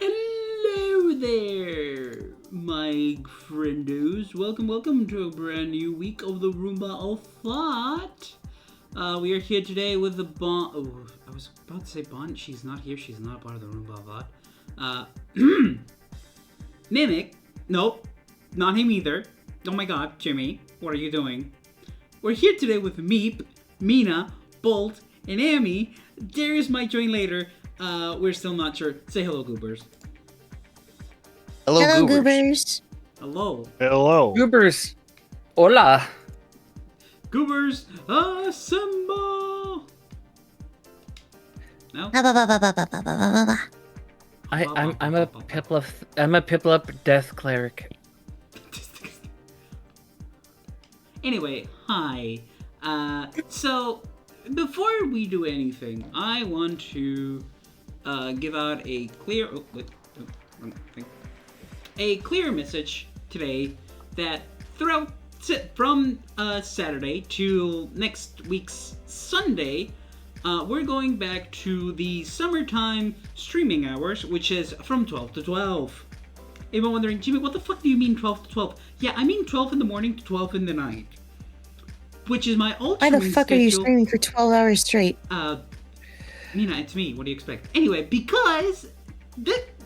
Hello there, my friendos. Welcome to a brand new week of the Roomba of FALLAS. We are here today with the Bon. Oh, I was about to say Bon. She's not here. She's not a part of the Roomba of FALLAS. Mimic. Nope. Not him either. Oh my god, Jimmy. What are you doing? We're here today with Meep, Mina, Bolt, and Amy. Darius might join later. We're still not sure. Say hello, Goobers. Hello, Goobers. Hello. Goobers. Hola. Goobers, assemble! No? I'm a Piplup Death Cleric. Anyway, hi. So, before we do anything, I want to give out a clear... a clear message today that throughout from Saturday to next week's Sunday, we're going back to the summertime streaming hours, which is from 12 to 12. Anyone wondering, Jimmy, what the fuck do you mean 12 to 12? Yeah, I mean 12 in the morning to 12 in the night. Which is my old Why the fuck schedule. are you streaming for 12 hours straight? Mina, it's me. What do you expect? Anyway, because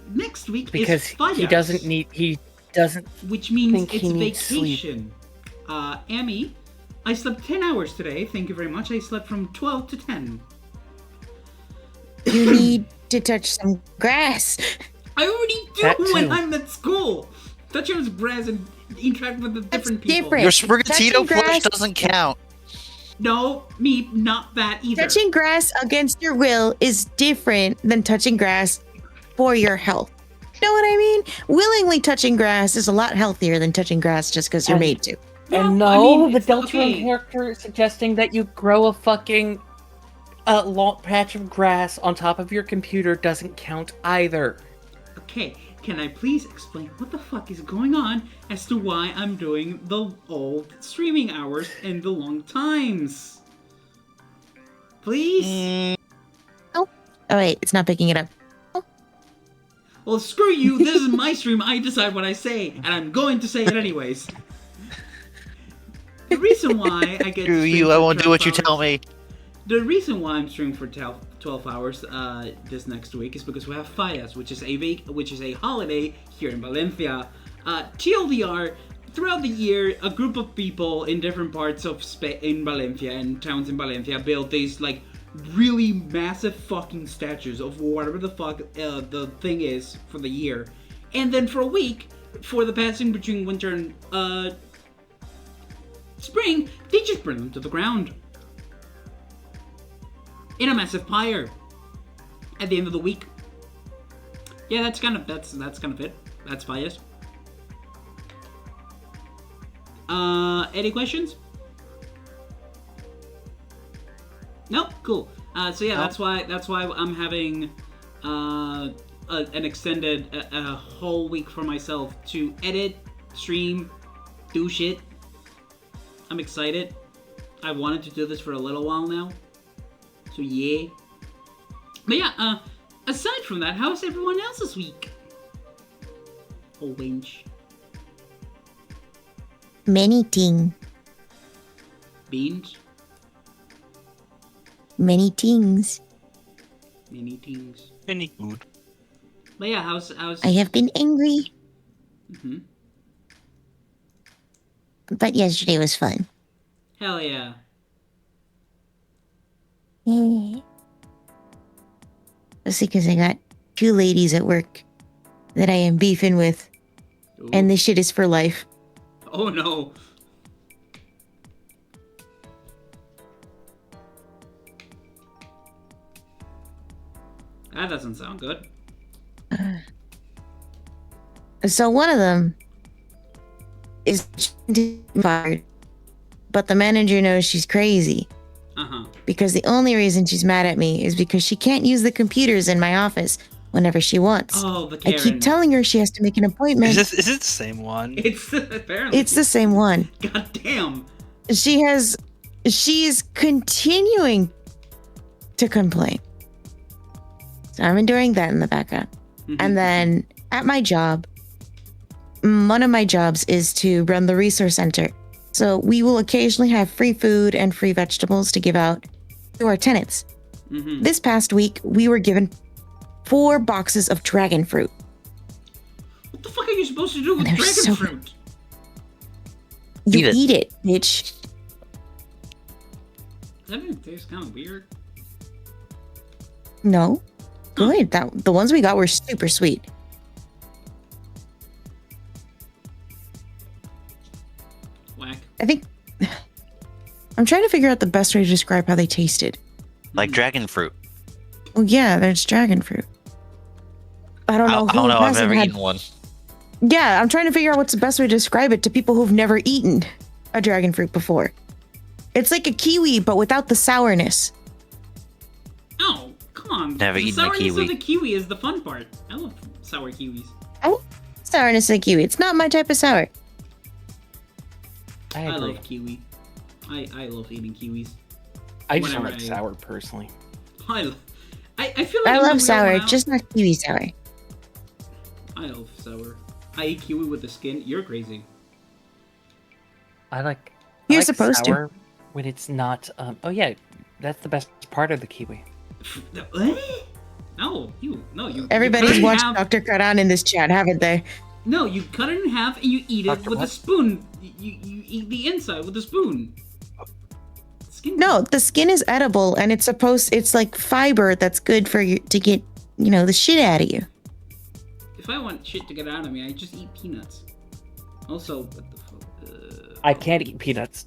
next week because is 5 he hours. He doesn't Which means think it's he needs vacation. Amy, I slept 10 hours today. Thank you very much. I slept from 12 to 10. You need to touch some grass. I already do when I'm at school. Touch your grass and interact with the different people. Different. Your Sprigatito Touching push grass- doesn't count. No, me, not that either. Touching grass against your will is different than touching grass for your health. You know what I mean? Willingly touching grass is a lot healthier than touching grass just because you're made to. And Well, no, the it's Deltarune okay. character suggesting that you grow a fucking long patch of grass on top of your computer doesn't count either. Okay, can I please explain what the fuck is going on as to why I'm doing the old streaming hours and the long times? Please? Oh wait, it's not picking it up. Well, screw you. This is my stream. I decide what I say, and I'm going to say it anyways. The reason why I get Screw to stream you, for I won't do 12 what you hours- tell me. The reason why I'm streaming for 12 hours this next week is because we have Fallas, which is a holiday here in Valencia. TLDR, throughout the year, a group of people in different parts of in Valencia and towns in Valencia build these like really massive fucking statues of whatever the fuck the thing is for the year, and then for a week, for the passing between winter and spring, they just burn them to the ground in a massive pyre at the end of the week. Yeah, that's kind of it. That's biased. Any questions? Nope. Cool. So yeah, Nope. that's why I'm having an extended a whole week for myself to edit, stream, do shit. I'm excited. I wanted to do this for a little while now. So yeah. But yeah, aside from that, how's everyone else's week? Oh, wench. Many ting. Beans? Many tings. Many things. Any good. But yeah, how's I have been angry, Mm-hmm. but yesterday was fun. Hell yeah. Mostly because I got 2 ladies at work that I am beefing with, Ooh. and this shit is for life. Oh no. That doesn't sound good. So one of them is fired, but the manager knows she's crazy Uh-huh. because the only reason she's mad at me is because she can't use the computers in my office whenever she wants. Oh, the I Karen. keep telling her she has to make an appointment. Is it the same one? It's apparently. It's the same one. God damn. She's continuing to complain. So I'm enduring that in the background. Mhm. And then at my job, one of my jobs is to run the resource center. So we will occasionally have free food and free vegetables to give out to our tenants. Mhm. This past week, we were given 4 boxes of dragon fruit. What the fuck are you supposed to do with They're dragon so fruit? You Eat it. eat it, bitch. That tastes kind of weird. No. Good. The ones we got were super sweet. Whack. I think I'm trying to figure out the best way to describe how they tasted. Like dragon fruit. Well, yeah, there's dragon fruit. I don't know. I don't know. I've never had- eaten one. Yeah, I'm trying to figure out what's the best way to describe it to people who've never eaten a dragon fruit before. It's like a kiwi, but without the sourness. Oh, come on. Never the eaten a sourness kiwi. of the kiwi is the fun part. I love sour kiwis. Sourness of kiwi. It's not my type of sour. I I agree. love kiwi. I love eating kiwis. I just don't whenever like I- sour personally. I feel like I I'm the love weird sour, one out. just not kiwi sour. I love sour. I eat kiwi with the skin. You're crazy. I like. You're I like supposed to. sour when it's not. Oh yeah, that's the best part of the kiwi. What? No, you. Everybody's cut it in watched half. Dr. Karan in this chat, haven't they? No, you cut it in half and you eat it Dr. with a what? spoon. You eat the inside with a spoon. Skin. No, the skin is edible and it's like fiber that's good for you to get, the shit out of you. If I want shit to get out of me, I just eat peanuts. Also, what the fuck? I can't eat peanuts.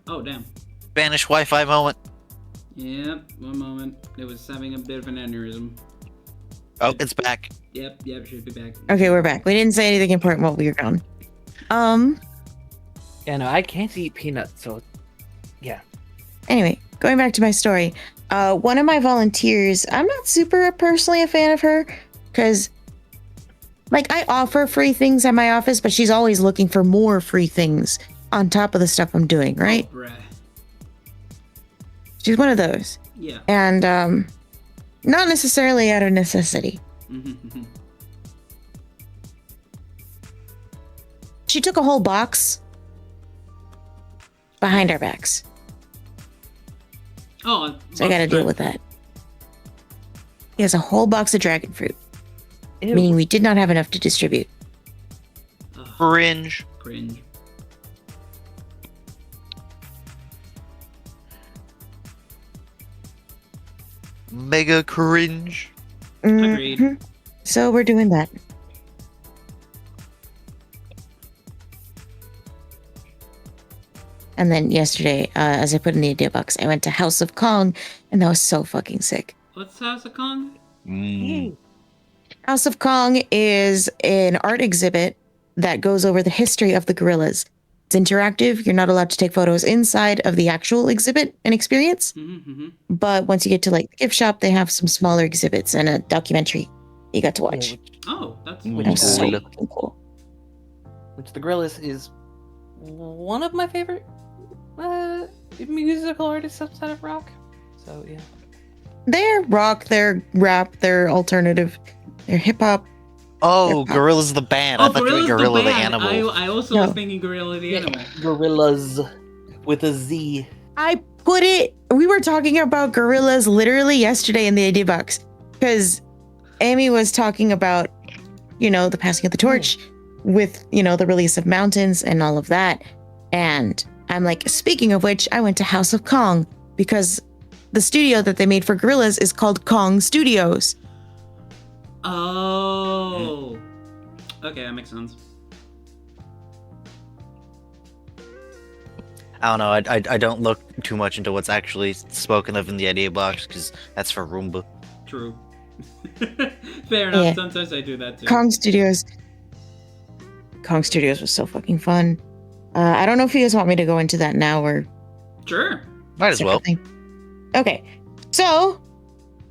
Oh, damn. Spanish Wi-Fi moment. Yep, one moment. It was having a bit of an aneurysm. Oh, it's back. Yep, should be back. Okay, we're back. We didn't say anything important while we were gone. Yeah, no, I can't eat peanuts, so yeah. Anyway, going back to my story, one of my volunteers, I'm not super personally a fan of her because, like, I offer free things at my office, but she's always looking for more free things on top of the stuff I'm doing, right? Oh, bruh. She's one of those. Yeah. And not necessarily out of necessity. Mm-hmm. She took a whole box behind our backs. Oh, So I got to deal with that. He has a whole box of dragon fruit, Ew. meaning we did not have enough to distribute. Cringe. Cringe. Mega cringe. Agreed. Mhm. So we're doing that. And then yesterday, as I put in the idea box, I went to House of Kong, and that was so fucking sick. What's House of Kong? Mm. House of Kong is an art exhibit that goes over the history of the gorillas. It's interactive. You're not allowed to take photos inside of the actual exhibit and experience. Mm-hmm. But once you get to like the gift shop, they have some smaller exhibits and a documentary you got to watch. Oh, that's Mm. That was so Cool. fucking cool. Which the Gorillaz is one of my favorite musical artists outside of rock. So yeah. They're rock, they're rap, they're alternative, they're hip hop. Oh, Hip-hop. Gorilla's the band. I thought you were Gorilla the animal. I also No. was thinking Gorilla the animal. Gorillas with a Z. I put it, we were talking about gorillas literally yesterday in the idea box because Amy was talking about, the passing of the torch with, the release of Mountains and all of that. And I'm like, speaking of which, I went to House of Kong because the studio that they made for gorillas is called Kong Studios. Oh. Okay, that makes sense. I don't know. I don't look too much into what's actually spoken of in the idea box because that's for Roomba. True. Fair enough. Yeah. Sometimes I do that too. Kong Studios was so fucking fun. I don't know if you guys want me to go into that now or Sure. Might as well. separately. Okay, so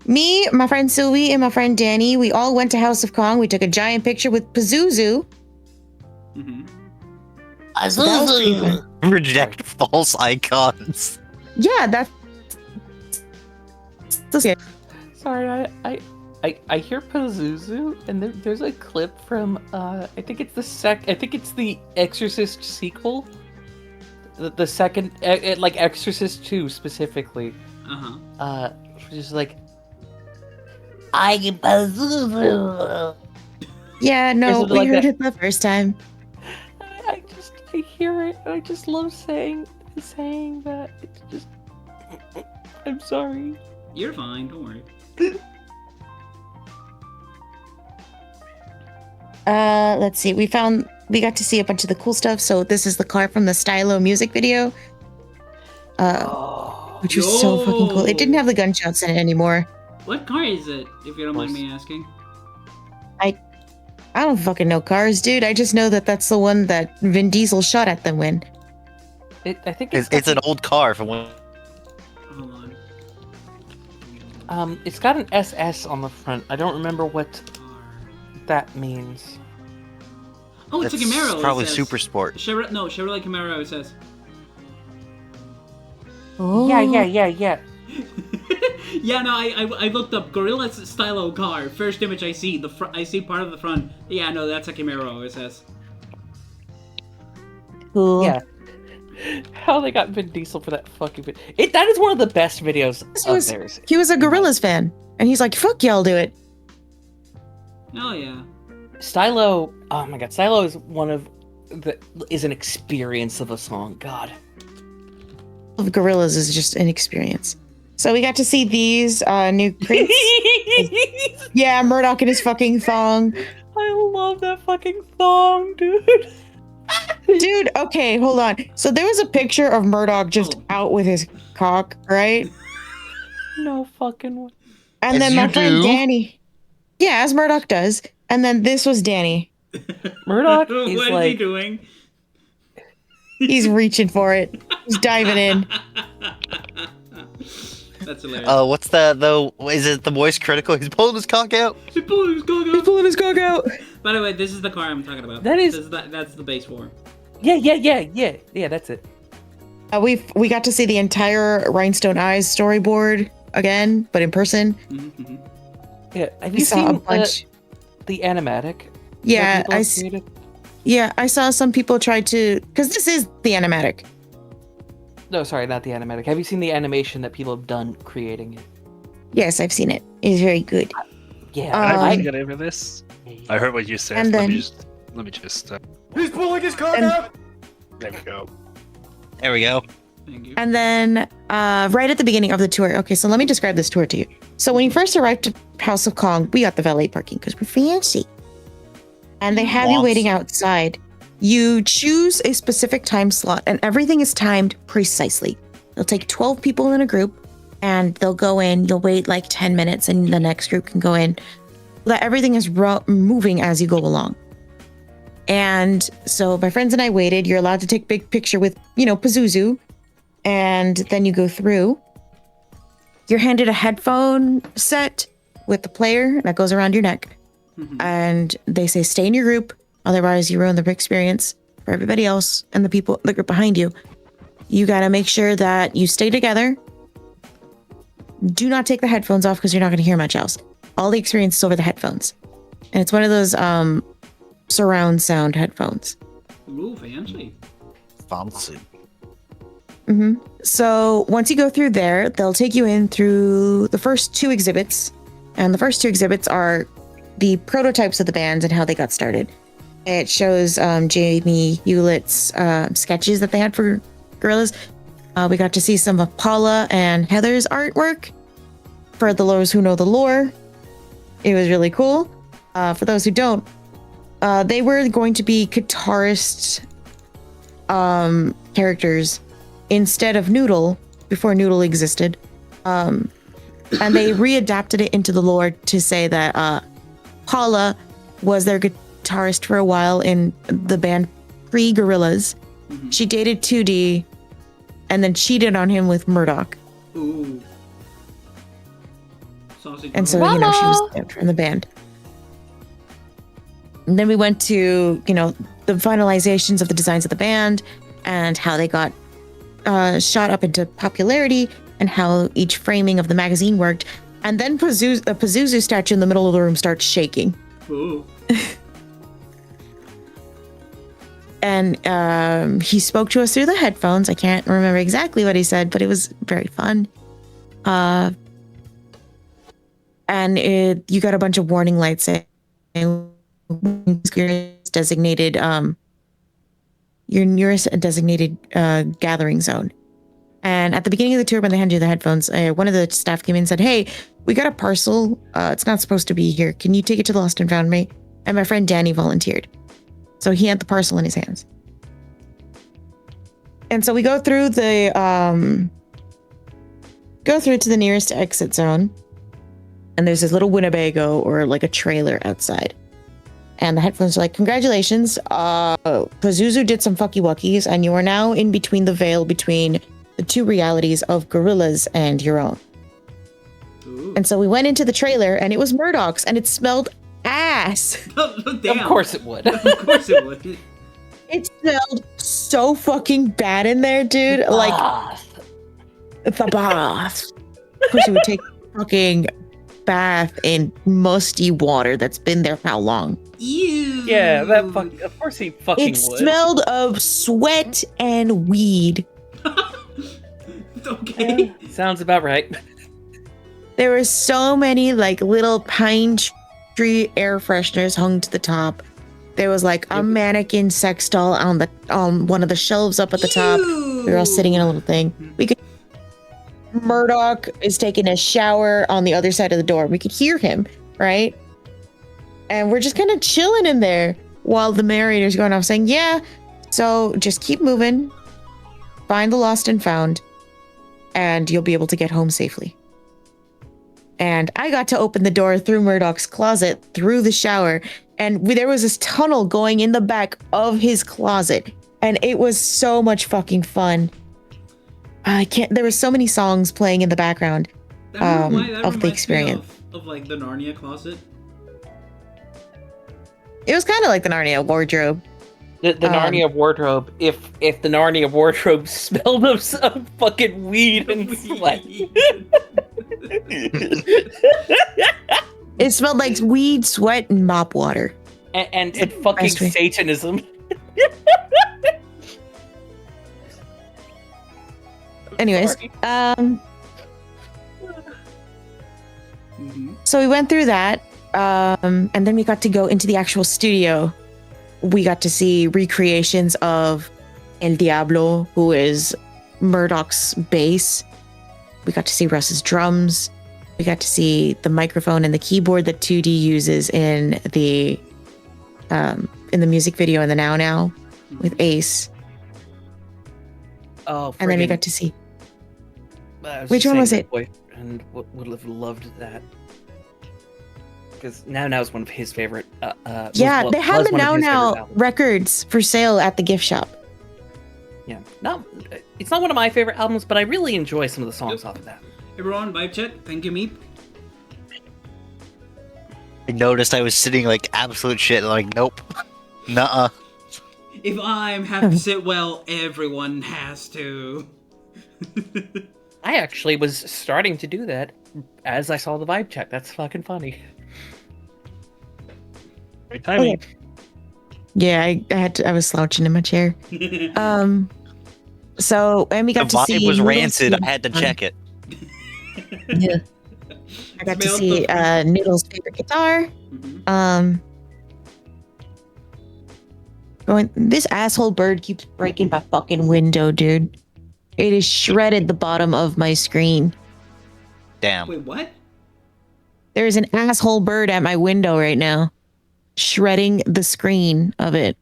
me, my friend Sylvie, and my friend Danny, we all went to House of Kong. We took a giant picture with Pazuzu. Mm-hmm. So that was pretty fun. Reject false icons. Yeah, that's it. Sorry, I hear Pazuzu, and there's a clip from I think it's the Exorcist sequel, the second, like Exorcist 2 specifically. Uh-huh. Just like I am Pazuzu. Yeah, no, something we like heard that. it the first time. I hear it. And I just love saying that. It's just. I'm sorry. You're fine. Don't worry. Let's see. We got to see a bunch of the cool stuff. So this is the car from the Stylo music video. Which was so fucking cool. It didn't have the gunshots in it anymore. What car is it, if you don't mind me asking? I don't fucking know cars, dude. I just know that that's the one that Vin Diesel shot at them in. I think It's an old car from when. Hold on. It's got an SS on the front. I don't remember what Car. that means. Oh, it's a Camaro. it Probably says. Super Sport. Chevrolet Camaro, it says. Oh. Yeah. Yeah, no, I looked up Gorilla's stylo car. First image I see, I see part of the front. Yeah, no, that's a Camaro, it says. Cool. Yeah. How they got Vin Diesel for that fucking video. That is one of the best videos of theirs. He was a Gorillaz fan, and he's like, "Fuck y'all, do it." Oh yeah. Stylo, oh my god, Stylo is an experience of a song. God. Of Gorillaz is just an experience. So we got to see these new crates. Yeah, Murdoch in his fucking thong. I love that fucking song, dude. Dude, okay, hold on. So there was a picture of Murdoch just out with his cock, right? No fucking way. And As then my you friend do. Danny. Yeah, as Murdoch does. And then this was Danny. Murdoch What is is he like doing? He's reaching for it. He's diving in. That's hilarious. What's the is it the voice critical? He's pulling his cock out. He's pulling his cock He's out. pulling his cock out. By the way, this is the car I'm talking about. That is- That's the base form. Yeah, that's it. We got to see the entire Rhinestone Eyes storyboard again, but in person. Mm-hmm. Yeah, have We you saw seen a bunch. the animatic? Yeah, that people created? I saw some people try to, because this is the animatic. No, sorry, not the animatic. Have you seen the animation that people have done creating it? Yes, I've seen it. It's very good. Yeah, Can I Um, just get over this? I heard what you said. and Let then- me just. He's pulling his cock And- out. There we go. There we go. Thank you. And then right at the beginning of the tour, okay, so let me describe this tour to you. So when you first arrived to House of Kong, we got the valet parking because we're fancy. And they have you Wants. waiting outside. You choose a specific time slot, and everything is timed precisely. They'll take 12 people in a group, and they'll go in. You'll wait like 10 minutes, and the next group can go in. So that everything is moving as you go along. And so my friends and I waited. You're allowed to take big picture with, Pazuzu. And then you go through. You're handed a headphone set with the player that goes around your neck. Mhm. And they say, stay in your group. Otherwise, you ruin the experience for everybody else and the group behind you. You got to make sure that you stay together. Do not take the headphones off because you're not going to hear much else. All the experience is over the headphones. And it's one of those surround sound headphones. Ooh, fancy. Fancy. So once you go through there, they'll take you in through the first two exhibits. And the first two exhibits are the prototypes of the bands and how they got started. It shows Jamie Hewlett's sketches that they had for Gorillaz. We got to see some of Paula and Heather's artwork. For the lores who know the lore, it was really cool. For those who don't, they were going to be guitarist characters instead of Noodle, before Noodle existed. And they readapted it into the lore to say that Paula was their guitarist for a while in the band pre-Gorillaz. Mhm. She dated 2D and then cheated on him with Murdoch. Ooh. Sausage And so, roll. she was out from the band. And then we went to, the finalizations of the designs of the band and how they got shot up into popularity and how each framing of the magazine worked. And then a Pazuzu statue in the middle of the room starts shaking. Ooh. And he spoke to us through the headphones. I can't remember exactly what he said, but it was very fun. And you got a bunch of warning lights saying designated your nearest designated gathering zone. And at the beginning of the tour, when they handed you the headphones, one of the staff came in and said, "Hey, we got a parcel. It's not supposed to be here. Can you take it to the Lost and Found Me?" And my friend Danny volunteered. So he had the parcel in his hands. And so we go through to the nearest exit zone. And there's this little Winnebago or like a trailer outside. And the headphones are like, "Congratulations, Pazuzu did some fucky wuckies, and you are now in between the veil between the two realities of Gorillaz and your own." Ooh. And so we went into the trailer, and it was Murdoch's, and it smelled ass. Damn. Of course it would. Of course it would. It smelled so fucking bad in there, dude. Like the bath. Of course, you would take a fucking bath in musty water that's been there how long? Ew. Yeah, of course he fucking It would. smelled of sweat and weed. Okay. Sounds about right. There were so many like little pine tree air fresheners hung to the top. There was like a mannequin sex doll on one of the shelves up at the top. We were all sitting in a little thing. Murdoch is taking a shower on the other side of the door. We could hear him, right? And we're just kind of chilling in there while the narrator's going off saying, "Yeah, so just keep moving, find the lost and found, and you'll be able to get home safely." And I got to open the door through Murdoch's closet, through the shower, and there was this tunnel going in the back of his closet. And it was so much fucking fun. There were so many songs playing in the background That of the reminds me experience. of like the Narnia closet. It was kind of like the Narnia wardrobe. The Narnia wardrobe. If the Narnia wardrobe smelled of some fucking weed and sweat. It smelled like weed, sweat, and mop water. and fucking Best way. Satanism. Anyways, Sorry. Mhm. so we went through that, and then we got to go into the actual studio. We got to see recreations of El Diablo, who is Murdoch's bass. We got to see Russ's drums. We got to see the microphone and the keyboard that 2D uses in the music video in the Now Now with Ace. Oh, And then we friggin- got to see. I Which just one was saying it? my boyfriend would have loved that. Because Now is one of his favorite. Yeah, was they have the one of Now his favorite Now albums. records for sale at the gift shop. Yeah, it's not one of my favorite albums, but I really enjoy some of the songs Yep. off of that. Everyone, vibe check. Thank you, Meep. I noticed I was sitting like absolute shit. And like, nope, nuh-uh. If I have to sit well, everyone has to. I actually was starting to do that as I saw the vibe check. That's fucking funny. Great timing. Okay. Yeah, I was slouching in my chair. So and we The got to vibe see was Noodles- rancid. I had to check it. Yeah. I got to Smelled see the- Noodle's favorite guitar. Mhm. This asshole bird keeps breaking my fucking window, dude. It has shredded the bottom of my screen. Damn. Wait, what? There is an asshole bird at my window right now, shredding the screen of it.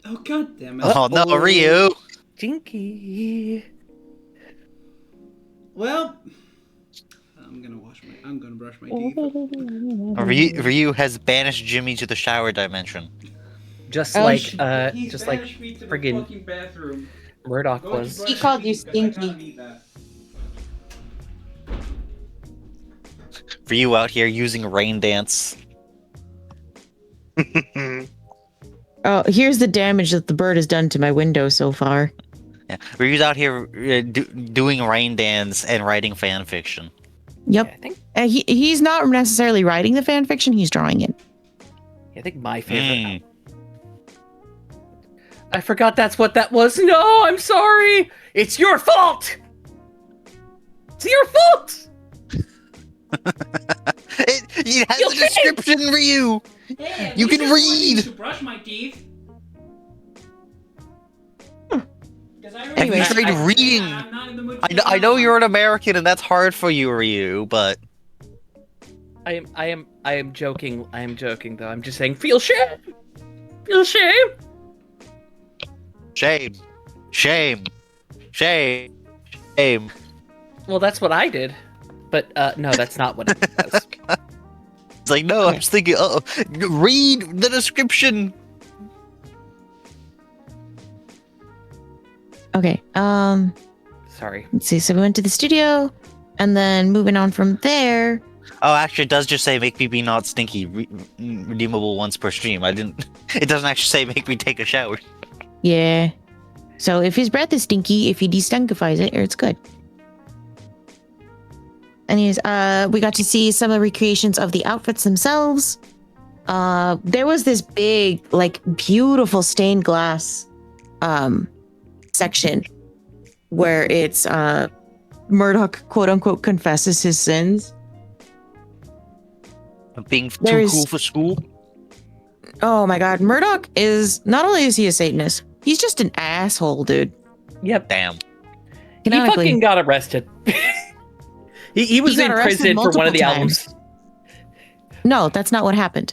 Oh, god damn it. Oh no, Uh-oh. Ryu. Jinky. Well, I'm gonna brush my teeth. Ryu has banished Jimmy to the shower dimension. Just Oh, like He's just like banished me to the friggin' fucking bathroom. Murdoch Go to was. brush He my called you teeth 'cause I stinky. can't read that. Ryu out here using rain dance. Oh, here's the damage that the bird has done to my window so far. Yeah. Ryu's out here doing rain dance and writing fan fiction. Yep. I think He's not necessarily writing the fan fiction, he's drawing it. my favorite. Mm. I forgot that's what that was. No, I'm sorry. It's your fault. It's your fault. It has You a description, Ryu. Hey, You can just wanted read. To brush my teeth. 'Cause I Have already- you tried I- reading? I'm not in the mood I to know, do I know that. you're an American and that's hard for you, Ryu, but I am joking. I am joking though. I'm just saying, feel shame. Feel shame. shame, shame, shame, shame. Well, that's what I did. But no, that's not what it was. It's like, no, I'm just thinking, read the description. Okay. Sorry. Let's see. So we went to the studio, and then moving on from there. Oh, actually, it does just say make me be not stinky, redeemable once per stream. I didn't. It doesn't actually say make me take a shower. Yeah. So if his breath is stinky, if he destunkifies it, it's good. Anyways, we got to see some of the recreations of the outfits themselves. There was this big, like, beautiful stained glass section where it's Murdoch, quote unquote, confesses his sins. Being too There's- cool for school. Oh my god, Murdoch is not only is he a Satanist, he's just an asshole, dude. Yep. Damn. He Canonically. fucking got arrested. he was got in arrested prison for one of the multiple albums. No, that's not what happened.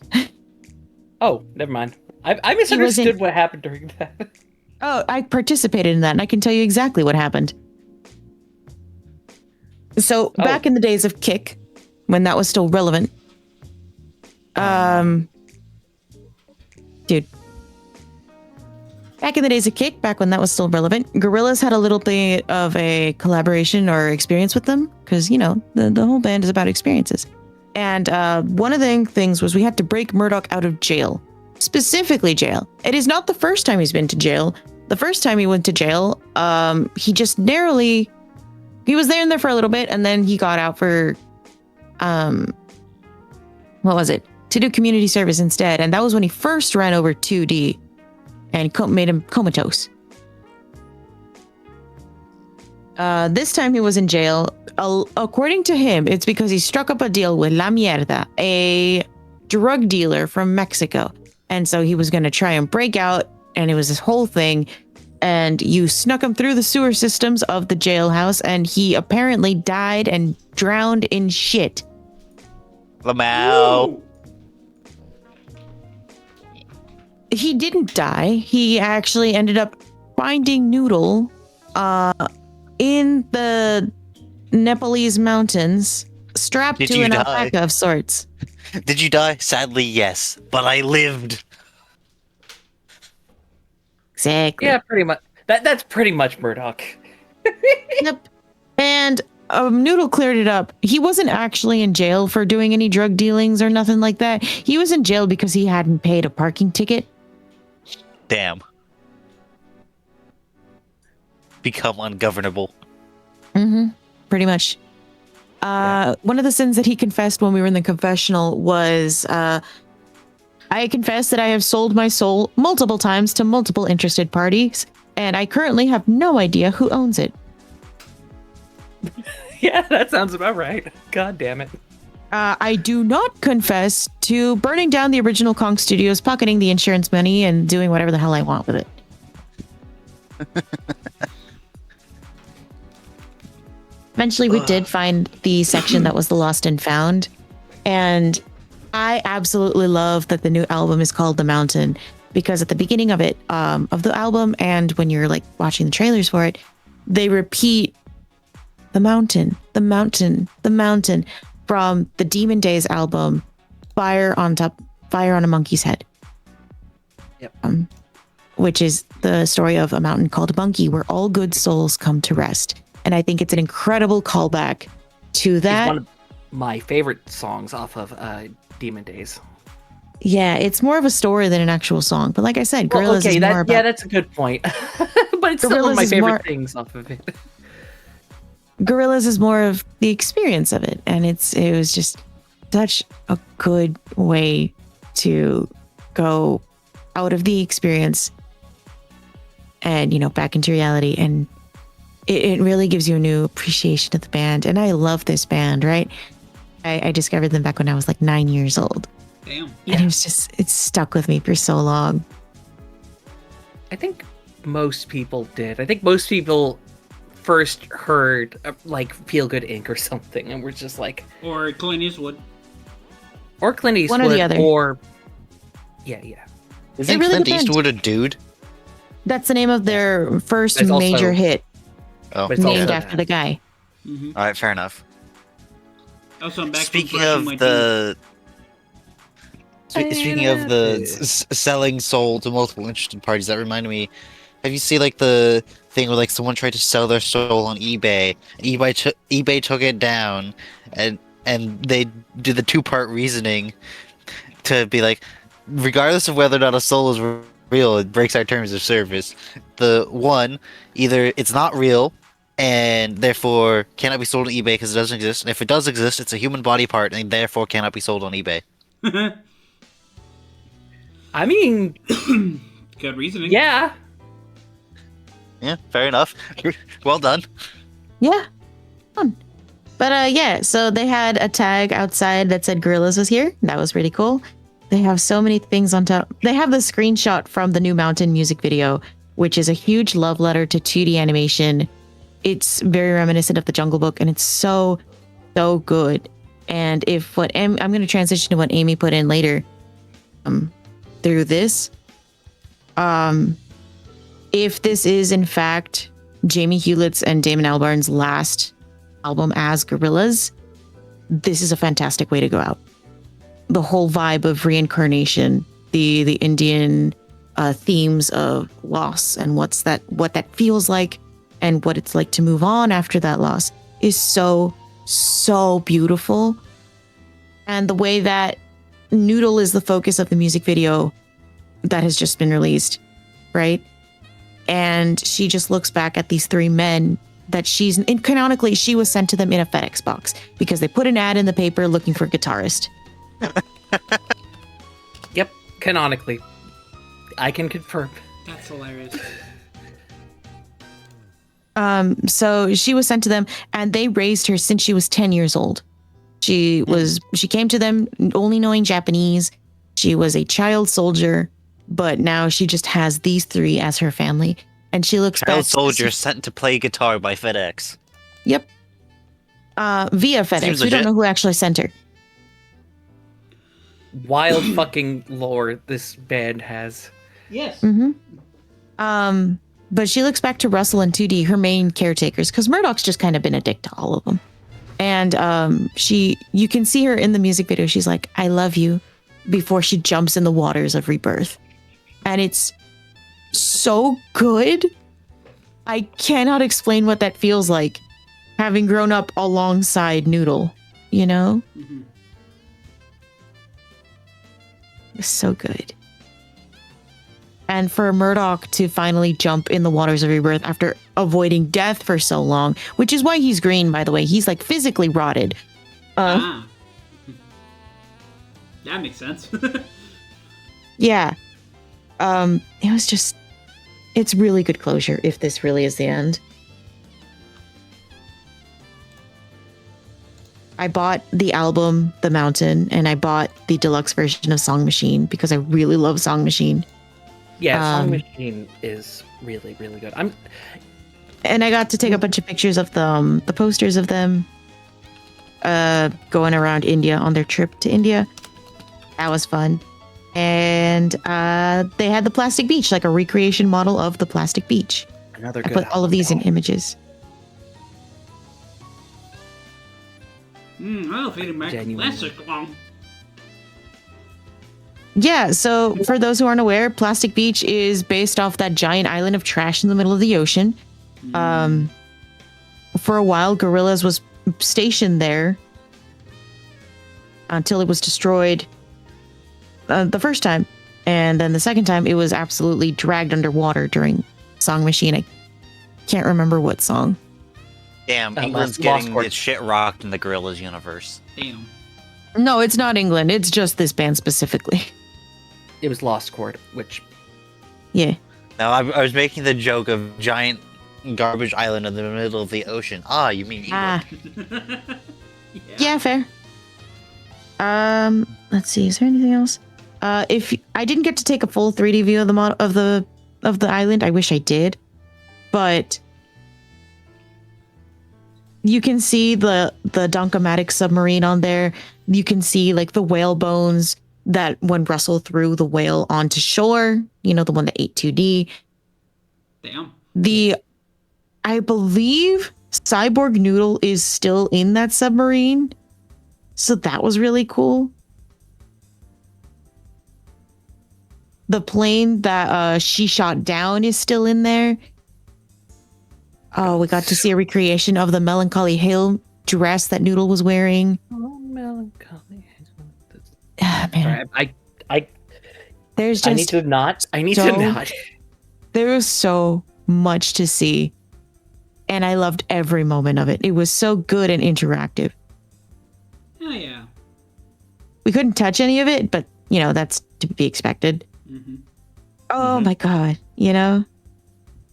Oh, never mind. I misunderstood what happened during that. Oh, I participated in that, and I can tell you exactly what happened. So, Oh. back in the days of Kick, when that was still relevant, dude, Back in the days of Kick, back when that was still relevant, Gorillaz had a little bit of a collaboration or experience with them because, you know, the whole band is about experiences. And one of the things was we had to break Murdoch out of jail, specifically jail. It is not the first time he's been to jail. The first time he went to jail, he just narrowly, he was there in there for a little bit and then he got out for, what was it? To do community service instead. And that was when he first ran over 2D. And made him comatose. This time he was in jail. According to him, it's because he struck up a deal with La Mierda, a drug dealer from Mexico. And so he was going to try and break out, and it was this whole thing. And you snuck him through the sewer systems of the jailhouse, and he apparently died and drowned in shit. Lamau. He didn't die. He actually ended up finding Noodle in the Nepalese mountains, strapped to an alpaca of sorts. Did you die? Sadly, yes. But I lived. Exactly. Yeah, pretty much. That's pretty much Murdoch. Yep. And Noodle cleared it up. He wasn't actually in jail for doing any drug dealings or nothing like that. He was in jail because he hadn't paid a parking ticket. Damn. Become ungovernable. Mm-hmm. Pretty much. One of the sins that he confessed when we were in the confessional was, I confess that I have sold my soul multiple times to multiple interested parties, and I currently have no idea who owns it. Yeah, that sounds about right. God damn it. I do not confess to burning down the original Kong Studios, pocketing the insurance money, and doing whatever the hell I want with it. Eventually, we did find the section that was the Lost and Found, and I absolutely love that the new album is called The Mountain, because at the beginning of it, of the album, and when you're like watching the trailers for it, they repeat the mountain, the mountain, the mountain from the Demon Days album, Fire on a Monkey's Head. Yep. Which is the story of a mountain called Monkey, where all good souls come to rest. And I think it's an incredible callback to that. It's one of my favorite songs off of Demon Days. Yeah, it's more of a story than an actual song. But like I said, Gorillaz is more about... Yeah, that's a good point. But it's still one of my favorite things off of it. Gorillaz is more of the experience of it. And it was just such a good way to go out of the experience and, you know, back into reality. And it really gives you a new appreciation of the band. And I love this band, right? I discovered them back when I was like 9 years old. Damn. Yeah. And it's stuck with me for so long. I think most people did. I think most people first heard like Feel Good Inc. or something, and we're just like, Or Clint Eastwood. or Clint Eastwood, One or the other. or yeah. Isn't really Clint depends. Eastwood a dude? That's the name of their first It's also- major hit, Oh, But it's named also- after the guy. Mm-hmm. all right, fair enough. Also, I'm back Speaking from of brushing my the, speaking of the selling soul to multiple interested parties, that reminded me. Have you seen like the thing where like someone tried to sell their soul on eBay, and eBay took it down, and they did the two-part reasoning to be like, regardless of whether or not a soul is real, it breaks our terms of service. The one, either it's not real and therefore cannot be sold on eBay because it doesn't exist, and if it does exist, it's a human body part and therefore cannot be sold on eBay. teeth. I mean, Good reasoning. yeah. Yeah, fair enough. Well done. Yeah. Fun. But yeah, so they had a tag outside that said Gorillaz was here. That was really cool. They have so many things on top. They have the screenshot from the new Mountain music video, which is a huge love letter to 2D animation. It's very reminiscent of the Jungle Book, and it's so good. And if I'm going to transition to what Amy put in later through this. If this is in fact Jamie Hewlett's and Damon Albarn's last album as Gorillaz, this is a fantastic way to go out. The whole vibe of reincarnation, the Indian themes of loss and what that feels like and what it's like to move on after that loss is so beautiful. And the way that Noodle is the focus of the music video that has just been released, right? And she just looks back at these three men that canonically she was sent to them in a FedEx box because they put an ad in the paper looking for a guitarist. Yep, canonically. I can confirm. That's hilarious. So she was sent to them and they raised her since she was 10 years old. She came to them only knowing Japanese. She was a child soldier, but now she just has these three as her family. And she looks Child back. soldier sent to play guitar by FedEx. Yep. Via FedEx. Seems We don't legit. know who actually sent her. Wild fucking lore this band has. Yes. Mm-hmm. But she looks back to Russell and 2D, her main caretakers, because Murdoch's just kind of been a dick to all of them. And you can see her in the music video. She's like, "I love you," before she jumps in the waters of rebirth. And it's so good. I cannot explain what that feels like, having grown up alongside Noodle, you know? Mm-hmm. It's so good. And for Murdoch to finally jump in the waters of rebirth after avoiding death for so long, which is why he's green, by the way. He's like physically rotted. That makes sense. Yeah. It's really good closure if this really is the end. I bought the album, The Mountain, and I bought the deluxe version of Song Machine because I really love Song Machine. Yeah, Song Machine is really, really good. And I got to take a bunch of pictures of the posters of them going around India on their trip to India. That was fun. And they had the plastic beach, like a recreation model of the plastic beach. Another I good put all of these in images. I'll fade it back. Genuinely. Classic long. Yeah, so for those who aren't aware, Plastic Beach is based off that giant island of trash in the middle of the ocean. For a while, Gorillaz was stationed there until it was destroyed the first time. And then the second time, it was absolutely dragged underwater during Song Machine. I can't remember what song. Damn, Lost England's getting Chord. its shit rocked in the Gorillaz universe. Damn. No, it's not England. It's just this band specifically. It was Lost Chord, which Yeah. No, I was making the joke of giant garbage island in the middle of the ocean. Ah, you mean England. Yeah, fair. Let's see. Is there anything else? If I didn't get to take a full 3D view of the island, I wish I did. But you can see the Donkomatic submarine on there. You can see like the whale bones that when Russell threw the whale onto shore, you know, the one that ate 2D. Damn. I believe Cyborg Noodle is still in that submarine. So that was really cool. The plane that she shot down is still in there. Oh, we got to see a recreation of the Melancholy Hill dress that Noodle was wearing. oh, melancholy. Ah, man. Sorry, There's just I need to not. there was so much to see. And I loved every moment of it. It was so good and interactive. Oh yeah. We couldn't touch any of it, but you know, that's to be expected. Mm-hmm. Oh my god, you know?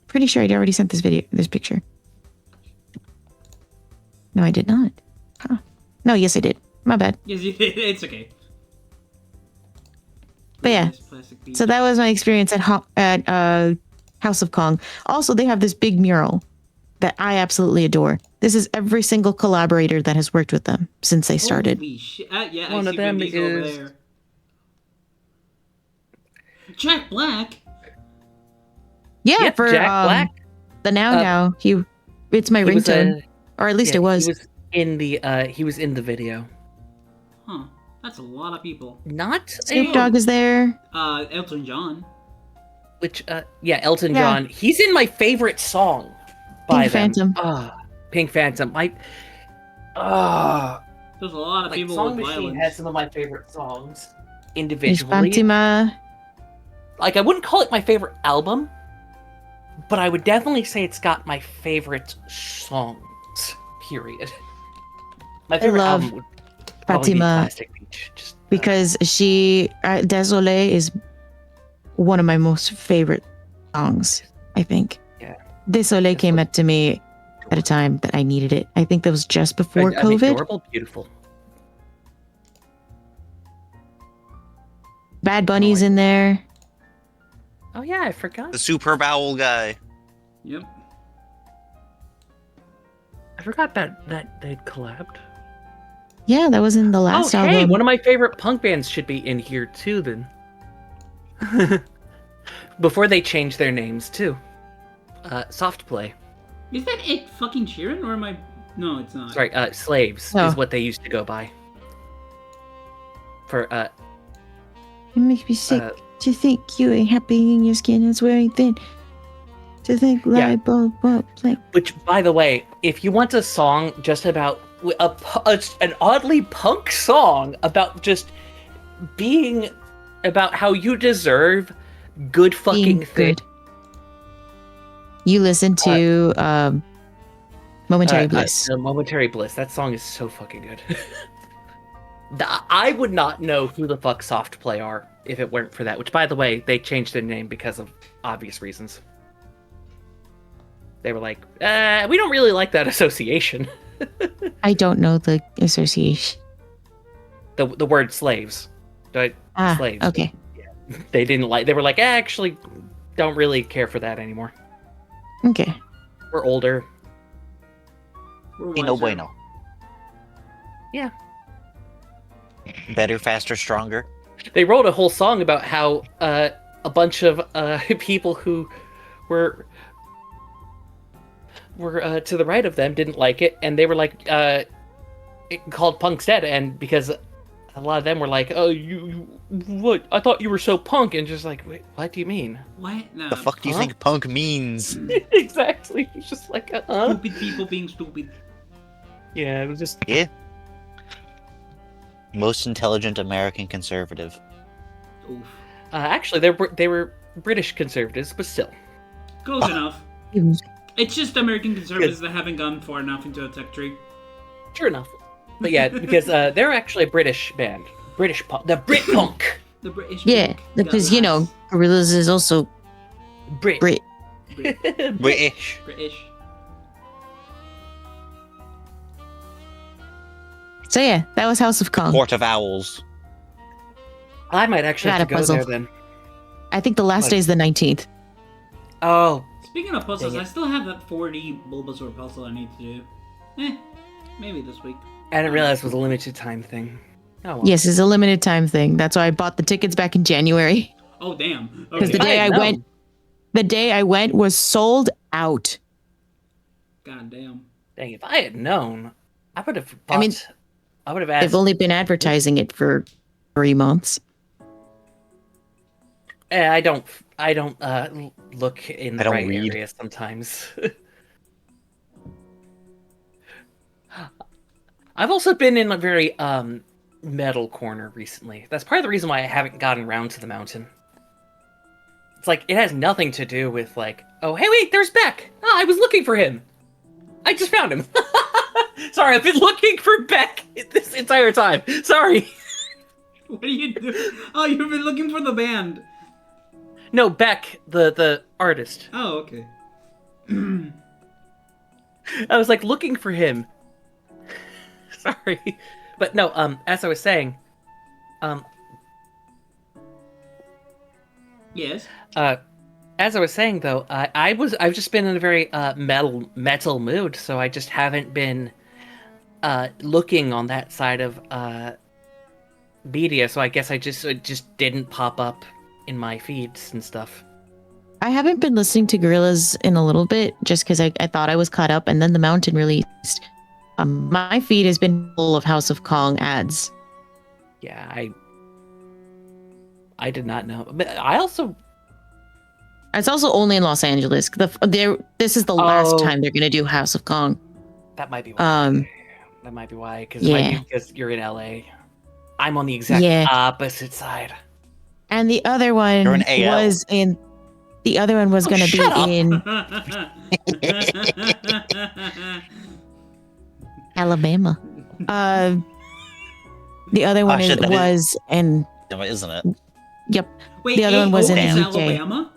Pretty sure I'd already sent this picture. No, I did not. Huh. No, yes I did. My bad. Yes, it's okay. But yeah, This plastic beach. so that was my experience at House of Kong. Also, they have this big mural that I absolutely adore. This is every single collaborator that has worked with them since they started. Holy shit. Yeah, One I of see them Vin Diesel over is- there. Jack Black. Yeah, Yep, for Jack Black. the now it's my He was, ringtone, or at least yeah, it was. He was in the. He was in the video. Huh. That's a lot of people. Not Snoop Dogg is there. Elton John. Yeah, Elton Yeah. John. He's in my favorite song by Pink them. Phantom. Pink Phantom. There's a lot of Like people Song with Machine violence. has some of my favorite songs There's individually. Fatima. Like I wouldn't call it my favorite album, but I would definitely say it's got my favorite songs. Period. My favorite love album would probably be Fatima Plastic Beach, just because she Désolé is one of my most favorite songs, I think. Yeah. Désolé came up to me at a time that I needed it. I think that was just before I mean, COVID. adorable, beautiful. Bad Bunny's in there. Oh yeah, I forgot. The Superb Owl guy. Yep. I forgot that they'd collabed. Yeah, that was in the last Hey, album. one of my favorite punk bands should be in here too. Then, before they change their names too. Soft Play. Is that it fucking Sheeran or am I? No, it's not. Sorry, Slaves Oh. is what they used to go by. For It makes me sick uh, to think you ain't happy in your skin is wearing thin. To think Yeah. like play. which, by the way, if you want a song just about an oddly punk song about just being about how you deserve good fucking Being things. good. You listen to Momentary Bliss. Momentary Bliss. That song is so fucking good. I would not know who the fuck Soft Play are if it weren't for that. Which, by the way, they changed their name because of obvious reasons. They were like, we don't really like that association. I don't know the association. The word slaves. Slaves. Okay. They didn't like. They were like, actually, don't really care for that anymore. Okay. We're older. We're No wiser. bueno. Yeah. Better, faster, stronger. They wrote a whole song about how a bunch of people who were to the right of them didn't like it, and they were like, it called punk's dead, and because a lot of them were like, oh, you what? I thought you were so punk, and just like, wait, what do you mean? What? No. The fuck do you huh? think punk means? Exactly. It's just like, Stupid people being stupid. Yeah, it was just. Yeah. Most intelligent American conservative. Oof. Actually, they were British conservatives, but still. Close enough. It's just American conservatives that haven't gone far enough into a tech tree. Sure enough. But yeah, because they're actually a British band. British punk. The Brit punk. The British. Yeah, punk because got you know, ass. Gorillaz is also Brit. Brit. British. British. So yeah, that was House of Kong. Court of Owls. I might actually Got have to a go puzzle. there then. I think the last What? day is the 19th. Oh, Speaking of puzzles, Dang it. I still have that 4D Bulbasaur puzzle I need to do. Maybe this week. I didn't realize it was a limited time thing. Oh, well. Yes, it's a limited time thing. That's why I bought the tickets back in January. Oh damn. Because Okay. the day I I had known. went, the day I went was sold out. God damn. Dang, if I had known, I would have. I mean, I would have asked. They've only been advertising it for 3 months. I don't look in I the don't right read. area sometimes. I've also been in a very metal corner recently. That's part of the reason why I haven't gotten around to the mountain. It's like it has nothing to do with like, oh hey wait, there's Beck. Oh, I was looking for him. I just found him. Sorry, I've been looking for Beck this entire time. Sorry. What are you doing? Oh, you've been looking for the band. No, Beck, the artist. Oh, okay. I was like looking for him. Sorry. But no, as I was saying, Yes. as I was saying though, I've just been in a very metal mood, so I just haven't been looking on that side of media, so I guess it just didn't pop up in my feeds and stuff. I haven't been listening to Gorillaz in a little bit just because I thought I was caught up, and then The Mountain released. My feed has been full of House of Kong ads. Yeah, I did not know. But I also It's also only in Los Angeles. This is the last Oh. time they're gonna do House of Kong. That might be why. That might be why. Because you're in LA. I'm on the exact Yeah. opposite side. And the other one You're in AL. was in. The other one was Oh, gonna be shut up. in Alabama. The other one shit, that was in. Isn't it? Yep. Wait, The other one was in is the UK. Alabama?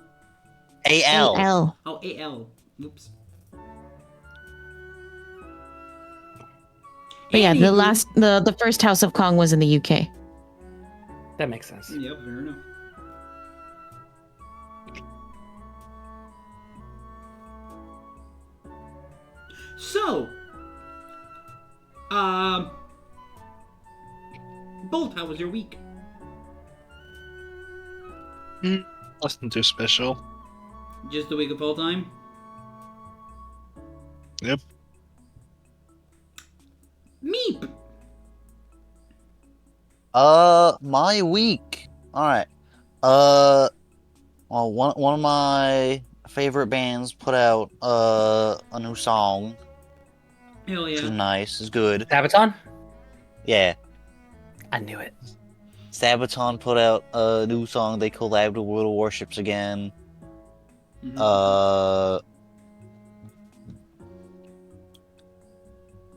AL. AL. Oh, AL. Oops. But yeah, Anywho. the first House of Kong was in the UK. That makes sense. Yep, fair enough. So, Bolt, how was your week? Nothing too special. Just the week of all time? Yep. Meep! My week. All right. Well, one of my favorite bands put out a new song, Hell which is yeah. nice. It's good. Sabaton? Yeah. I knew it. Sabaton put out a new song. They collabed with World of Warships again. Mhm.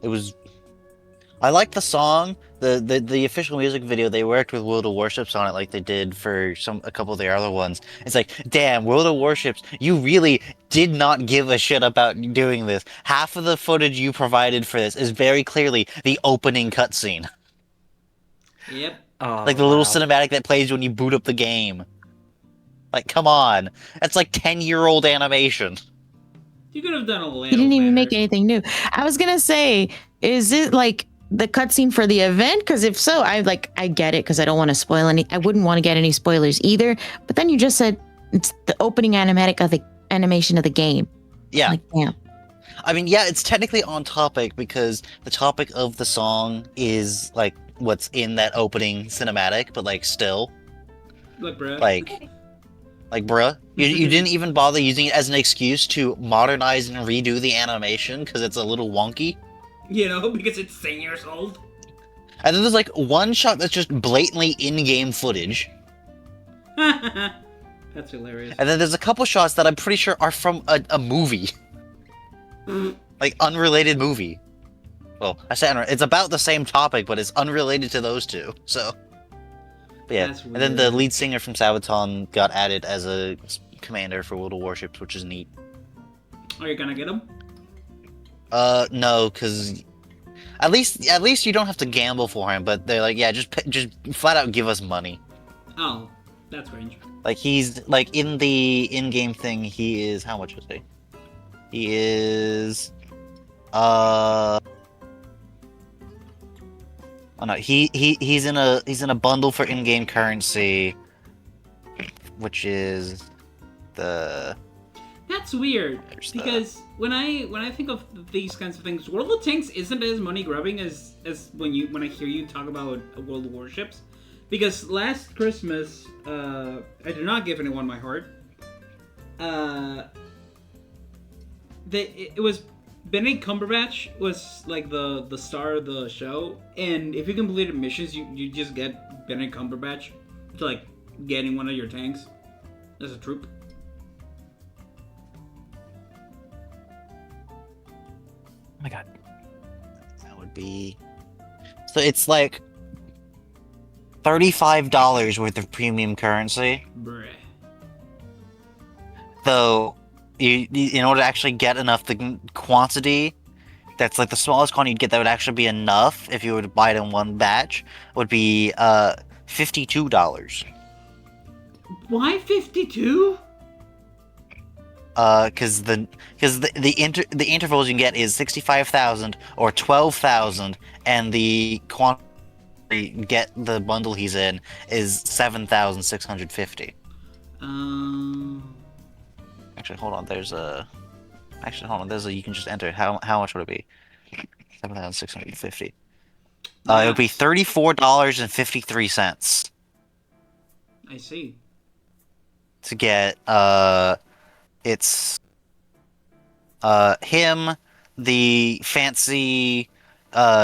It was. I like the song. The official music video, they worked with World of Warships on it like they did for a couple of their other ones. It's like, damn, World of Warships, you really did not give a shit about doing this. Half of the footage you provided for this is very clearly the opening cutscene. Yep. Oh, Like the little wow. cinematic that plays when you boot up the game. Like, come on. That's like 10-year-old animation. You could have done a little He didn't even better. make anything new. I was gonna say, is it like the cutscene for the event? Because if so, I get it because I don't want to spoil any. I wouldn't want to get any spoilers either. But then you just said it's the opening animatic of the animation of the game. Yeah. Like, damn. I mean, yeah, it's technically on topic because the topic of the song is like what's in that opening cinematic, but like still, Like, bruh. like bruh, you didn't even bother using it as an excuse to modernize and redo the animation because it's a little wonky. You know, because it's 10 years old. And then there's like one shot that's just blatantly in-game footage, That's hilarious. and then there's a couple shots that I'm pretty sure are from a movie, like unrelated movie. Well, I said it's about the same topic, but it's unrelated to those two. So, but yeah. That's And then the weird. lead singer from Sabaton got added as a commander for World of Warships, which is neat. Are you gonna get him? No, because at least you don't have to gamble for him. But they're like, yeah, just flat out give us money. Oh, that's strange. Like he's like in the in-game thing, he is how much is he? He is oh no, he's in a bundle for in-game currency, which is the That's weird there's the- because when I think of these kinds of things, World of Tanks isn't as money grubbing as when I hear you talk about World of Warships. Because last Christmas, I did not give anyone my heart. It was Benedict Cumberbatch was like the star of the show, and if you completed missions, you just get Benedict Cumberbatch to like getting one of your tanks as a troop. Oh my god. that would be so it's like $35 worth of premium currency. Bruh. Though, you in order to actually get enough the quantity, that's like the smallest quantity you'd get that would actually be enough if you were to buy it in one batch, would be $52. Why 52? Because the intervals you can get is 65,000 or 12,000, and the quantity you get the bundle he's in is 7,650. Actually, hold on. There's a you can just enter. How much would it be? 7,650. It would be Nice. $34.53 I see. to get It's him, the fancy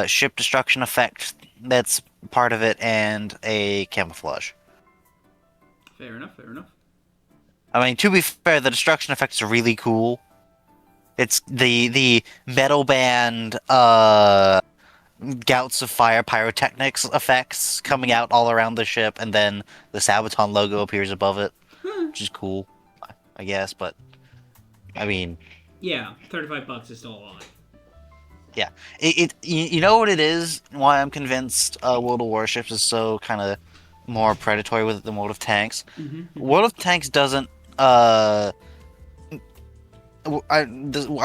ship destruction effect that's part of it, and a camouflage. Fair enough. Fair enough. I mean, to be fair, the destruction effects are really cool. It's the metal band gouts of fire pyrotechnics effects coming out all around the ship, and then the Sabaton logo appears above it, which is cool, I guess. But I mean, Yeah, $35 is still a lot. yeah, you know what it is? Why I'm convinced World of Warships is so kind of more predatory with it than World of Tanks. World of Tanks doesn't. I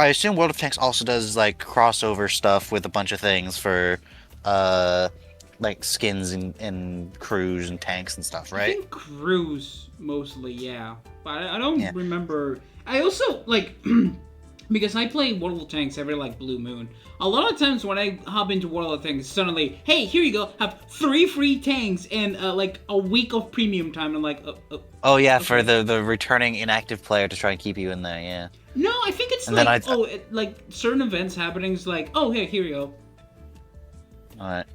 assume World of Tanks also does like crossover stuff with a bunch of things for, like skins and crews and tanks and stuff, I right? think crews mostly, yeah. But I don't Yeah. remember. I also like because I play World of Tanks every like blue moon. A lot of times when I hop into World of Tanks, suddenly, hey, here you go, have 3 free tanks and like a week of premium time. I'm like, Oh yeah, okay. for the returning inactive player to try and keep you in there, yeah. No, I think it's And then like like certain events happenings. Like, oh, hey, here you go. Alright.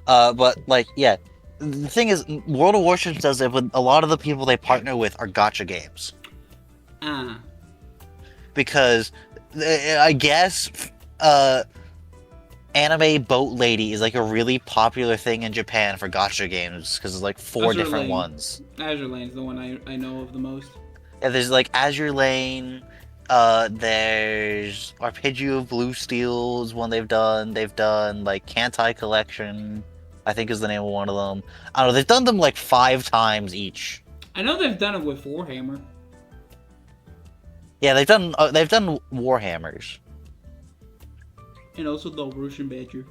But like, yeah, the thing is, World of Warships does it, but a lot of the people they partner with are gacha games because I guess anime boat lady is like a really popular thing in Japan for gacha games because there's like 4 Azure different Lane. ones. Azure Lane is the one I know of the most. Yeah, there's like Azure Lane. There's Arpeggio of Blue Steel is one they've done. They've done like Kantai Collection, I think is the name of one of them. I don't know. They've done them like 5 times each. I know they've done it with Warhammer. Yeah, they've done Warhammers. And also the Russian Badger.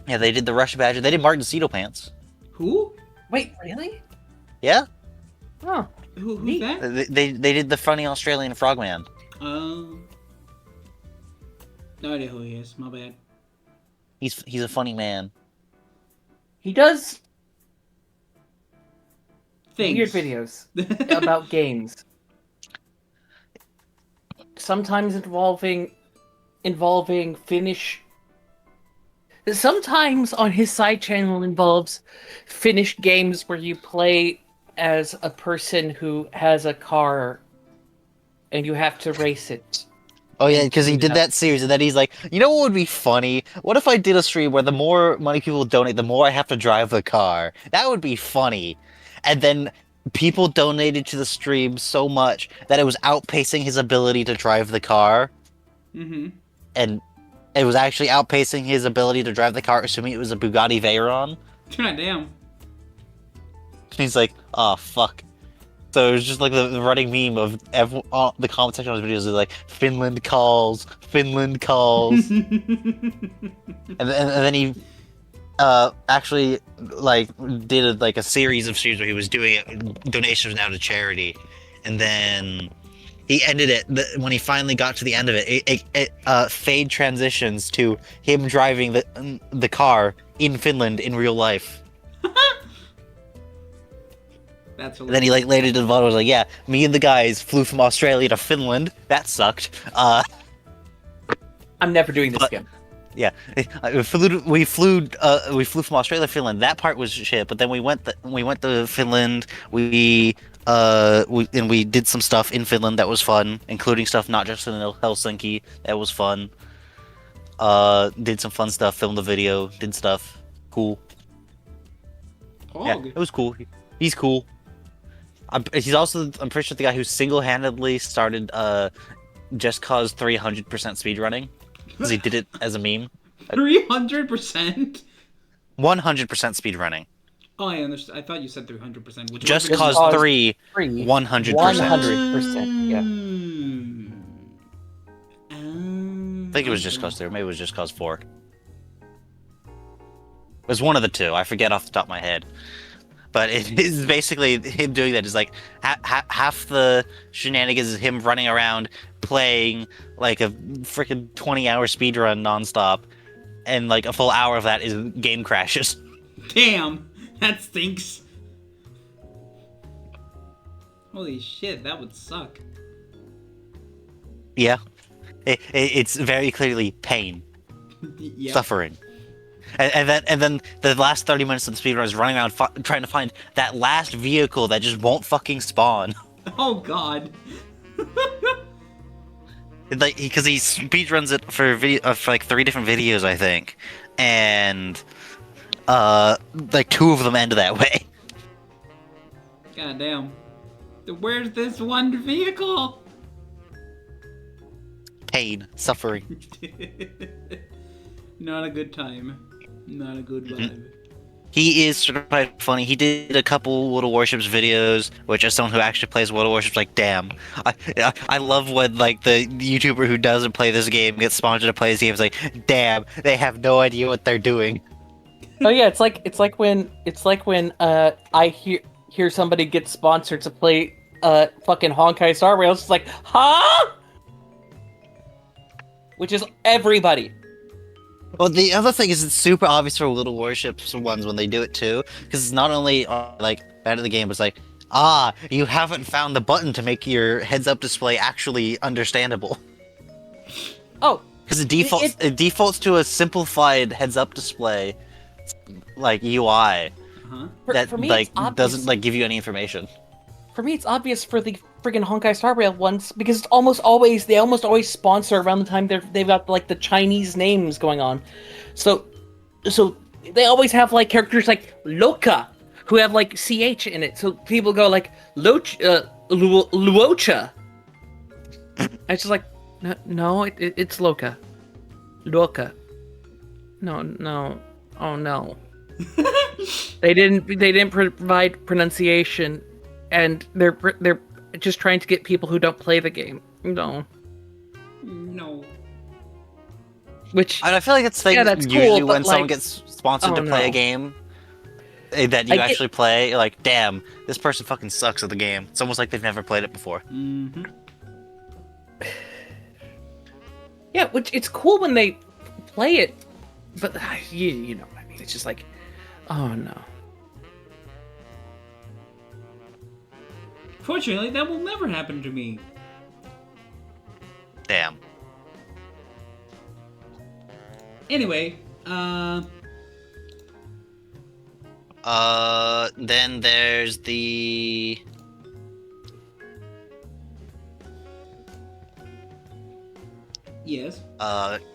Yeah, they did the Russian Badger. They did Martin Cedo Pants. Who? Wait, really? Yeah, Oh, Who's Neat. that? they did the funny Australian Frogman. No idea who he is. My bad. He's a funny man. he does Things. weird videos about games. Sometimes involving Finnish. Sometimes on his side channel involves Finnish games where you play as a person who has a car and you have to race it. Oh yeah, because he did that series, and then he's like, you know what would be funny? What if I did a stream where the more money people donate, the more I have to drive the car? That would be funny. And then people donated to the stream so much that it was outpacing his ability to drive the car, and it was actually outpacing his ability to drive the car, assuming it was a Bugatti Veyron. God damn. He's like, oh fuck. So it was just like the running meme of the comment section on his videos is like, Finland calls, and then he actually like did like a series of streams where he was doing it, donations now to charity, and then he ended it when he finally got to the end of it. It fade transitions to him driving the car in Finland in real life. That's And then he like later did the VOD was like, yeah, me and the guys flew from Australia to Finland. That sucked. I'm never doing this But- again. Yeah, we flew from Australia to Finland. That part was shit. But then we went to Finland. We did some stuff in Finland that was fun, including stuff not just in Helsinki. That was fun. Did some fun stuff. Filmed a video. Did stuff. Cool. Yeah, Pog. it was cool. He's cool. He's also, I'm pretty sure, the guy who single-handedly started Just Cause 300% speedrunning. Because he did it as a meme. 300%? 100% speedrunning. Oh, I understand. I thought you said 300%. Which Just was- Cause Cause 3, 3, 100%. 100%. Yeah. I think it was Just Cause 3, or maybe it was Just Cause 4. It was one of the two. I forget off the top of my head. But it is basically him doing that. Is like half the shenanigans is him running around playing like a freaking 20-hour speedrun nonstop, and like a full hour of that is game crashes. Damn, that stinks. Holy shit, that would suck. Yeah, it's very clearly pain, Yep. suffering, and then the last 30 minutes of the speedrun is running around trying to find that last vehicle that just won't fucking spawn. Oh God. Like, because he speedruns it for like 3 different videos, I think, and like 2 of them end that way. God damn. Where's this one vehicle? Pain, suffering. Not a good time. Not a good vibe. He is certified funny. He did a couple World of Warships videos, which as someone who actually plays World of Warships, like, damn. I love when, like, the YouTuber who doesn't play this game gets sponsored to play this game. It's like, damn, they have no idea what they're doing. Oh yeah, it's like when I hear somebody get sponsored to play fucking Honkai Star Rails. It's like, huh? Which is everybody. Well, the other thing is it's super obvious for Little Warships ones when they do it too, because it's not only like bad at the game, but it's like, you haven't found the button to make your heads-up display actually understandable. Oh, Because it defaults to a simplified heads-up display, like UI, Huh? that for me, like it's obvious. doesn't like give you any information. For me, it's obvious for the friggin' Honkai Star Rail ones because it's almost always sponsor around the time they've got like the Chinese names going on, so they always have like characters like Loka who have like CH in it, so people go like Luocha. It's just like no, it's Loka, no, oh no. They didn't provide pronunciation. And they're just trying to get people who don't play the game. No. Which And I feel like it's thing that's usually cool, but, when someone like, gets sponsored to oh, play a no. game that you I get- actually play, you're like, damn, this person fucking sucks at the game. It's almost like they've never played it before. Mm-hmm. yeah, which it's cool when they play it, but you know what I mean. It's just like, oh no. Fortunately, that will never happen to me. Damn. Anyway, Then there's the... yes.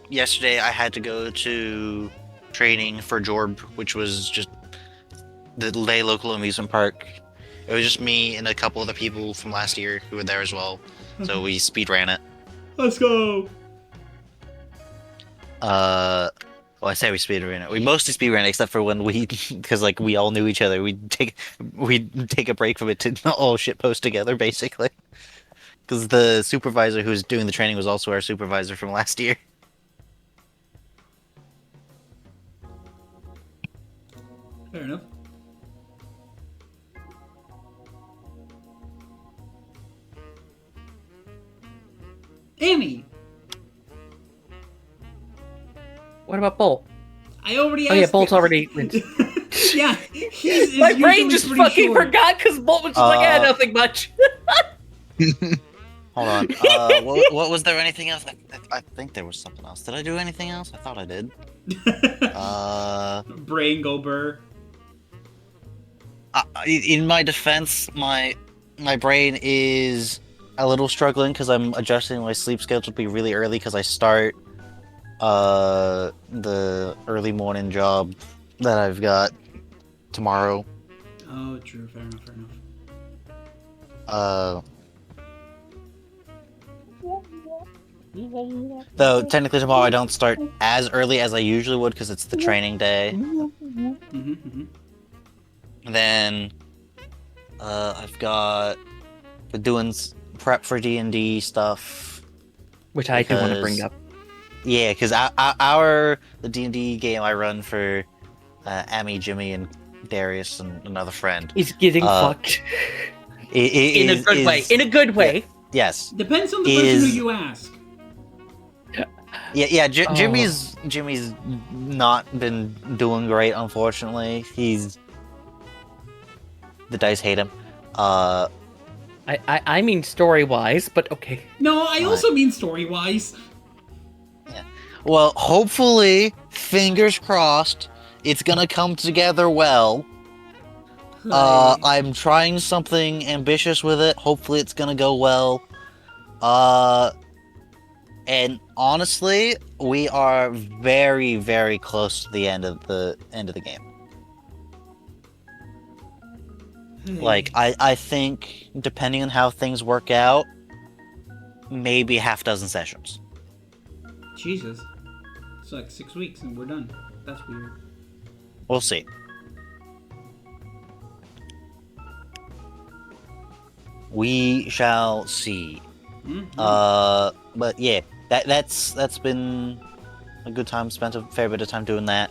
Yesterday I had to go to training for Jorb, which was just the Lay local amusement park. It was just me and a couple other people from last year who were there as well. So we speed ran it. Let's go. Well, I say we speed ran it. We mostly speed ran it, except for when because like we all knew each other. We'd take a break from it to all shit post together, basically. Because the supervisor who was doing the training was also our supervisor from last year. Fair enough. Amy, What about Bull? I already Oh asked. yeah, Bolt's you. already. Yeah, he's My brain usually just pretty fucking short. forgot because Bolt was just like, nothing much. Hold on. What was there anything else? I think there was something else. Did I do anything else? I thought I did. Brain go burr. In my defense, my brain is a little struggling because I'm adjusting my sleep schedule to be really early because I start the early morning job that I've got tomorrow. Oh, true. Fair enough. Fair enough. Though technically tomorrow I don't start as early as I usually would because it's the training day. Then I've got been doing prep for D&D stuff. Which I do want to Because- bring up. Yeah, because the D&D game I run for Amy, Jimmy, and Darius and another friend. Is getting fucked in a good way. In a good way. Yes. Depends on the person who Is- you ask. Yeah. Oh. Jimmy's not been doing great, unfortunately. The dice hate him. I mean story-wise, but okay. No, I also mean story-wise. Well, hopefully, fingers crossed, it's gonna come together well. I'm trying something ambitious with it. Hopefully, it's gonna go well. And honestly, we are very, very close to the end of the game. Like, I think, depending on how things work out, maybe half dozen sessions. Jesus. It's like 6 weeks and we're done. That's weird. We'll see. We shall see. Mm-hmm. But yeah, that's been a good time. Spent a fair bit of time doing that.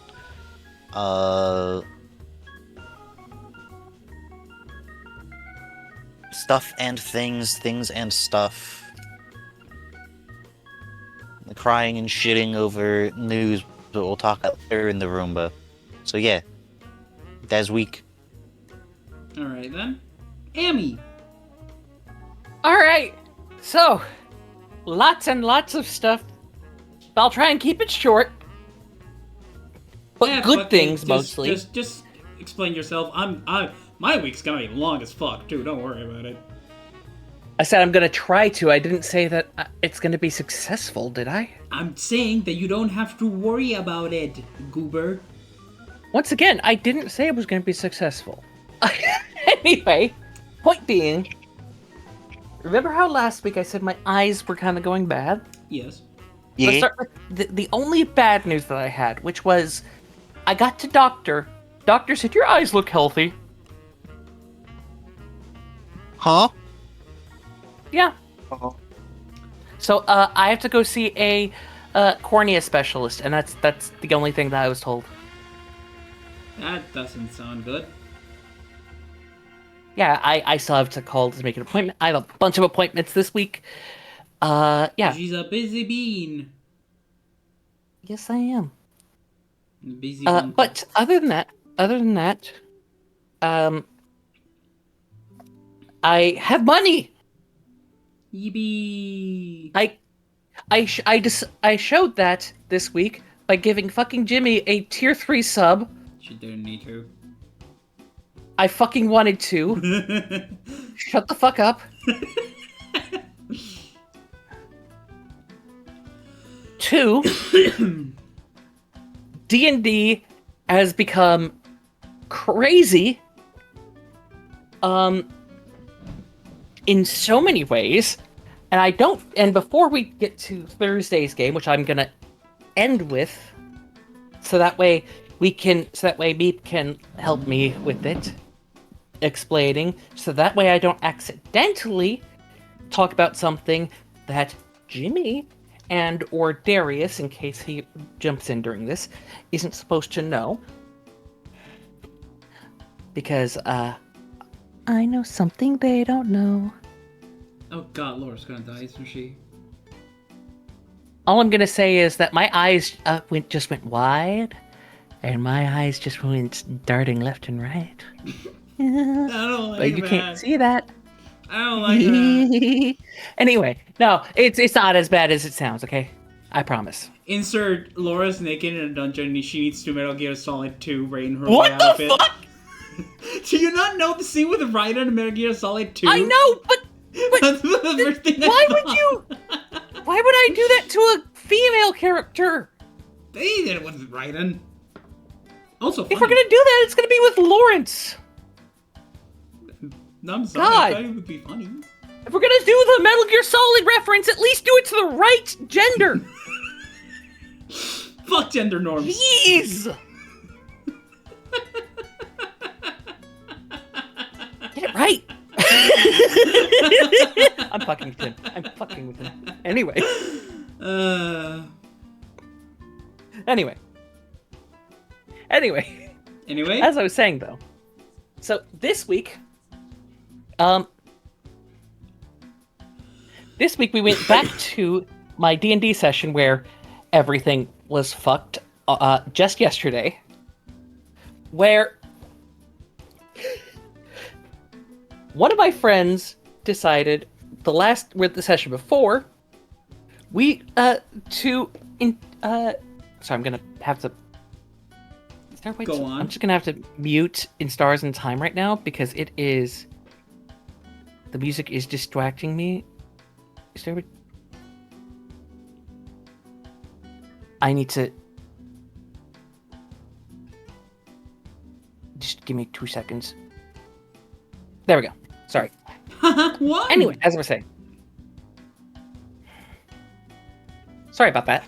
Stuff and things and stuff. Crying and shitting over news that we'll talk about later in the Roomba. So yeah, that's week. Alright then. Amy! Alright, so, lots and lots of stuff. I'll try and keep it short. But Yeah, good fuck it. things, mostly. Just explain yourself. My week's gonna be long as fuck, too. Don't worry about it. I said I'm gonna try to. I didn't say that it's gonna be successful, did I? I'm saying that you don't have to worry about it, goober. Once again, I didn't say it was gonna be successful. Anyway, point being, remember how last week I said my eyes were kind of going bad? Yes. Yeah. Let's start with the only bad news that I had, which was I got to doctor. Doctor said, your eyes look healthy. Huh? Yeah. Uh-huh. So I have to go see a cornea specialist, and that's the only thing that I was told. That doesn't sound good. Yeah, I still have to call to make an appointment. I have a bunch of appointments this week. Yeah. She's a busy bean. Yes, I am. Busy bean. But other than that, I have money. Yippee. I showed that this week by giving fucking Jimmy a tier 3 sub. She didn't need to. I fucking wanted to. Shut the fuck up. 2, D&D has become crazy. In so many ways. And before we get to Thursday's game, which I'm gonna end with, so that way Meep can help me with it, explaining, so that way I don't accidentally talk about something that Jimmy and or Darius, in case he jumps in during this, isn't supposed to know. Because, I know something they don't know. Oh god, Laura's gonna die, isn't she? All I'm gonna say is that my eyes just went wide, and my eyes just went darting left and right. I don't like But you that. can't see that. I don't like that. Anyway, no, it's not as bad as it sounds. Okay, I promise. Insert Laura's naked in a dungeon and she needs to Metal Gear Solid 2 rain her What way the out of it. fuck? Do you not know the scene with Raiden in Metal Gear Solid 2? I know, but That's the first thing I why thought. would you? Why would I do that to a female character? They did it with Raiden. Also, If we're gonna do that, it's gonna be with Lawrence. No, I'm sorry. God. I thought it would be funny. If we're gonna do the Metal Gear Solid reference, at least do it to the right gender. Fuck gender norms. Jeez. Get it right. I'm fucking with him. I'm fucking with him. Anyway. Anyway. Anyway? As I was saying, though. So, this week we went back to my D&D session where everything was fucked just yesterday. Where one of my friends decided with the session before, we sorry, I'm gonna have to. Is there a way Go to- on. I'm just gonna have to mute in Stars and Time right now because it is. The music is distracting me. Is there? I need to. Just give me 2 seconds. There we go. Sorry. What? Anyway, as I was saying. Sorry about that.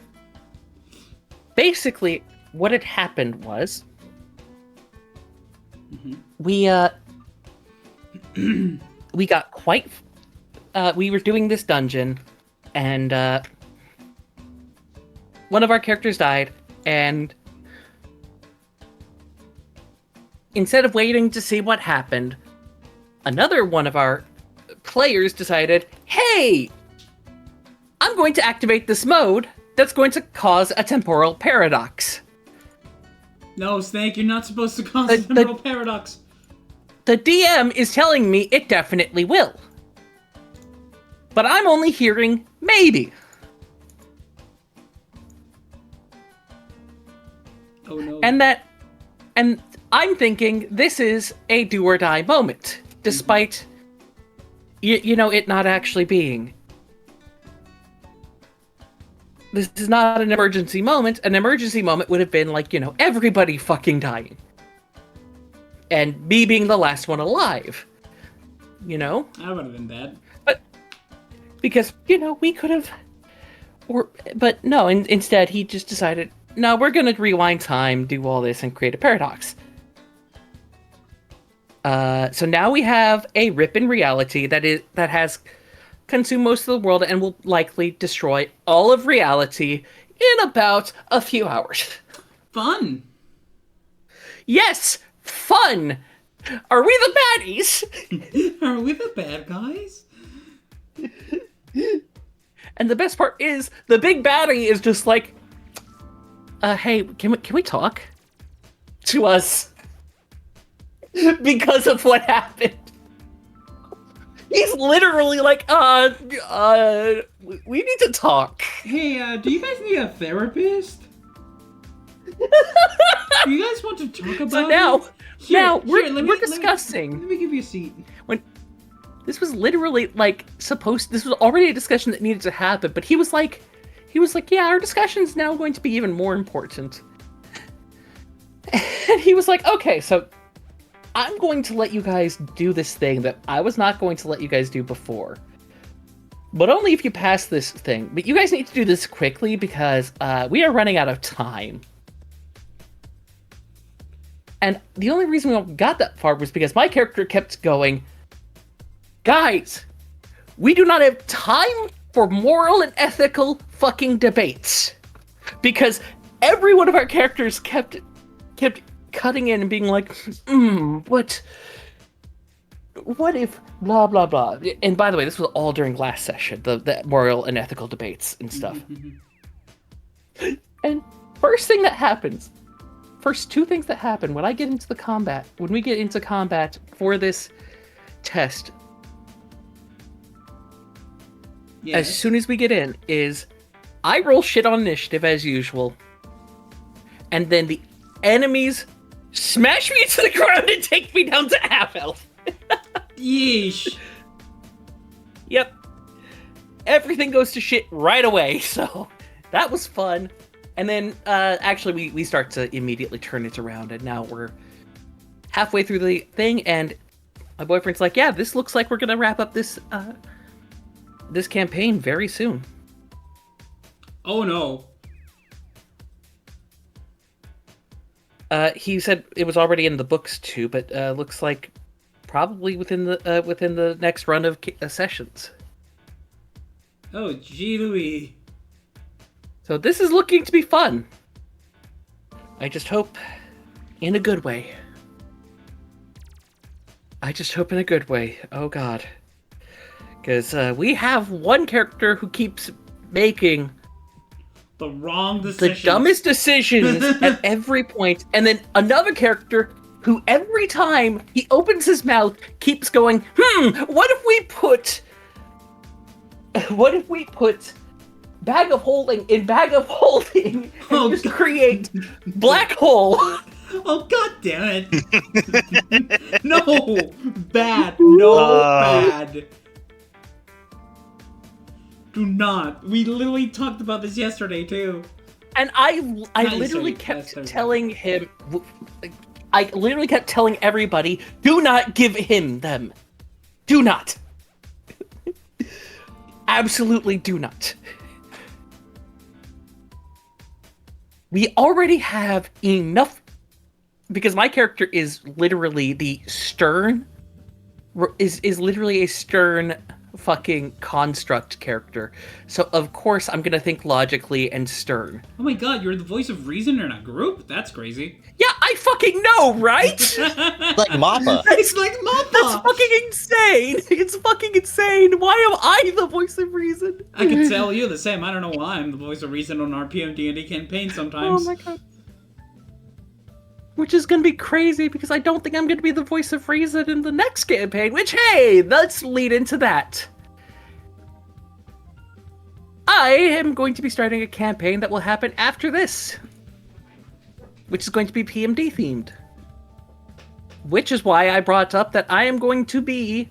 Basically, what had happened was we we got quite we were doing this dungeon and one of our characters died, and instead of waiting to see what happened, another one of our players decided, hey, I'm going to activate this mode that's going to cause a temporal paradox. No, Snake, you're not supposed to cause The- a temporal paradox. The DM is telling me it definitely will. But I'm only hearing maybe. Oh no. And I'm thinking this is a do or die moment, despite you know it not actually being. This is not an emergency moment. An emergency moment would have been like, you know, everybody fucking dying. And me being the last one alive. You know? That would have been bad. But because, you know, we could have but no, instead he just decided, no, we're gonna rewind time, do all this, and create a paradox. So now we have a rip in reality that has consumed most of the world and will likely destroy all of reality in about a few hours. Fun. Yes, fun. Are we the baddies? Are we the bad guys? And the best part is the big baddie is just like, hey, can we talk to us? Because of what happened. He's literally like, we need to talk. Hey, do you guys need a therapist? Do you guys want to talk about So now, it? Here, we're discussing. Let me give you a seat. When this was literally like this was already a discussion that needed to happen, but he was like, yeah, our discussion's now going to be even more important. And he was like, okay, so I'm going to let you guys do this thing that I was not going to let you guys do before. But only if you pass this thing. But you guys need to do this quickly because we are running out of time. And the only reason we got that far was because my character kept going, guys, we do not have time for moral and ethical fucking debates. Because every one of our characters kept cutting in and being like, what if blah blah blah. And by the way, this was all during last session, the moral and ethical debates and stuff. And first two things that happen when we get into combat for this test, as soon as we get in, is I roll shit on initiative as usual, and then the enemies smash me to the ground and take me down to half health. Yeesh. Yep. Everything goes to shit right away, so that was fun. And then, actually, we start to immediately turn it around, and now we're halfway through the thing, and my boyfriend's like, yeah, this looks like we're gonna wrap up this campaign very soon. Oh no. He said it was already in the books too, but looks like probably within the next run of sessions. Oh, gee Louie. So this is looking to be fun. I just hope in a good way. Oh god. Because we have one character who keeps making The wrong decision. the dumbest decisions at every point, and then another character who every time he opens his mouth keeps going, what if we put bag of holding in bag of holding and just create black hole? Oh, god damn it. No! Bad. No, bad. Do not. We literally talked about this yesterday, too. And I Not literally yesterday, kept last Thursday. telling him, I literally kept telling everybody, do not give him them. Do not. Absolutely do not. We already have enough, because my character is literally the stern, is literally a stern fucking construct character. So of course I'm gonna think logically and stern. Oh my god, you're the voice of reason in a group? That's crazy. Yeah, I fucking know, right? Like Mappa. It's like Mappa! That's fucking insane! It's fucking insane! Why am I the voice of reason? I can tell you the same. I don't know why I'm the voice of reason on our PMD&D campaign sometimes. Oh my god. Which is gonna be crazy because I don't think I'm gonna be the voice of reason in the next campaign, which, hey, let's lead into that. I am going to be starting a campaign that will happen after this, which is going to be PMD themed. Which is why I brought up that I am going to be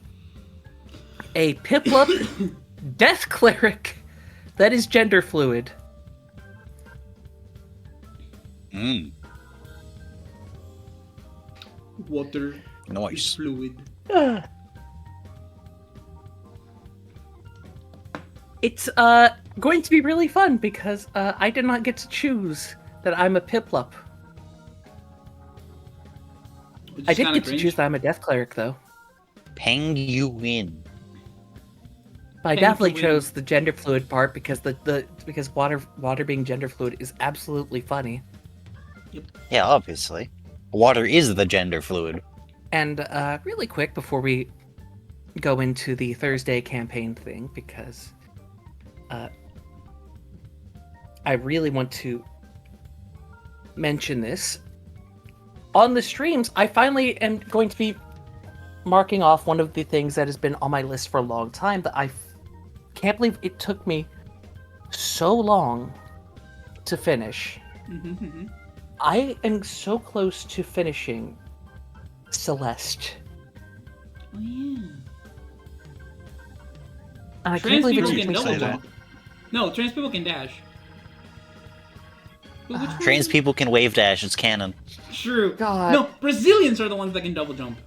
a Piplup death cleric that is gender fluid. Water is Nice. fluid. It's going to be really fun because I did not get to choose that I'm a Piplup. Which I is did kinda get to cringe. choose that I'm a death cleric though. Peng you in. But I Thank definitely you. chose the gender fluid part because because water being gender fluid is absolutely funny. Yeah, obviously. Water is the gender fluid. And really quick before we go into the Thursday campaign thing, because I really want to mention this. On the streams, I finally am going to be marking off one of the things that has been on my list for a long time that I can't believe it took me so long to finish. I am so close to finishing Celeste. Oh yeah. And I can't Trans believe it people took can me double so long. jump. No, trans people can dash. But which one Trans is it? people can wave dash, it's canon. True. God. No, Brazilians are the ones that can double jump.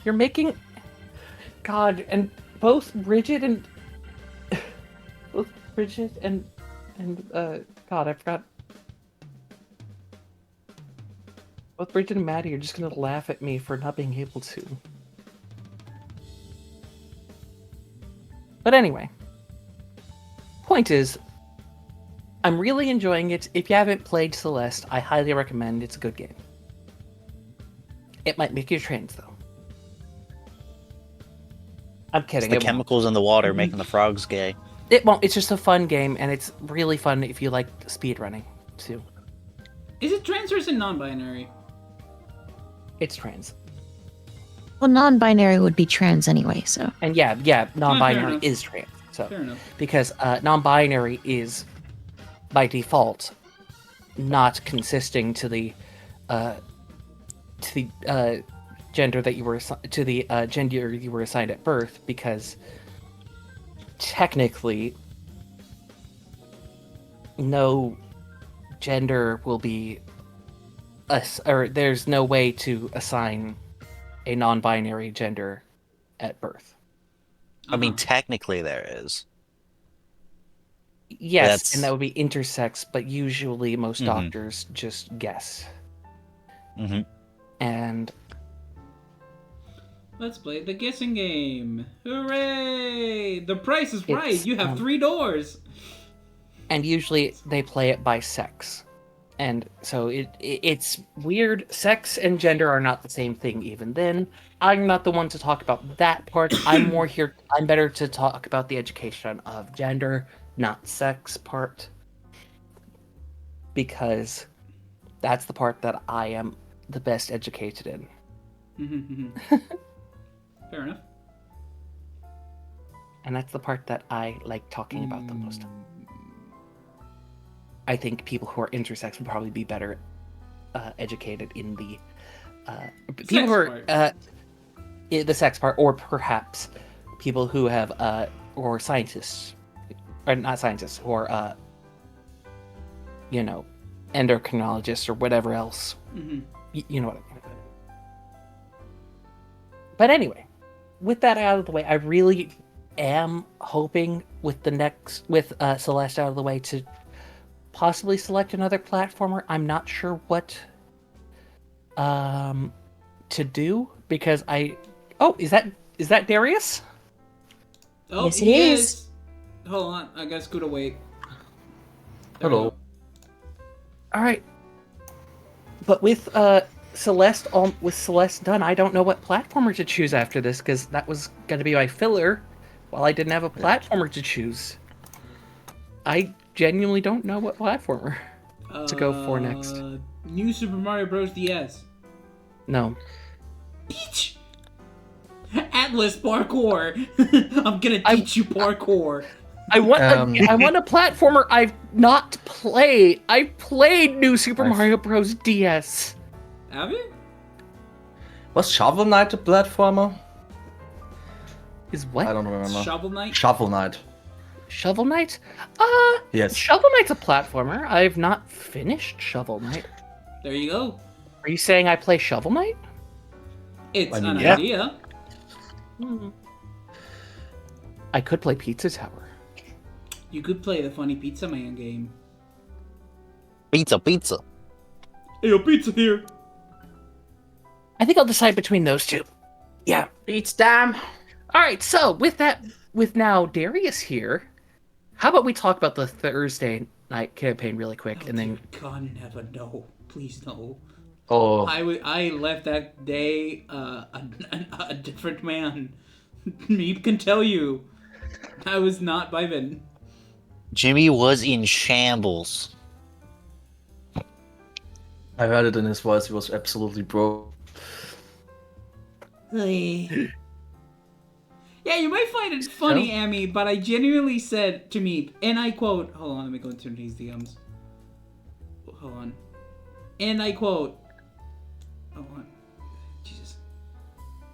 You're making... God, and both Bridget and... both Bridget and... God, I forgot. Both Bridget and Maddie are just gonna laugh at me for not being able to. But anyway. Point is, I'm really enjoying it. If you haven't played Celeste, I highly recommend. It's a good game. It might make you trans, though. I'm It's kidding. the It won't. chemicals in the water making the frogs gay. It won't. It's just a fun game, and it's really fun if you like speedrunning, too. Is it trans or is it non-binary? It's trans. Well, non-binary would be trans anyway, so. And yeah, non-binary enough. is trans. So Fair enough. because non-binary is by default not consisting to the gender that you were to the gender you were assigned at birth, because technically no gender will be or there's no way to assign a non-binary gender at birth. I mean, Uh-huh. technically there is. Yes, That's- and that would be intersex, but usually most Mhm. doctors just guess. hmm And Let's play the guessing game. Hooray! The price is right. It's, You have 3 doors. usually they play it by sex. And so it's weird. Sex and gender are not the same thing even then. I'm not the one to talk about that part. I'm more here. I'm better to talk about the education of gender, not sex part. Because That's the part that I am the best educated in. Fair enough. And that's the part that I like talking about the most. I think people who are intersex would probably be better educated in the people who are in the sex part, or perhaps people who have or scientists, or not scientists, who are endocrinologists or whatever else. You know what I mean. But anyway, with that out of the way, I really am hoping with Celeste out of the way to possibly select another platformer. I'm not sure what to do, because is that Darius? Oh, Yes, it he is. Hold on, I gotta scoot away. There Hello. we go. All right, but with Celeste done, I don't know what platformer to choose after this, because that was gonna be my filler. While I didn't have a platformer to choose, I genuinely don't know what platformer to go for next. New Super Mario Bros. DS. No. Peach! Atlas parkour! I'm gonna teach you parkour. I want a platformer I've not played. I've played New Super Mario Bros. DS. Have you? Was Shovel Knight a platformer? Is what? I don't remember. Shovel Knight? Shovel Knight. Shovel Knight? Yes. Shovel Knight's a platformer. I've not finished Shovel Knight. There you go. Are you saying I play Shovel Knight? It's I mean, an yeah. idea. I could play Pizza Tower. You could play the Funny Pizza Man game. Pizza. Hey, a pizza here! I think I'll decide between those two. Yeah. Beats damn. All right, so with now Darius here, how about we talk about the Thursday night campaign really quick, and then God, never, no. Please, no. Oh, I left that day a different man. Meep can tell you. I was not vibing. Jimmy was in shambles. I heard it in his voice. He was absolutely broke. Yeah, you might find it funny, Amy, but I genuinely said to Meep, and I quote, hold on, let me go into these DMs. Hold on. And I quote, hold on. Jesus.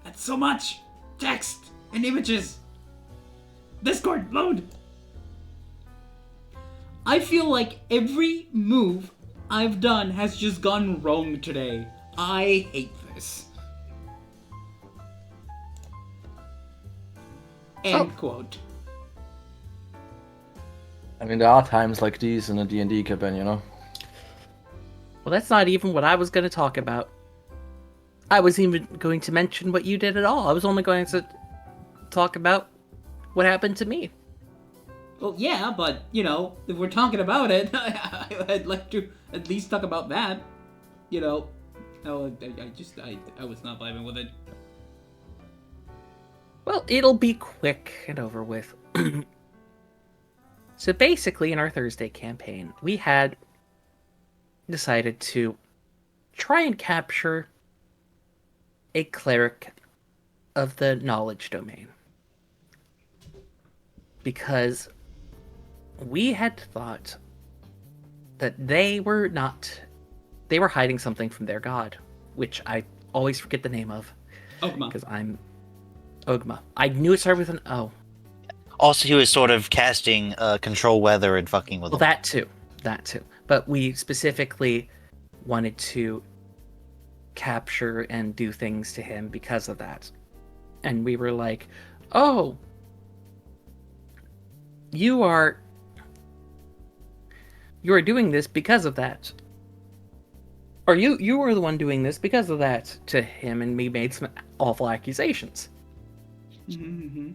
That's so much text and images. Discord, load. I feel like every move I've done has just gone wrong today. I hate this. End quote. I mean, there are times like these in a D&D campaign, you know? well, that's not even what I was going to talk about. I wasn't even going to mention what you did at all. I was only going to talk about what happened to me. Well, yeah, but, if we're talking about it, I'd like to at least talk about that. I was not vibing with it. Well, it'll be quick and over with. So basically, in our Thursday campaign, we had decided to try and capture a cleric of the knowledge domain. Because we had thought that they were hiding something from their god, which I always forget the name of. Ogma. Because I'm Ogma. I knew it started with an O. Also, he was sort of casting control weather and fucking with Well, them. that too. But we specifically wanted to capture and do things to him because of that. And we were like, oh, you are doing this because of that. Or you were the one doing this because of that to him, and we made some awful accusations. Mm-hmm.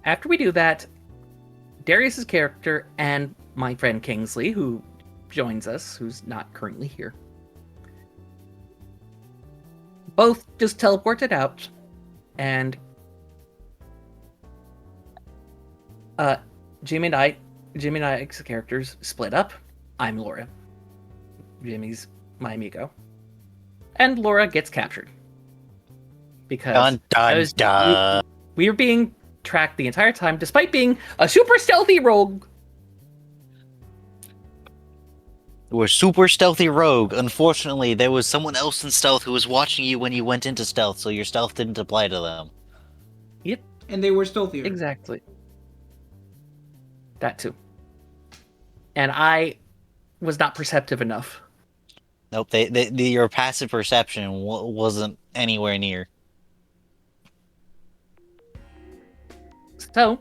After we do that, Darius's character and my friend Kingsley, who joins us, who's not currently here, both just teleported out, and Jimmy and I's characters split up. I'm Laura. Jimmy's my amigo. And Laura gets captured. Because Dun dun dun. we were being tracked the entire time, despite being a super stealthy rogue. We're super stealthy rogue. Unfortunately, there was someone else in stealth who was watching you when you went into stealth, so your stealth didn't apply to them. Yep, And they were stealthier. exactly. That too. And I was not perceptive enough. Nope, your passive perception wasn't anywhere near. So,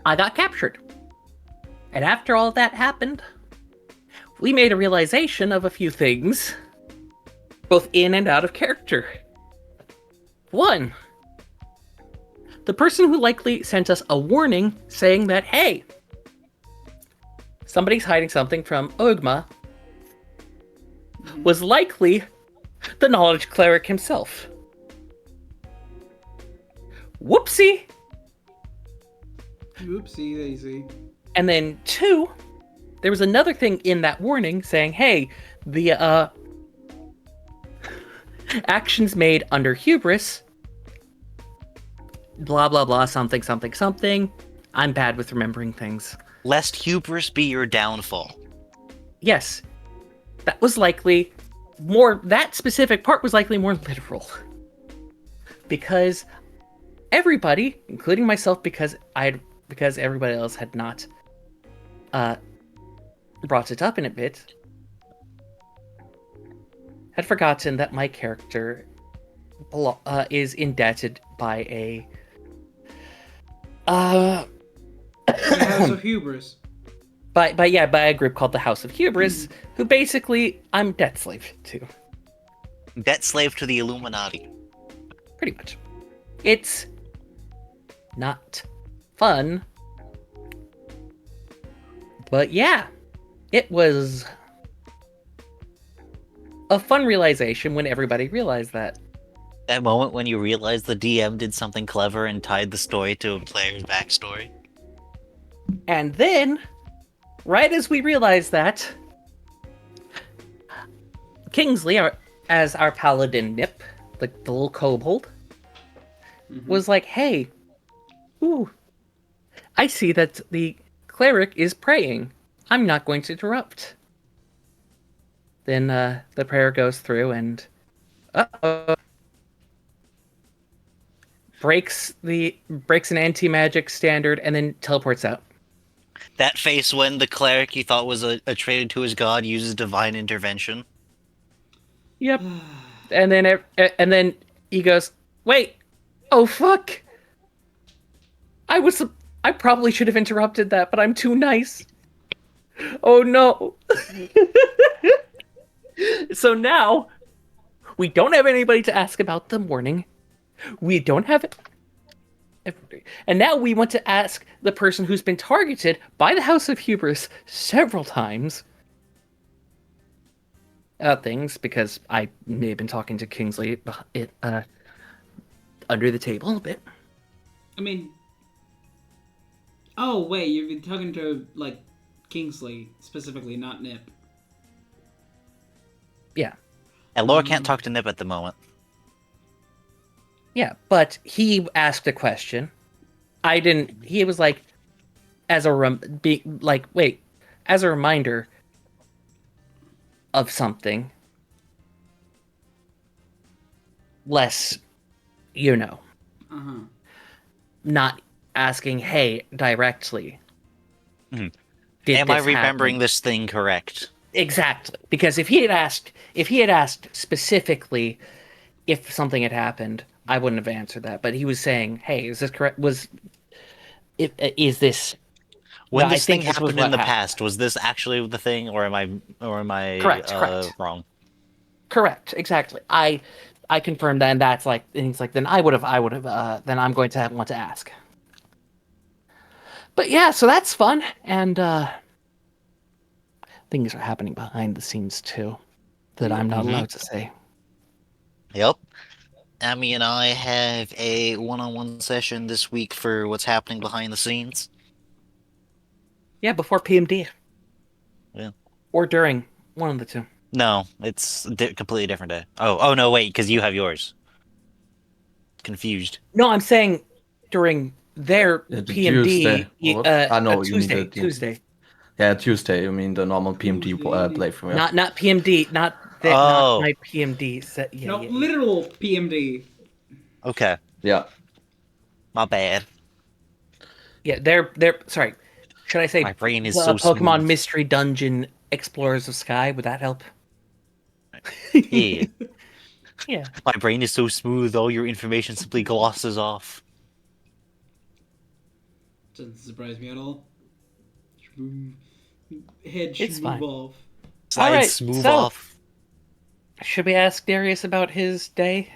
I got captured. And after all that happened, we made a realization of a few things, both in and out of character. One, the person who likely sent us a warning saying that, hey, somebody's hiding something from Ogma was likely the knowledge cleric himself. Whoopsie! Oopsie daisy. And then two, there was another thing in that warning saying, hey, the actions made under hubris, blah, blah, blah, something, something, something. I'm bad with remembering things. Lest hubris be your downfall. Yes, that was likely more, that specific part was likely more literal. Because everybody, including myself, because everybody else had not brought it up in a bit, had forgotten that my character is indebted by a The House of Hubris. by a group called the House of Hubris, who basically I'm debt slave to. Debt slave to the Illuminati. Pretty much. It's not fun. But yeah, it was a fun realization when everybody realized that. That moment when you realize the DM did something clever and tied the story to a player's backstory. And then, right as we realized that, Kingsley, as our paladin Nip, the little kobold, was like, hey, ooh, I see that the cleric is praying. I'm not going to interrupt. Then the prayer goes through and breaks an anti-magic standard and then teleports out. That face when the cleric you thought was a traitor to his god uses divine intervention. Yep. And then he goes, wait, oh fuck. I probably should have interrupted that, but I'm too nice. Oh no. So now, we don't have anybody to ask about the warning. We don't have it. And now we want to ask the person who's been targeted by the House of Hubris several times things, because I may have been talking to Kingsley under the table a bit. I mean... Oh, wait, you've been talking to, like, Kingsley, specifically, not Nip. Yeah. And Laura can't talk to Nip at the moment. Yeah, but he asked a question. I didn't. He was like, as a reminder of something. Less, not asking, hey, directly. Mm-hmm. Did Am I this remembering happen? this thing correct? Exactly, because if he had asked specifically if something had happened, I wouldn't have answered that. But he was saying, "Hey, is this correct? Is this?" When I this thing think this was happened in what the happened. past, was this actually the thing, or am I Correct. wrong? Correct, exactly. I confirmed that, and that's like, and he's like, then I would have, then I'm going to want to ask. But yeah, so that's fun, and things are happening behind the scenes too that I'm not allowed to say. Yep. Amy and I have a one-on-one session this week for what's happening behind the scenes. Yeah, before PMD. Yeah. Or during. One of the two. No, it's a completely different day. Oh no, wait, because you have yours. Confused. No, I'm saying during their Yeah, the PMD, Tuesday. Or what? No, you mean Tuesday. the Tuesday. yeah, Tuesday. You mean the normal PMD Tuesday, indeed. playthrough? Yeah. Not PMD, not Oh, my PMD set. Yeah, No, yeah. literal PMD. okay. Yeah. My bad. Yeah, they're sorry. Should I say My brain is the so Pokemon smooth. Mystery Dungeon Explorers of Sky? Would that help? Yeah. Yeah. My brain is so smooth, all your information simply glosses off. Doesn't surprise me at all. Head It's should fine. move off. Slides right, smooth so- off. Should we ask Darius about his day?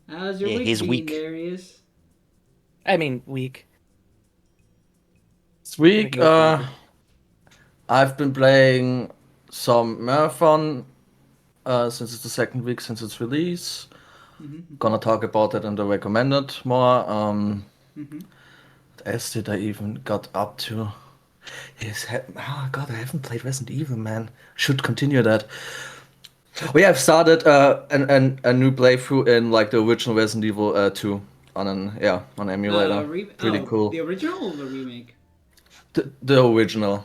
How's your Yeah, week his been, week. Darius? I mean, week. This week, Go for it. I've been playing some Marathon since it's the second week since its release. Gonna talk about it in the recommended more. What else did I even got up to? Oh god, I haven't played Resident Evil, man. Should continue that. We have started a new playthrough in like the original Resident Evil 2 on emulator. Pretty cool. The original or the remake? The original.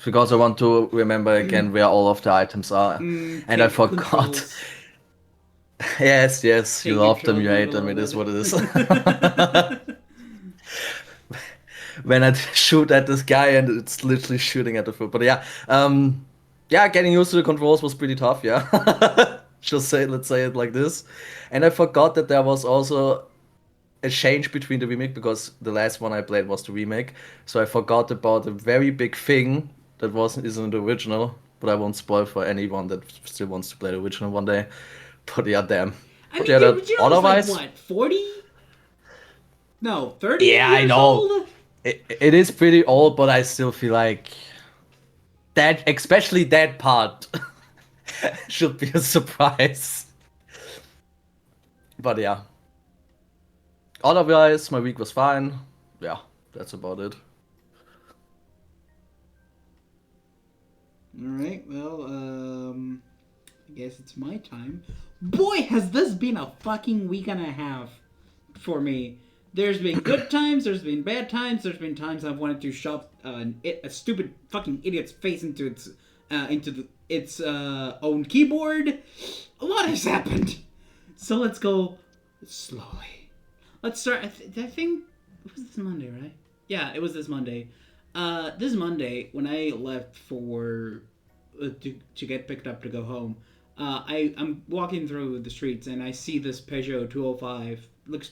Because I want to remember again where all of the items are. And I Take forgot. controls. Yes, Take you love them, you control hate them, it is what it is. is. When I shoot at this guy and it's literally shooting at the foot. But getting used to the controls was pretty tough, yeah. Let's say it like this. And I forgot that there was also a change between the remake because the last one I played was the remake. So I forgot about a very big thing that isn't the original, but I won't spoil for anyone that still wants to play the original one day. But yeah, damn. I But mean, yeah, the that original otherwise, was like, what, 40? No, 30 Yeah, I years know. old? it is pretty old, but I still feel like that, especially that part, should be a surprise. But yeah. Otherwise, my week was fine. Yeah, that's about it. Alright, well, I guess it's my time. Boy, has this been a fucking week and a half for me. There's been good times, there's been bad times, there's been times I've wanted to shove a stupid fucking idiot's face into its own keyboard. A lot has happened. So let's go slowly. Let's start. I think it was this Monday, right? Yeah, it was this Monday. This Monday when I left for to get picked up to go home, I'm walking through the streets and I see this Peugeot 205. Looks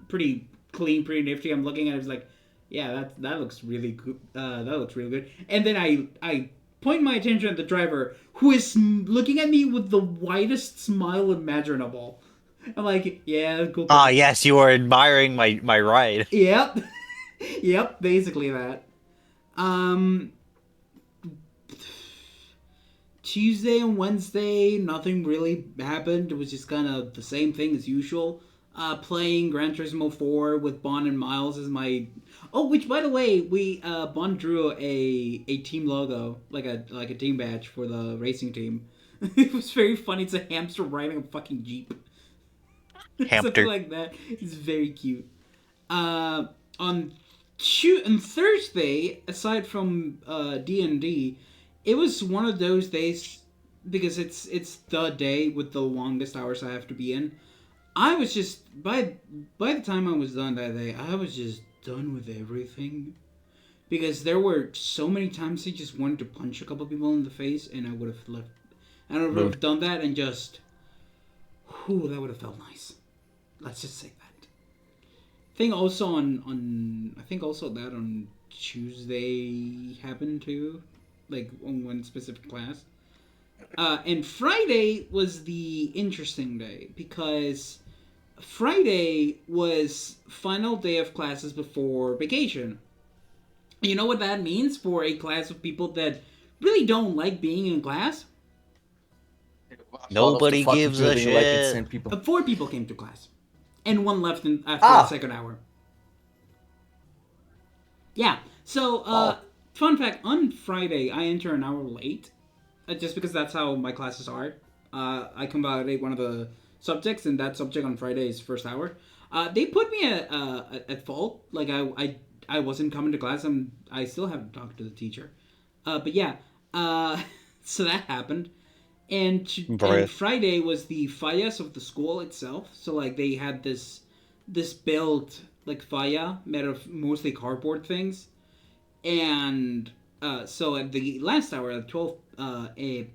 pretty clean, pretty nifty. I'm looking at it, like, yeah, that looks really good. That looks really good. And then I point my attention at the driver, who is looking at me with the widest smile imaginable. I'm like, yeah, cool. Ah, yes, you are admiring my ride. Yep. Yep, basically that. Tuesday and Wednesday, nothing really happened. It was just kind of the same thing as usual. Playing Gran Turismo 4 with Bon and Miles as my... Oh, which, by the way, we Bon drew a team logo, like a team badge for the racing team. It was very funny. It's a hamster riding a fucking Jeep. Something Hamster. like that. It's very cute. On Thursday, aside from D&D, it was one of those days because it's the day with the longest hours I have to be in. I was just by the time I was done that day, I was just done with everything because there were so many times I just wanted to punch a couple people in the face, and I would have left. I would have done that and just, whew, that would have felt nice. Let's just say that. I think also on Tuesday happened too, like on one specific class. And Friday was the interesting day because Friday was final day of classes before vacation. You know what that means for a class of people that really don't like being in class? Nobody fucking gives a building, like shit. insane people. 4 people came to class, and 1 left after the second hour. Yeah. So, fun fact: on Friday, I enter an hour late, just because that's how my classes are. I convalidate one of the subjects, and that subject on Friday is first hour. They put me at fault. Like I wasn't coming to class. I still haven't talked to the teacher. But yeah. So that happened. And Friday was the fallas of the school itself. So like they had this built like falla made of mostly cardboard things, and so at the last hour at 12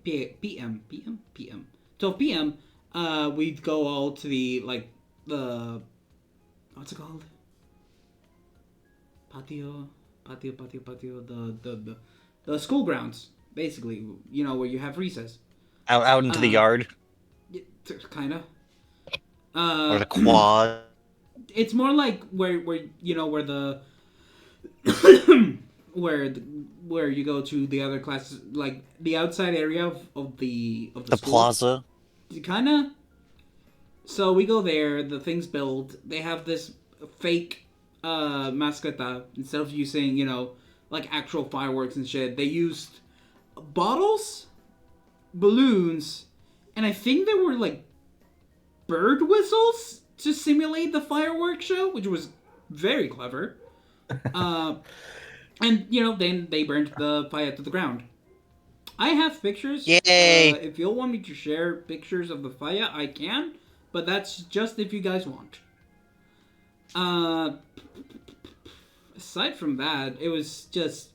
p.m. 12 p.m. We'd go all to the the what's it called? Patio, the school grounds, basically. You know, where you have recess. Out into the yard Kind of. or the quad. It's more like where you know where the where you go to the other classes, like the outside area of the school. Plaza. Kind of. So we go there. The thing's built. They have this fake mascota instead of using like actual fireworks and shit. They used bottles, balloons, and I think there were like bird whistles to simulate the fireworks show, which was very clever. And then they burned the fire to the ground. I have pictures. Yay! If you'll want me to share pictures of the fire, I can, but that's just if you guys want. Aside from that, it was just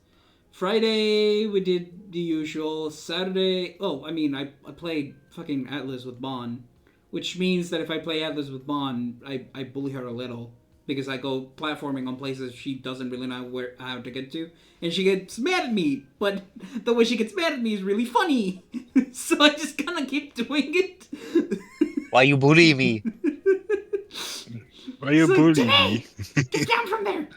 Friday. We did the usual. Saturday. Oh, I mean, I played fucking Atlas with Bon, which means that if I play Atlas with Bon, I bully her a little. Because I go platforming on places she doesn't really know how to get to. And she gets mad at me. But the way she gets mad at me is really funny. So I just kind of keep doing it. Why you bully me? Why you bullying me? Get down from there!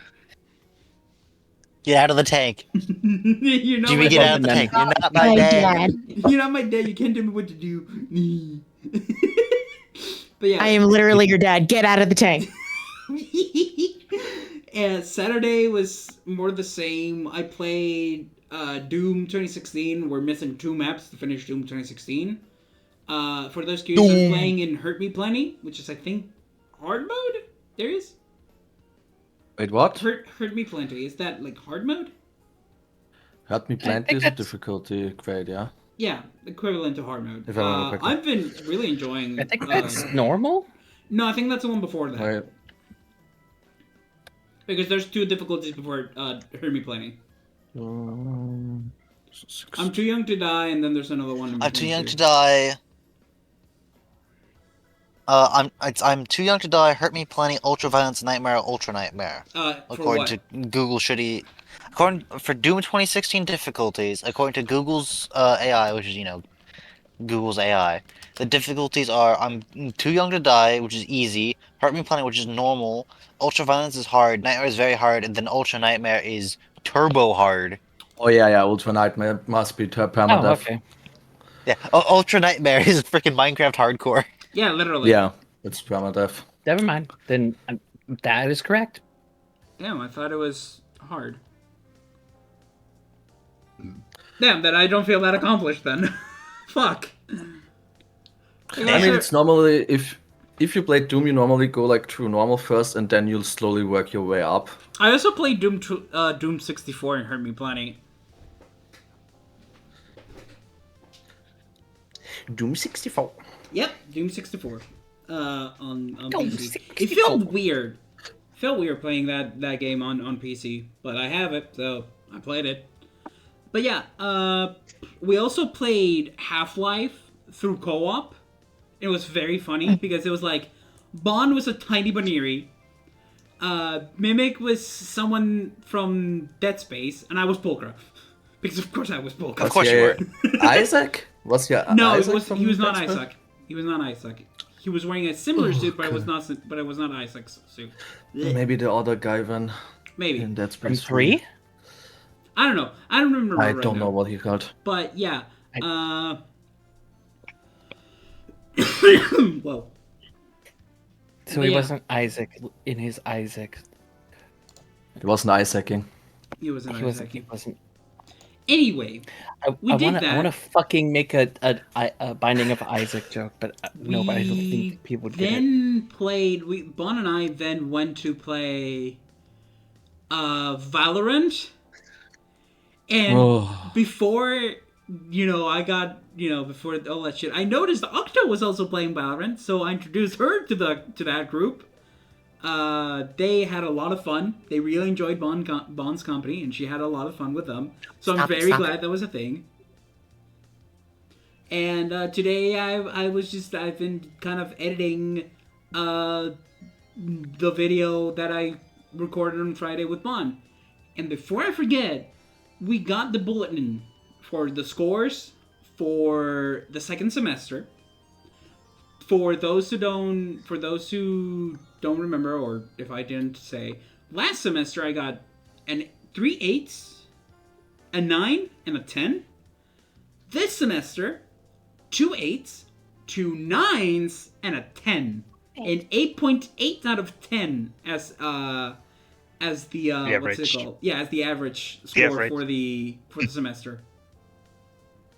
Get out of the tank. You're not Jimmy, my get out of the dad. tank. You're not my dad. You're not my dad. You can't tell me what to do. But yeah. I am literally your dad. Get out of the tank. And Saturday was more the same. I played Doom 2016. We're missing 2 maps to finish Doom 2016. For those curious, I'm playing in Hurt Me Plenty, which is I think hard mode. There is. Wait, what? Hurt Me Plenty. Is that like hard mode? Hurt Me Plenty is a difficulty grade, yeah? Yeah, equivalent to hard mode. If I remember correctly. I've been really enjoying. I think that's normal. No, I think that's the one before that. Right. Because there's 2 difficulties before Hurt Me Plenty. I'm Too Young to Die, and then there's another one. I'm Too Young to Die. I'm Too Young to Die, Hurt Me Plenty, Ultra Violence Nightmare, Ultra Nightmare. According to Google shitty... For Doom 2016 difficulties, according to Google's AI, which is, Google's AI, the difficulties are I'm Too Young to Die, which is easy, Hurt Me Plenty, which is normal, Ultra Violence is hard, Nightmare is very hard, and then Ultra Nightmare is turbo hard. Oh yeah, Ultra Nightmare must be permadeath. Oh, okay. Yeah, Ultra Nightmare is freaking Minecraft hardcore. Yeah, literally. Yeah, it's permadeath. Never mind. Then that is correct. Damn, I thought it was hard. Damn, that I don't feel that accomplished then. Fuck. I mean, it's normally if you play Doom, you normally go like through normal first, and then you'll slowly work your way up. I also played Doom 64 and Hurt Me Plenty. Doom 64. Yep, Doom 64. On Doom PC. 64. It felt weird. Felt weird playing that game on PC, but I have it, so I played it. But yeah, we also played Half-Life through co-op. It was very funny because it was like Bond was a tiny Baniri, Mimic was someone from Dead Space, and I was Polgruff. Because of course I was Polgruff. Of course you were. Isaac? Was he No, Isaac he was not Dead Space? Isaac. He was not Isaac. He was wearing a similar suit, but it was not Isaac's suit. Maybe the other guy then. Maybe. In Dead From Space 3? I don't know. I don't remember. I right don't now. know what he called. But yeah, Whoa. So But he yeah. wasn't Isaac in his Isaac. It wasn't Isaac-ing. He was an He wasn't. Isaac. He wasn't. Anyway, we did I that. want to fucking make a Binding of Isaac joke, but no, but I don't think people would get it. then played. Bon and I then went to play Valorant, and Oh. before I got before all that shit, I noticed Octo was also playing Valorant, so I introduced her to that group. They had a lot of fun. They really enjoyed Bond's company, and she had a lot of fun with them. So I'm very glad that was a thing. And today I've been kind of editing the video that I recorded on Friday with Bond. And before I forget, we got the bulletin for the scores for the second semester. For those who don't remember, or if I didn't say, last semester I got 3 8s, a 9, and a 10. This semester, 2 8s, 2 9s, and a 10. An 8.8 out of 10 as the what's it average. called? Yeah, as the average score average. for the semester.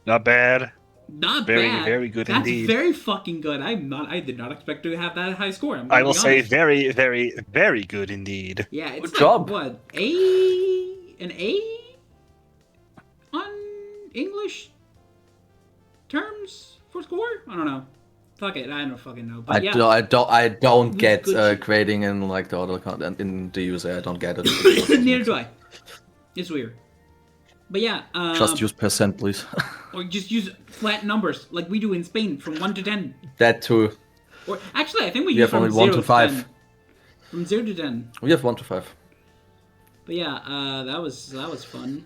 Not bad. Not Very, bad. very good That's indeed. very fucking good. I did not expect to have that high score. I will say honest. very, very, very good indeed. Yeah, it's Good like, job. what, an A on English terms for score? I don't know. Fuck it, I don't fucking know. But yeah, I don't get good shit. grading in like the other content in the USA. I don't get it. neither do I. It's weird. But yeah, Just use percent, please. or just use flat numbers like we do in Spain from 1 to 10. That too. Or actually, I think we We use have only from 1 0 to 5. 10. From 0 to 10. We have 1 to 5. But yeah, that was fun.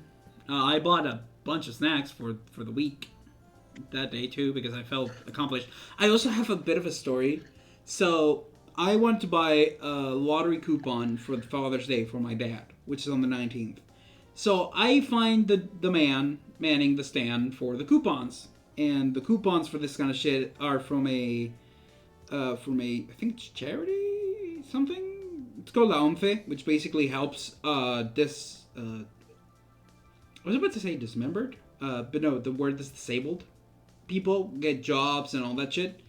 I bought a bunch of snacks for the week that day too because I felt accomplished. I also have a bit of a story. So I wanted to buy a lottery coupon for Father's Day for my dad, which is on the 19th. So I find the man manning the stand for the coupons, and the coupons for this kind of shit are from a I think it's charity something. It's called La Once, which basically helps I was about to say dismembered, but no, the word is disabled people get jobs and all that shit,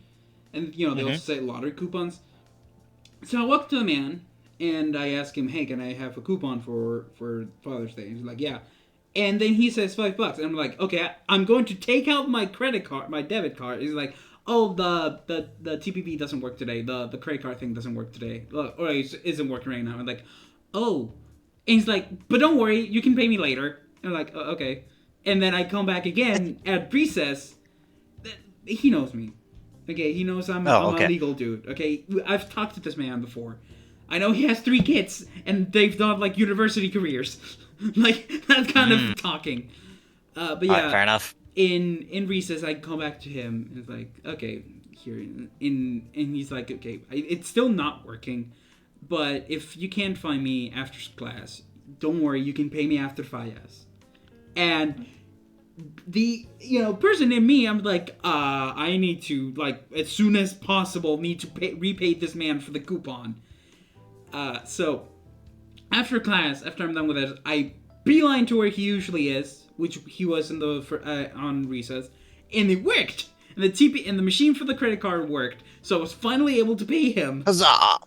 and they also say lottery coupons. So I walked to the man and I asked him, "Hey, can I have a coupon for Father's Day?" And he's like, "Yeah." And then he says $5, and I'm like, "Okay, I'm going to take out my credit card, my debit card." He's like, "Oh, the TPP doesn't work today. The credit card thing doesn't work today, or it isn't working right now." I'm like, "Oh," and he's like, "But don't worry, you can pay me later." And I'm like, "Oh, okay." And then I come back again at recess. He knows me. Okay, he knows I'm a legal dude. Okay, I've talked to this man before. I know he has 3 kids, and they've done like university careers, like that kind of talking. But yeah, Alright, fair enough. In recess, I come back to him and it's like, okay, here, and he's like, okay, it's still not working, but if you can't find me after class, don't worry, you can pay me after fallas. And the person in me, I'm like, I need to, like, as soon as possible, need to repay this man for the coupon. So after class, after I'm done with it, I beeline to where he usually is, which he was in on recess, and it worked. And the machine for the credit card worked, so I was finally able to pay him. Huzzah!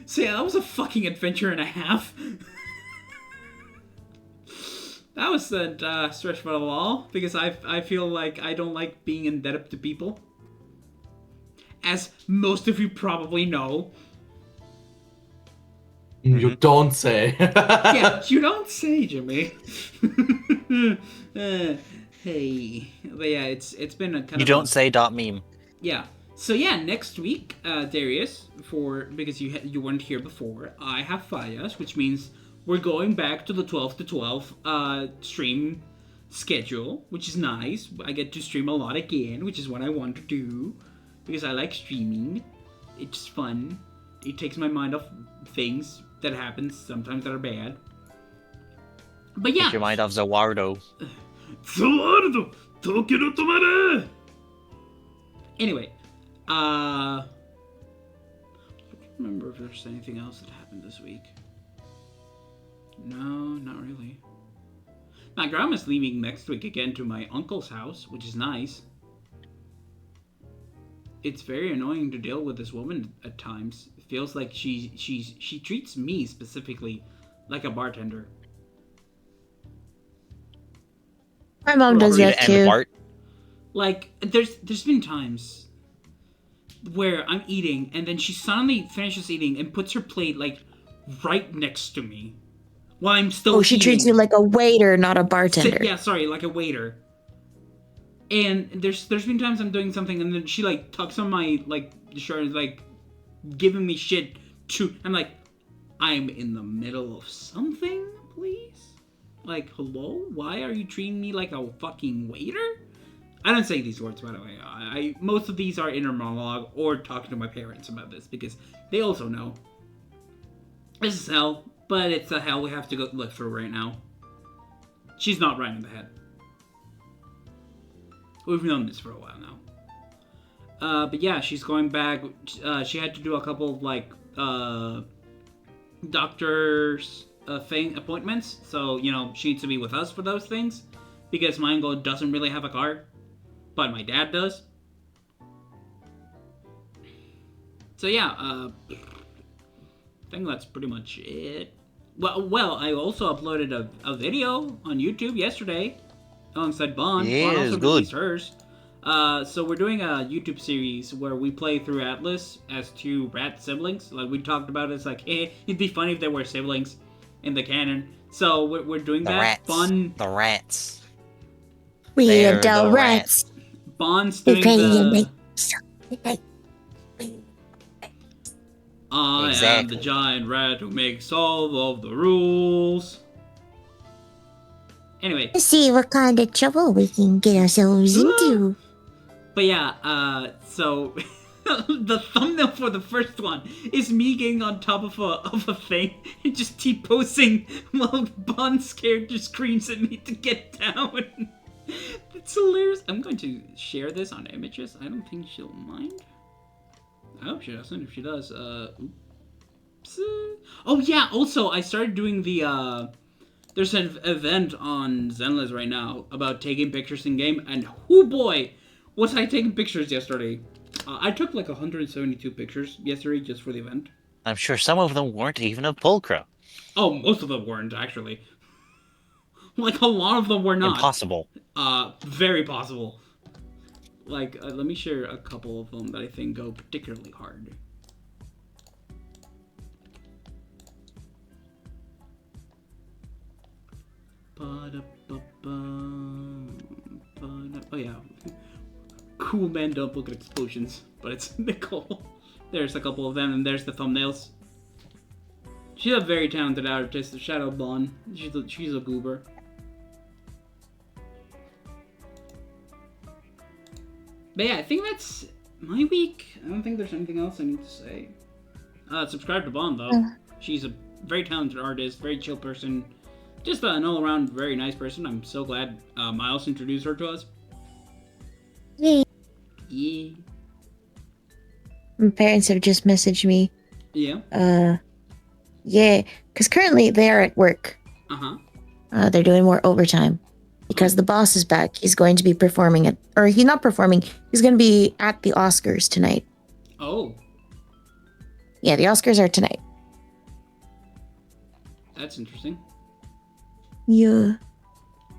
So yeah, that was a fucking adventure and a half. That wasn't stressful at all, because I feel like I don't like being indebted to people. As most of you probably know. You don't say. Yeah, you don't say, Jimmy. Hey. But yeah, it's been a kind of... You don't say .meme. Yeah. So yeah, next week, Darius, because you weren't here before, I have fallas, which means we're going back to the 12 to 12 stream schedule, which is nice. I get to stream a lot again, which is what I want to do, because I like streaming. It's fun. It takes my mind off things that happen sometimes that are bad. But yeah. Take your mind off Zawardo. Zawardo! Anyway, I don't remember if there's anything else that happened this week. No, not really. My grandma's leaving next week again to my uncle's house, which is nice. It's very annoying to deal with this woman at times. It feels like she treats me specifically like a bartender. My mom does Robert that And the too. Bart. Like, there's been times where I'm eating and then she suddenly finishes eating and puts her plate like right next to me while I'm still Oh, she treats you eating. like a waiter, not a bartender. Yeah, sorry, like a waiter. And there's been times I'm doing something and then she like tucks on my like shirt and like giving me shit to. I'm like, I'm in the middle of something, please. Like, hello? Why are you treating me like a fucking waiter? I don't say these words, by the way. I most of these are inner monologue or talking to my parents about this because they also know. This is hell, but it's a hell we have to go live through right now. She's not right in the head. We've known this for a while now. But yeah, she's going back. She had to do a couple of like doctor's thing appointments, so you know she needs to be with us for those things because my uncle doesn't really have a car, but my dad does. So yeah, I think that's pretty much it. Well, I also uploaded a video on YouTube yesterday alongside Bond. Yeah, Bond it's also good. released hers. So we're doing a YouTube series where we play through Atlas as two rat siblings. Like we talked about, it's like, hey, it'd be funny if they were siblings in the canon. So we're doing The that. rats. Fun. The rats. We're They're the the rats. Bond's They doing pay you, the. they- I am the Exactly. giant rat who makes all of the rules. Anyway, Let's see what kind of trouble we can get ourselves into. but yeah, so the thumbnail for the first one is me getting on top of a thing and just T-posing while Bond's character screams at me to get down. It's hilarious. I'm going to share this on images. I don't think she'll mind. I hope she doesn't. If she does, oops. Oh yeah, also I started doing the there's an event on Zenless right now about taking pictures in game, and oh boy, was I taking pictures yesterday. I took like 172 pictures yesterday just for the event. I'm sure some of them weren't even of Pulcro. Oh, most of them weren't actually. Like a lot of them were not. Impossible. Very possible. Like, let me share a couple of them that I think go particularly hard. Oh yeah. Cool men don't look at explosions, but it's Nicole. There's a couple of them, and there's the thumbnails. She's a very talented artist, Shadow Blonde. She's a goober. But yeah, I think that's my week. I don't think there's anything else I need to say. Subscribe to Bond, though. She's a very talented artist, very chill person. Just an all-around very nice person. I'm so glad Miles introduced her to us. Yay. Yeah. My parents have just messaged me. Yeah. Yeah, because currently they are at work. Uh-huh. They're doing more overtime because the boss is back. He's going to be performing at, or he's not performing. He's going to be at the Oscars tonight. Oh, Yeah, the Oscars are tonight. that's interesting. Yeah.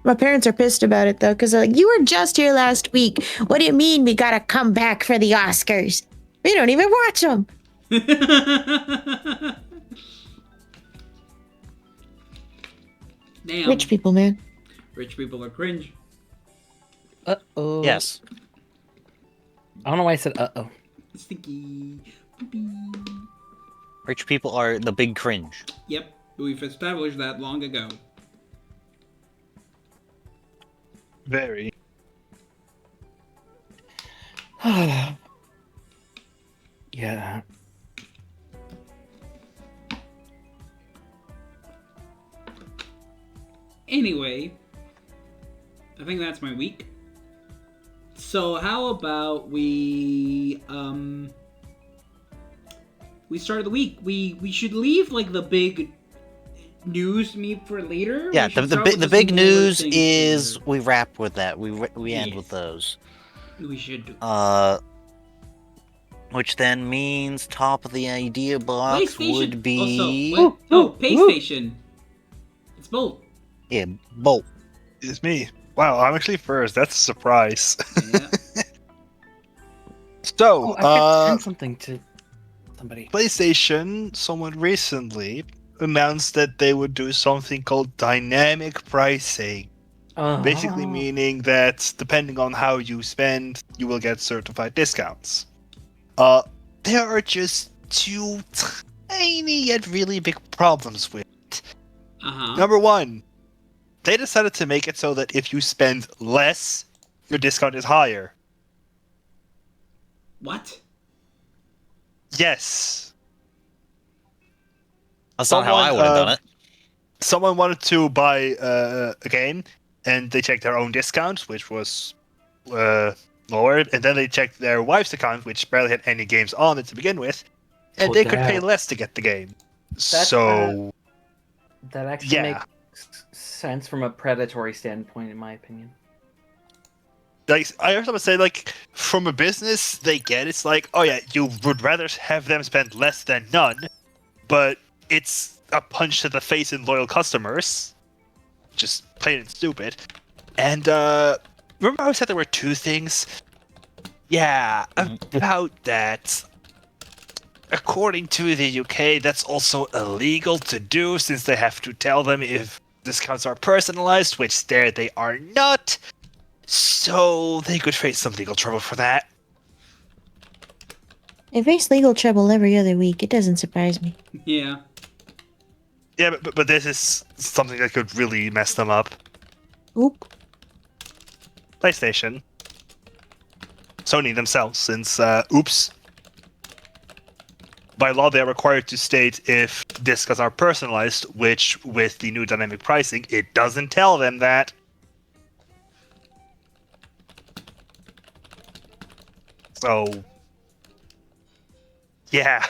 My parents are pissed about it though, because they're like, you were just here last week. What do you mean we gotta come back for the Oscars? We don't even watch them. Damn. Rich people, man. Rich people are cringe. Uh-oh. Yes. I don't know why I said uh-oh. Stinky. Rich people are the big cringe. Yep, we've established that long ago. Very. Yeah. Anyway, I think that's my week. So how about we start the week. We should leave like the big news meet for later. Yeah, We should the start with big smaller news things is later. we wrap with that. We end with Yes. those. We should do. Which then means top of the idea box PlayStation. would be Also, PlayStation. It's both. yeah, Bolt. It's me. Wow, I'm actually first. That's a surprise. Yeah. So, Oh, I could send something to somebody. PlayStation, someone recently announced that they would do something called dynamic pricing. Basically meaning that depending on how you spend, you will get certified discounts. There are just two tiny yet really big problems with it. Number one, they decided to make it so that if you spend less, your discount is higher. What? Yes. That's not how I would have done it. Someone wanted to buy a game, and they checked their own discount, which was lower, and then they checked their wife's account, which barely had any games on it to begin with, and they could pay less to get the game. So that actually yeah. makes sense from a predatory standpoint, in my opinion. Like, I heard someone say, like, from a business, they get it's like, oh yeah, you would rather have them spend less than none, but it's a punch to the face in loyal customers. Just plain and stupid. And, remember I said there were two things? Yeah, about that. According to the UK, that's also illegal to do, since they have to tell them if discounts are personalized, which there they are not. So they could face some legal trouble for that. They face legal trouble every other week. It doesn't surprise me. Yeah. Yeah, but this is something that could really mess them up. Oop. PlayStation. Sony themselves, since, oops. By law, they are required to state if discounts are personalized, which, with the new dynamic pricing, it doesn't tell them that. So, yeah.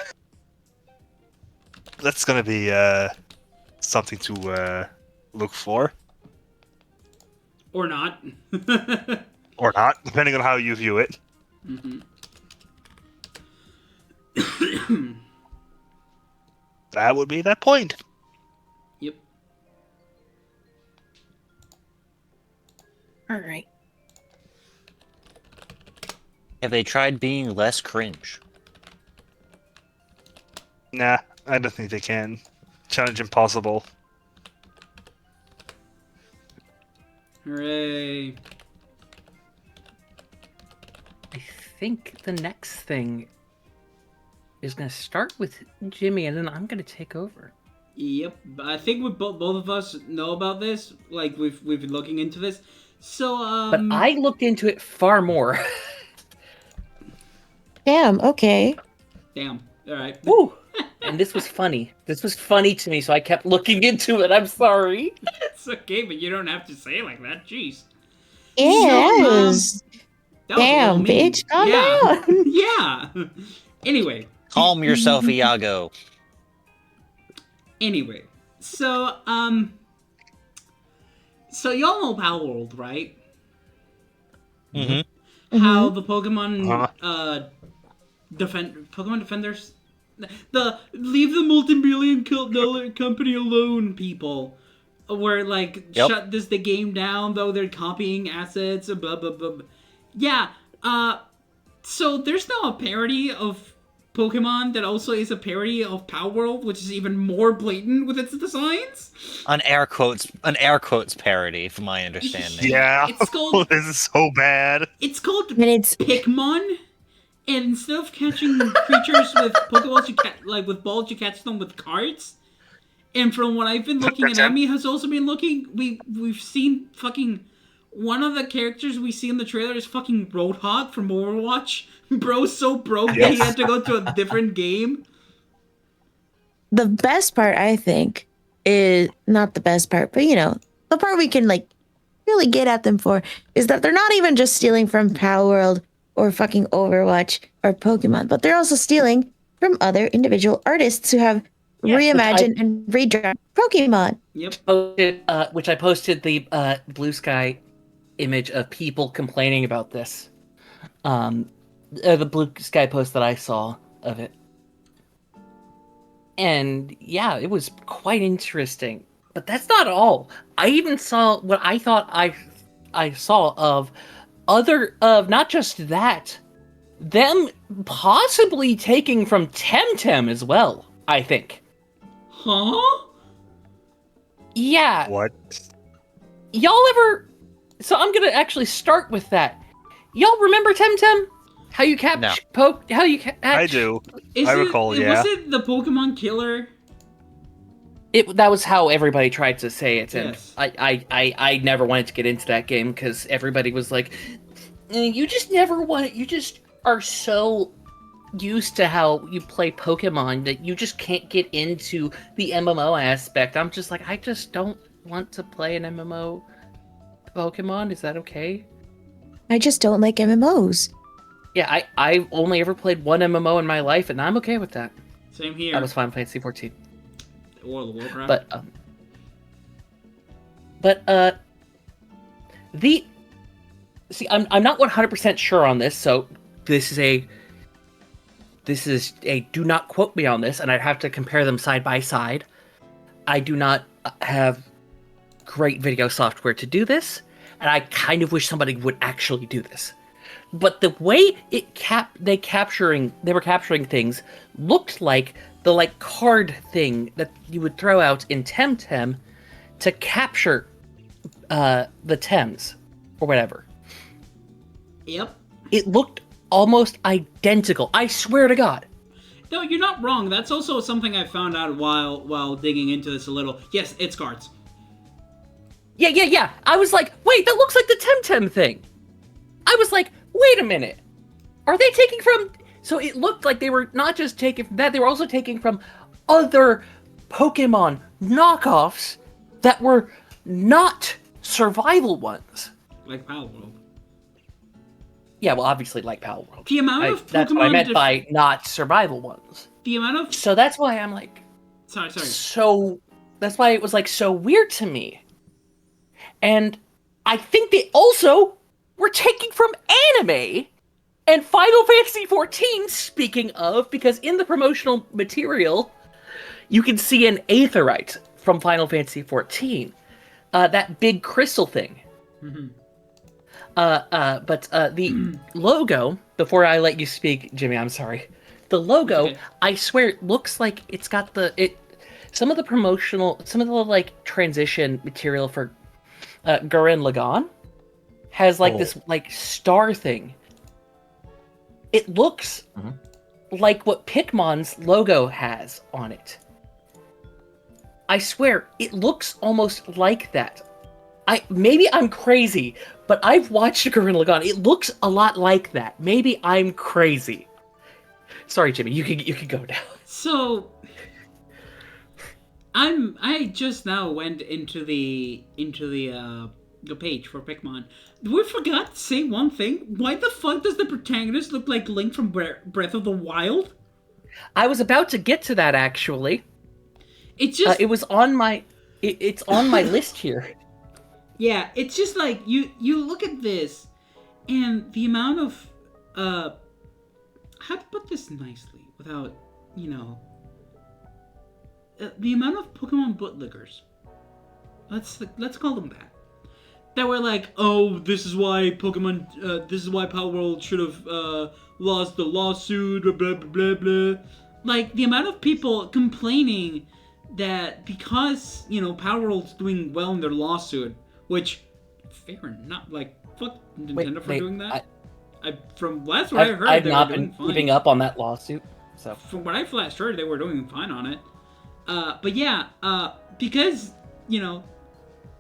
That's gonna be, something to, look for. Or not. Or not, depending on how you view it. That would be that point. Yep. All right. Have they tried being less cringe? Nah, I don't think they can. Challenge impossible. Hooray. I think the next thing is going to start with Jimmy, and then I'm going to take over. Yep. I think we both of us know about this. Like we've been looking into this. So But I looked into it far more. Damn. Okay. Damn. All right. Woo! And this was funny. This was funny to me, so I kept looking into it. I'm sorry. It's okay, but you don't have to say it like that. Jeez. Yes. That was a Damn, little mean. bitch. Calm Yeah. down. Yeah. Anyway. Calm yourself, Iago. Anyway. So so y'all know Power World, right? Mm-hmm. How the Pokemon Pokemon Defenders, the leave the multi-billion-dollar company alone, people, where like shut the game down, though they're copying assets, blah blah blah. Yeah. So there's now a parody of Pokemon that also is a parody of Power World, which is even more blatant with its designs. An air quotes parody, from my understanding. Yeah. It's called. This is so bad. It's called And it's Pikmon, and instead of catching creatures with Pokeballs, with balls, you catch them with cards. And from what I've been looking, and Amy has also been looking, we've seen fucking one of the characters we see in the trailer is fucking Roadhog from Overwatch. Bro's so broke that he had to go to a different game. the best part, I think, is not the best part, but the part we can really get at them for is that they're not even just stealing from Power World or fucking Overwatch or Pokemon, but they're also stealing from other individual artists who have reimagined and redrawn Pokemon. Yep. Which I posted the Blue Sky image of people complaining about this. The Blue Sky post that I saw of it. And yeah, it was quite interesting. But that's not all. I even saw what I thought I saw of not just that, them possibly taking from Temtem as well, I think. Huh? Yeah. What? Y'all ever... So I'm gonna actually start with that. Y'all remember Temtem? How you catch No. poke? How you catch? I do. I recall, yeah. Was it the Pokemon killer? That was how everybody tried to say it, and Yes. I never wanted to get into that game because everybody was like, you just never want it. You just are so used to how you play Pokemon that you just can't get into the MMO aspect. I'm just like, I just don't want to play an MMO Pokemon. Is that okay? I just don't like MMOs. Yeah, I've only ever played one MMO in my life, and I'm okay with that. Same here. That was Final Fantasy 14. World of Warcraft. I'm not 100% sure on this, so this is a do not quote me on this, and I'd have to compare them side by side. I do not have great video software to do this, and I kind of wish somebody would actually do this. But the way they were capturing things looked like the card thing that you would throw out in Temtem to capture the Tems or whatever. Yep. It looked almost identical. I swear to God. No, you're not wrong. That's also something I found out while digging into this a little. Yes, it's cards. Yeah. I was like, wait, that looks like the Temtem thing. I was like, wait a minute. Are they taking from... So it looked like they were not just taking from that, they were also taking from other Pokemon knockoffs that were not survival ones. Like Power World. Yeah, well, obviously like Power World. The amount of Pokemon... That's what I meant by not survival ones. The amount of... So that's why I'm like... Sorry. So... That's why it was so weird to me. And I think they also were taking from anime and Final Fantasy XIV, speaking of, because in the promotional material, you can see an Aetherite from Final Fantasy XIV. That big crystal thing. Mm-hmm. But the logo, before I let you speak, Jimmy, I'm sorry. The logo, Okay. I swear, it looks like it's got some of the transition material for Gurren Lagann has this star thing. It looks like what Pikmon's logo has on it. I swear, it looks almost like that. Maybe I'm crazy, but I've watched Gurren Lagann. It looks a lot like that. Maybe I'm crazy. Sorry, Jimmy. You can go now. So... I just now went into the page for Pikmin. We forgot to say one thing. Why the fuck does the protagonist look like Link from Breath of the Wild? I was about to get to that actually. It's just it was on my it's on my list here. Yeah, it's just like you look at this and the amount of how to put this nicely without, the amount of Pokemon bootlickers. Let's call them that were like, oh, this is why Power World should have lost the lawsuit, blah, blah, blah, blah. Like, the amount of people complaining that because, Power World's doing well in their lawsuit, which, fair enough, fuck Nintendo for doing that. From last what I heard, I've they not were doing been fine. keeping up on that lawsuit, so. From what I last heard, they were doing fine on it. But yeah, because,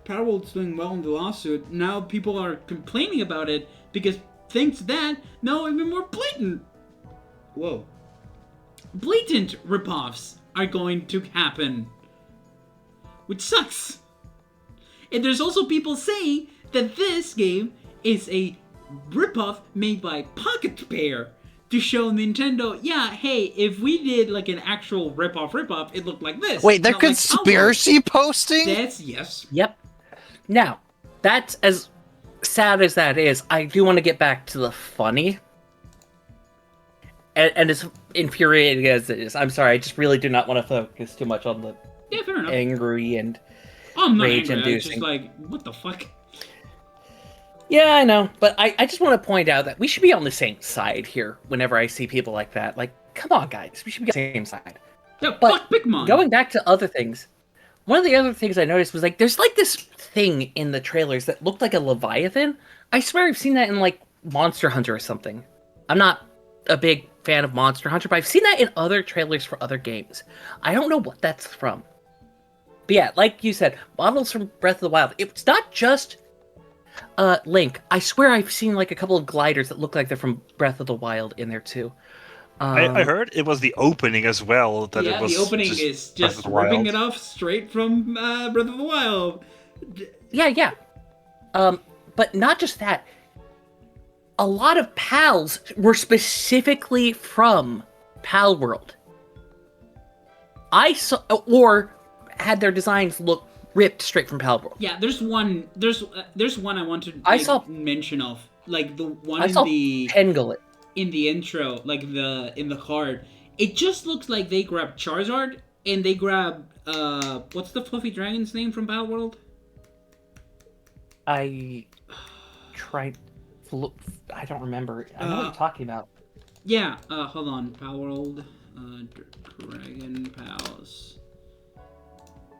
Power World's doing well in the lawsuit, now people are complaining about it because thanks to that, now even more blatant ripoffs are going to happen. Which sucks. And there's also people saying that this game is a ripoff made by Pocket Pair to show Nintendo, yeah, hey, if we did like an actual ripoff, it looked like this. Wait, they're not like conspiracy posting? That's yes. Yep. Now, that's as sad as that is. I do want to get back to the funny. And as infuriating as it is, I'm sorry, I just really do not want to focus too much on the Fair enough. angry and I'm not rage angry. It's inducing. just like, what the fuck? Yeah, I know, but I just want to point out that we should be on the same side here whenever I see people like that. Like, come on, guys, we should be on the same side. Yeah, But fuck Pikmin. Going back to other things, one of the other things I noticed was like, there's like this thing in the trailers that looked like a Leviathan. I swear I've seen that in like Monster Hunter or something. I'm not a big fan of Monster Hunter, but I've seen that in other trailers for other games. I don't know what that's from. But yeah, like you said, models from Breath of the Wild. It's not just Link. I swear I've seen like a couple of gliders that look like they're from Breath of the Wild in there too. I heard it was the opening as well. That yeah, it was the opening just is Breath just of the Wild. ripping it off straight from Breath of the Wild. Yeah. But not just that. A lot of PALs were specifically from Pal World. I saw, or had their designs look ripped straight from Pal World. Yeah, there's one I want to I saw- mention of, like the one I saw in the Pengullet. intro, like in the card. It just looks like they grabbed Charizard and they grabbed what's the fluffy dragon's name from Pal World? I tried to look. I don't remember. I know what you're talking about. Yeah, hold on. Pal World, Dragon Pals.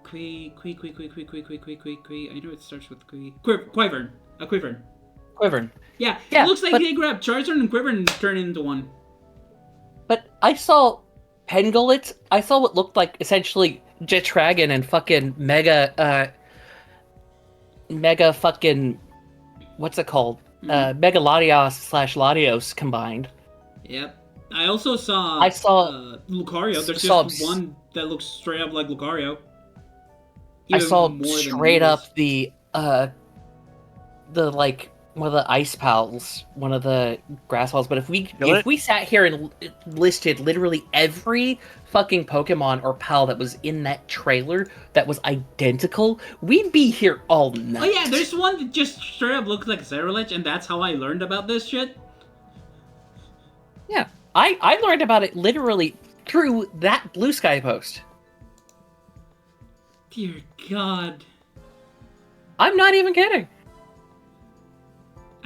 Quee. I know it starts with Quee. Quivern. Quivern. Quivern. Yeah, Yeah, it looks like but- they grabbed Charizard and Quivern and turned it into one. But I saw Pengullet. I saw what looked like essentially Jetragon and fucking Mega fucking, what's it called? Mega Latios / Latios combined. Yep. I also saw. I saw- Lucario. There's saw- just one that looks straight up like Lucario. I Even saw more than straight yours. up the like one of the ice pals, one of the grass pals. But if we sat here and listed literally every fucking Pokemon or pal that was in that trailer that was identical, we'd be here all night. Oh yeah, there's one that just straight up looks like Zeralich, and that's how I learned about this shit. Yeah, I learned about it literally through that Blue Sky post. Dear God. I'm not even kidding.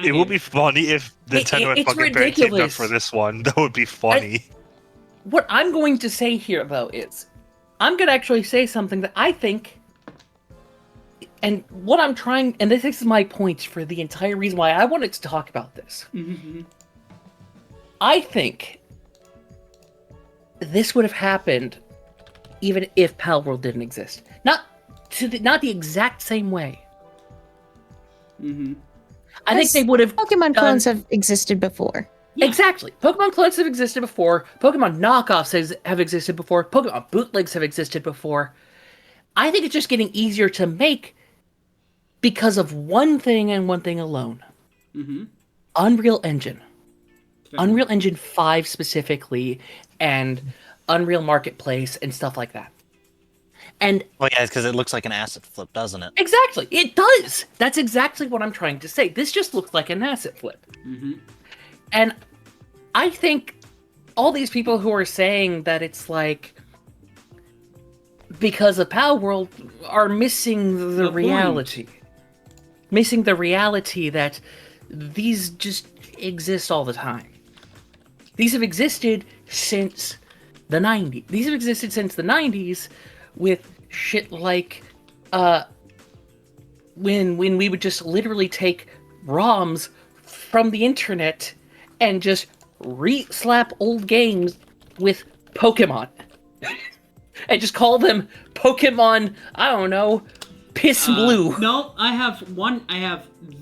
It would be funny if Nintendo had it's fucking Bear teamed up ridiculous. for this one. That would be funny. What I'm going to say here, though, is I'm going to actually say something that I think, and what I'm trying, and this is my point for the entire reason why I wanted to talk about this. Mm-hmm. I think this would have happened even if Pal World didn't exist. Not the exact same way. Mm-hmm. I think they would have Pokemon clones have existed before. Yeah. Exactly. Pokemon clones have existed before. Pokemon knockoffs have existed before. Pokemon bootlegs have existed before. I think it's just getting easier to make because of one thing and one thing alone. Mm-hmm. Unreal Engine. Fair Unreal Engine 5 specifically, and Unreal Marketplace and stuff like that. And Well, yeah, because it looks like an asset flip, doesn't it? exactly, it does. That's exactly what I'm trying to say. This just looks like an asset flip. Mm-hmm. And I think all these people who are saying that it's like because of Pal World are missing the point. reality. Missing the reality that these just exist all the time. These have existed since the 90s. These have existed since the 90s with shit like when we would just literally take ROMs from the internet and just re-slap old games with Pokemon. And just call them Pokemon, I don't know, Piss Blue. No, I have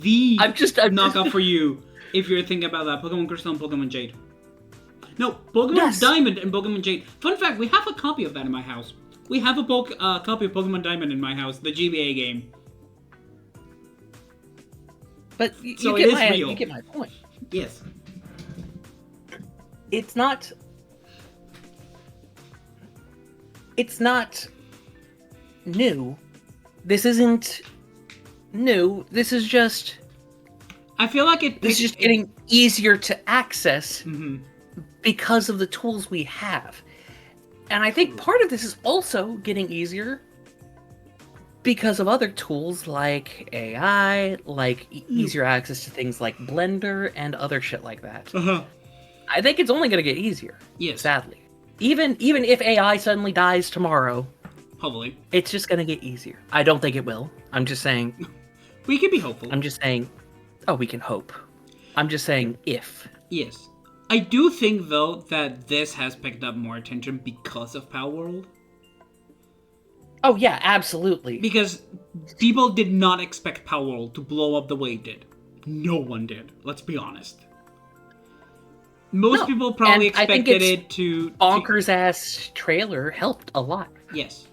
the I'm just knockoff for you if you're thinking about that. Pokemon Crystal and Pokemon Jade. No, Pokemon Yes. Diamond and Pokemon Jade. Fun fact, we have a copy of that in my house. We have a copy of Pokemon Diamond in my house, the GBA game. But So it is real. you get my point. Yes. It's not new. This isn't new. This is just I feel like this is just getting easier to access Mm-hmm. because of the tools we have. And I think part of this is also getting easier because of other tools like AI, like easier access to things like Blender and other shit like that. Uh-huh. I think it's only going to get easier. Yes. Sadly. Even if AI suddenly dies tomorrow, Hopefully. it's just going to get easier. I don't think it will. I'm just saying. We can be hopeful. I'm just saying. Oh, we can hope. I'm just saying if. Yes. I do think, though, that this has picked up more attention because of Power World. Oh, yeah, absolutely. Because people did not expect Power World to blow up the way it did. No one did. Let's be honest. Most people probably and I think expected its it to... bonkers ass trailer helped a lot. Yes.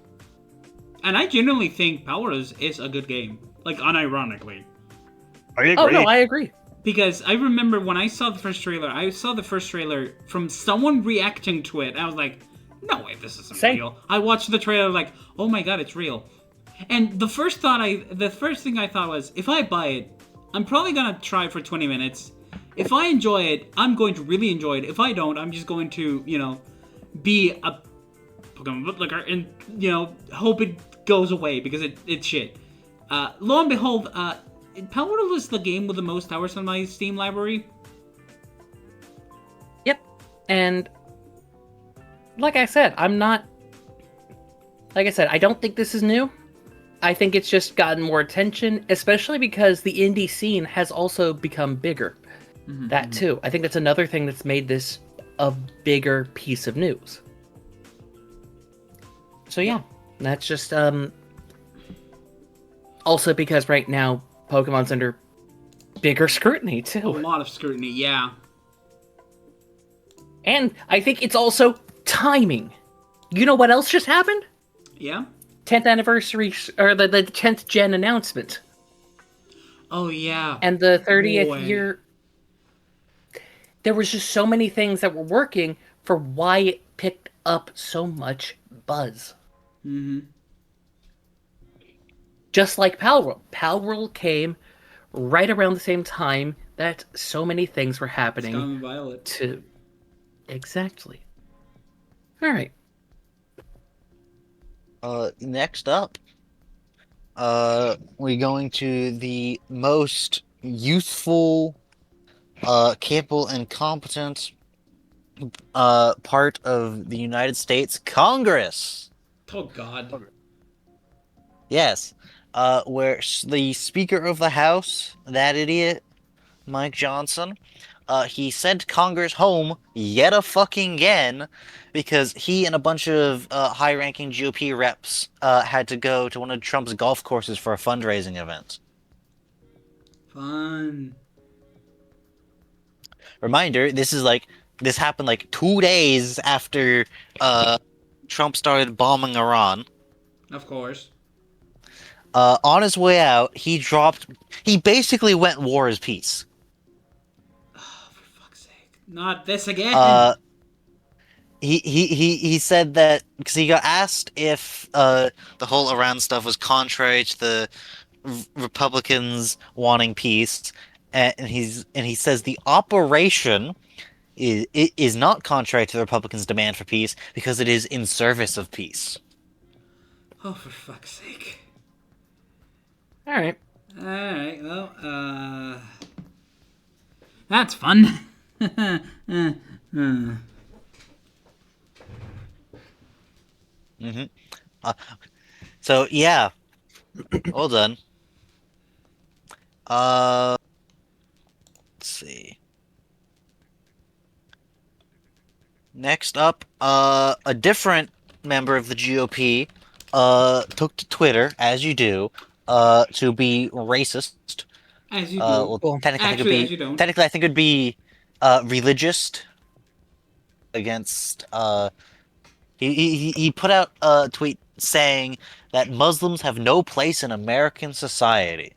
And I genuinely think Power World is a good game. Like, unironically. I agree. Oh, no, I agree. Because I remember when I saw the first trailer from someone reacting to it. I was like, no way, this isn't Same. real. I watched the trailer like, oh my god, it's real. And the first thing I thought was, if I buy it, I'm probably gonna try for 20 minutes. If I enjoy it, I'm going to really enjoy it. If I don't, I'm just going to, be a Pokemon bootlicker and, hope it goes away because it's shit. Lo and behold, Power World is the game with the most hours on my Steam library. Yep. And like I said, I don't think this is new. I think it's just gotten more attention, especially because the indie scene has also become bigger. Mm-hmm. That too. I think that's another thing that's made this a bigger piece of news. So yeah, that's just also because right now Pokemon's under bigger scrutiny A too. lot of scrutiny, yeah. And I think it's also timing. You know what else just happened? Yeah? 10th anniversary, or the 10th gen announcement. Oh, yeah. And the 30th Boy. year. There was just so many things that were working for why it picked up so much buzz. Mm-hmm. Just like Power World. Power World came right around the same time that so many things were happening. Scarlet Violet. To exactly. All right. Next up, we're going to the most youthful, capable, and competent part of the United States Congress. Oh, God. Yes, where the Speaker of the House, that idiot, Mike Johnson, he sent Congress home yet a fucking again because he and a bunch of high-ranking GOP reps had to go to one of Trump's golf courses for a fundraising event. Fun. Reminder, this happened like 2 days after Trump started bombing Iran. Of course. On his way out, he basically went war as peace. Oh, for fuck's sake. Not this again. He said that because he got asked if the whole Iran stuff was contrary to the Republicans wanting peace, and he says the operation is not contrary to the Republicans' demand for peace because it is in service of peace. Oh, for fuck's sake. All right. Alright, well, that's fun. Mm-hmm. So yeah, well done. Let's see. Next up, a different member of the GOP took to Twitter, as you do, to be racist. As you do. Well, Cool. technically, Actually, as you don't. technically, I think it'd be religious against. He put out a tweet saying that Muslims have no place in American society.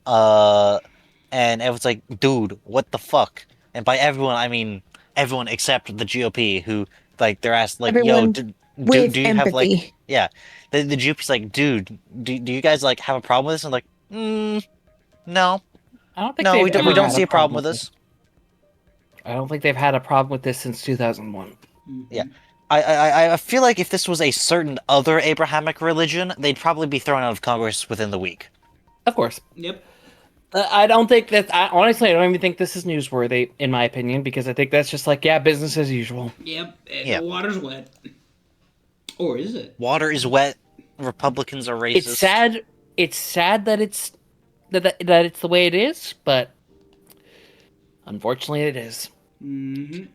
And everyone's like, dude, what the fuck? And by everyone, I mean everyone except the GOP, who like they're asked like, yo, Everyone with do you have like, empathy. yeah, the GOP's like, dude, do you guys like have a problem with this? And like, no, I don't think no, they've we ever don't had see a problem problem with this. I don't think they've had a problem with this since 2001. Yeah. I feel like if this was a certain other Abrahamic religion, they'd probably be thrown out of Congress within the week. Of course. Yep. I don't think that. Honestly, I don't even think this is newsworthy, in my opinion, because I think that's just like, yeah, business as usual. Yep. Yeah. The water's wet. Or is it? Water is wet. Republicans are racist. It's sad. It's sad that it's that it's the way it is, but unfortunately, it is. Mm-hmm.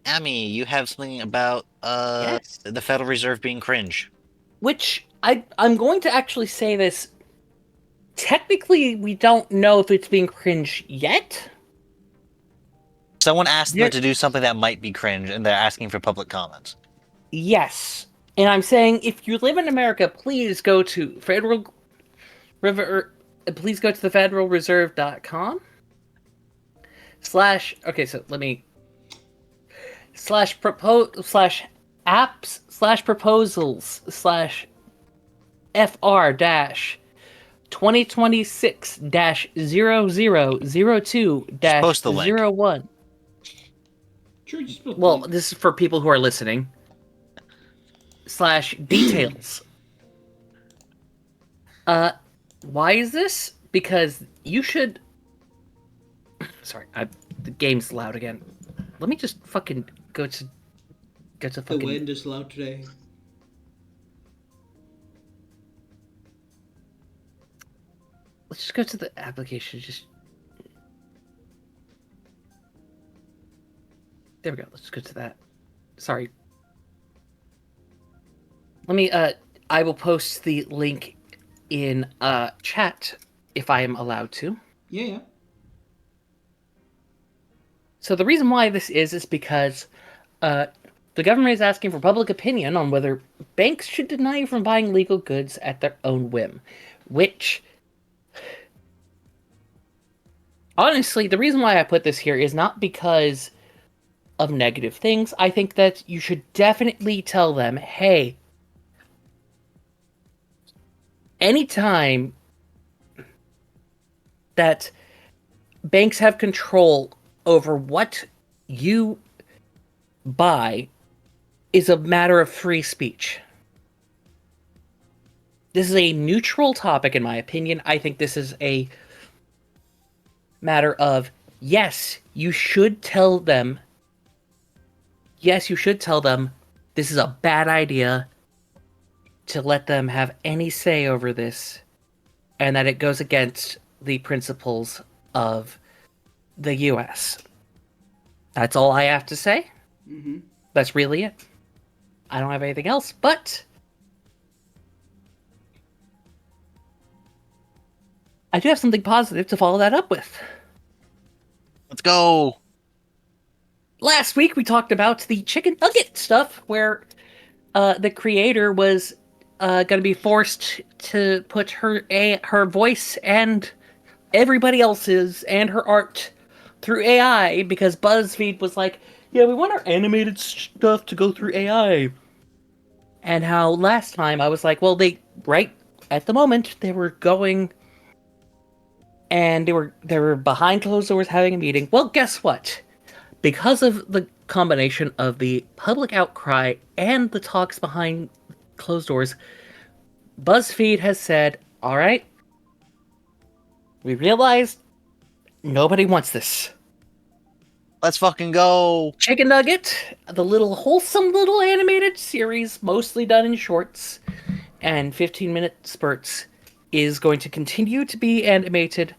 Amy, you have something about Yes. the Federal Reserve being cringe. Which I'm going to actually say this. Technically, we don't know if it's being cringe yet. Someone asked them to do something that might be cringe, and they're asking for public comment. Yes. And I'm saying, if you live in America, please go to please go to the federalreserve.com okay, so let me apps proposals FR 2026 0002 Post the link. 01. Sure, just put Well, link. this is for people who are listening. /details. Why is this? Because you should. Sorry, the game's loud again. Let me just fucking go to The fucking. wind is loud today. Let's just go to the application. There we go. Let's go to that. Sorry. Let me. I will post the link in chat if I am allowed to. Yeah. So the reason why this is because the government is asking for public opinion on whether banks should deny you from buying legal goods at their own whim, which, honestly, the reason why I put this here is not because of negative things. I think that you should definitely tell them, hey, anytime that banks have control over what you buy is a matter of free speech. This is a neutral topic, in my opinion. I think this is a matter of, yes, you should tell them this is a bad idea to let them have any say over this, and that it goes against the principles of the US. That's all I have to say. Mm-hmm. That's really it. I don't have anything else, but I do have something positive to follow that up with. Let's go. Last week we talked about the chicken nugget stuff, where the creator was going to be forced to put her voice and everybody else's and her art through AI, because BuzzFeed was like, yeah, we want our animated stuff to go through AI. And how last time I was like, well, right at the moment they were going and they were behind closed doors having a meeting. Well, guess what? Because of the combination of the public outcry and the talks behind closed doors, BuzzFeed has said, all right, we realized nobody wants this. Let's fucking go. Chicken Nugget, the little wholesome little animated series, mostly done in shorts and 15-minute spurts, is going to continue to be animated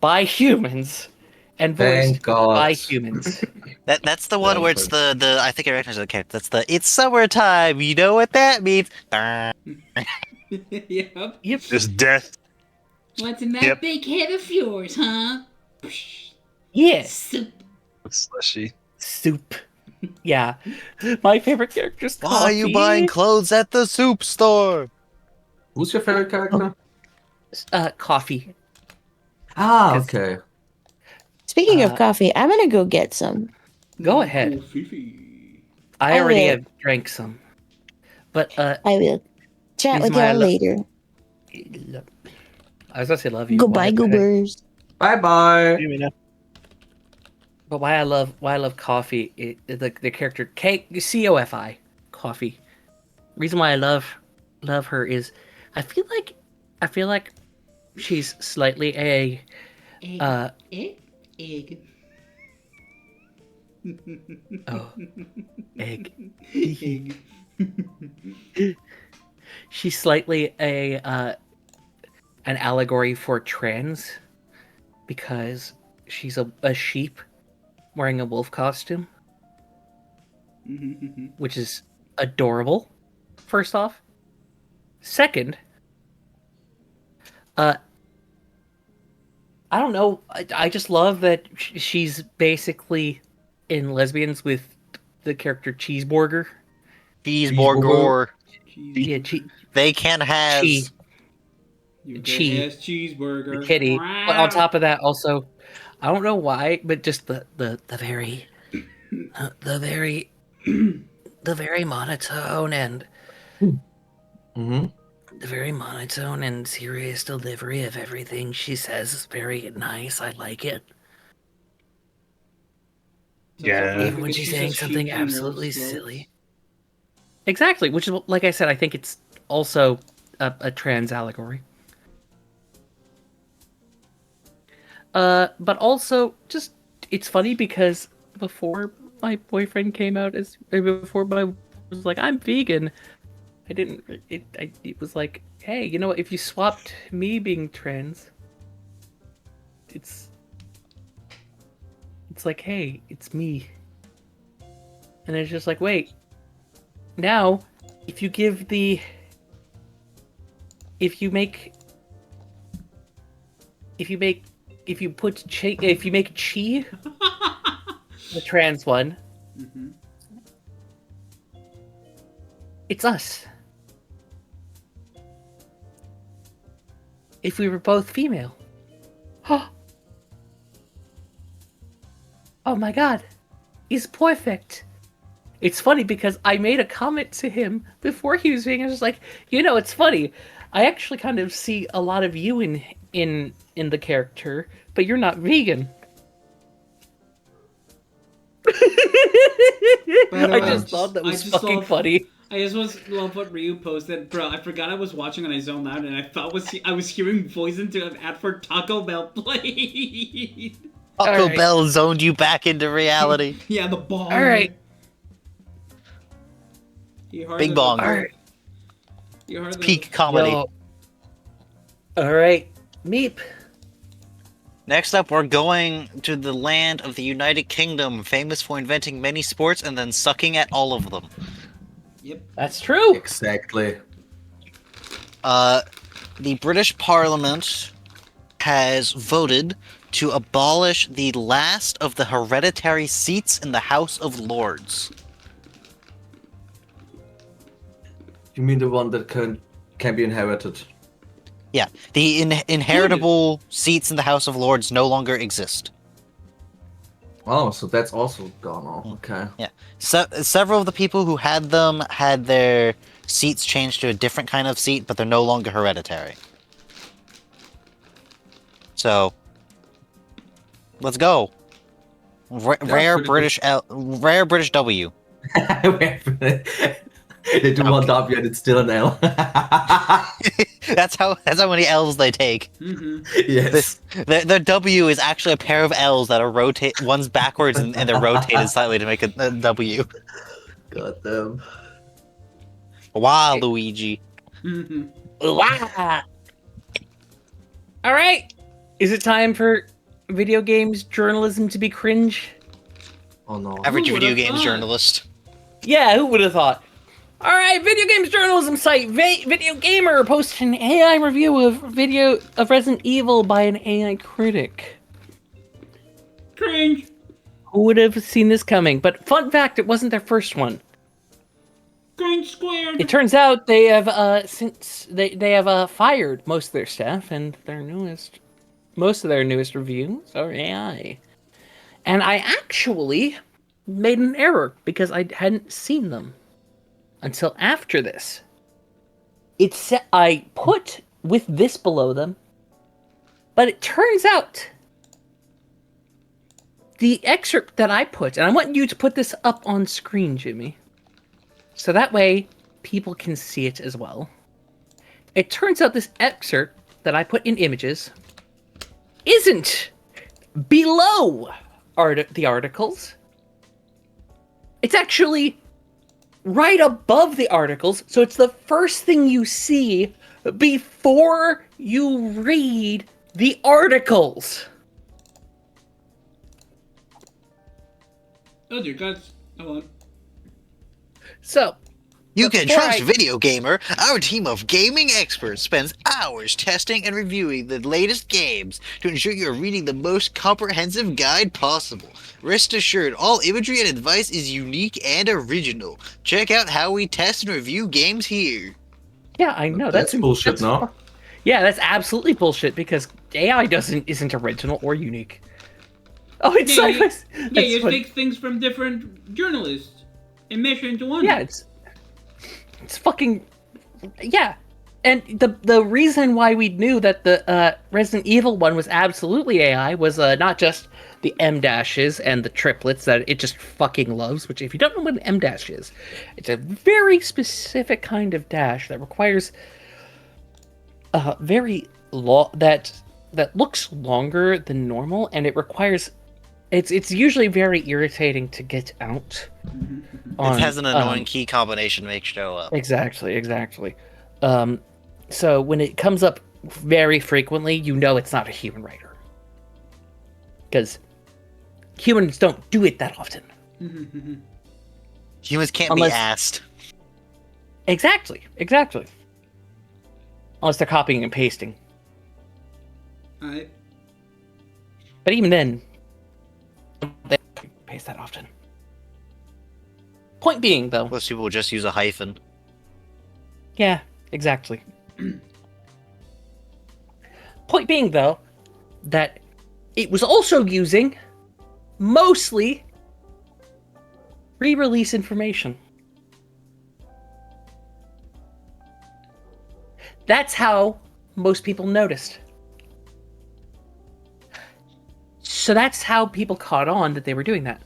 by humans and voiced Thank God. by humans. That's the one where it's the I think I recognize the character. That's the it's summertime. You know what that means? Yep. Yep. There's death. What's in that Yep. big head of yours, huh? Yes. Soup. Slushy. Soup. Yeah. My favorite character's coffee. Why are you buying clothes at the soup store? Who's your favorite character? Coffee. Ah, 'Cause- okay. Speaking of Uh, coffee, I'm gonna go get some. Go ahead. Oh, Fifi. I I already will. have drank some. But I will chat reason with why I y'all later. I was gonna say love you. Goodbye, goobers. Bye bye. But why I love coffee? The character Cofi, coffee. Reason why I love her is, I feel like she's slightly a Egg. uh Egg. oh egg. Egg. She's slightly a an allegory for trans because she's a sheep wearing a wolf costume, which is adorable. First off, second, I don't know. I just love that she's basically in Lesbians with the character Cheeseburger. Cheeseburger. Yeah, They can has. You Chi. can have cheeseburger. The kitty. But on top of that, also, I don't know why, but just the very the very monotone and Mm-hmm. the very monotone and serious delivery of everything she says is very nice. I like it. Yeah. Even when she's saying something absolutely silly. Exactly, which is, like I said, I think it's also a trans allegory. But also, just, it's funny because before my boyfriend came out before my was like, I'm vegan, it was like, hey, you know what, if you swapped me being trans, it's like, hey, it's me. And it's just like, wait, now, if you make Chi the trans one, it's us. If we were both female. Oh my god. He's perfect. It's funny because I made a comment to him before he was being. I was like, it's funny. I actually kind of see a lot of you in the character, but you're not vegan. I just thought that was fucking funny. I just love what Ryu posted, bro. I forgot I was watching and I zoned out, and I was hearing voice into an ad for Taco Bell played. Taco right. Bell zoned you back into reality. Yeah, the bong. All right. Bing bong. All right. It's Peak comedy. Yo. All right. Meep. Next up, we're going to the land of the United Kingdom, famous for inventing many sports and then sucking at all of them. Yep. That's true. Exactly. The British Parliament has voted to abolish the last of the hereditary seats in the House of Lords. You mean the one that can be inherited? Yeah, the inheritable seats in the House of Lords no longer exist. Oh, so that's also gone off. Okay. Yeah, several of the people who had them had their seats changed to a different kind of seat, but they're no longer hereditary. So, let's go. Rare British W. They do one W and it's still an L. That's how many L's they take. Yes. The W is actually a pair of L's that are one's backwards and they're rotated slightly to make a W. God damn. Wow, Luigi. Wow. All right. Is it time for video games journalism to be cringe? Oh no. Average Who video would've games thought? journalist. Yeah, who would have thought? All right, video games journalism site Video Gamer posted an AI review of Resident Evil by an AI critic. Cringe. Who would have seen this coming? But fun fact, it wasn't their first one. Green squared. It turns out they have since they have fired most of their staff, and most of their newest reviews are AI. And I actually made an error because I hadn't seen them until after this. It said I put with this below them, but it turns out the excerpt that I put, and I want you to put this up on screen, Jimmy, so that way people can see it as well. It turns out this excerpt that I put in images isn't below the articles. It's actually right above the articles, so it's the first thing you see before you read the articles. Oh dear God. Hold on. So, You can before trust I- Video Gamer. Our team of gaming experts spends hours testing and reviewing the latest games to ensure you're reading the most comprehensive guide possible. Rest assured, all imagery and advice is unique and original. Check out how we test and review games here. Yeah, I know That's bullshit, no? Yeah, that's absolutely bullshit because AI isn't original or unique. Oh, it's Yeah, you, that's yeah, you what- take things from different journalists and mesh into one. Yeah, it's fucking yeah. And the reason why we knew that the Resident Evil one was absolutely AI was not just the M dashes and the triplets that it just fucking loves. Which, if you don't know what an M dash is, it's a very specific kind of dash that requires that looks longer than normal, and it requires. It's usually very irritating to get out. It has an annoying key combination to make show up. Exactly. So when it comes up very frequently, you know it's not a human writer. Because humans don't do it that often. Humans can't Unless- be asked. Exactly. Unless they're copying and pasting. Alright. But even then, they don't paste that often. Point being, though. Most people will just use a hyphen. Yeah, exactly. Point being, though, that it was also using mostly re-release information. That's how most people noticed. So that's how people caught on that they were doing that.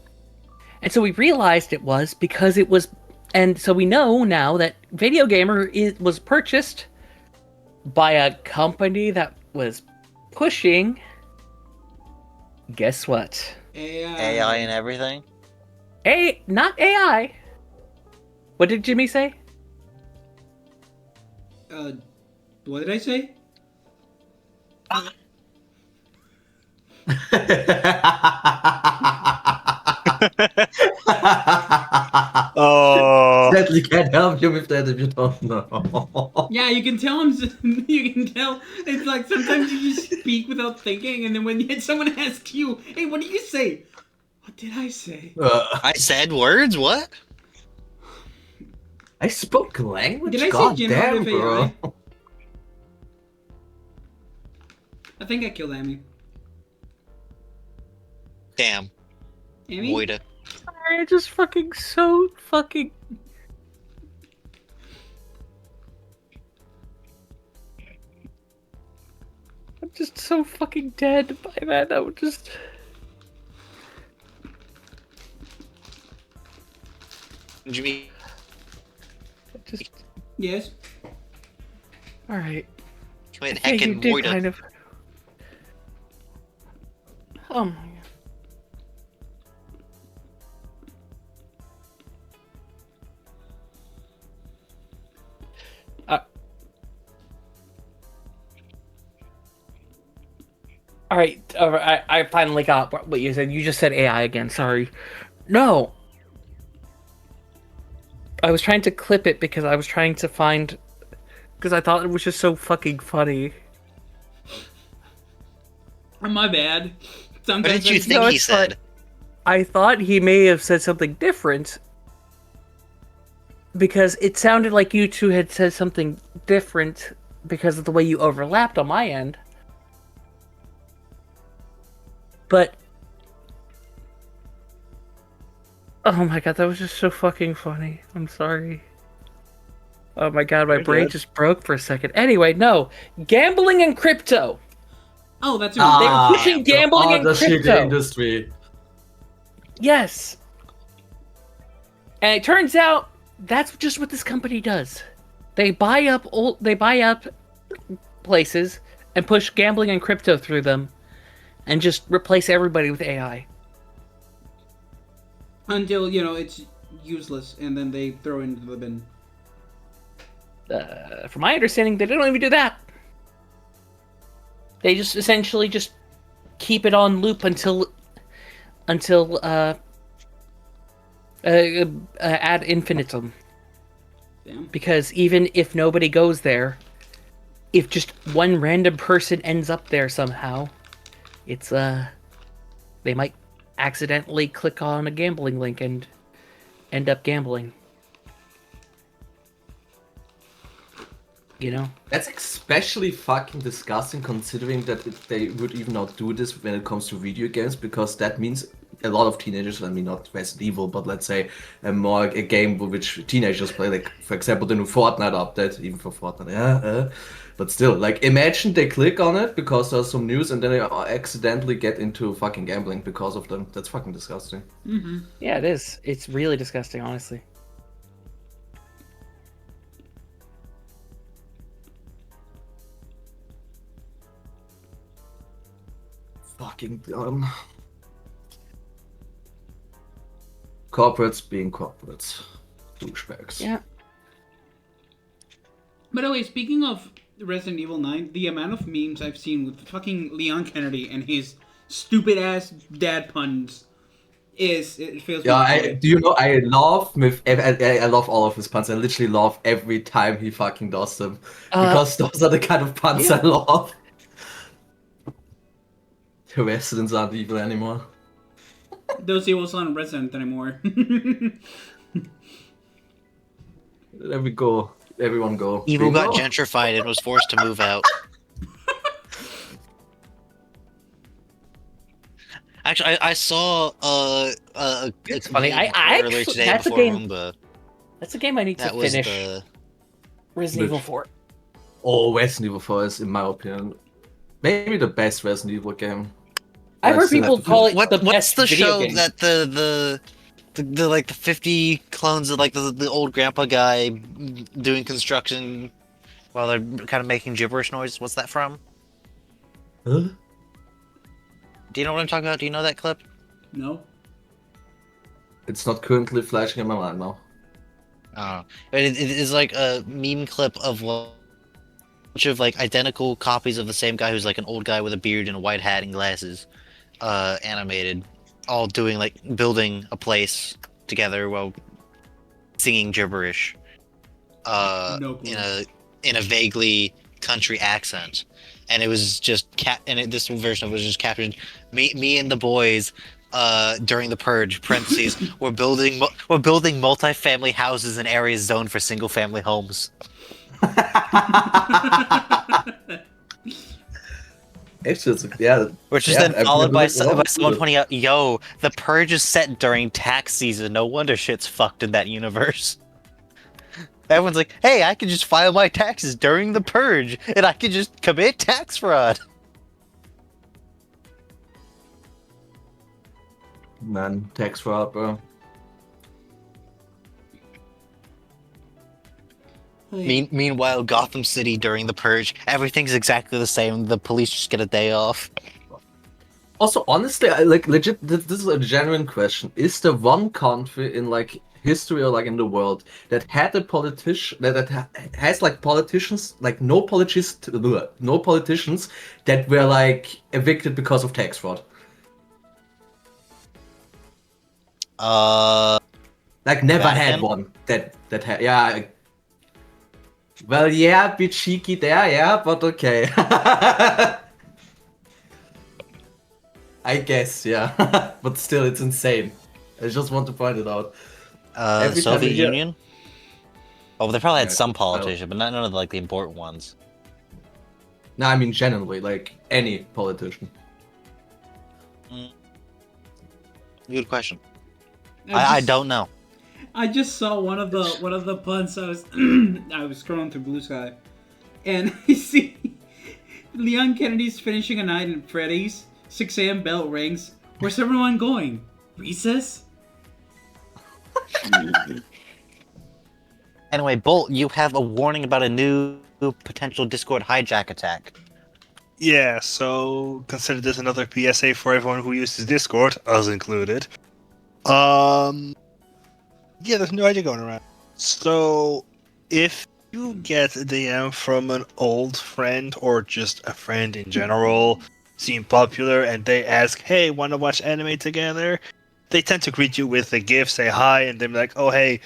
And so we realized it was because it was, and so we know now that Video Gamer was purchased by a company that was pushing, guess what? AI and everything. Not AI. What did Jimmy say? What did I say? Oh. Sadly can't help you with that if you don't know. Yeah, you can tell you can tell. It's like sometimes you just speak without thinking, and then when someone asks you, "Hey, what did you say?" What did I say? I said words? What? I spoke language? Did I say God Jim out damn, of bro. AI? I think I killed Amy. Damn. Amy? Moida. I'm just fucking so fucking. I'm just so fucking dead by that. I would just. Jimmy. Just. Yes. Alright. Wait, Yeah, you heckin' did Moida. kind of. Oh my god. All right, I finally got what you said. You just said AI again. Sorry. No. I was trying to clip it because I was trying to find, because I thought it was just so fucking funny. My bad. What Sometimes did you I- think No, he it's said? fine. I thought he may have said something different. because it sounded like you two had said something different because of the way you overlapped on my end. But oh my god, that was just so fucking funny. I'm sorry. Oh my god, my You're brain good. just broke for a second. Anyway, no. Gambling and crypto. Oh, that's They were pushing gambling and the shitty crypto. industry. Yes. And it turns out that's just what this company does. They buy up places and push gambling and crypto through them and just replace everybody with AI. until it's useless, and then they throw it into the bin. From my understanding, they don't even do that. They just essentially just keep it on loop until ad infinitum. Damn. Because even if nobody goes there, if just one random person ends up there somehow, it's they might accidentally click on a gambling link and end up gambling. You know? That's especially fucking disgusting considering that they would even not do this when it comes to video games, because that means a lot of teenagers, I mean not Resident Evil, but let's say a game which teenagers play, like for example the new Fortnite update, even for Fortnite, but still, like imagine they click on it because there's some news and then they accidentally get into fucking gambling because of them. That's fucking disgusting. Mm-hmm. Yeah, it is. It's really disgusting, honestly. Fucking dumb. Corporates being corporates. Douchebags. Yeah. By the way, speaking of Resident Evil 9, the amount of memes I've seen with fucking Leon Kennedy and his stupid ass dad puns it feels Yeah, do you know, I love all of his puns. I literally love every time he fucking does them. Because those are the kind of puns I love. The residents aren't evil anymore. Those evils aren't resident anymore. There we go. Everyone go. Evil got Bingo. gentrified and was forced to move out. Actually, I saw It's funny. complaint I earlier actually, today that's a before game. Roomba. That's a game I need to That was finish. the Resident Evil 4. Oh, Resident Evil 4 is, in my opinion, maybe the best Resident Evil game. I've heard still people have to call it what's the the best video show game. that the like the 50 clones of like the old grandpa guy doing construction while they're kind of making gibberish noise? What's that from? Huh? Do you know what I'm talking about? Do you know that clip? No? It's not currently flashing in my mind now. Oh, it is like a meme clip of a bunch of like identical copies of the same guy who's like an old guy with a beard and a white hat and glasses, animated, all doing like building a place together while singing gibberish, No clue. in a vaguely country accent, and it was just this version of it was just captured me and the boys. During the purge, parentheses, we're building multi-family houses in areas zoned for single-family homes. It's just, yeah. Which is yeah, then followed by I've never someone looked pointing out, "Yo, the purge is set during tax season. No wonder shit's fucked in that universe." Everyone's like, "Hey, I can just file my taxes during the purge, and I can just commit tax fraud." Man, tax fraud, bro. Meanwhile, Gotham City during the purge, everything's exactly the same. The police just get a day off. Also, honestly, like legit, this is a genuine question. Is there one country in like history or like in the world that had a politician has like politicians, like no politicians that were like evicted because of tax fraud? Like never had Vatican? one that had, yeah. Well, yeah, bit cheeky there, yeah, but okay. I guess, yeah. But still, it's insane. I just want to point it out. Every time Soviet we hear- Union. Oh, they probably had Yeah, some well. politician, but none of like the important ones. No, I mean generally, like any politician. Good question. I I just, don't know. I just saw one of the puns. I was I was scrolling through Blue Sky, and I see Leon Kennedy's finishing a night at Freddy's. 6 a.m. bell rings. Where's everyone going? Recess? Anyway, Bolt, you have a warning about a new potential Discord hijack attack. Yeah, so consider this another PSA for everyone who uses Discord, us included. Yeah, there's no idea going around. So, if you get a DM from an old friend or just a friend in general, seem popular, and they ask, "Hey, want to watch anime together?" They tend to greet you with a gift, say hi, and then be like, "Oh, hey,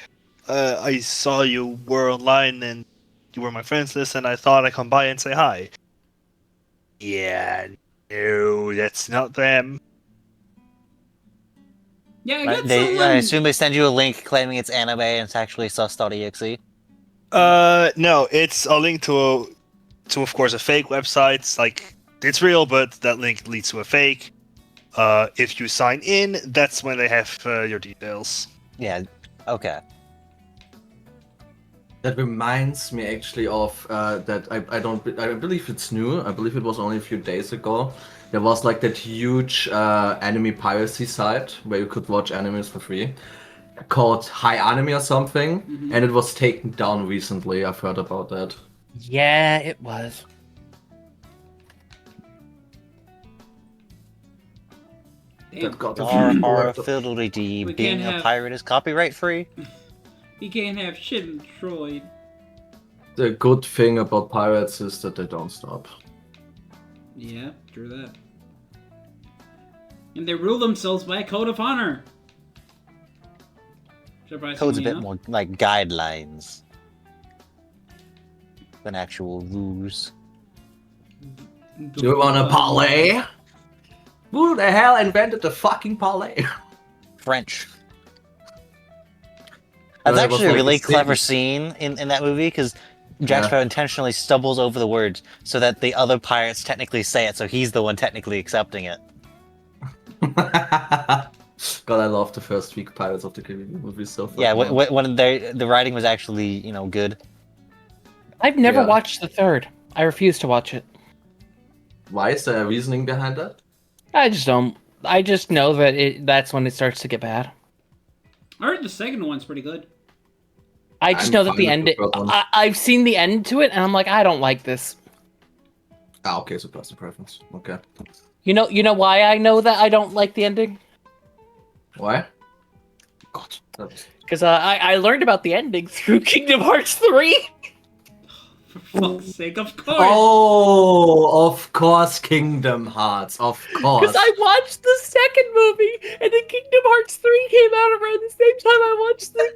I saw you were online and you were my friends list, and I thought I'd come by and say hi." Yeah, no, that's not them. Yeah, I got I someone. assume they send you a link claiming it's anime and it's actually sus.exe. No, it's a link to of course a fake website. It's like it's real, but that link leads to a fake. If you sign in, that's when they have your details. Yeah, okay. That reminds me actually of that I believe it's new. I believe it was only a few days ago. There was like that huge anime piracy site where you could watch animes for free, called High Anime or something, and it was taken down recently. I've heard about that. Yeah, it was. Damn, That got Har a har few- fiddly-dee, We being can't a have- pirate is copyright free. you can't have shit in Detroit. The good thing about pirates is that they don't stop. Yeah, true that. And they rule themselves by a code of honor. Surprisingly Code's a bit enough. more like guidelines than actual rules. Do you wanna parlay? Who the hell invented the fucking parlay? French. Well, That's it was actually a like really the clever cities. scene in that movie because Jack Yeah. Sparrow intentionally stumbles over the words so that the other pirates technically say it, so he's the one technically accepting it. God, I love the first week Pirates of the Caribbean movie so far. Yeah, when the writing was actually good. I've never Yeah. watched the third. I refuse to watch it. Why is there a reasoning behind that? I just don't. I just know that that's when it starts to get bad. I heard the second one's pretty good. I just I'm know that fine the with end. the third one. I've seen the end to it, and I'm like, I don't like this. Ah, okay, so personal preference. Okay. You know why I know that I don't like the ending? Why? God. That was... Because I learned about the ending through Kingdom Hearts 3. For fuck's sake, of course. Oh, of course, Kingdom Hearts. Of course. Because I watched the second movie, and then Kingdom Hearts 3 came out around the same time I watched the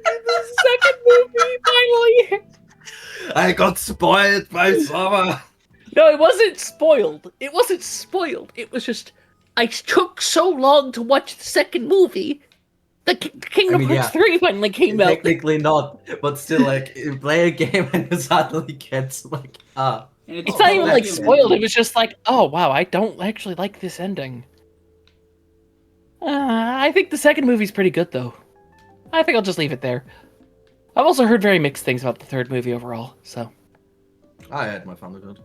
second movie, finally. I got spoiled by Summer. No, it wasn't spoiled. It wasn't spoiled. It was just, I took so long to watch the second movie. The Kingdom Hearts 3 finally came out. Technically not, but still, like, you play a game and you suddenly get, like, And It's not even like that's- spoiled. It was just like, oh wow, I don't actually like this ending. I think the second movie's pretty good though. I think I'll just leave it there. I've also heard very mixed things about the third movie overall, so. I had my fun with it.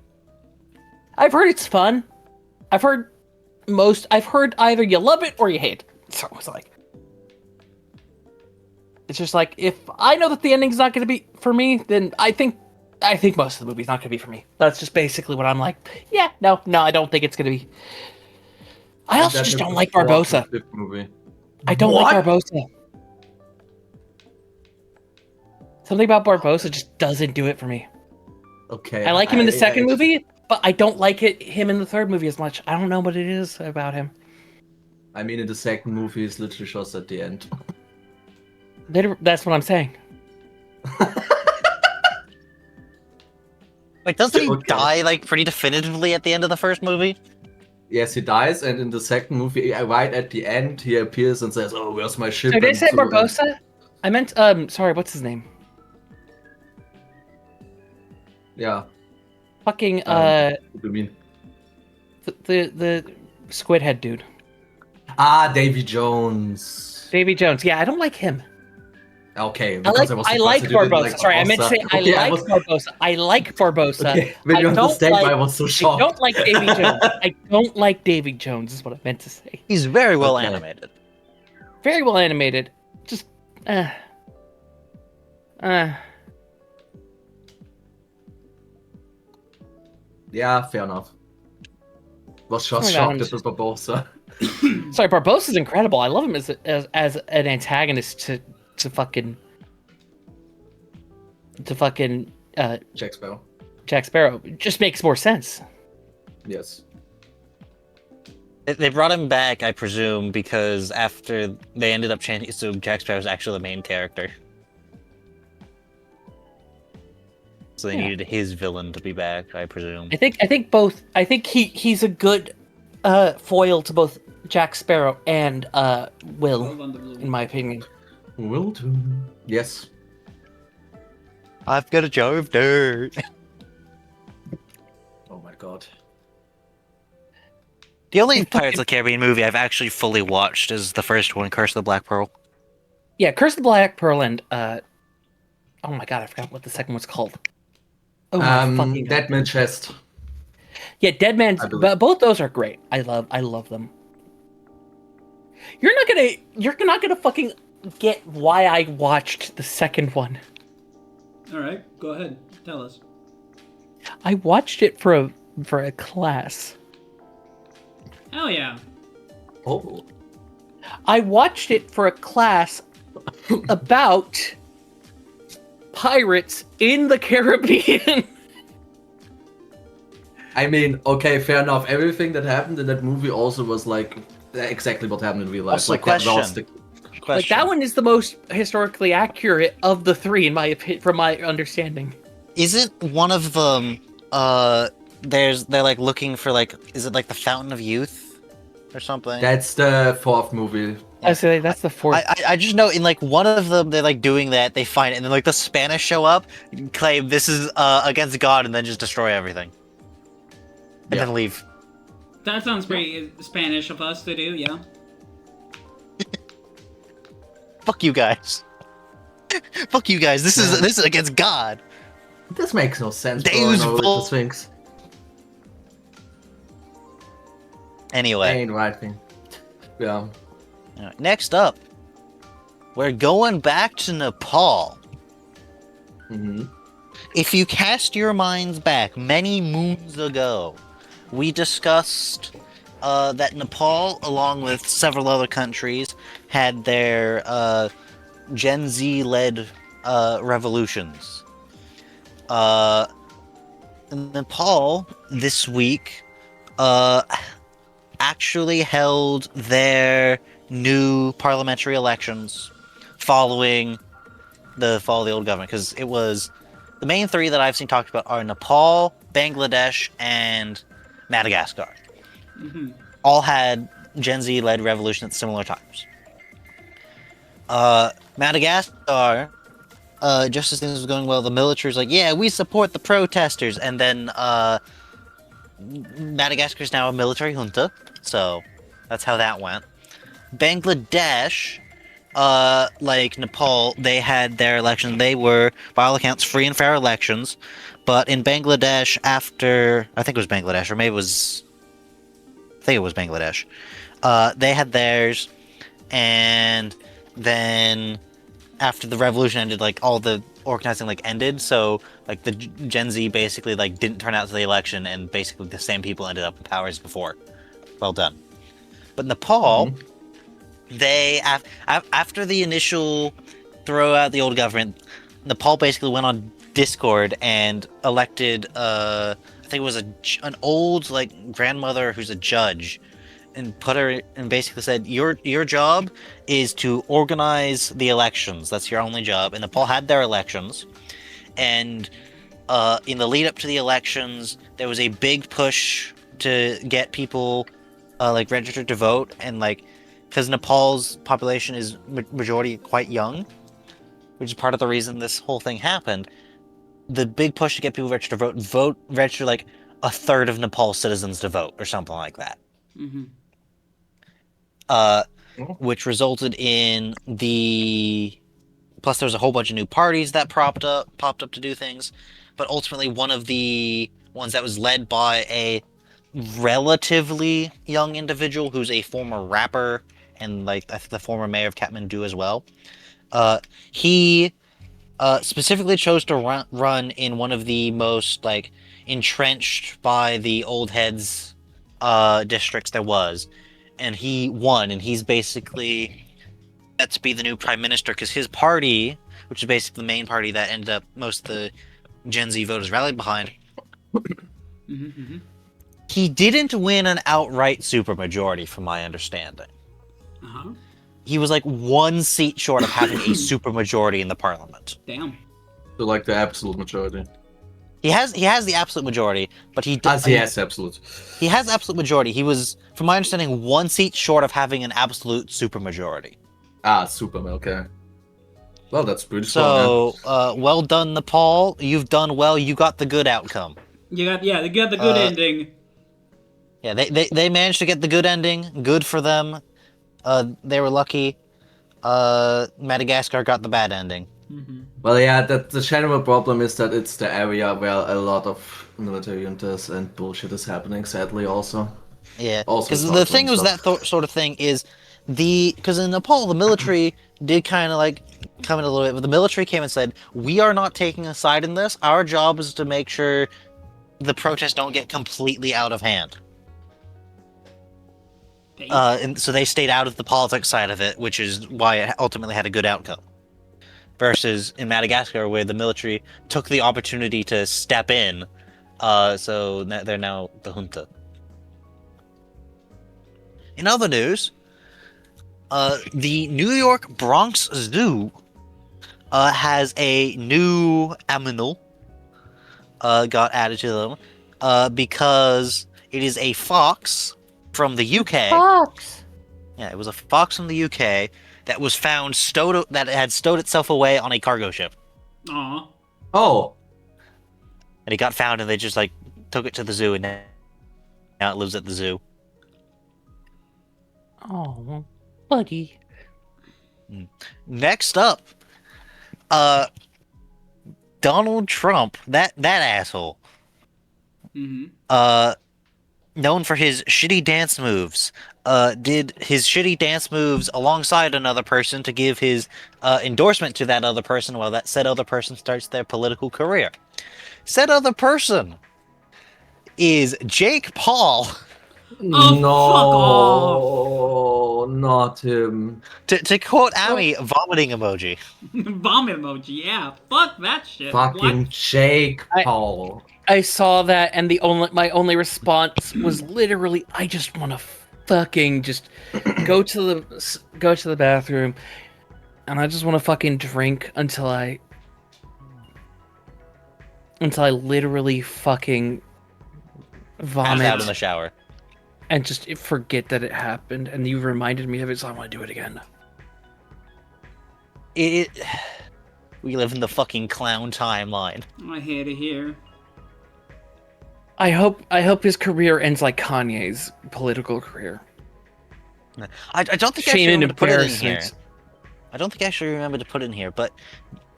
I've heard it's fun. I've heard either you love it or you hate it. So it's like, it's just like, if I know that the ending's not going to be for me, then I think most of the movie's not going to be for me. That's just basically what I'm like. Yeah, no, I don't think it's going to be. I also just don't like Barbosa. Movie. I don't like Barbosa. Something about Barbosa just doesn't do it for me. Okay. I like him in the second movie, but I don't like him in the third movie as much. I don't know what it is about him. I mean, in the second movie, it's literally just at the end. That's what I'm saying. Like, doesn't he Okay. die like pretty definitively at the end of the first movie? Yes, he dies, and in the second movie, right at the end, he appears and says, "Oh, where's my ship?" So did I And say so- Barbosa? I meant, sorry, what's his name? Yeah. Fucking What do you mean? the squid head dude. Davy Jones. Davy Jones. Yeah, I don't like him. Okay, because I was I surprised like that you didn't Barbosa. like Sorry, I meant to say Barbosa. I Okay, like was Barbosa. I like Barbosa. okay. When you I don't understand why I like- was so I shocked. don't like Davy Jones. I don't like Davy Jones is what I meant to say. He's very well Okay. animated. Very well animated. Just Yeah, fair enough. Was just Something shocked about at the Barbosa. sorry, Barbosa's incredible. I love him as an antagonist to fucking Jack Sparrow. Jack Sparrow. It just makes more sense. Yes. They brought him back, I presume, because after they ended up changing, so Jack Sparrow's actually the main character. So they Yeah. needed his villain to be back, I presume. I think both. I think he's a good foil to both Jack Sparrow and Will, in my opinion. Will do. Yes. I've got a jar of dirt. Oh my god. The only Pirates of the Caribbean movie I've actually fully watched is the first one, Curse of the Black Pearl. Yeah, Curse of the Black Pearl and oh my god, I forgot what the second one's called. Oh my fucking god. Dead Man Chest. Yeah, Dead Man's. I believe- But both those are great. I love them. You're not gonna fucking get why I watched the second one. All right, go ahead. Tell us. I watched it for a class. Hell yeah. Oh. I watched it for a class about pirates in the Caribbean. I mean, okay, fair enough. Everything that happened in that movie also was like exactly what happened in real life. Also, like that was question. Like that one is the most historically accurate of the three, in my opinion, from my understanding. Isn't one of them, they're like looking for like, is it like the Fountain of Youth or something? That's the fourth movie. I say that's the fourth. I just know in like one of them they're like doing that, they find it, and then like the Spanish show up, claim this is against God, and then just destroy everything. And Yeah. then leave. That sounds pretty Spanish of us to do, yeah. Fuck you guys. Fuck you guys. This is against God. This makes no sense. Deus bro, Vult. the Sphinx. Anyway, Ain't right thing. Yeah. alright, next up, we're going back to Nepal. Mm-hmm. If you cast your minds back many moons ago, we discussed that Nepal, along with several other countries, had their Gen Z-led revolutions. Nepal this week actually held their new parliamentary elections following the fall of the old government, because it was the main three that I've seen talked about are Nepal, Bangladesh, and Madagascar. Mm-hmm. All had Gen Z-led revolution at similar times. Madagascar, just as things were going well, the military was like, yeah, we support the protesters, and then Madagascar's now a military junta, so that's how that went. Bangladesh, like Nepal, they had their election. They were, by all accounts, free and fair elections. But in Bangladesh, after I think it was Bangladesh, or maybe it was, I think it was Bangladesh. They had theirs, and then after the revolution ended, like all the organizing like ended. So like the Gen Z basically like didn't turn out to the election, and basically the same people ended up in power as before. Well done. But Nepal. Mm-hmm. They after the initial throw out the old government, Nepal basically went on Discord and elected I think it was an old like grandmother who's a judge, and put her and basically said your job is to organize the elections. That's your only job. And Nepal had their elections, and in the lead up to the elections, there was a big push to get people like registered to vote, and like. Because Nepal's population is majority quite young, which is part of the reason this whole thing happened. the big push to get people registered to vote register like a third of Nepal's citizens to vote or something like that. Mm-hmm. Which resulted in the. Plus, there was a whole bunch of new parties that popped up to do things, but ultimately, one of the ones that was led by a relatively young individual who's a former rapper and like I think the former mayor of Kathmandu as well. He specifically chose to run in one of the most like entrenched by the old heads districts there was, and he won, and he's basically set to be the new prime minister because his party, which is basically the main party that ended up most of the Gen Z voters rallied behind, he didn't win an outright supermajority, from my understanding. Uh-huh. He was like 1 seat short of having a supermajority in the parliament. Damn. So like the absolute majority. He has the absolute majority, but he does. Yes, absolute. He has absolute majority. He was, from my understanding, 1 seat short of having an absolute supermajority. Super. Okay. Well, that's pretty strong. So, well done, Nepal. You've done well. You got the good outcome. They got the good ending. Yeah, they managed to get the good ending. Good for them. They were lucky. Madagascar got the bad ending. Mm-hmm. Well, yeah, the general problem is that it's the area where a lot of military juntas and bullshit is happening, sadly, also. Yeah, Also because the thing was that sort of thing is because in Nepal the military did kind of like come in a little bit, but the military came and said, "We are not taking a side in this. Our job is to make sure the protests don't get completely out of hand." And so they stayed out of the politics side of it, which is why it ultimately had a good outcome. Versus in Madagascar, where the military took the opportunity to step in, so they're now the junta. In other news, the New York Bronx Zoo has a new animal got added to them because it is a fox from the UK. Fox. Yeah, it was a fox from the UK that was found that had stowed itself away on a cargo ship. Aw. Oh. And it got found, and they just like took it to the zoo, and now it lives at the zoo. Oh, buddy. Next up, Donald Trump, that asshole. Mm-hmm. Known for his shitty dance moves, did his shitty dance moves alongside another person to give his endorsement to that other person while that said other person starts their political career. Said other person is Jake Paul. Oh, No, not him. To quote Amy, vomiting emoji. Vomit emoji, yeah. Fuck that shit. Fucking What? Jake Paul. I saw that, and my only response was literally, I just want to fucking just go to the bathroom, and I just want to fucking drink until I literally fucking vomit Out in the shower. and just forget that it happened. And you reminded me of it, so I want to do it again. We live in the fucking clown timeline. I hate it here. I hope his career ends like Kanye's political career. I don't think I Shame actually and remember to put it in here. embarrassment. I don't think I actually remember to put it in here, but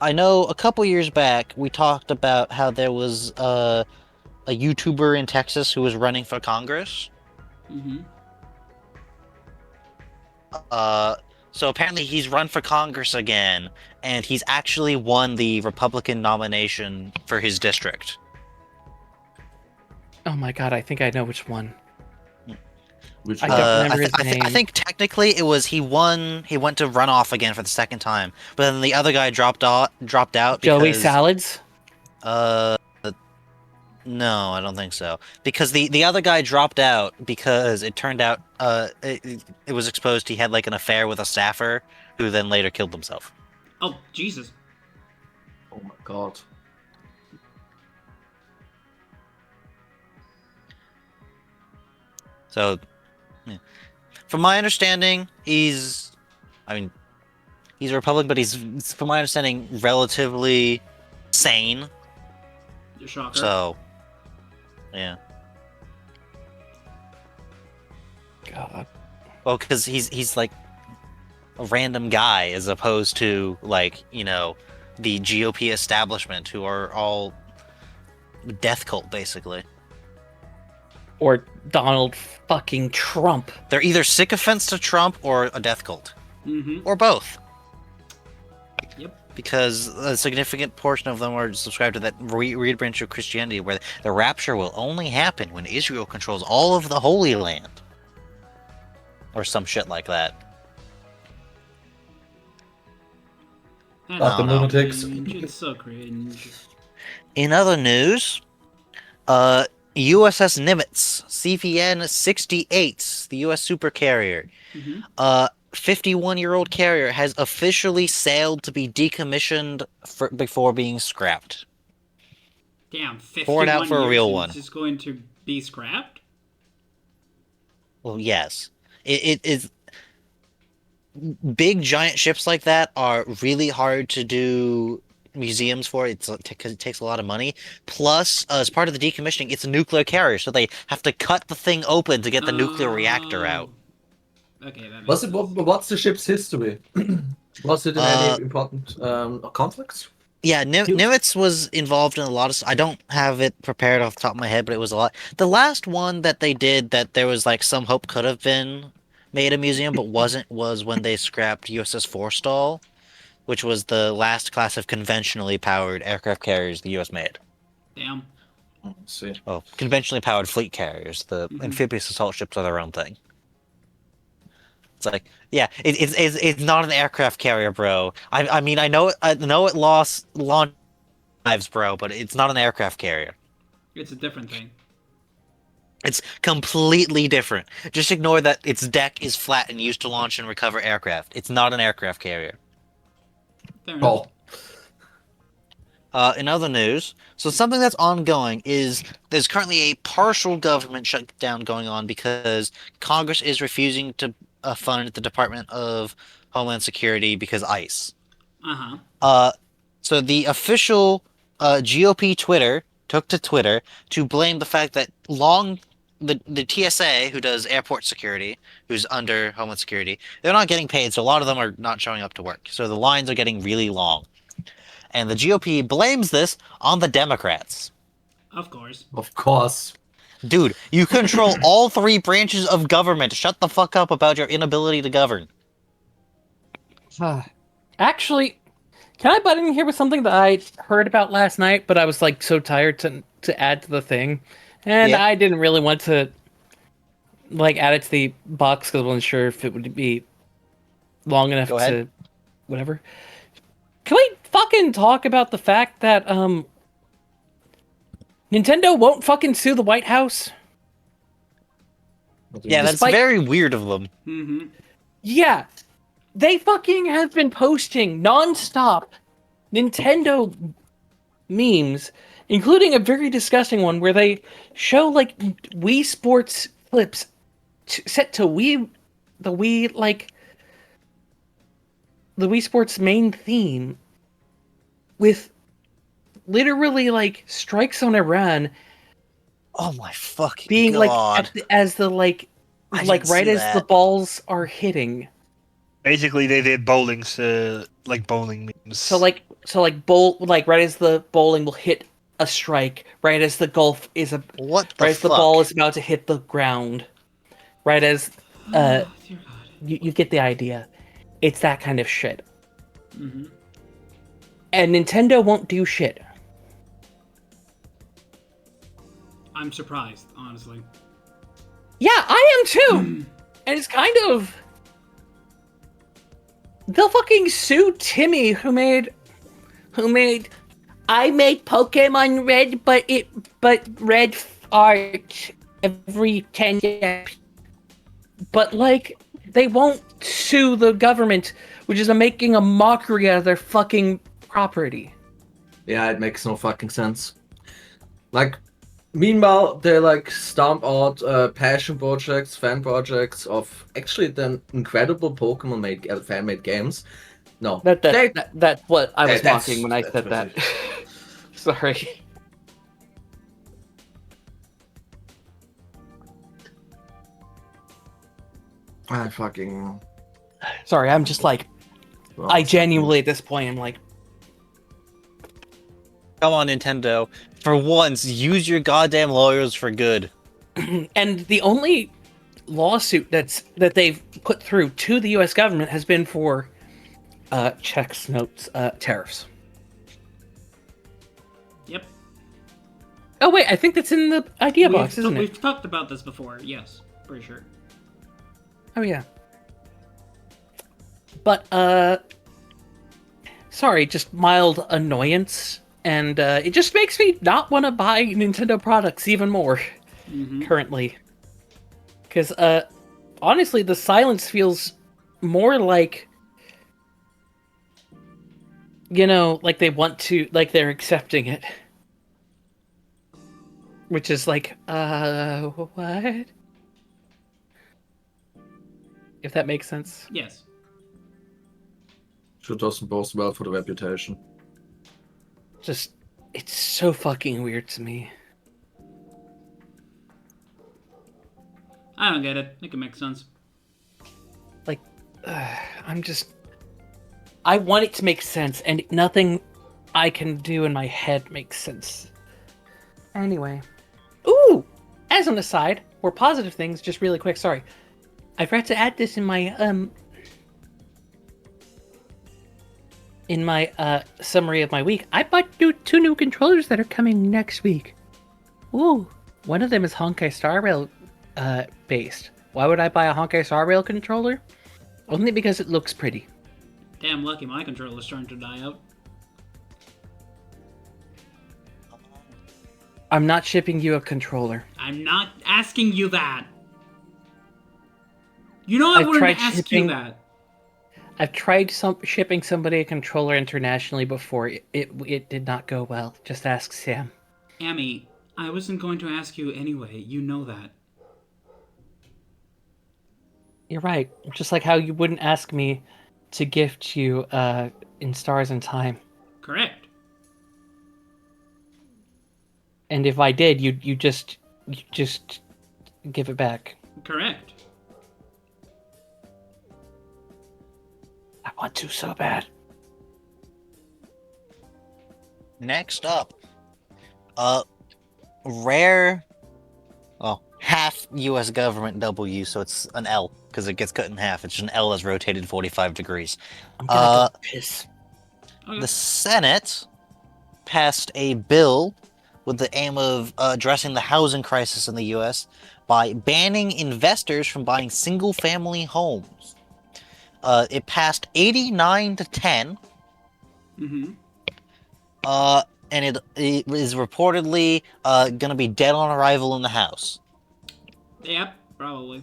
I know a couple years back we talked about how there was a YouTuber in Texas who was running for Congress. Mm-hmm. So apparently he's run for Congress again, and he's actually won the Republican nomination for his district. Oh my god, I think I know which one. Which I one? don't remember his name. I think technically it was he went to run off again for the second time, but then the other guy dropped out because, Joey Salads? No, I don't think so. Because the other guy dropped out because it turned out it was exposed he had like an affair with a staffer who then later killed himself. Oh, Jesus. Oh my god. So, yeah. From my understanding, he's a Republican, but he's, from my understanding, relatively sane. Shocker. So, yeah. God. Well, because he's like a random guy as opposed to like the GOP establishment who are all death cult basically. Or Donald fucking Trump. They're either sycophants to Trump or a death cult, Mm-hmm. or both. Yep. Because a significant portion of them are subscribed to that weird branch of Christianity where the rapture will only happen when Israel controls all of the Holy Land. Or some shit like that. That's Fucking no. lunatics. cringe. It's so cringe. In other news, USS Nimitz, CVN-68, the U.S. supercarrier. Mm-hmm. 51-year-old carrier has officially sailed to be decommissioned before being scrapped. Damn, Pour it out 51 for a years real and one. it's just going to be scrapped? Well, yes. It is. Big giant ships like that are really hard to do museums for. It's because it takes a lot of money. Plus, as part of the decommissioning, it's a nuclear carrier, so they have to cut the thing open to get the nuclear reactor out. Okay, that makes sense. What's the ship's history? Was it in any important conflicts? Yeah, Nimitz was involved in a lot of. I don't have it prepared off the top of my head, but it was a lot. The last one that they did that there was like some hope could have been made a museum, but wasn't, was when they scrapped USS Forstall, which was the last class of conventionally powered aircraft carriers the U.S. made. Damn. Let's see. Well, conventionally powered fleet carriers. The amphibious assault ships are their own thing. It's like, yeah, it's not an aircraft carrier, bro. I mean, I know it lost launch lives, bro, but it's not an aircraft carrier. It's a different thing. It's completely different. Just ignore that its deck is flat and used to launch and recover aircraft. It's not an aircraft carrier. Fair enough. Oh, In other news, so something that's ongoing is there's currently a partial government shutdown going on because Congress is refusing to fund the Department of Homeland Security because ICE. Uh-huh. So the official GOP Twitter took to Twitter to blame the fact that the TSA, who does airport security, who's under Homeland Security, they're not getting paid, so a lot of them are not showing up to work. So the lines are getting really long. And the GOP blames this on the Democrats. Of course. of course. Dude, you control all three branches of government. Shut the fuck up about your inability to govern. Actually, can I butt in here with something that I heard about last night, but I was like so tired to add to the thing, and Yeah. I didn't really want to like add it to the box because I wasn't sure if it would be long enough Go ahead. to whatever. Can we fucking talk about the fact that Nintendo won't fucking sue the White House? Yeah, that's Despite- very weird of them. Mm-hmm. Yeah, they fucking have been posting nonstop Nintendo memes, including a very disgusting one where they show like Wii Sports clips set to the Wii Sports main theme with literally like strikes on Iran Oh my fucking being god. like as the like I right didn't see as the that. balls are hitting. Basically, they did bowling memes. So right as the bowling will hit a strike, right as the golf is What the right as the fuck? ball is about to hit the ground, right as Dear God. you get the idea. It's that kind of shit. Mm-hmm. And Nintendo won't do shit. I'm surprised, honestly. Yeah, I am too. And it's kind of they'll fucking sue Timmy who made I made Pokemon Red but red art every 10 years. But like they won't sue the government, which is making a mockery out of their fucking property. Yeah, it makes no fucking sense. Like, meanwhile, they like stomp out passion projects, fan projects of actually then incredible Pokemon fan-made games. No, That's what I was that's- mocking when I that's said that. Sorry. I fucking. Sorry, I'm just like, well, I genuinely at this point, I'm like, Come on, Nintendo. For once, use your goddamn lawyers for good. and the only lawsuit that they've put through to the U.S. government has been for checks, notes, tariffs. Yep. Oh wait, I think that's in the idea box, isn't it? We've talked about this before. Yes, pretty sure. Oh yeah. But sorry, just mild annoyance, and it just makes me not want to buy Nintendo products even more currently. Because honestly, the silence feels more like, you know, like they want to, like they're accepting it. Which is like, what? If that makes sense. Yes. Sure doesn't boast well for the reputation. Just, it's so fucking weird to me. I don't get it. It can make sense. Like, I want it to make sense, and nothing I can do in my head makes sense. Anyway. Ooh! As an aside, more positive things, just really quick, sorry. I forgot to add this in my, summary of my week. I bought two new controllers that are coming next week. Ooh. One of them is Honkai Star Rail, based. Why would I buy a Honkai Star Rail controller? Only because it looks pretty. Damn lucky my controller's starting to die out. I'm not shipping you a controller. I'm not asking you that. You know I wouldn't ask you that. I've tried shipping somebody a controller internationally before. It did not go well. Just ask Sam. Amy, I wasn't going to ask you anyway. You know that. You're right. Just like how you wouldn't ask me to gift you in Stars in Time. Correct. And if I did, you just give it back. Correct. I want to so bad. Next up, rare, half U.S. government W, so it's an L because it gets cut in half. It's just an L that's rotated 45 degrees. I'm gonna go piss. Okay. The Senate passed a bill with the aim of addressing the housing crisis in the U.S. by banning investors from buying single-family homes. It passed 89 to 10. Mm-hmm. And it is reportedly gonna be dead on arrival in the House. Yep, probably.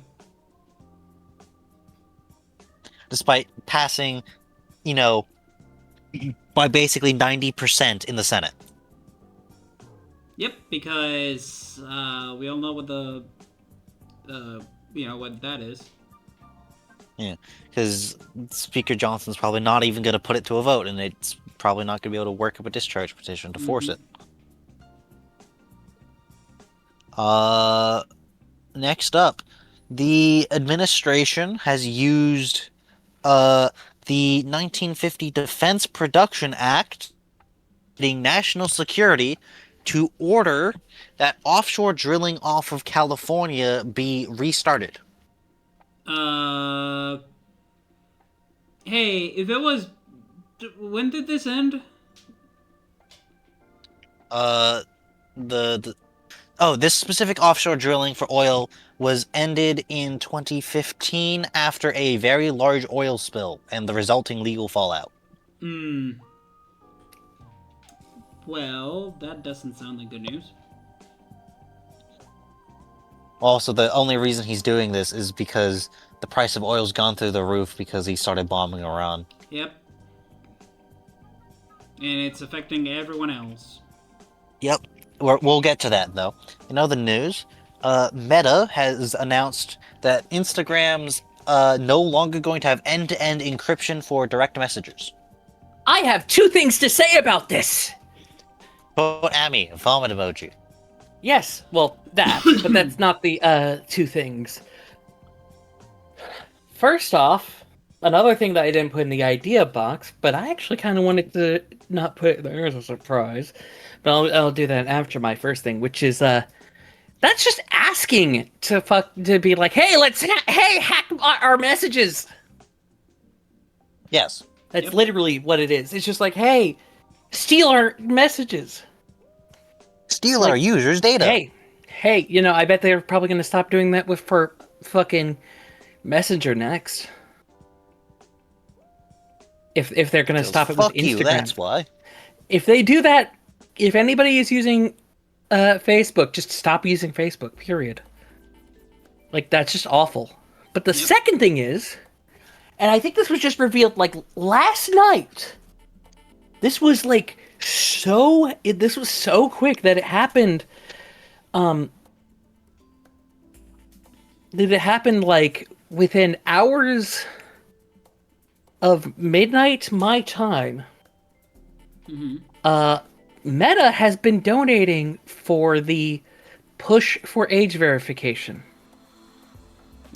Despite passing, by basically 90% in the Senate. Yep, because we all know what what that is. Yeah, because Speaker Johnson's probably not even going to put it to a vote, and it's probably not going to be able to work up a discharge petition to force it. Next up, the administration has used the 1950 Defense Production Act, being national security, to order that offshore drilling off of California be restarted. Hey, if it was... When did this end? This specific offshore drilling for oil was ended in 2015 after a very large oil spill and the resulting legal fallout. Well, that doesn't sound like good news. Also, the only reason he's doing this is because the price of oil's gone through the roof because he started bombing Iran. Yep. And it's affecting everyone else. Yep. We'll get to that, though. In other news, Meta has announced that Instagram's no longer going to have end-to-end encryption for direct messages. I have two things to say about this! But Amy, vomit emoji. Yes, well, that, but that's not the two things. First off, another thing that I didn't put in the idea box, but I actually kind of wanted to not put it there as a surprise, but I'll do that after my first thing, which is that's just asking to be like, hey, hack our messages. Yes. That's literally what it is. It's just like, hey, steal our messages. Steal our users' data. Hey, I bet they're probably going to stop doing that for fucking Messenger next. If they're going to stop it with Instagram. You, that's why. If they do that, if anybody is using Facebook, just stop using Facebook, period. Like, that's just awful. But the second thing is, and I think this was just revealed, like, last night. This was, like, this was so quick that it happened, like, within hours of midnight my time. Meta has been donating for the push for age verification.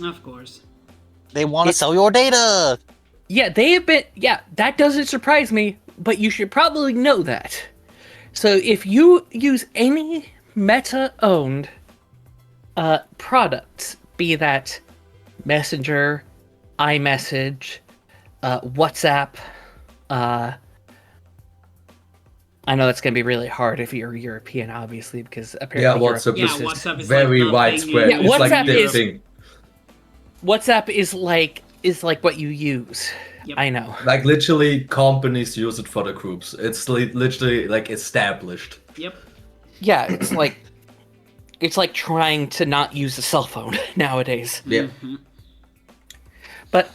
Of course. They want to sell your data. Yeah, they have been. Yeah, that doesn't surprise me, but you should probably know that. So if you use any Meta-owned products, be that Messenger, iMessage, WhatsApp, I know that's going to be really hard if you're European, obviously, because apparently WhatsApp is like very the widespread. thing. It's WhatsApp like the is- thing. WhatsApp is like what you use. Yep. I know. Like literally, companies use it for the groups. It's literally like established. Yep. Yeah, it's like trying to not use a cell phone nowadays. Yeah. But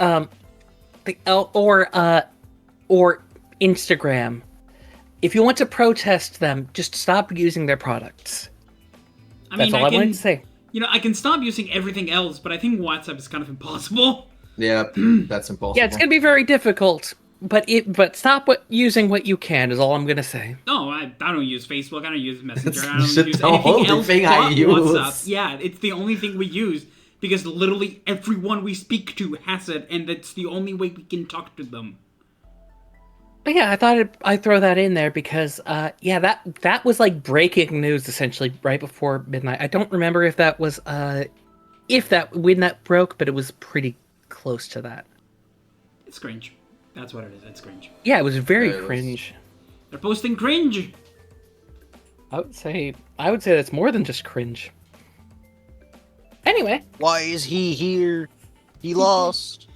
or Instagram. If you want to protest them, just stop using their products. That's all I wanted to say. I can stop using everything else, but I think WhatsApp is kind of impossible. Yeah, that's impossible. Yeah, it's gonna be very difficult. But stop using what you can is all I'm gonna say. No, I don't use Facebook. I don't use Messenger. I It's don't use the anything only else thing but I use. WhatsApp. Yeah, it's the only thing we use because literally everyone we speak to has it, and that's the only way we can talk to them. But yeah, I thought I'd throw that in there because, that was like breaking news essentially right before midnight. I don't remember if that was when that broke, but it was pretty close to that. It's cringe. That's what it is. It's cringe. Yeah, it was very Yeah, it was. cringe. They're posting cringe. I would say that's more than just cringe. Anyway, Why is he here? He lost.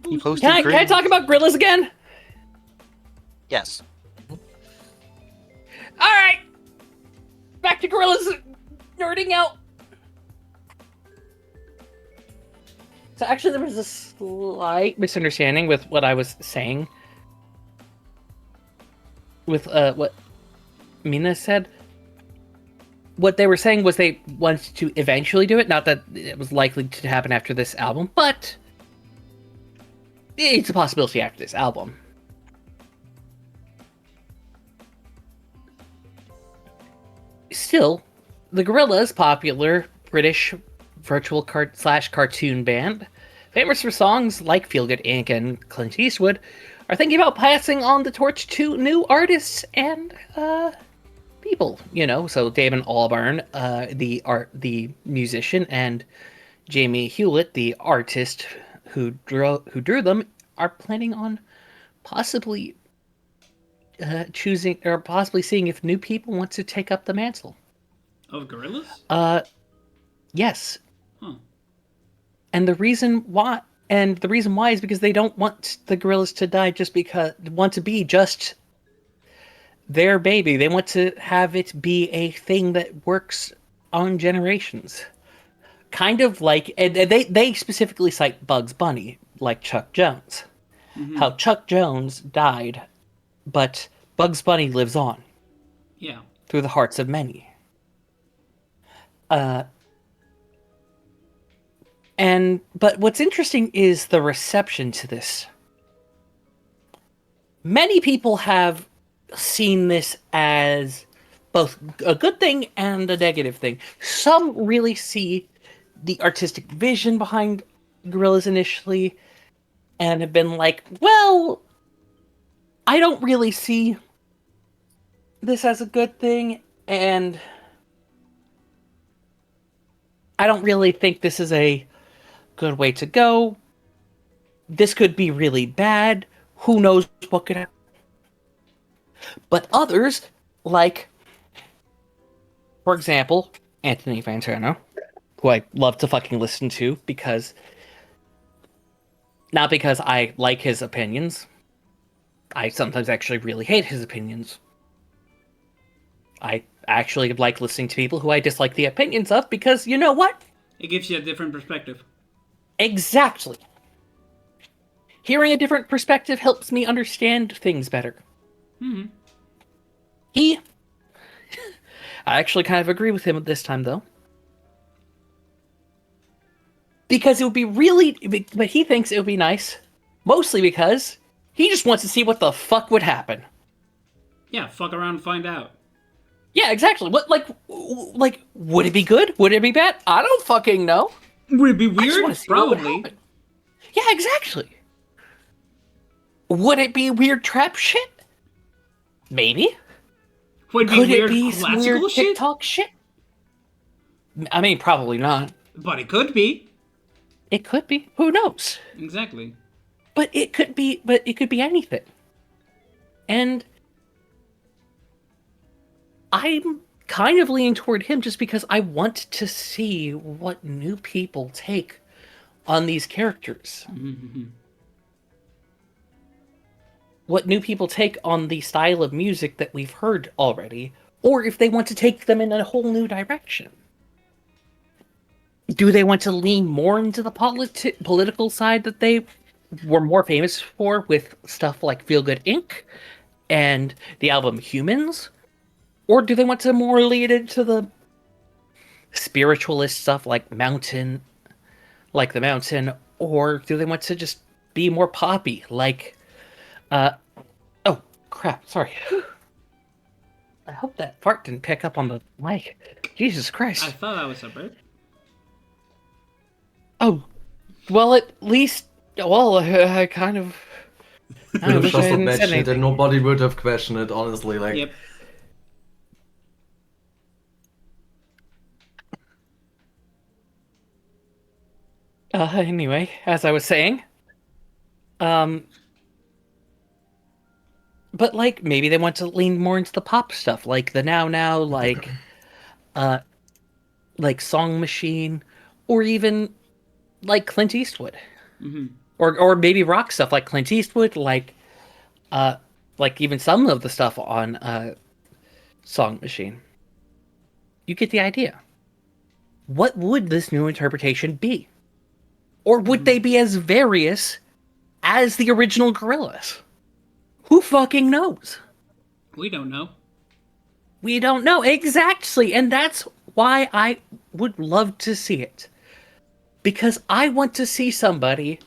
He posted can I cringe. talk about gorillas again? Yes. All right, back to gorillas nerding out. So actually, there was a slight misunderstanding with what I was saying. With what Mina said. What they were saying was they wanted to eventually do it, not that it was likely to happen after this album, but it's a possibility after this album. Still, the Gorillaz, popular British virtual cartoon band, famous for songs like Feel Good Inc. and Clint Eastwood, are thinking about passing on the torch to new artists and people. So Damon Albarn, the musician, and Jamie Hewlett, the artist who drew them, are planning on possibly choosing or possibly seeing if new people want to take up the mantle. Of gorillas? Yes. Huh. And the reason why is because they don't want the Gorillaz to die want to be just their baby. They want to have it be a thing that works on generations. Kind of like, and they specifically cite Bugs Bunny, like Chuck Jones. Mm-hmm. How Chuck Jones died, but Bugs Bunny lives on. Yeah. Through the hearts of many. But what's interesting is the reception to this. Many people have seen this as both a good thing and a negative thing. Some really see the artistic vision behind Gorillaz initially, and have been like, well, I don't really see this as a good thing, and I don't really think this is a good way to go. This could be really bad. Who knows what could happen? But others, like, for example, Anthony Fantano, who I love to fucking listen to because, not because I like his opinions, I sometimes actually really hate his opinions. I actually like listening to people who I dislike the opinions of because, you know what? It gives you a different perspective. Exactly. Hearing a different perspective helps me understand things better. Mm-hmm. I actually kind of agree with him at this time, though. Because it would be really... But he thinks it would be nice. Mostly because he just wants to see what the fuck would happen. Yeah, fuck around and find out. Yeah, exactly. What, like, would it be good? Would it be bad? I don't fucking know. Would it be I just weird? want to see what would Probably. happen. Yeah, exactly. Would it be weird trap shit? Maybe. Would it be Could weird it be some classical weird shit? TikTok shit? I mean, probably not. But it could be. It could be. Who knows? Exactly. But it could be. But it could be anything. And I'm kind of leaning toward him just because I want to see what new people take on these characters. Mm-hmm. What new people take on the style of music that we've heard already, or if they want to take them in a whole new direction. Do they want to lean more into the political side that they were more famous for with stuff like Feel Good Inc. and the album Humans? Or do they want to more lead into the spiritualist stuff like The Mountain? Or do they want to just be more poppy like... oh, crap, sorry. I hope that fart didn't pick up on the mic. Jesus Christ. I thought that was a bird. Oh, well, at least... Well, I kind of... Could I have wish just I hadn't said imagined it and anything. nobody would have questioned it, honestly. Like, Yep. Anyway, as I was saying... But, like, maybe they want to lean more into the pop stuff, like the Now, like Song Machine, or even, like, Clint Eastwood. Mm-hmm. Or maybe rock stuff like Clint Eastwood, like even some of the stuff on Song Machine. You get the idea. What would this new interpretation be? Or would they be as various as the original Gorillaz? Who fucking knows? We don't know. We don't know exactly, and that's why I would love to see it. Because I want to see somebody...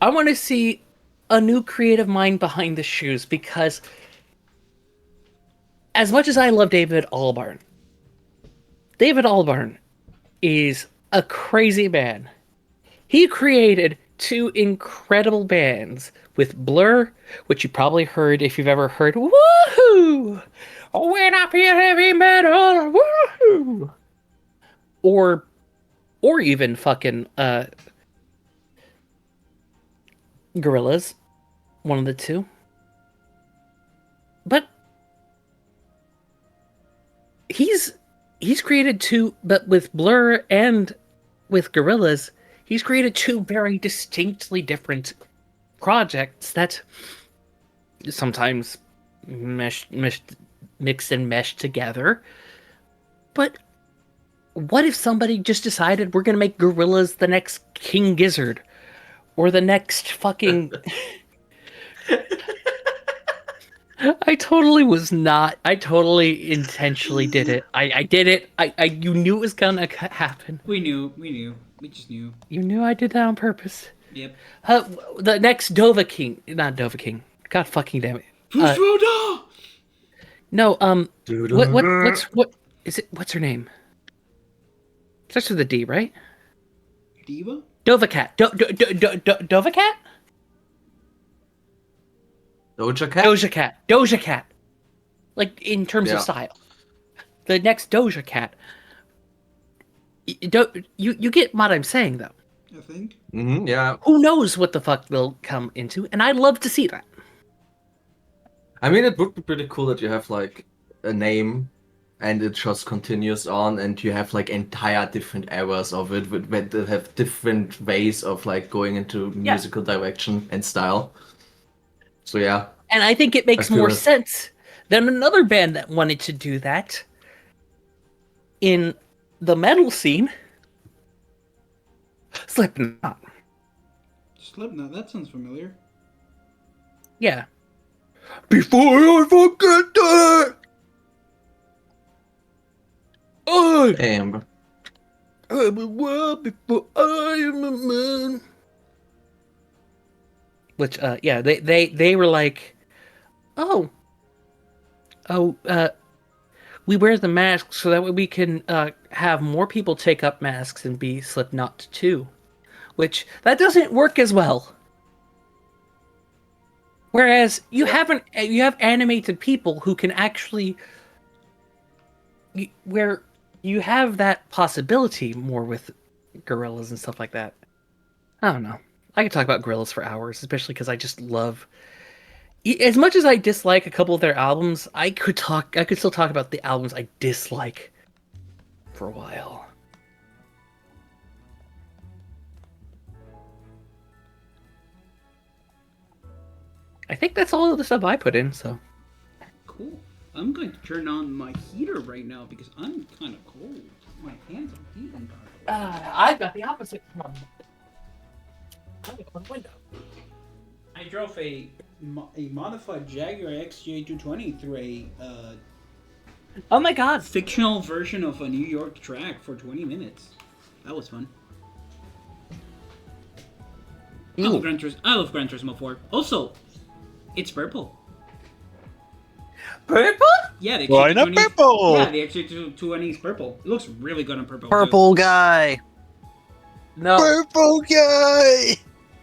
I want to see a new creative mind behind the shoes, because as much as I love David Albarn is a crazy man. He created two incredible bands with Blur, which you probably heard if you've ever heard Woohoo! When I feel heavy metal, woohoo! Or even fucking Gorillaz, one of the two. But he's created two, but with Blur and with Gorillaz, he's created two very distinctly different projects that sometimes mix and mesh together. But what if somebody just decided we're gonna make Gorillaz the next King Gizzard? Or the next fucking... I totally intentionally did it. I did it. You knew it was gonna happen. We knew. We just knew. You knew I did that on purpose. Yep. The next Dova King. Not Dova King. God fucking damn it. No, what is it? What's her name? Starts with a D, right? Diva? Doja Cat. Doja Cat? Doja Cat? Doja Cat. Doja Cat. Like, in terms Yeah. of style. The next Doja Cat. You get what I'm saying, though. I think. Yeah. Who knows what the fuck they'll come into, and I'd love to see that. I mean, it would be pretty cool that you have like a name, and it just continues on, and you have like entire different eras of it, that have different ways of like going into musical direction and style. So yeah, And I think it makes feel more it. sense than another band that wanted to do that in the metal scene. Slipknot. Slipknot, that sounds familiar. Yeah. Before I forget that, Damn. I'm a world before I am a man. Which, yeah, they were like, oh, we wear the masks so that way we can have more people take up masks and be Slipknot too. Which, that doesn't work as well. Whereas you have animated people who can actually, where you have that possibility more with gorillas and stuff like that. I don't know. I could talk about gorillas for hours, especially because I just love. As much as I dislike a couple of their albums, I could still talk about the albums I dislike for a while. I think that's all of the stuff I put in, so. Cool. I'm going to turn on my heater right now because I'm kind of cold. My hands are heating. I've got the opposite problem. I open the window. I drove a modified Jaguar XJ220 through a Oh my god! fictional version of a New York track for 20 minutes. That was fun. I love Gran Turismo 4. Also, it's purple. Purple? Yeah, the Why not XJ220 purple? Yeah, the XJ220 is purple. It looks really good on purple. too. Purple guy. No. Purple guy.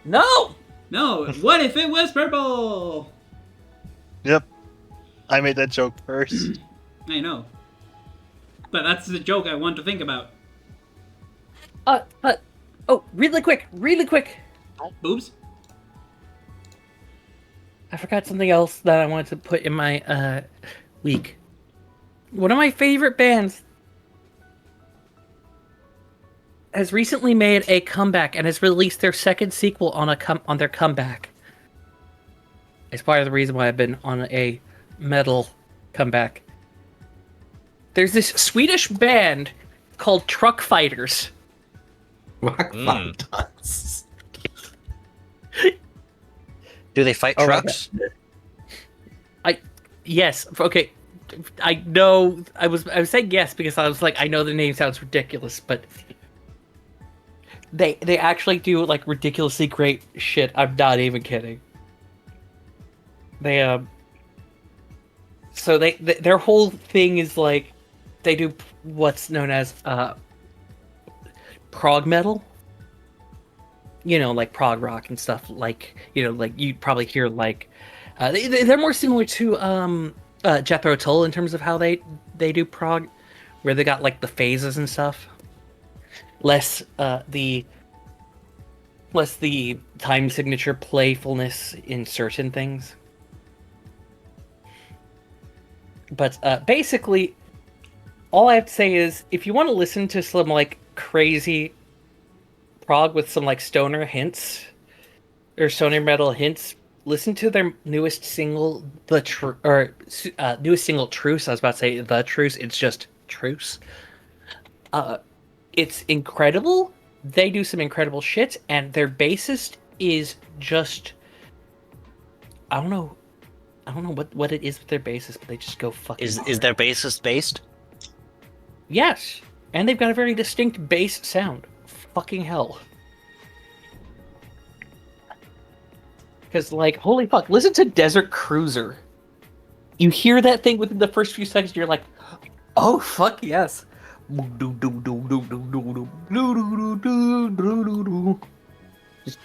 No! No, what if it was purple? Yep. I made that joke first. I know. But that's the joke I want to think about. Oh, really quick. Boobs? I forgot something else that I wanted to put in my week. One of my favorite bands has recently made a comeback and has released their second sequel on their comeback. It's part of the reason why I've been on a metal comeback. There's this Swedish band called Truck Fighters. Do they fight trucks? Yes. Okay. I know. I was saying yes because I was like, I know the name sounds ridiculous, but they actually do like ridiculously great shit. I'm not even kidding. They so their whole thing is like they do what's known as prog metal. You know, like prog rock and stuff. Like, you know, like you'd probably hear like they're more similar to Jethro Tull in terms of how they do prog, where they got like the phases and stuff. Less the time signature playfulness in certain things. But basically, all I have to say is, if you want to listen to some like crazy prog with some like stoner hints or stoner metal hints, listen to their newest single, newest single, Truce. I was about to say The Truce. It's just Truce. It's incredible. They do some incredible shit, and their bassist is just, I don't know what it is with their bassist, but they just go fucking Is hard. their bassist based? Yes, and they've got a very distinct bass sound. Fucking hell. Because, like, holy fuck, listen to Desert Cruiser. You hear that thing within the first few seconds, you're like, oh, fuck yes.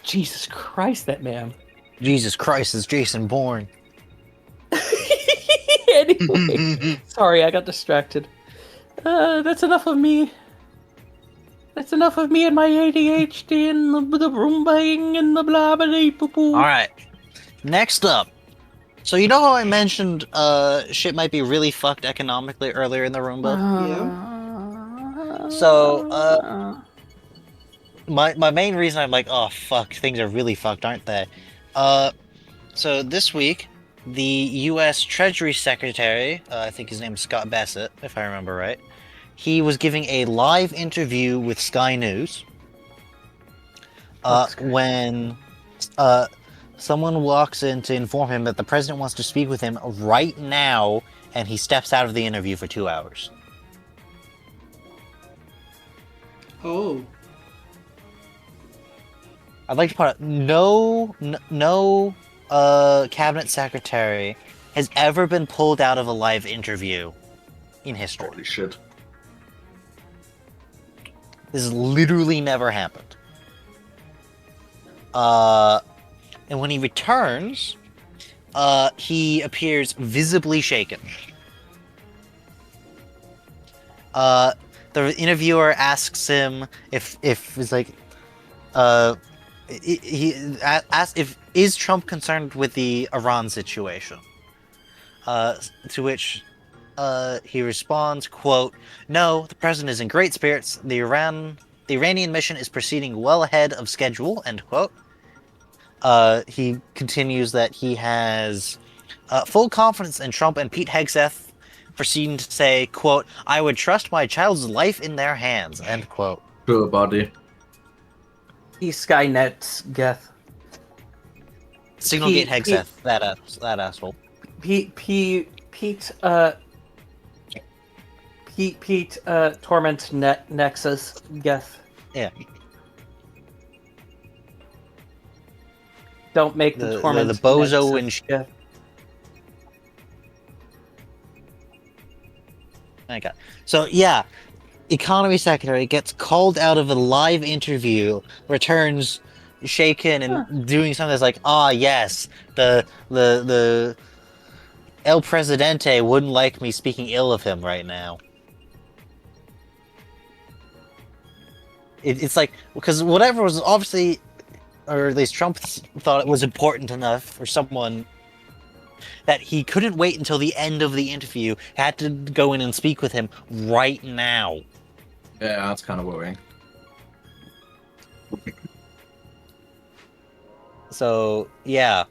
Jesus Christ, that man. Jesus Christ, is Jason Bourne? Anyway, sorry, I got distracted. That's enough of me. That's enough of me and my ADHD and the Roombaing and the blah blah blah boo. Alright. Next up. So you know how I mentioned shit might be really fucked economically earlier in the Roomba? So, my main reason I'm like, oh fuck, things are really fucked, aren't they? So this week, the U.S. Treasury Secretary, I think his name is Scott Bassett, if I remember right, he was giving a live interview with Sky News. When someone walks in to inform him that the president wants to speak with him right now, and he steps out of the interview for 2 hours. Oh. I'd like to point out, no cabinet secretary has ever been pulled out of a live interview in history. Holy shit. This has literally never happened. And when he returns, he appears visibly shaken. The interviewer asks him if it's like, he asks if is Trump concerned with the Iran situation. To which he responds, quote, "No, the president is in great spirits. The Iranian mission is proceeding well ahead of schedule," end quote. He continues that he has full confidence in Trump and Pete Hegseth, proceeding to say, quote, "I would trust my child's life in their hands," end quote. True, buddy. He's Skynet's Geth. Signalgate Hegseth, that asshole. Pete Torment Nexus Geth. Yeah. Don't make the Torment the bozo Nexus and Geth. Okay. So yeah, economy secretary gets called out of a live interview, returns shaken and doing something that's like, yes, the El Presidente wouldn't like me speaking ill of him right now. It's like, because whatever was obviously, or at least Trump thought it was important enough for someone that he couldn't wait until the end of the interview, had to go in and speak with him right now. Yeah, that's kind of worrying. So, yeah.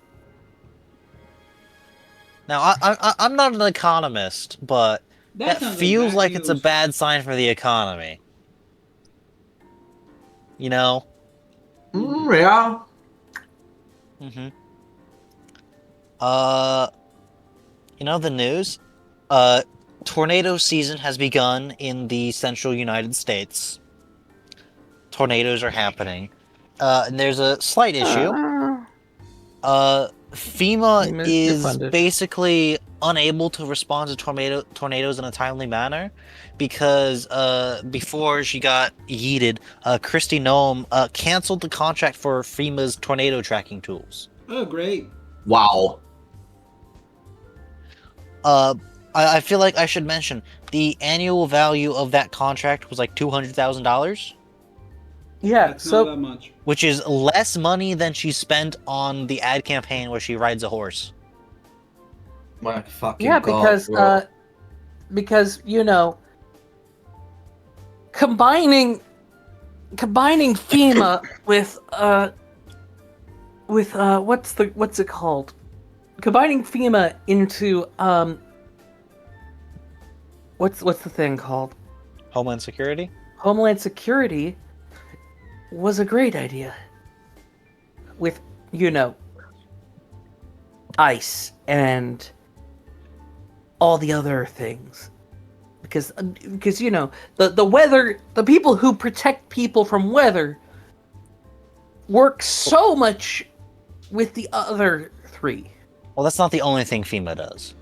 Now, I'm not an economist, but that sounds feels bad like it's a news. bad sign for the economy. You know? Yeah. Mm-hmm. You know the news? Tornado season has begun in the central United States. Tornadoes are happening. And there's a slight issue. FEMA You're is funded. basically unable to respond to tornadoes in a timely manner because before she got yeeted, Kristi Noem canceled the contract for FEMA's tornado tracking tools. Oh, great. Wow. I feel like I should mention the annual value of that contract was like $200,000, Yeah, That's not so that much. which is less money than she spent on the ad campaign where she rides a horse. My fucking yeah, god, bro. because you know, combining FEMA with what's it called? Combining FEMA into what's the thing called? Homeland Security? Homeland Security was a great idea. With, you know, ICE and all the other things. Because you know, the weather, the people who protect people from weather work so much with the other three. Well, that's not the only thing FEMA does.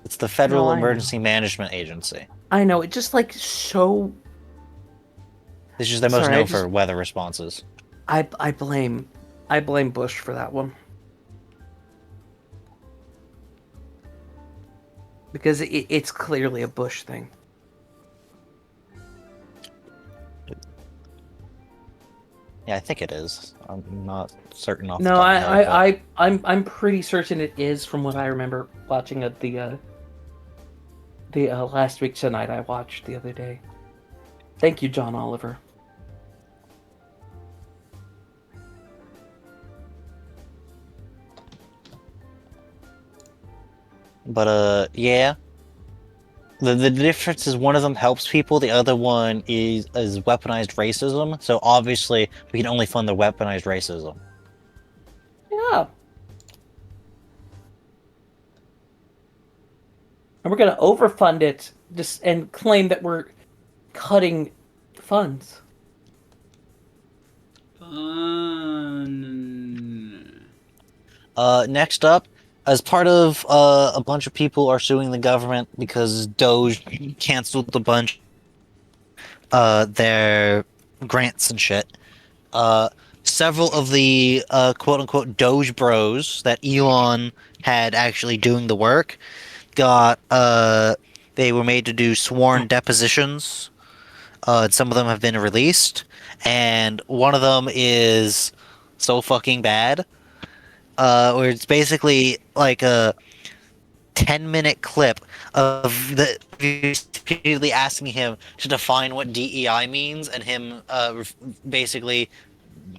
It's the Federal No, I know. Emergency Management Agency. I know, it just like so. This is the most Sorry, I known just- for weather responses. I blame I blame Bush for that one. Because it's clearly a Bush thing. Yeah, I think it is. I'm not certain off the No, top of my head, but I'm pretty certain it is from what I remember watching at the last week tonight I watched the other day. Thank you, John Oliver. yeah. The difference is one of them helps people, the other one is weaponized racism. So obviously we can only fund the weaponized racism. Yeah. And we're gonna overfund it just and claim that we're cutting funds. Fun. Next up, as part of a bunch of people are suing the government because Doge canceled a bunch their grants and shit. Several of the quote unquote Doge bros that Elon had actually doing the work got they were made to do sworn depositions. Some of them have been released, and one of them is so fucking bad. Where it's basically like a 10-minute clip of the repeatedly asking him to define what DEI means, and him basically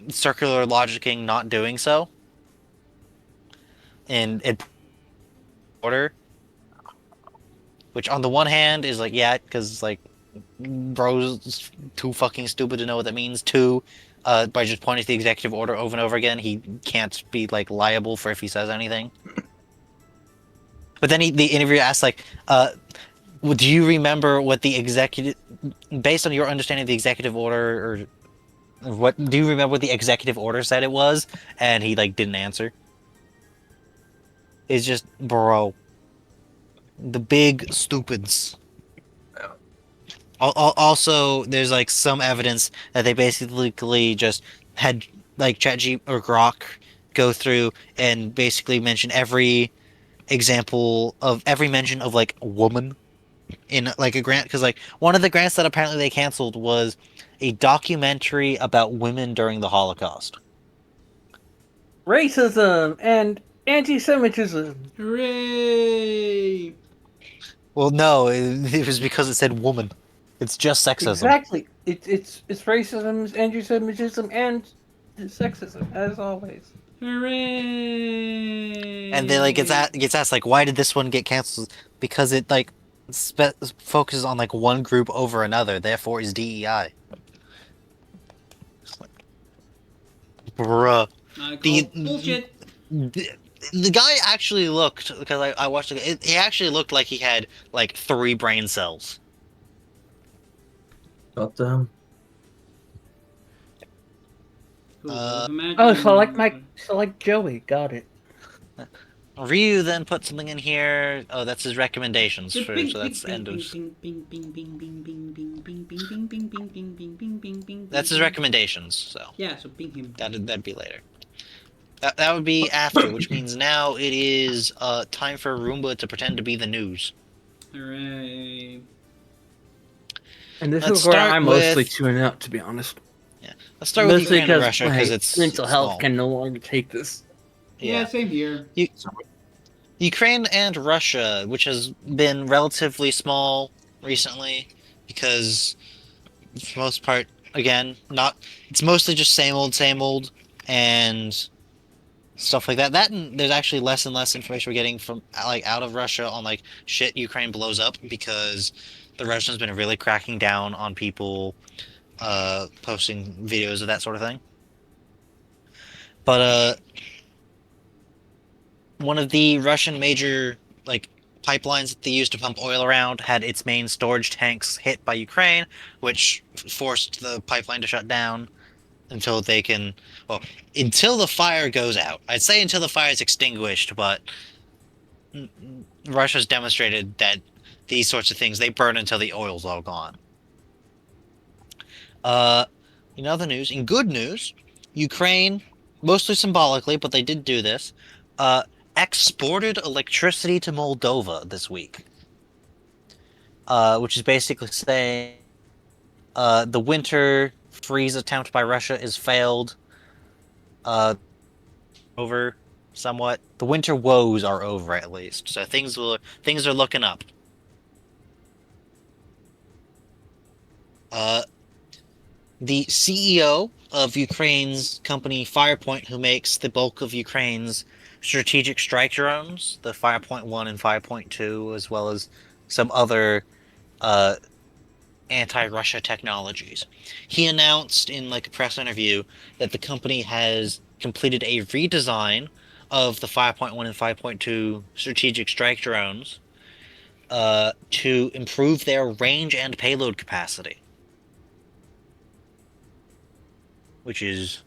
circular logicking not doing so in order. Which on the one hand is like, yeah, because like bro's too fucking stupid to know what that means. Two, by just pointing to the executive order over and over again, he can't be like liable for if he says anything. But then the interviewer asks like, do you remember what the executive, based on your understanding of the executive order, or what do you remember what the executive order said it was? And he like didn't answer. It's just, bro, the big stupids. Also, there's like some evidence that they basically just had like ChatGPT or Grok go through and basically mention every example of every mention of like woman in like a grant, because like one of the grants that apparently they canceled was a documentary about women during the Holocaust. Racism and anti-Semitism. Hooray! Well, no, it was because it said woman. It's just sexism. Exactly. It's racism, anti-Semitism, and sexism, as always. Hooray! And then like gets asked like, why did this one get canceled? Because it like focuses on like one group over another, therefore is DEI. Bruh. I call The- bullshit. The guy actually looked, because I watched it, he actually looked like he had like 3 brain cells. Goddamn. Who would have imagined? Oh, so like Joey. Got it. Ryu then put something in here. Oh, that's his recommendations Just for, bing, so that's the bing, end bing, of. bing, bing, bing, bing, bing, bing, bing, bing, bing, bing, bing, bing, bing, bing, bing, bing, bing. That's his recommendations. So Yeah, so bing him. that'd be later. That would be after, which means now it is time for Roomba to pretend to be the news. Hooray! And this Let's is where start I'm mostly with- tuning out, to be honest. Let's start with Mostly Ukraine and Russia because my it's mental health small. can no longer take this. Yeah, same here. Ukraine and Russia, which has been relatively small recently, because for the most part, again, it's mostly just same old, and stuff like that. And there's actually less and less information we're getting from like out of Russia on like shit Ukraine blows up, because the Russians been really cracking down on people posting videos of that sort of thing. But one of the Russian major like pipelines that they use to pump oil around had its main storage tanks hit by Ukraine, which forced the pipeline to shut down until they can, well, until the fire goes out. I'd say until the fire is extinguished, but Russia's demonstrated that these sorts of things, they burn until the oil's all gone. In other news, in good news, Ukraine mostly symbolically, but they did do this, exported electricity to Moldova this week. Which is basically saying the winter freeze attempt by Russia is failed. Over somewhat. The winter woes are over at least, so things are looking up. The CEO of Ukraine's company Firepoint, who makes the bulk of Ukraine's strategic strike drones, the Firepoint 1 and Firepoint 2, as well as some other uh, anti-Russia technologies. He announced in like a press interview that the company has completed a redesign of the 5.1 and 5.2 strategic strike drones to improve their range and payload capacity, which is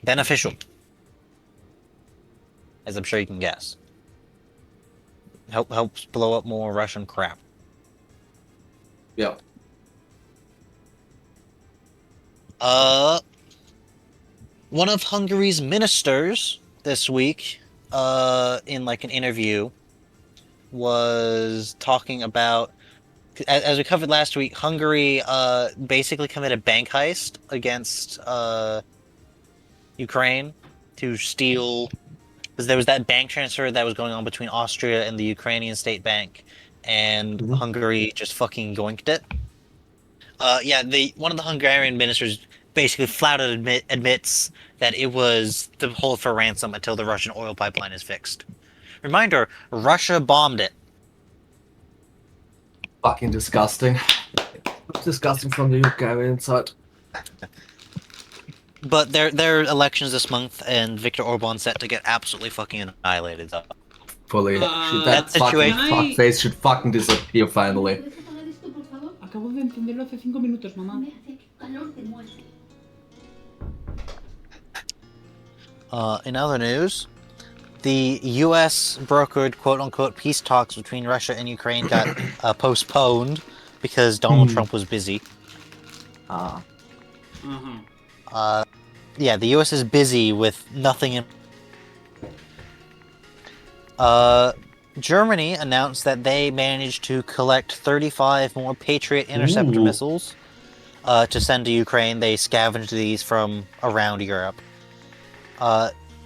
beneficial, as I'm sure you can guess. Helps blow up more Russian crap. Yeah. One of Hungary's ministers this week, in like an interview, was talking about, as we covered last week, Hungary basically committed bank heist against Ukraine to steal, because there was that bank transfer that was going on between Austria and the Ukrainian state bank, and Hungary just fucking goinked it. Yeah, one of the Hungarian ministers basically flat out admits that it was to hold for ransom until the Russian oil pipeline is fixed. Reminder, Russia bombed it. Fucking disgusting. Disgusting from the Hungarian side. But their elections this month, and Viktor Orban's set to get absolutely fucking annihilated. So. Fully. That That fucking situation- fuckface should fucking disappear finally. Acabo de encenderlo hace 5 minutos, mamá. In other news, the U.S. brokered quote-unquote peace talks between Russia and Ukraine got postponed because Donald Trump was busy. Yeah, the U.S. is busy with nothing in... Germany announced that they managed to collect 35 more Patriot interceptor missiles to send to Ukraine. They scavenged these from around Europe.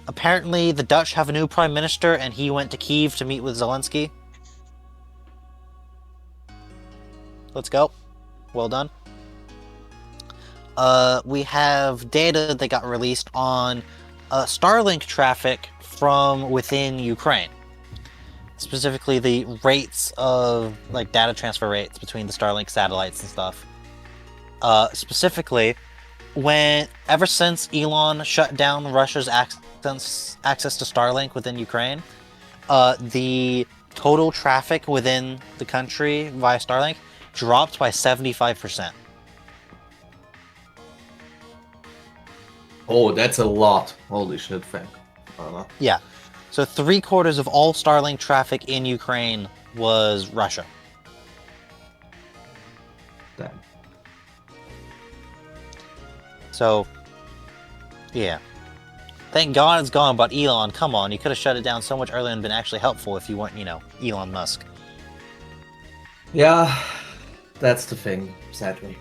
Apparently, the Dutch have a new prime minister, and he went to Kyiv to meet with Zelensky. Let's go. Well done. We have data that got released on Starlink traffic from within Ukraine. Specifically, the rates of like data transfer rates between the Starlink satellites and stuff. Specifically, ever since Elon shut down Russia's access to Starlink within Ukraine, the total traffic within the country via Starlink dropped by 75%. Oh, that's a lot. Holy shit, thank. Yeah. So 3/4 of all Starlink traffic in Ukraine was Russia. Damn. So, yeah. Thank God it's gone, but Elon, come on, you could have shut it down so much earlier and been actually helpful if you weren't, Elon Musk. Yeah, that's the thing, sadly.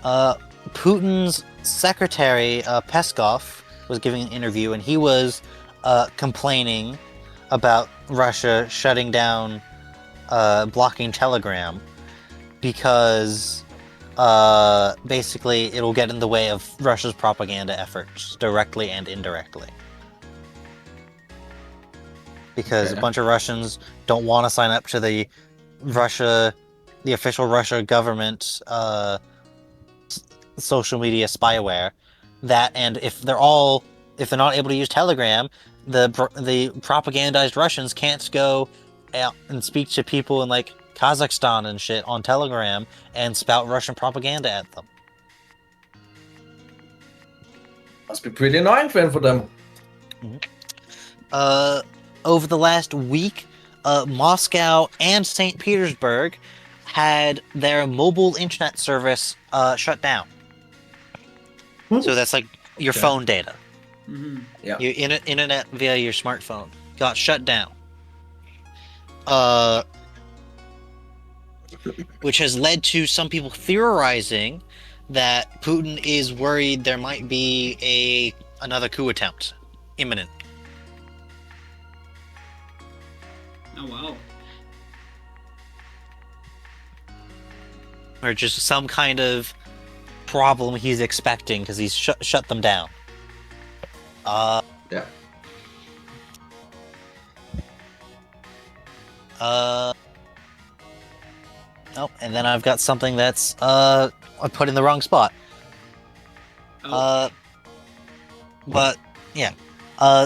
Putin's secretary, Peskov, was giving an interview, and he was complaining about Russia shutting down, blocking Telegram, because basically it'll get in the way of Russia's propaganda efforts, directly and indirectly. Because a bunch of Russians don't want to sign up to the official Russia government social media spyware. That, and if they're not able to use Telegram, the propagandized Russians can't go out and speak to people in like Kazakhstan and shit on Telegram and spout Russian propaganda at them. Must be pretty annoying for them. Over the last week, Moscow and St. Petersburg had their mobile internet service shut down. So that's like your Okay. phone data. Mm-hmm. Yeah. Your internet via your smartphone got shut down. Which has led to some people theorizing that Putin is worried there might be another coup attempt imminent. Oh wow. Or just some kind of problem he's expecting because he's shut them down. Yeah. Oh, and then I've got something that's I put in the wrong spot. Oh. But yeah,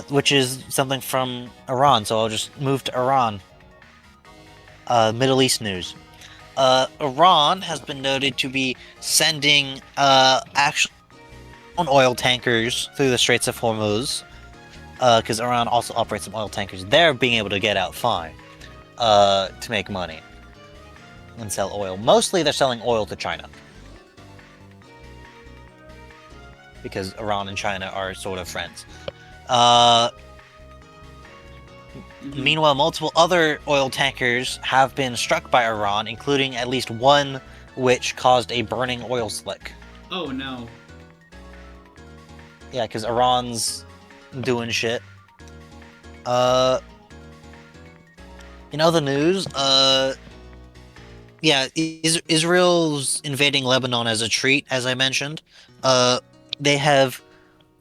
which is something from Iran. So I'll just move to Iran. Middle East news. Iran has been noted to be sending actual oil tankers through the Straits of Hormuz, because Iran also operates some oil tankers. They're being able to get out fine to make money and sell oil. Mostly they're selling oil to China, because Iran and China are sort of friends. Meanwhile, multiple other oil tankers have been struck by Iran, including at least one which caused a burning oil slick. Oh no. Yeah, because Iran's doing shit. In other news, yeah, Israel's invading Lebanon as a treat, as I mentioned. They have,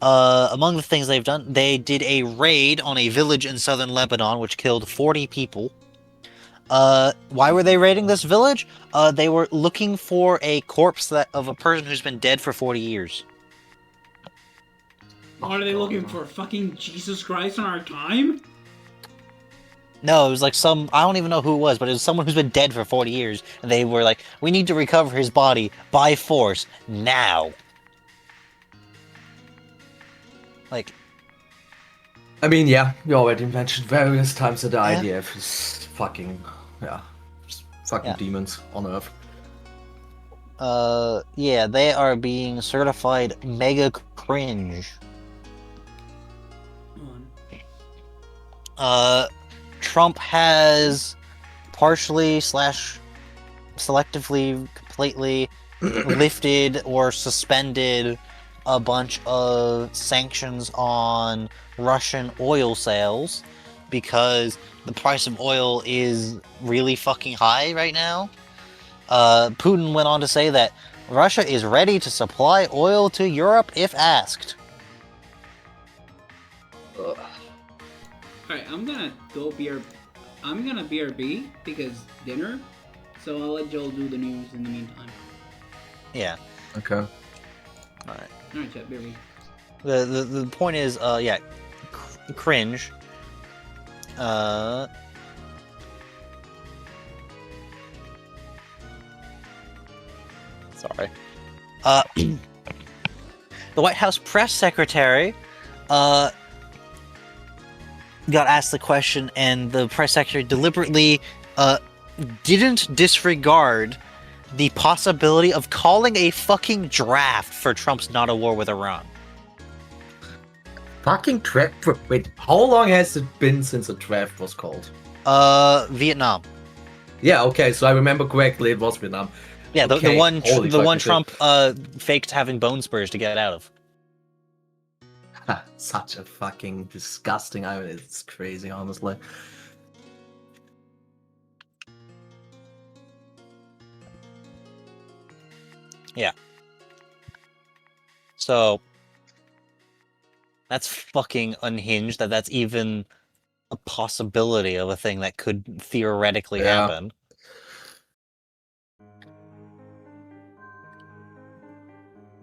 among the things they've done, they did a raid on a village in southern Lebanon, which killed 40 people. Why were they raiding this village? They were looking for a corpse of a person who's been dead for 40 years. What are they looking for? Fucking Jesus Christ on our time? No, it was like I don't even know who it was, but it was someone who's been dead for 40 years, and they were like, we need to recover his body by force, now. Like... I mean, yeah, you already mentioned various times that the Yeah. IDF is fucking, just fucking Yeah. demons on Earth. Yeah, they are being certified mega cringe. Trump has partially / selectively completely lifted or suspended a bunch of sanctions on Russian oil sales because the price of oil is really fucking high right now. Putin went on to say that Russia is ready to supply oil to Europe if asked. Alright, I'm gonna go I'm gonna BRB because dinner. So I'll let Joel do the news in the meantime. Yeah. Okay. Alright. Alright, chat, BRB. The point is, yeah, cringe. Sorry. The White House press secretary, got asked the question, and the press secretary deliberately, didn't disregard the possibility of calling a fucking draft for Trump's not a war with Iran. Fucking draft. Wait, how long has it been since a draft was called? Vietnam. Yeah, okay, so I remember correctly, it was Vietnam. Yeah, the Okay, one holy the one fucking Trump faked having bone spurs to get out of. Such a fucking disgusting. I mean, it's crazy, honestly. Yeah. So that's fucking unhinged that that's even a possibility of a thing that could theoretically Yeah. happen.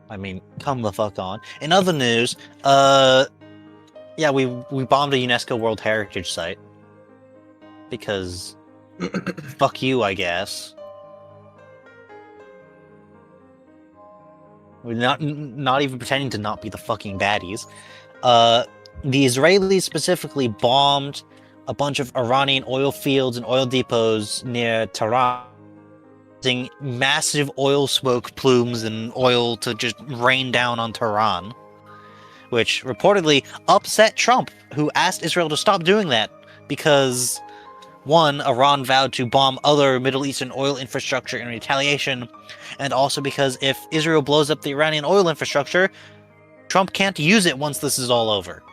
I mean, come the fuck on. In other news, yeah, we bombed a UNESCO World Heritage Site. Because fuck you, I guess. We're not even pretending to not be the fucking baddies. The Israelis specifically bombed a bunch of Iranian oil fields and oil depots near Tehran, using massive oil smoke plumes and oil to just rain down on Tehran. which reportedly upset Trump, who asked Israel to stop doing that because, one, Iran vowed to bomb other Middle Eastern oil infrastructure in retaliation, and also because if Israel blows up the Iranian oil infrastructure, Trump can't use it once this is all over.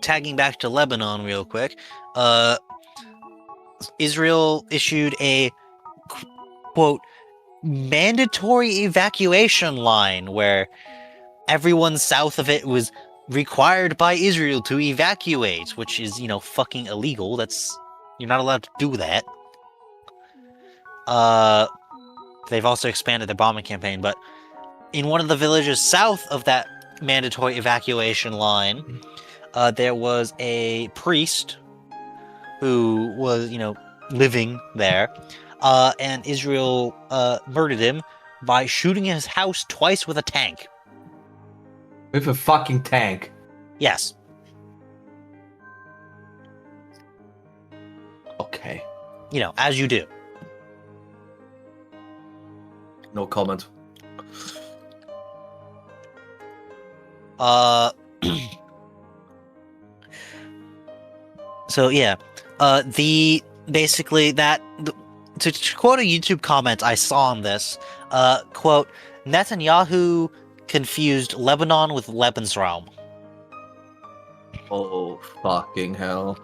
Tagging back to Lebanon real quick, Israel issued a, quote, mandatory evacuation line where everyone south of it was required by Israel to evacuate, which is, fucking illegal. You're not allowed to do that. They've also expanded their bombing campaign, but in one of the villages south of that mandatory evacuation line, there was a priest who was, living there, and Israel murdered him by shooting his house twice with a tank. With a fucking tank. Yes. Okay. As you do. No comment. So yeah, basically that, to quote a YouTube comment I saw on this, quote, Netanyahu confused Lebanon with Lebensraum. Oh, fucking hell.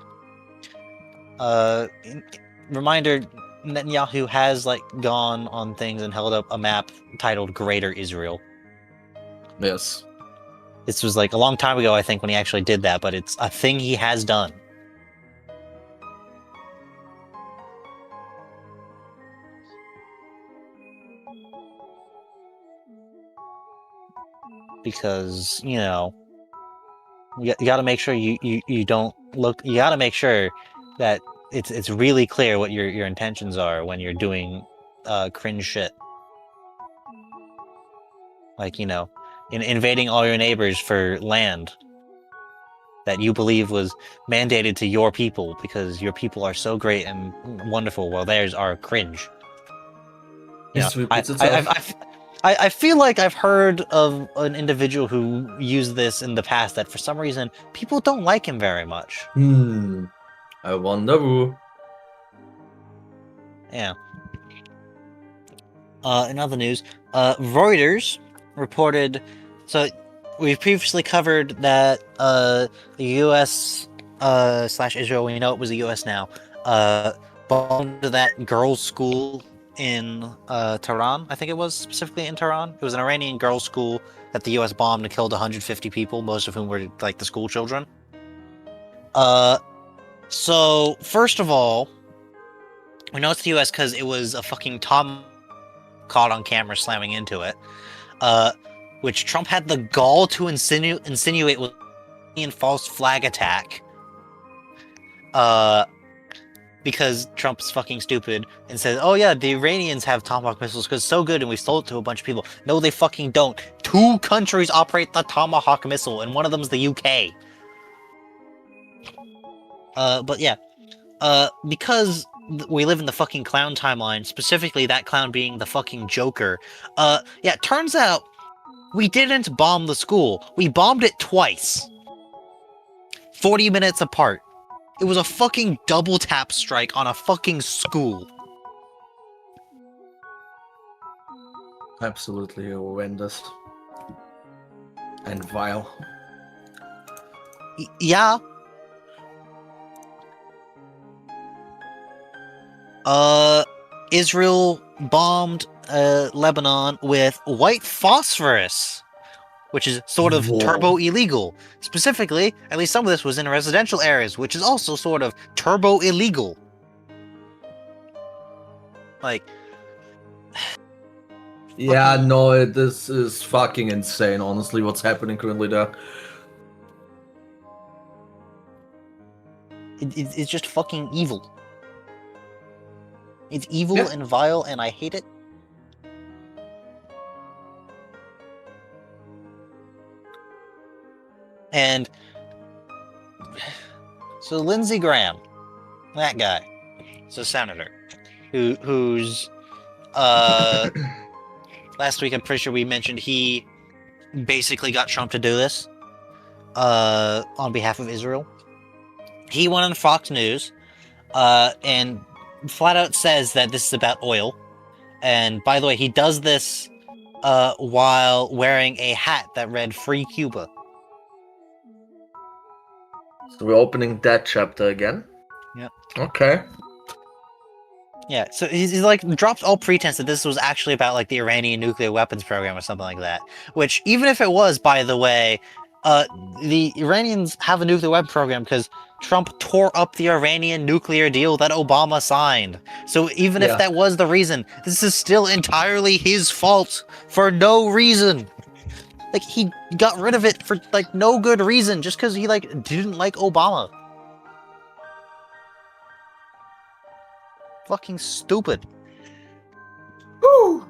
Reminder, Netanyahu has gone on things and held up a map titled Greater Israel. Yes. This was a long time ago, I think, when he actually did that, but it's a thing he has done. Because, you gotta make sure you don't look, you gotta make sure that it's really clear what your intentions are when you're doing cringe shit. Invading all your neighbors for land that you believe was mandated to your people because your people are so great and wonderful, while theirs are cringe. I feel like I've heard of an individual who used this in the past that for some reason people don't like him very much. I wonder who. Yeah. In other news, Reuters reported. So we've previously covered that the U.S. / Israel. We know it was the U.S. now. Bombed that girls' school in Tehran. I think it was specifically in Tehran. It was an Iranian girls' school that the U.S. bombed and killed 150 people, most of whom were the school children. So first of all, we know it's the U.S. because it was a fucking Tom caught on camera slamming into it, which Trump had the gall to insinuate was a false flag attack. Because Trump's fucking stupid and says, oh yeah, the Iranians have Tomahawk missiles because it's so good and we sold it to a bunch of people. No, they fucking don't. 2 countries operate the Tomahawk missile and one of them's the UK. But yeah, because we live in the fucking clown timeline, specifically that clown being the fucking Joker, yeah, turns out we didn't bomb the school. We bombed it twice. 40 minutes apart. It was a fucking double tap strike on a fucking school. Absolutely horrendous. And vile. Yeah. Israel bombed Lebanon with white phosphorus, which is sort of turbo illegal. Specifically, at least some of this was in residential areas, which is also sort of turbo illegal. Yeah, no, this is fucking insane, honestly, what's happening currently there. It's just fucking evil. It's evil and vile, and I hate it. And so Lindsey Graham, that guy, is a senator who's last week I'm pretty sure we mentioned he basically got Trump to do this on behalf of Israel. He went on Fox News and flat out says that this is about oil. And by the way, he does this while wearing a hat that read "Free Cuba." So we're opening that chapter again. Yep. Okay. Yeah, so he's like dropped all pretense that this was actually about like the Iranian nuclear weapons program or something like that. Which, even if it was, by the way, the Iranians have a nuclear weapon program because Trump tore up the Iranian nuclear deal that Obama signed. So even if that was the reason, this is still entirely his fault for no reason. Like, he got rid of it for like no good reason, just because he like didn't like Obama. Fucking stupid. Woo!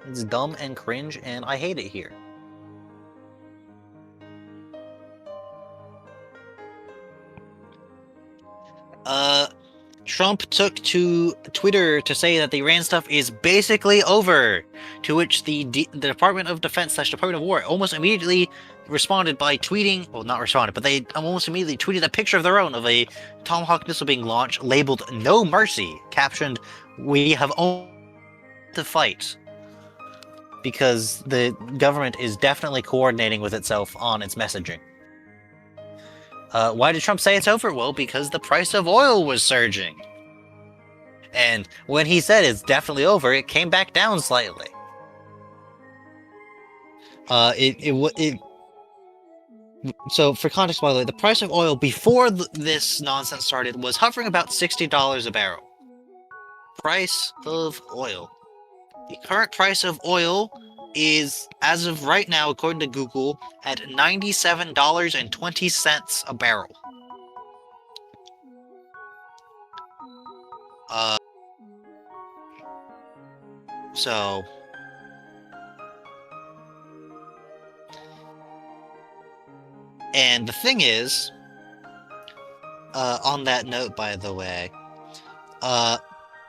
It's dumb and cringe, and I hate it here. Trump took to Twitter to say that the Iran stuff is basically over, to which the Department of Defense / Department of War almost immediately responded by tweeting, well, not responded, but they almost immediately tweeted a picture of their own of a Tomahawk missile being launched, labeled "No Mercy," captioned, "We have only to fight." Because the government is definitely coordinating with itself on its messaging. Why did Trump say it's over? Well, because the price of oil was surging. And when he said it's definitely over, it came back down slightly. So, for context, by the way, the price of oil before this nonsense started was hovering about $60 a barrel. Price of oil. The current price of oil is, as of right now, according to Google, at $97.20 a barrel. So... And the thing is, on that note, by the way,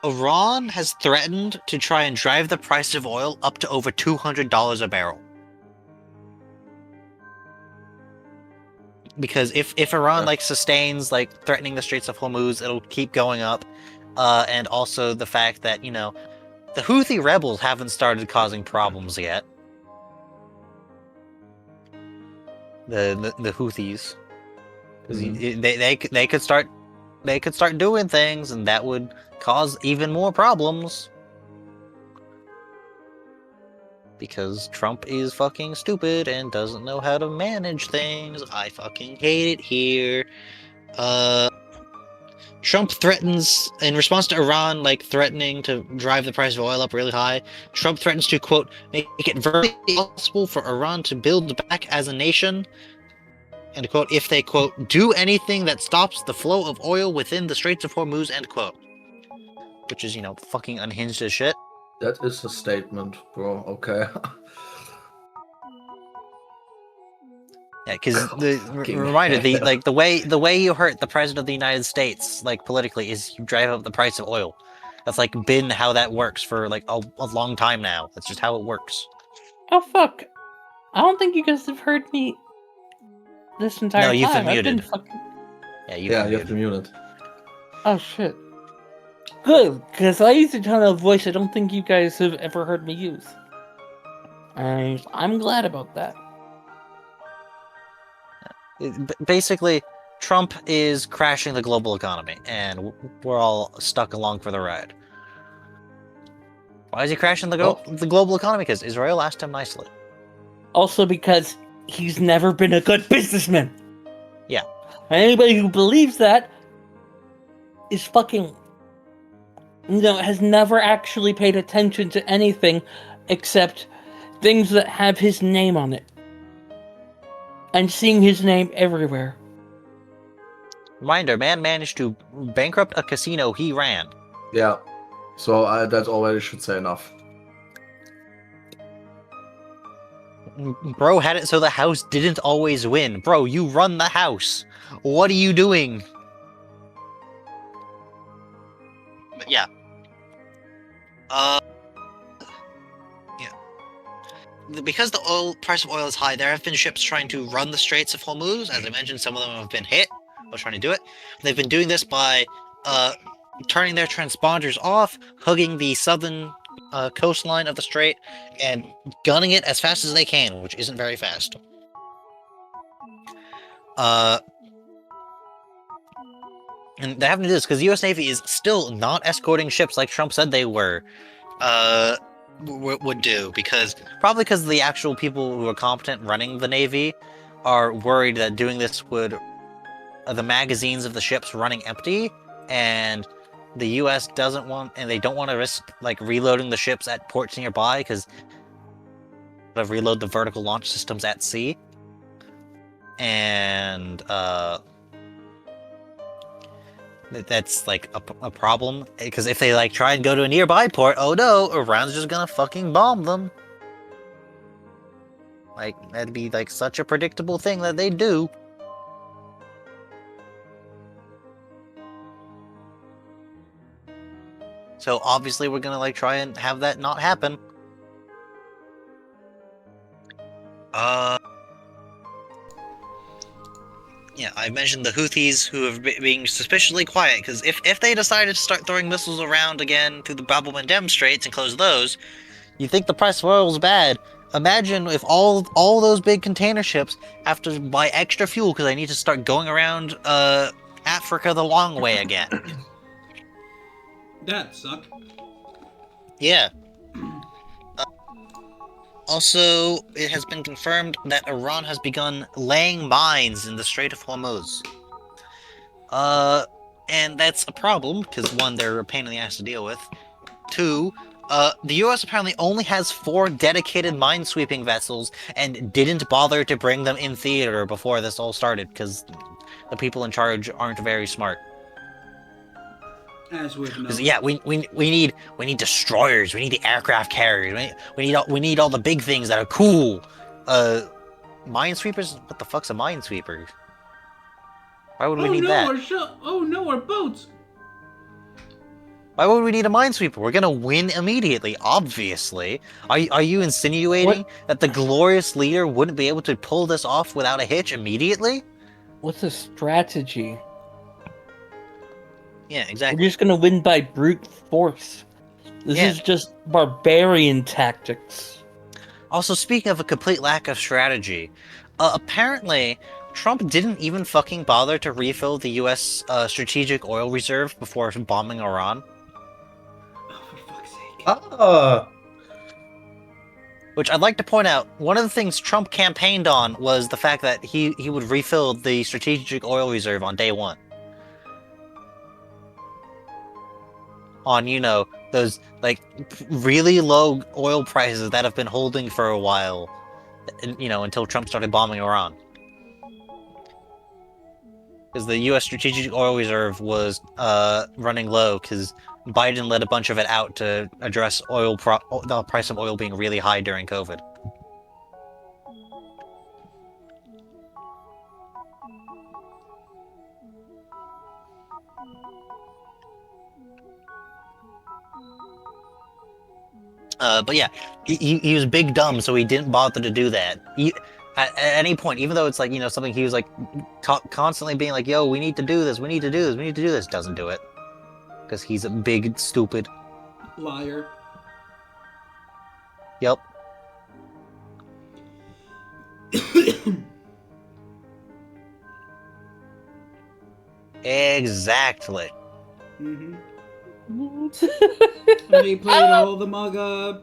Iran has threatened to try and drive the price of oil up to over $200 a barrel. Because if Iran like sustains like threatening the Straits of Hormuz, it'll keep going up. And also the fact that, you know, the Houthi rebels haven't started causing problems yet. The Houthis, because they could start doing things, and that would cause even more problems. Because Trump is fucking stupid and doesn't know how to manage things. I fucking hate it here. Trump threatens, in response to Iran, like, threatening to drive the price of oil up really high, Trump threatens to, quote, make it very possible for Iran to build back as a nation, and, quote, if they, quote, do anything that stops the flow of oil within the Straits of Hormuz, end quote. Which is, you know, fucking unhinged as shit. That is a statement, bro. Okay. Yeah, because reminder, the way you hurt the president of the United States, like, politically, is you drive up the price of oil. That's like been how that works for like a long time now. That's just how it works. Oh fuck! I don't think you guys have heard me this entire time. No, you've been I've muted. fucking... Yeah, you have to mute it. Oh shit. Good, because I use a tone of voice I don't think you guys have ever heard me use. And I'm glad about that. Basically, Trump is crashing the global economy, and we're all stuck along for the ride. Why is he crashing the global economy? Because Israel asked him nicely. Also because he's never been a good businessman. Yeah. And anybody who believes that is fucking... You know, has never actually paid attention to anything except things that have his name on it. And seeing his name everywhere. Reminder, man managed to bankrupt a casino he ran. Yeah. So that already should say enough. Bro had it so the house didn't always win. Bro, you run the house. What are you doing? yeah. Uh, yeah. Because the price of oil is high, there have been ships trying to run the Straits of Hormuz. As I mentioned, some of them have been hit while trying to do it. They've been doing this by turning their transponders off, hugging the southern coastline of the strait, and gunning it as fast as they can, which isn't very fast. And they're having to do this because the U.S. Navy is still not escorting ships like Trump said they were. Would do probably because the actual people who are competent running the Navy are worried that doing this would the magazines of the ships running empty, and the U.S. doesn't want, and they don't want to risk like reloading the ships at ports nearby because of reload the vertical launch systems at sea, and that's like a problem because if they like try and go to a nearby port, oh no, Iran's just gonna fucking bomb them. Like that'd be like such a predictable thing that they do. So obviously we're gonna like try and have that not happen. Yeah, I mentioned the Houthis who have being suspiciously quiet, because if they decided to start throwing missiles around again through the Bab el-Mandeb Straits and close those, you think the price of oil is bad. Imagine if all those big container ships have to buy extra fuel because they need to start going around Africa the long way again. That suck. Yeah. Also, it has been confirmed that Iran has begun laying mines in the Strait of Hormuz. And that's a problem, because one, they're a pain in the ass to deal with. Two, the US apparently only has 4 dedicated minesweeping vessels and didn't bother to bring them in theater before this all started, because the people in charge aren't very smart. As with no. Yeah, we need destroyers. We need the aircraft carriers. We need all the big things that are cool. Minesweepers. What the fuck's a minesweeper? Why would we need that? Oh no, our boats. Why would we need a minesweeper? We're gonna win immediately. Obviously. Are you insinuating that the glorious leader wouldn't be able to pull this off without a hitch immediately? What's a strategy? Yeah, exactly. We're just gonna win by brute force. This is just barbarian tactics. Also, speaking of a complete lack of strategy, apparently Trump didn't even fucking bother to refill the U.S. Strategic Oil Reserve before bombing Iran. Oh, for fuck's sake. Which I'd like to point out, one of the things Trump campaigned on was the fact that he would refill the Strategic Oil Reserve on day one. On, those, like, really low oil prices that have been holding for a while, until Trump started bombing Iran. Because the U.S. Strategic Oil Reserve was running low, because Biden let a bunch of it out to address the price of oil being really high during COVID. But yeah, he was big dumb, so he didn't bother to do that. At any point, even though it's like, something he was like constantly being like, yo, we need to do this, we need to do this, we need to do this, doesn't do it. Because he's a big, stupid liar. Yep. Exactly. Mm-hmm. He played all the MAGA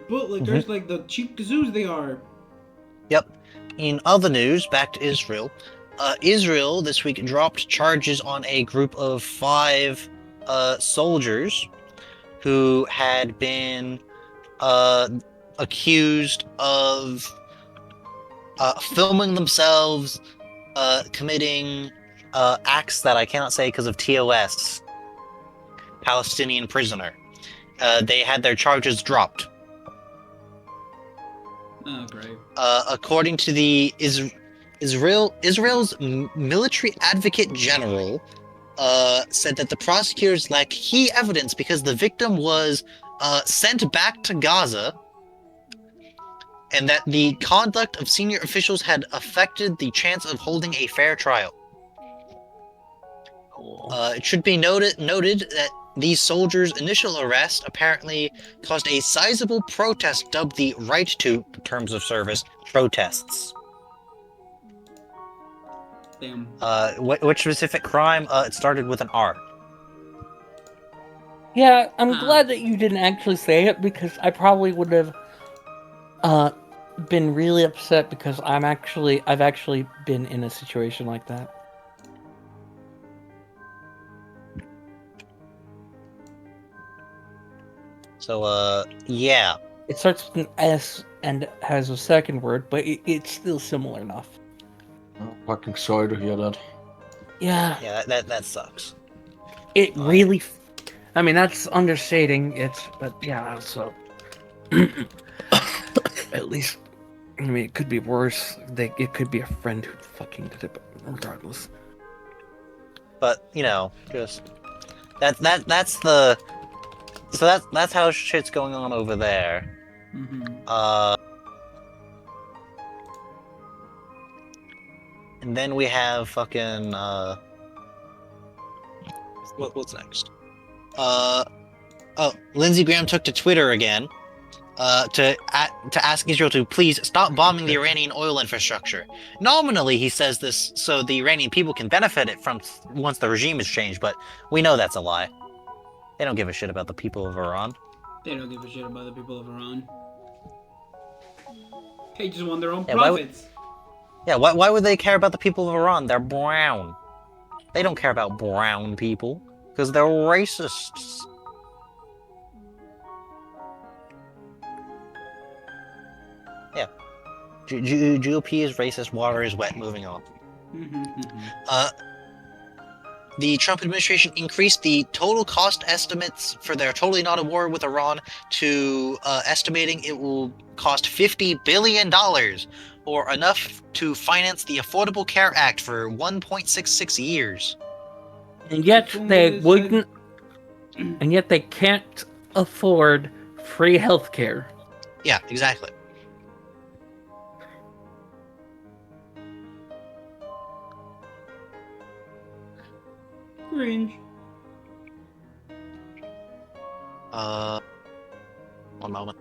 bootlickers like the cheap kazoos they are. Yep. In other news, back to Israel. Israel this week dropped charges on a group of 5 soldiers who had been accused of filming themselves committing acts that I cannot say because of TOS, Palestinian prisoner. They had their charges dropped. Oh, great. According to the Israel's military advocate general, said that the prosecutors lack key evidence because the victim was sent back to Gaza, and that the conduct of senior officials had affected the chance of holding a fair trial. It should be noted that these soldiers' initial arrest apparently caused a sizable protest dubbed the Right to Terms of Service protests. Damn. Which specific crime? It started with an R. Yeah, I'm glad that you didn't actually say it, because I probably would have been really upset, because I've actually been in a situation like that. So, yeah. It starts with an S and has a second word, but it's still similar enough. I'm fucking sorry to hear that. Yeah. Yeah, that sucks. It really... I mean, that's understating it, but yeah, so... At least... I mean, it could be worse. It could be a friend who fucking did it, but regardless. But, just... That's the... So that's how shit's going on over there. And then we have fucking, what's next? Lindsey Graham took to Twitter again, to ask Israel to please stop bombing the Iranian oil infrastructure. Nominally, he says this so the Iranian people can benefit it from once the regime is changed, but we know that's a lie. They don't give a shit about the people of Iran. They don't give a shit about the people of Iran. They just want their own Yeah, profits. Why would they care about the people of Iran? They're brown. They don't care about brown people, because they're racists. Yeah. GOP is racist, water is wet, moving on. The Trump administration increased the total cost estimates for their Totally Not a War with Iran to estimating it will cost $50 billion, or enough to finance the Affordable Care Act for 1.66 years. And yet they wouldn't... And yet they can't afford free healthcare. Yeah, exactly. Cringe. One moment.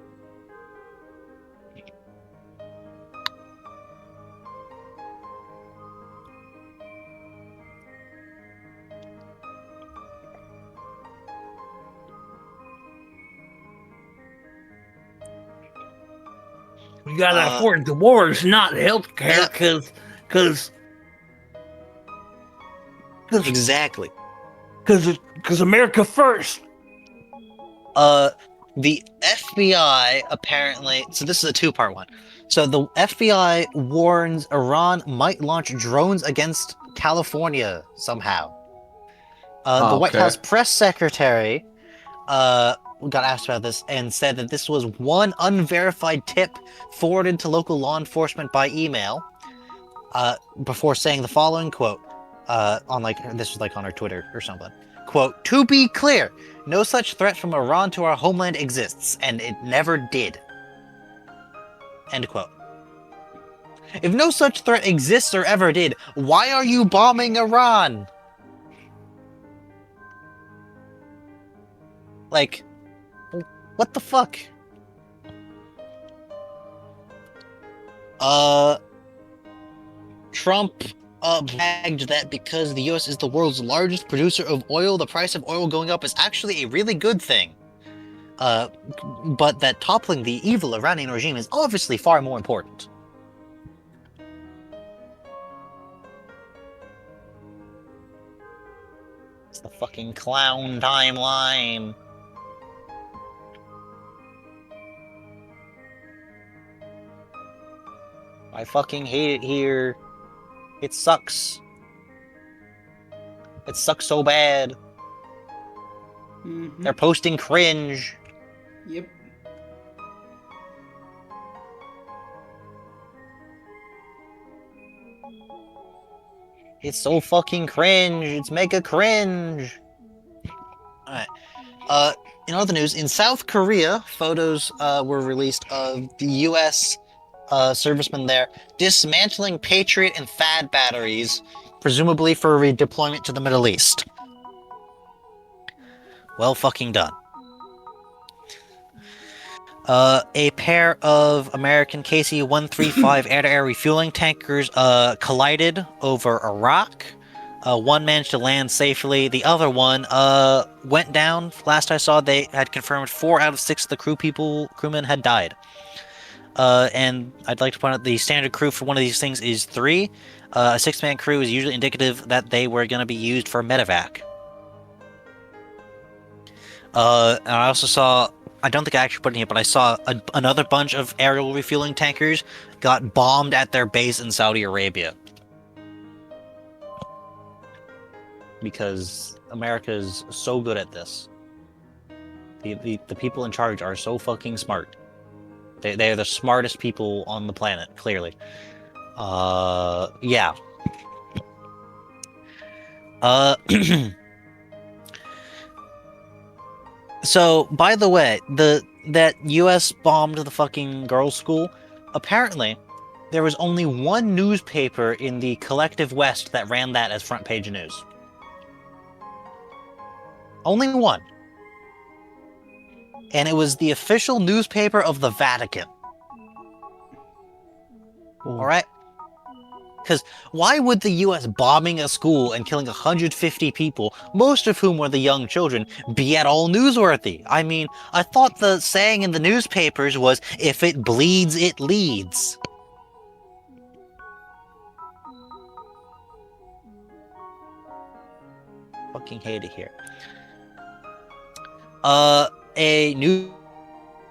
We gotta afford the wars, not healthcare, because Exactly. Because America first. The FBI apparently... So this is a two-part one. So the FBI warns Iran might launch drones against California somehow. The White House press secretary got asked about this and said that this was one unverified tip forwarded to local law enforcement by email, before saying the following quote, this was on her Twitter or something. Quote, "To be clear, no such threat from Iran to our homeland exists, and it never did." End quote. If no such threat exists or ever did, why are you bombing Iran? Like, what the fuck? Trump bragged that because the US is the world's largest producer of oil, the price of oil going up is actually a really good thing. But that toppling the evil Iranian regime is obviously far more important. It's the fucking clown timeline. I fucking hate it here. It sucks. It sucks so bad. They're posting cringe. Yep. It's so fucking cringe. It's mega cringe. Alright. In other news, in South Korea, photos were released of the U.S. Servicemen there dismantling Patriot and THAAD batteries, presumably for redeployment to the Middle East. Well fucking done. A pair of American KC-135 air-to-air refueling tankers collided over Iraq. One managed to land safely. The other one went down. Last I saw, they had confirmed 4 out of 6 of the crewmen had died. And I'd like to point out the standard crew for one of these things is 3. A 6-man crew is usually indicative that they were going to be used for medevac. And I also saw, I don't think I actually put it in here, but I saw another bunch of aerial refueling tankers got bombed at their base in Saudi Arabia. Because America's so good at this. The people in charge are so fucking smart. They are the smartest people on the planet, clearly. Yeah. So, by the way, that US bombed the fucking girls' school, apparently, there was only one newspaper in the collective West that ran that as front page news. Only one. And it was the official newspaper of the Vatican. Alright? Because why would the US bombing a school and killing 150 people, most of whom were the young children, be at all newsworthy? I mean, I thought the saying in the newspapers was, if it bleeds, it leads. Fucking hate it here. A new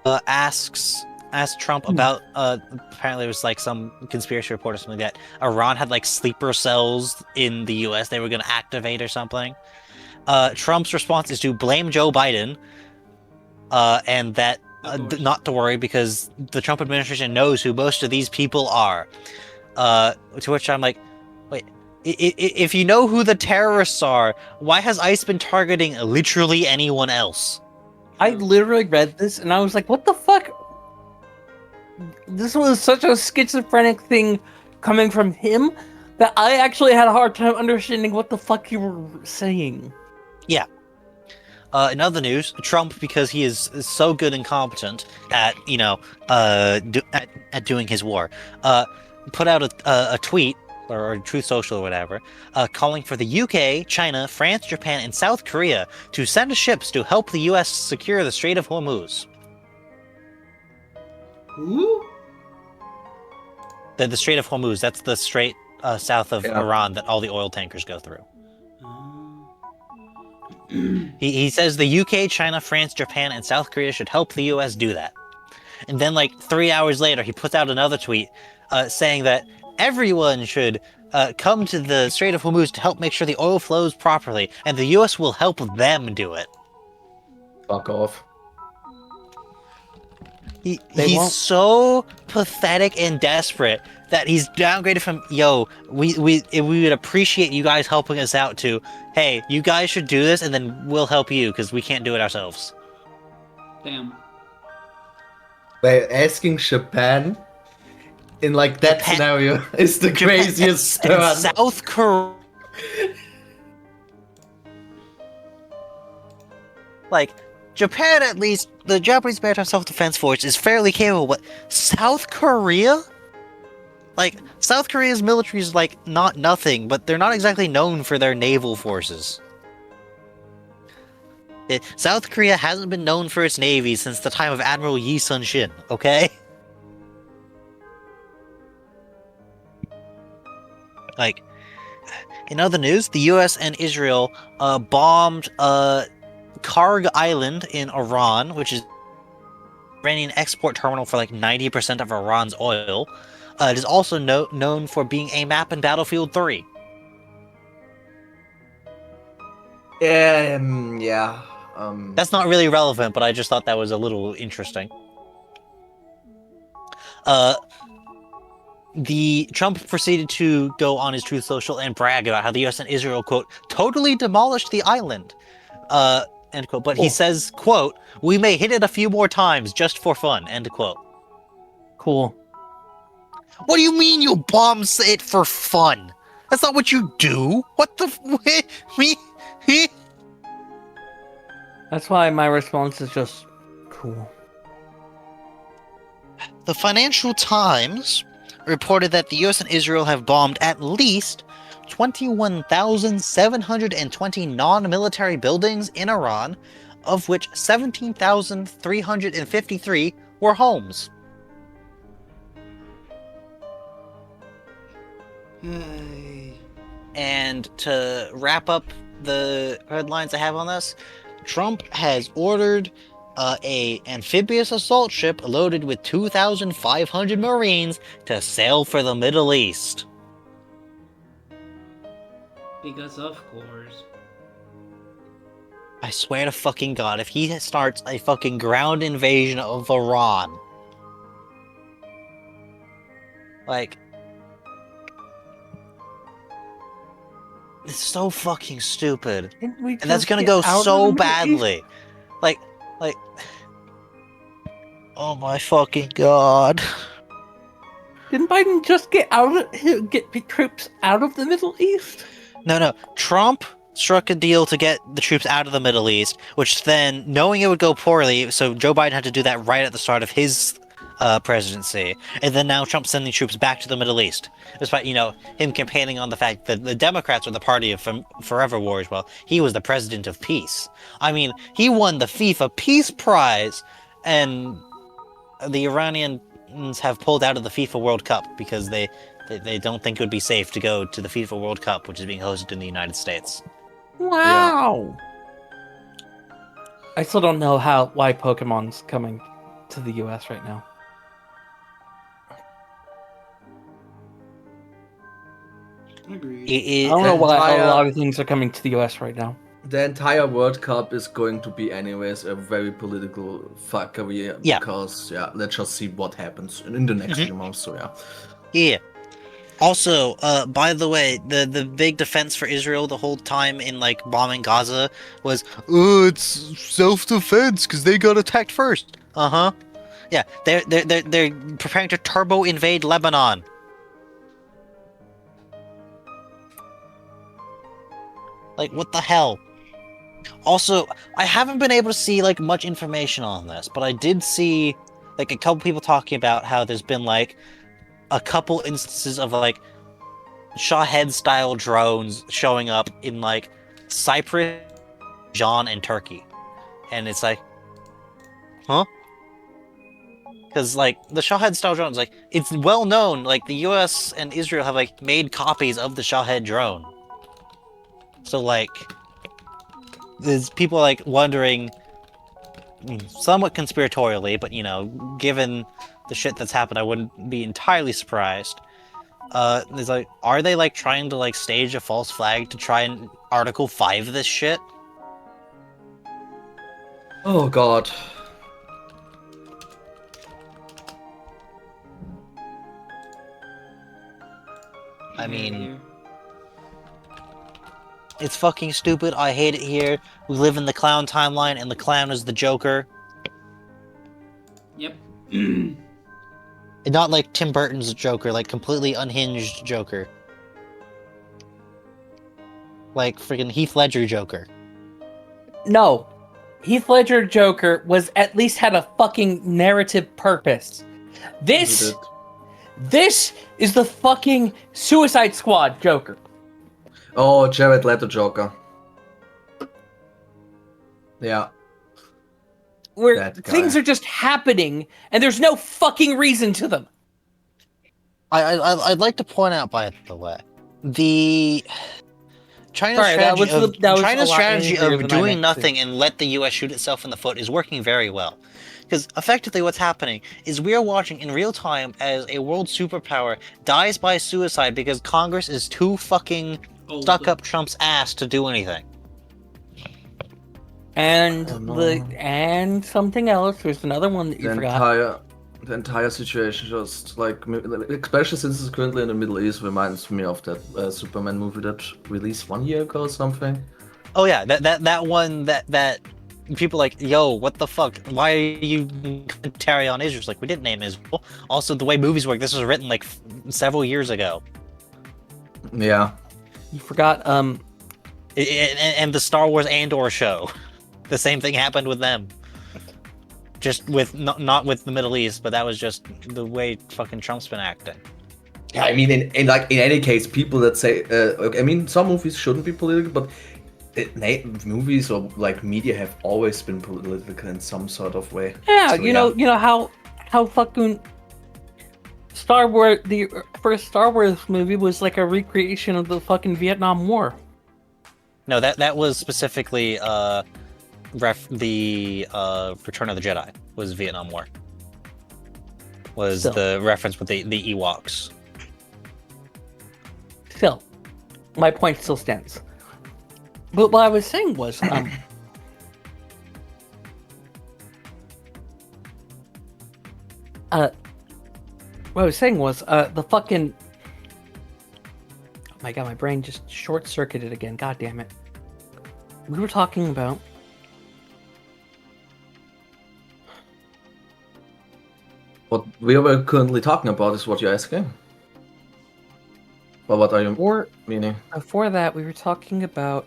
asked Trump about apparently it was like some conspiracy report or something that Iran had like sleeper cells in the US they were going to activate or something. Trump's response is to blame Joe Biden and that not to worry because the Trump administration knows who most of these people are. To which I'm like, wait, if you know who the terrorists are, why has ICE been targeting literally anyone else? I literally read this and I was like, what the fuck? This was such a schizophrenic thing coming from him that I actually had a hard time understanding what the fuck you were saying. Yeah. In other news, Trump, because he is so good and competent at, you know, at doing his war, put out a tweet, or Truth Social or whatever, calling for the UK, China, France, Japan, and South Korea to send ships to help the US secure the Strait of Hormuz. Who? The Strait of Hormuz, that's the strait south of Iran that all the oil tankers go through. He says the UK, China, France, Japan, and South Korea should help the US do that. And then, like, 3 hours later, he puts out another tweet saying that everyone should come to the Strait of Hormuz to help make sure the oil flows properly, and the US will help them do it. Fuck off. He's so pathetic and desperate that he's downgraded from, yo, we would appreciate you guys helping us out to, hey, you guys should do this and then we'll help you because we can't do it ourselves. Damn. Wait, asking Japan in like that scenario is the craziest and turn. South Korea. Like, Japan, at least, the Japanese Maritime Self-Defense Force is fairly capable, but South Korea? Like, South Korea's military is, like, not nothing, but they're not exactly known for their naval forces. South Korea hasn't been known for its navy since the time of Admiral Yi Sun-shin, okay? Like, in other news, the US and Israel bombed Karg Island in Iran, which is Iranian export terminal for like 90% of Iran's oil. It is also known for being a map in Battlefield 3. Yeah. That's not really relevant, but I just thought that was a little interesting. the Trump proceeded to go on his Truth Social and brag about how the U.S. and Israel, quote, totally demolished the island, end quote. But he Cool. says, quote, we may hit it a few more times just for fun, end quote. Cool. What do you mean you bomb it for fun? That's not what you do. What the me? That's why my response is just cool. The Financial Times reported that the US and Israel have bombed at least 21,720 non-military buildings in Iran, of which 17,353 were homes. And to wrap up the headlines I have on this, Trump has ordered a amphibious assault ship loaded with 2,500 Marines to sail for the Middle East. Because of course. I swear to fucking God, if he starts a fucking ground invasion of Iran, like, it's so fucking stupid. Didn't we And that's just gonna get go out of the so Middle East? badly. Like, oh my fucking God. Didn't Biden just get troops out of the Middle East? No. Trump struck a deal to get the troops out of the Middle East, which then, knowing it would go poorly, so Joe Biden had to do that right at the start of his presidency. And then now Trump's sending troops back to the Middle East. Despite, him campaigning on the fact that the Democrats are the party of forever wars. Well, he was the president of peace. I mean, he won the FIFA Peace Prize, and the Iranians have pulled out of the FIFA World Cup because they don't think it would be safe to go to the FIFA World Cup, which is being hosted in the United States. Wow. I still don't know why Pokemon's coming to the US right now. Agreed. I don't know why entire- a lot of things are coming to the US right now. The entire World Cup is going to be anyways a very political fuckery. Yeah. Because, let's just see what happens in the next few months, so yeah. Yeah. Also, by the way, the big defense for Israel the whole time in like bombing Gaza was, oh, it's self-defense because they got attacked first. Uh-huh. Yeah, they're preparing to turbo invade Lebanon. Like, what the hell? Also, I haven't been able to see like much information on this, but I did see like a couple people talking about how there's been like a couple instances of like Shahed-style drones showing up in like Cyprus, Iran, and Turkey, and it's like, huh? Because like the Shahed-style drones, like it's well known, like the U.S. and Israel have like made copies of the Shahed drone. So like, there's people like wondering, somewhat conspiratorially, but given the shit that's happened, I wouldn't be entirely surprised. There's like, are they like trying to like stage a false flag to try and Article 5 this shit? Oh god. I mean, it's fucking stupid. I hate it here. We live in the clown timeline, and the clown is the Joker. Yep. And not like Tim Burton's Joker, like completely unhinged Joker. Like freaking Heath Ledger Joker. No. Heath Ledger Joker was at least had a fucking narrative purpose. This is the fucking Suicide Squad Joker. Oh, Jared Leto Joker. Yeah. Where That guy. things are just happening and there's no fucking reason to them. I'd like to point out, by the way, the China's Sorry, that was strategy a China's lot strategy angrier of than I doing meant to. nothing and let the U.S. shoot itself in the foot is working very well. Because effectively what's happening is we are watching in real time as a world superpower dies by suicide because Congress is too fucking stuck up Trump's ass to do anything. And Oh, no. and something else. There's another one that you forgot. the entire situation just like, especially since it's currently in the Middle East, reminds me of that Superman movie that released 1 year ago or something. Oh yeah, that one that people like, yo, what the fuck? Why are you commentary on Israel? It's like, we didn't name Israel. Also, the way movies work, this was written like several years ago. Yeah. You forgot. And the Star Wars Andor show, the same thing happened with them. Just with not with the Middle East, but that was just the way fucking Trump's been acting. Yeah, I mean, in any case, people that say, I mean, some movies shouldn't be political, but movies or like media have always been political in some sort of way. Yeah, So, you know how fucking Star Wars, the first Star Wars movie was like a recreation of the fucking Vietnam War. No, that was specifically the Return of the Jedi was Vietnam War. Was Still. the reference with the Ewoks. Still, my point still stands. But what I was saying was, the fucking. Oh my god, my brain just short-circuited again. God damn it. We were talking about. what we were currently talking about is what you're asking? Well, what are you meaning? Before that, we were talking about.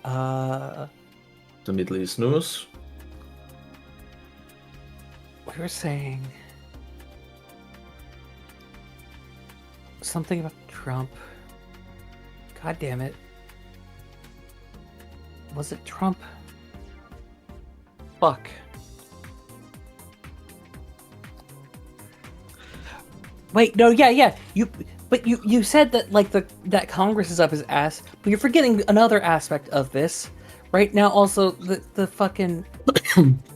The Middle East news? We were saying. Something about Trump. God damn it. Was it Trump? Fuck. Wait, no, yeah. You said that like that Congress is up his ass, but you're forgetting another aspect of this. Right now, also the fucking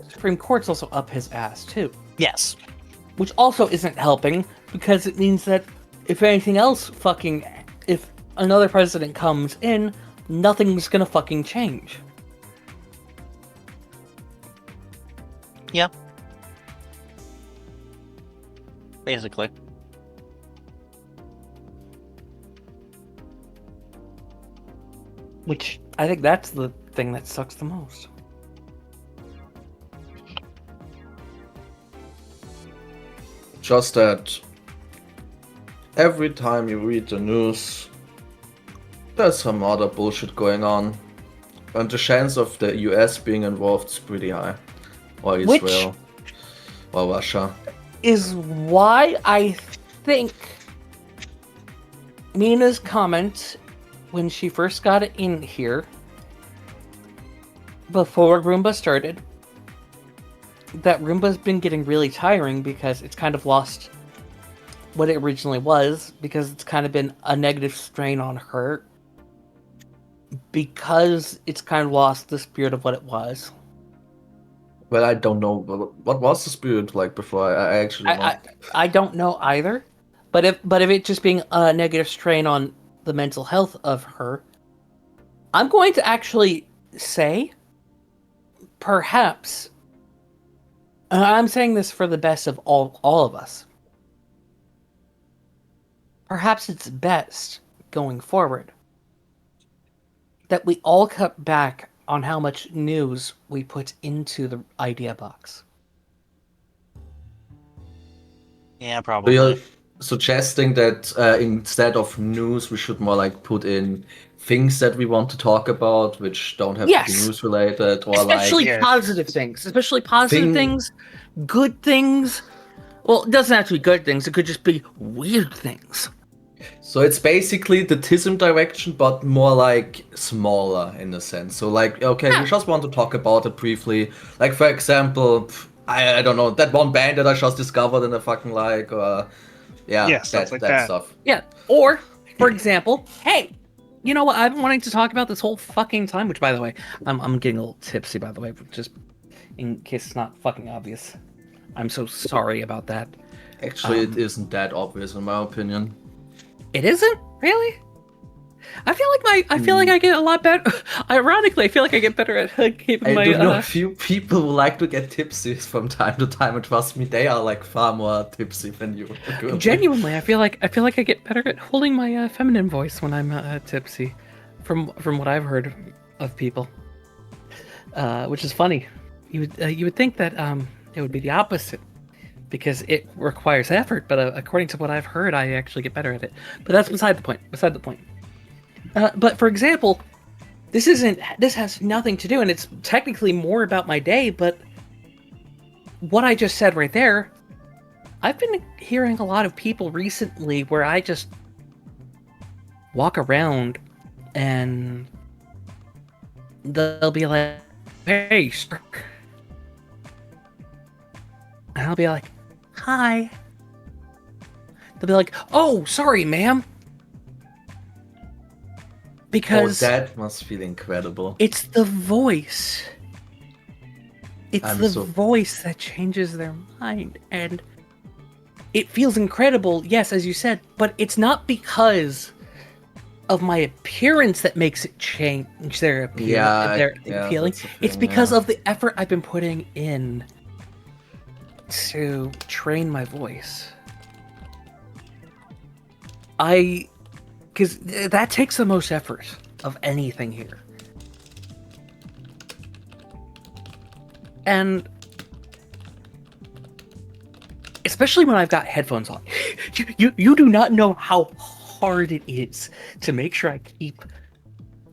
Supreme Court's also up his ass too. Yes. Which also isn't helping because it means that if anything else if another president comes in, nothing's gonna fucking change. Yeah. Basically. Which I think that's the thing that sucks the most. Just that every time you read the news, there's some other bullshit going on. And the chance of the US being involved is pretty high. Or Israel. Or Russia. Is why I think Mina's comment when she first got in here, before Roomba started, that Roomba's been getting really tiring because it's kind of lost what it originally was, because it's kind of been a negative strain on her, because it's kind of lost the spirit of what it was. Well, I don't know. What was the spirit like before? I actually don't know. I don't know either, but if it just being a negative strain on the mental health of her, I'm going to actually say, perhaps, and I'm saying this for the best of all of us, perhaps it's best going forward that we all cut back on how much news we put into the idea box. Yeah, So probably. you're suggesting that instead of news, we should more like put in things that we want to talk about, which don't have to be news related, or Especially like positive things. Especially positive things, good things. Well, it doesn't have to be good things. It could just be weird things. So it's basically the TISM direction, but more like smaller in a sense. So like, okay, we just want to talk about it briefly. Like, for example, I don't know, that one band that I just discovered and I fucking like, or stuff like that that. stuff. Yeah. Or, for example, hey, you know what I've been wanting to talk about this whole fucking time, which, by the way, I'm getting a little tipsy, by the way, just in case it's not fucking obvious. I'm so sorry about that. Actually, it isn't that obvious in my opinion. It isn't? Really? I feel like I get a lot better. Ironically, I feel like I get better at keeping I my. do know a few people who like to get tipsy from time to time, and trust me, they are like far more tipsy than you. Genuinely, I feel like I get better at holding my feminine voice when I'm tipsy, from what I've heard of people, which is funny. You would think that it would be the opposite, because it requires effort. But according to what I've heard, I actually get better at it. But that's beside the point. But for example, this has nothing to do, and it's technically more about my day. But what I just said right there, I've been hearing a lot of people recently where I just walk around and they'll be like, "Hey, sir." And I'll be like, "Hi." They'll be like, "Oh, sorry, ma'am." Because that must feel incredible. it's the voice. It's the voice that changes their mind. And it feels incredible, yes, as you said, but it's not because of my appearance that makes it change their feeling. It's because of the effort I've been putting in to train my voice. Because that takes the most effort of anything here. And especially when I've got headphones on. You do not know how hard it is to make sure I keep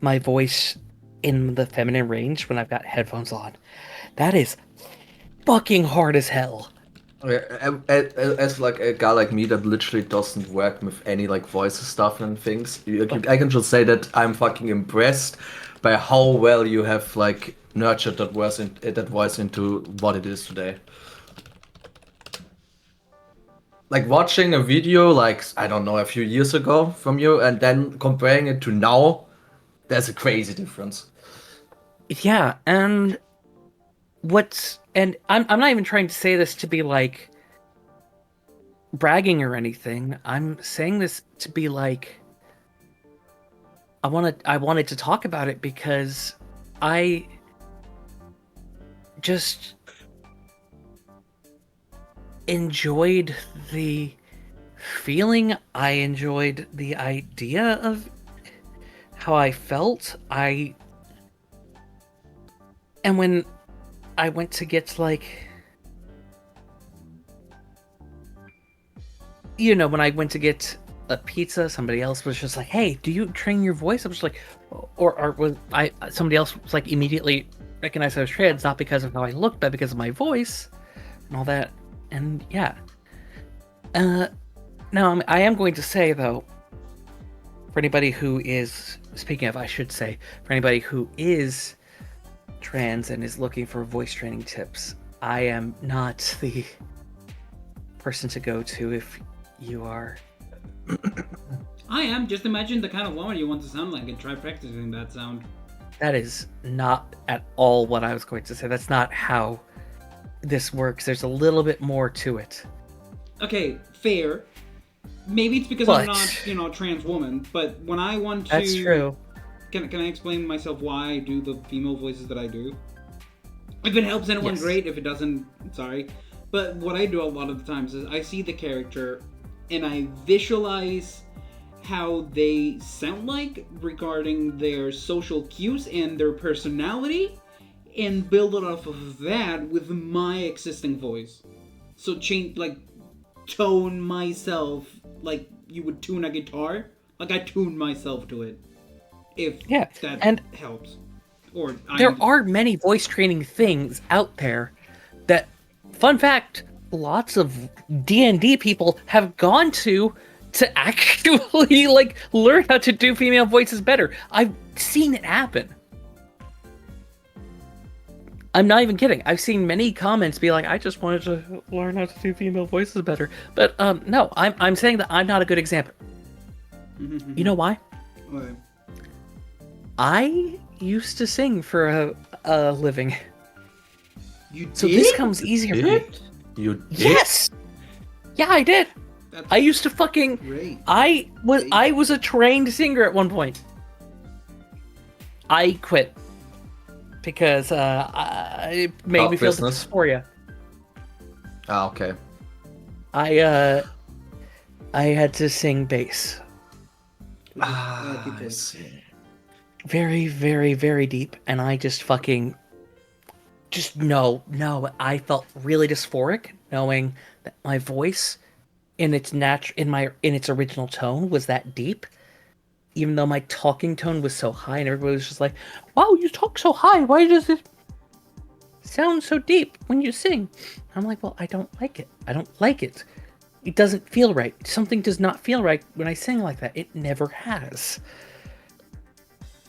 my voice in the feminine range when I've got headphones on. That is fucking hard as hell. As like a guy like me that literally doesn't work with any like voice stuff and things, I can just say that I'm fucking impressed by how well you have like nurtured that voice into what it is today. Like watching a video like, I don't know, a few years ago from you and then comparing it to now, there's a crazy difference. Yeah, and I'm not even trying to say this to be like bragging or anything. I'm saying this to be like I wanted to talk about it because I just enjoyed the feeling. I enjoyed the idea of how I felt. And when I went to get like, when I went to get a pizza, somebody else was just like, "Hey, do you train your voice?" I was like, somebody else was like immediately recognized I was trans, not because of how I looked, but because of my voice and all that. And yeah. Now I am going to say though, for anybody who is, speaking of, I should say, for anybody who is trans and is looking for voice training tips, I am not the person to go to if you are. I am. Just imagine the kind of woman you want to sound like and try practicing that sound. That is not at all what I was going to say. That's not how this works. There's a little bit more to it. Okay, fair. Maybe it's because I'm not, a trans woman, but when I want to... That's true. Can I explain myself why I do the female voices that I do? If it helps anyone, Yes. great. If it doesn't, sorry. But what I do a lot of the times is I see the character and I visualize how they sound like regarding their social cues and their personality, and build it off of that with my existing voice. So tone myself like you would tune a guitar. Like I tune myself to it. If that helps. There are many voice training things out there that, fun fact, lots of D&D people have gone to actually learn how to do female voices better. I've seen it happen. I'm not even kidding. I've seen many comments be like, "I just wanted to learn how to do female voices better." But no, I'm saying that I'm not a good example. You know why? Why? I used to sing for a living. You did? So this comes easier for me. You did? Yes! Yeah, I did. That's I used to fucking. great. I was a trained singer at one point. I quit because it made me feel business. dysphoria. Ah, okay. I had to sing bass. I see. Very, very, very deep, and I just fucking no. I felt really dysphoric knowing that my voice in its in its original tone was that deep, even though my talking tone was so high, and everybody was just like, "Wow, you talk so high. Why does it sound so deep when you sing?" I'm like, "Well, I don't like it. I don't like it. It doesn't feel right. Something does not feel right when I sing like that. It never has.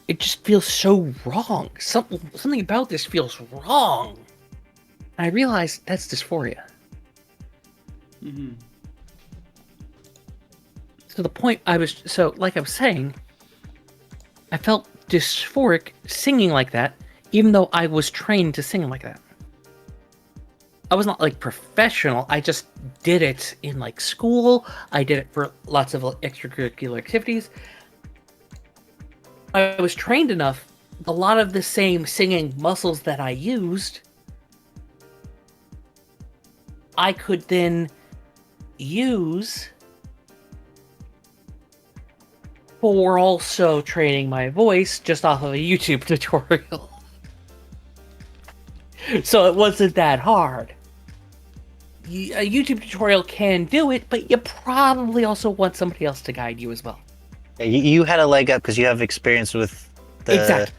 It just feels so wrong. Something about this feels wrong." And I realized that's dysphoria. Mm-hmm. To the point like I was saying, I felt dysphoric singing like that, even though I was trained to sing like that. I was not like professional. I just did it in like school. I did it for lots of extracurricular activities. I was trained enough. A lot of the same singing muscles that I used, I could then use for also training my voice just off of a YouTube tutorial. So it wasn't that hard. A YouTube tutorial can do it, but you probably also want somebody else to guide you as well. Yeah, you had a leg up because you have experience with the Exactly.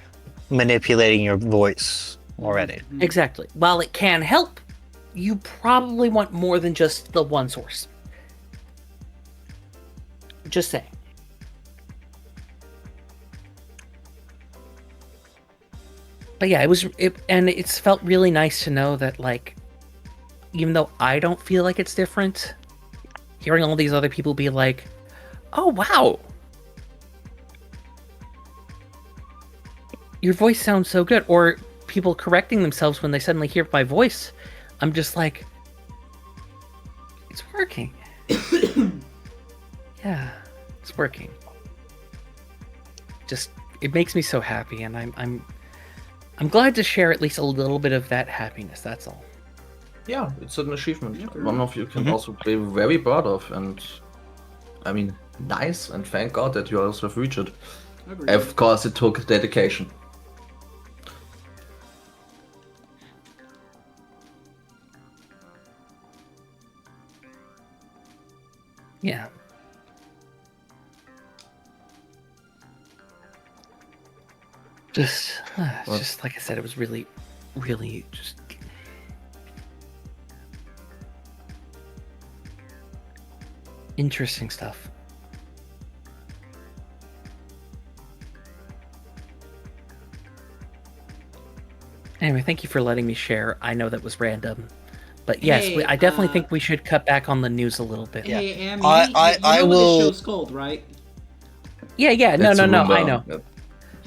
manipulating your voice already. Exactly. While it can help, you probably want more than just the one source. Just saying. But yeah, it's felt really nice to know that, like, even though I don't feel like it's different, hearing all these other people be like, "Oh wow, your voice sounds so good," or people correcting themselves when they suddenly hear my voice, I'm just like, it's working. Yeah, it's working. Just, it makes me so happy, and I'm glad to share at least a little bit of that happiness. That's all. Yeah, it's an achievement. Yeah, One of you can also be very proud of, and I mean, nice, and thank God that you also have reached it. Agreed. Of course, it took dedication. Yeah. Just like I said, it was really, really just interesting stuff. Anyway, thank you for letting me share. I know that was random, but yes, Hey, I definitely think we should cut back on the news a little bit. Hey, Amy, I you know what will- this show's called, right? Yeah. No. It's a Roomba. I know. Yep.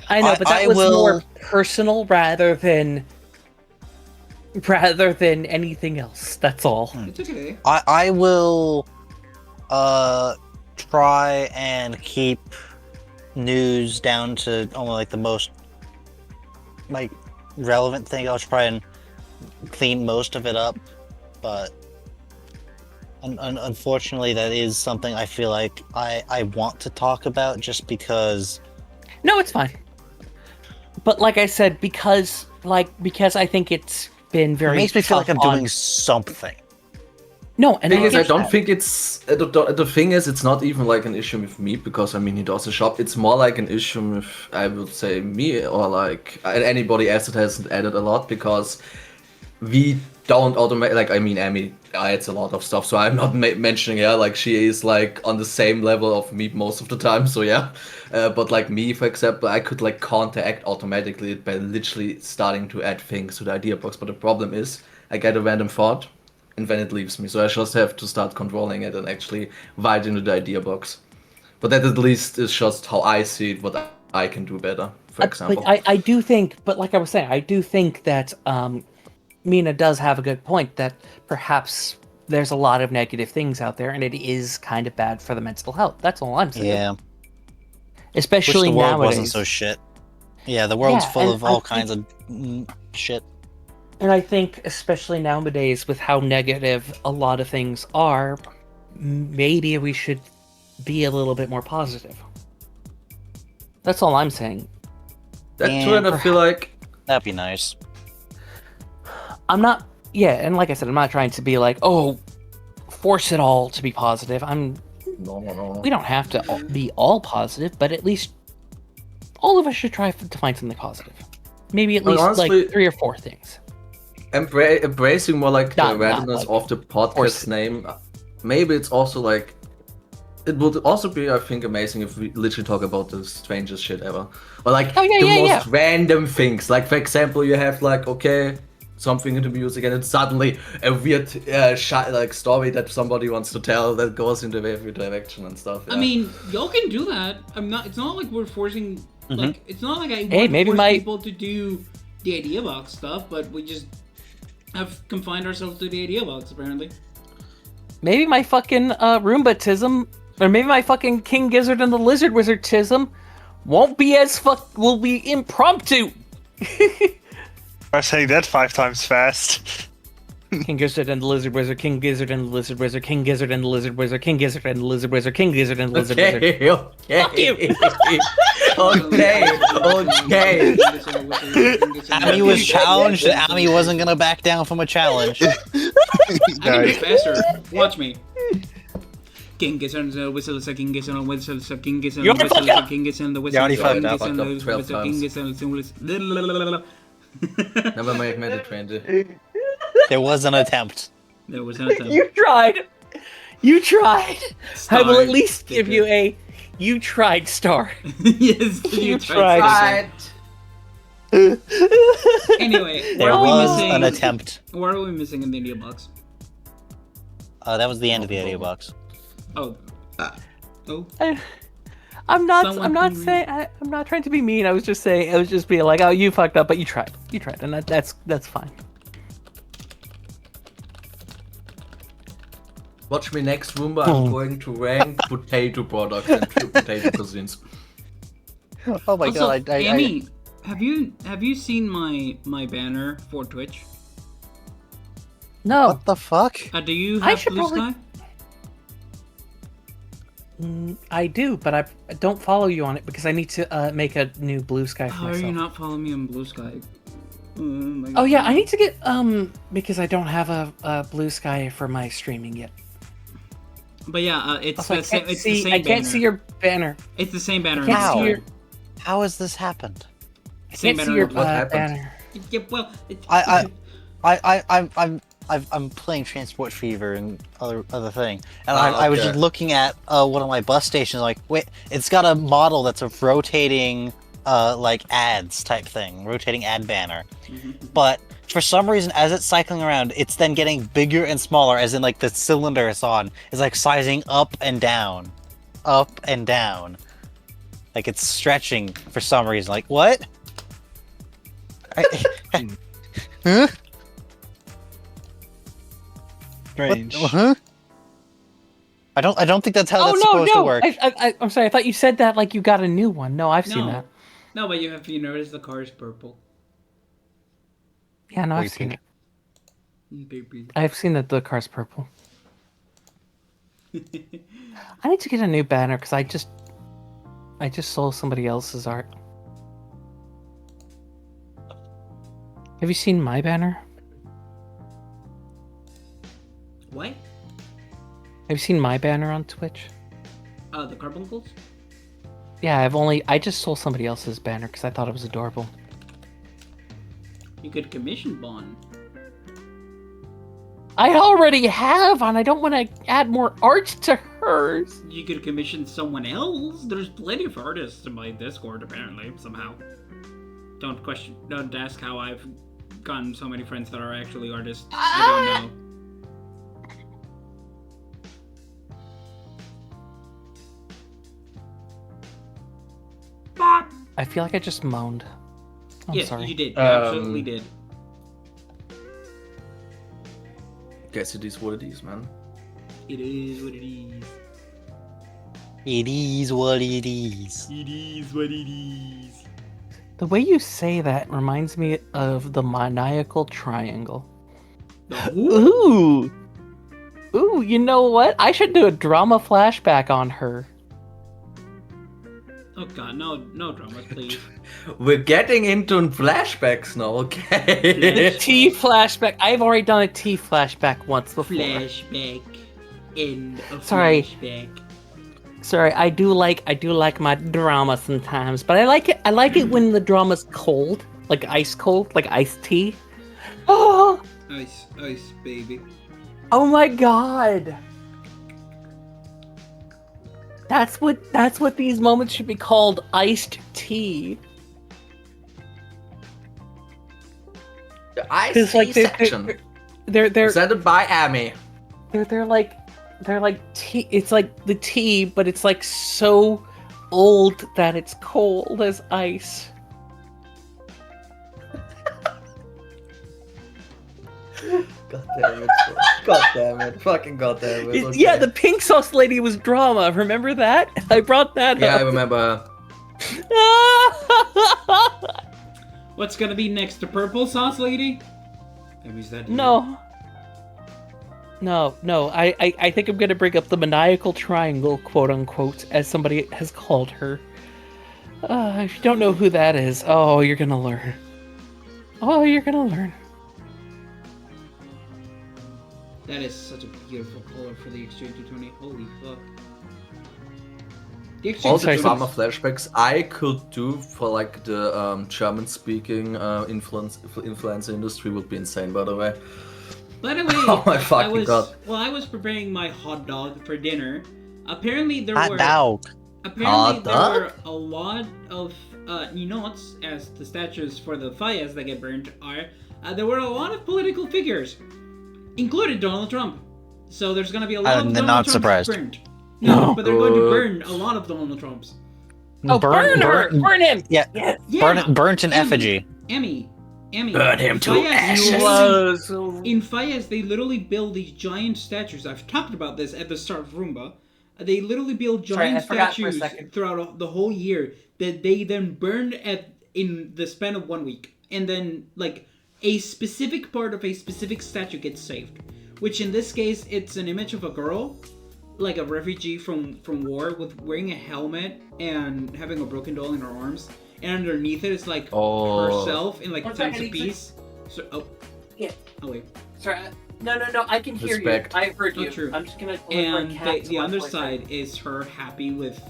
I know, but that I was will- more personal rather than anything else. That's all. It's okay. I will try and keep news down to only like the most like relevant thing. I'll try and clean most of it up, but unfortunately that is something I feel like I want to talk about just because No, it's fine. But like I said, because I think it's been it very makes me feel like tough I'm on- doing something. No, and The thing is, I get don't that. think it's the thing is, it's not even like an issue with me because I mean he does a shop. It's more like an issue with I would say me or like anybody else that hasn't added a lot because we don't automate. Like I mean, Amy adds a lot of stuff, so I'm not mentioning her. Like she is like on the same level of me most of the time. So yeah, but like me, for example, I could like counteract automatically by literally starting to add things to the idea box. But the problem is, I get a random thought and then it leaves me. So I just have to start controlling it and actually write into the idea box. But that at least is just how I see it, what I can do better, for example. But I do think, but like I was saying, I do think that Mina does have a good point that perhaps there's a lot of negative things out there, and it is kind of bad for the mental health. That's all I'm saying. Yeah. Especially Wish the world nowadays. wasn't so shit. Yeah, the world's Yeah, full and of all I kinds of shit. And I think, especially nowadays, with how negative a lot of things are, maybe we should be a little bit more positive. That's all I'm saying. That's when I feel like That'd be nice. I'm not, yeah, and like I said, I'm not trying to be like, oh, force it all to be positive. no. We don't have to be all positive, but at least all of us should try to find something positive. Maybe at least honestly, like 3 or 4 things. Embracing more like the Not randomness like of the podcast force. name. Maybe it's also like it would also be, I think, amazing if we literally talk about the strangest shit ever, or like the most random things. Like, for example, you have like something in the music, and it's suddenly a weird like story that somebody wants to tell that goes into every direction and stuff. Yeah. I mean, y'all can do that. It's not like we're forcing. Like, it's not like I want to maybe force people to do the idea box stuff, but we just have confined ourselves to the idea box apparently. Maybe my fucking Roomba-tism, or maybe my fucking King Gizzard and the Lizard Wizard-tism won't be will be impromptu. I'm saying that 5 times fast. King Gizzard and the Lizard Wizard, King Gizzard and the Lizard Wizard, King Gizzard and the Lizard Wizard, King Gizzard and the Lizard Wizard, King Gizzard and the Lizard Wizard. Okay. Fuck you! Okay. Ami was challenged, and Ami wasn't gonna back down from a challenge. I can be faster. Watch me. King Gizzard and the Whistle, King Gizzard and the Whistle, King Gizzard and the Whistle, King Gizzard and the Whistle, already King fucked Gizzard up. and the Whistle, 12 King Gizzard and the Whistle. Never made it 20. There was an attempt. There was an attempt. You tried! You tried! I will at Starred. least give you a you tried star. Yes, You tried. Anyway, There what are we was missing? an attempt. What are we missing in the idea box? That was the end of the idea box. Oh. Oh. I'm not Someone can saying I'm not trying to be mean. I was just being like, oh, you fucked up, but you tried, and that's fine. Watch me next Roomba. I'm going to rank potato products and potato cuisines. Oh my Also, god! Amy, have you seen my banner for Twitch? No, What the fuck? Do you I have should Blue probably- Sky? I do, but I don't follow you on it because I need to make a new Blue Sky for How are myself. you not following me on Blue Sky? My Oh yeah, God. I need to get because I don't have a Blue Sky for my streaming yet. But yeah, it's Also, the same. It's the same I banner. can't see your banner. It's the same banner. I can't How? see your. How has this happened? I Same can't see banner your on What happened? banner. Yeah, well, I'm playing Transport Fever and other thing, and Oh, I was okay. just looking at one of my bus stations. Like, wait, it's got a model that's a rotating, like ads type thing, rotating ad banner. But for some reason, as it's cycling around, it's then getting bigger and smaller. As in, like the cylinder it's on is like sizing up and down, like it's stretching for some reason. Like what? Huh? Strange. Huh? I don't think that's how that's supposed to work. I'm sorry. I thought you said that like you got a new one. No, I've seen no, that. no, but you noticed the car is purple. Yeah, no, I've seen it. I've seen that the car's purple. I need to get a new banner because I just sold somebody else's art. Have you seen my banner? What? Have you seen my banner on Twitch? The carbuncles? Yeah, I just sold somebody else's banner because I thought it was adorable. You could commission Bond. I already have, and I don't want to add more art to hers. You could commission someone else. There's plenty of artists in my Discord, apparently, somehow. Don't ask how I've gotten so many friends that are actually artists. I don't know. I feel like I just moaned. I'm Yes, sorry. you did. You absolutely did. Guess it is what it is, man. It is what it is. It is what it is. It is what it is. The way you say that reminds me of the maniacal triangle. The who? Ooh! Ooh, you know what? I should do a drama flashback on her. Oh god, no dramas, please. We're getting into flashbacks now, okay? T flashback. I've already done a T flashback once before. Flashback. End of Sorry. flashback. Sorry, I do like my drama sometimes, but I like it when the drama's cold, like ice cold, like iced tea. Oh, Ice, baby. oh my god. That's what these moments should be called, iced tea. The ice 'Cause, like, section. They're Presented by Amy. they're like tea. It's like the tea, but it's like so old that it's cold as ice. God damn it. God damn it. Fucking god damn it. Okay. Yeah, the pink sauce lady was drama. Remember that? I brought that Yeah, I up. remember. What's gonna be next? The purple sauce lady? Is that you? No. I think I'm gonna bring up the maniacal triangle, quote unquote, as somebody has called her. If you don't know who that is, oh, you're gonna learn. Oh, you're gonna learn. That is such a beautiful color for the Exchange 220. Holy fuck. The All Exchange the 220 drama flashbacks I could do for like the German-speaking influencer industry would be insane, by the way. By the way, Oh my fucking god. Well, I was preparing my hot dog for dinner. Apparently there Hot were dog. apparently Hot there dog? were a lot of notes as the statues for the fallas that get burned are. There were a lot of political figures, including Donald Trump. So there's gonna be a lot of I'm Donald not Trumps surprised. burned. No, No. but they're going to burn a lot of Donald Trumps. Oh, burn her! Burn him! Yeah, Yes. Yeah, burnt in Emmy. effigy. Emmy. Burn him to Fallas ashes. literally- In Fallas, they literally build these giant statues. I've talked about this at the start of Roomba. They literally build Sorry, giant I forgot for a statues second. throughout the whole year that they then burn in the span of 1 week. And then, like, a specific part of a specific statue gets saved. Which in this case, it's an image of a girl, like a refugee from war, with wearing a helmet and having a broken doll in her arms. And underneath it is like herself in like One tons second, of I need piece. So, Yeah. Oh wait. Sorry. No, I can hear Respect. you. I heard Oh, you. true. I'm just gonna. And the other side is her happy with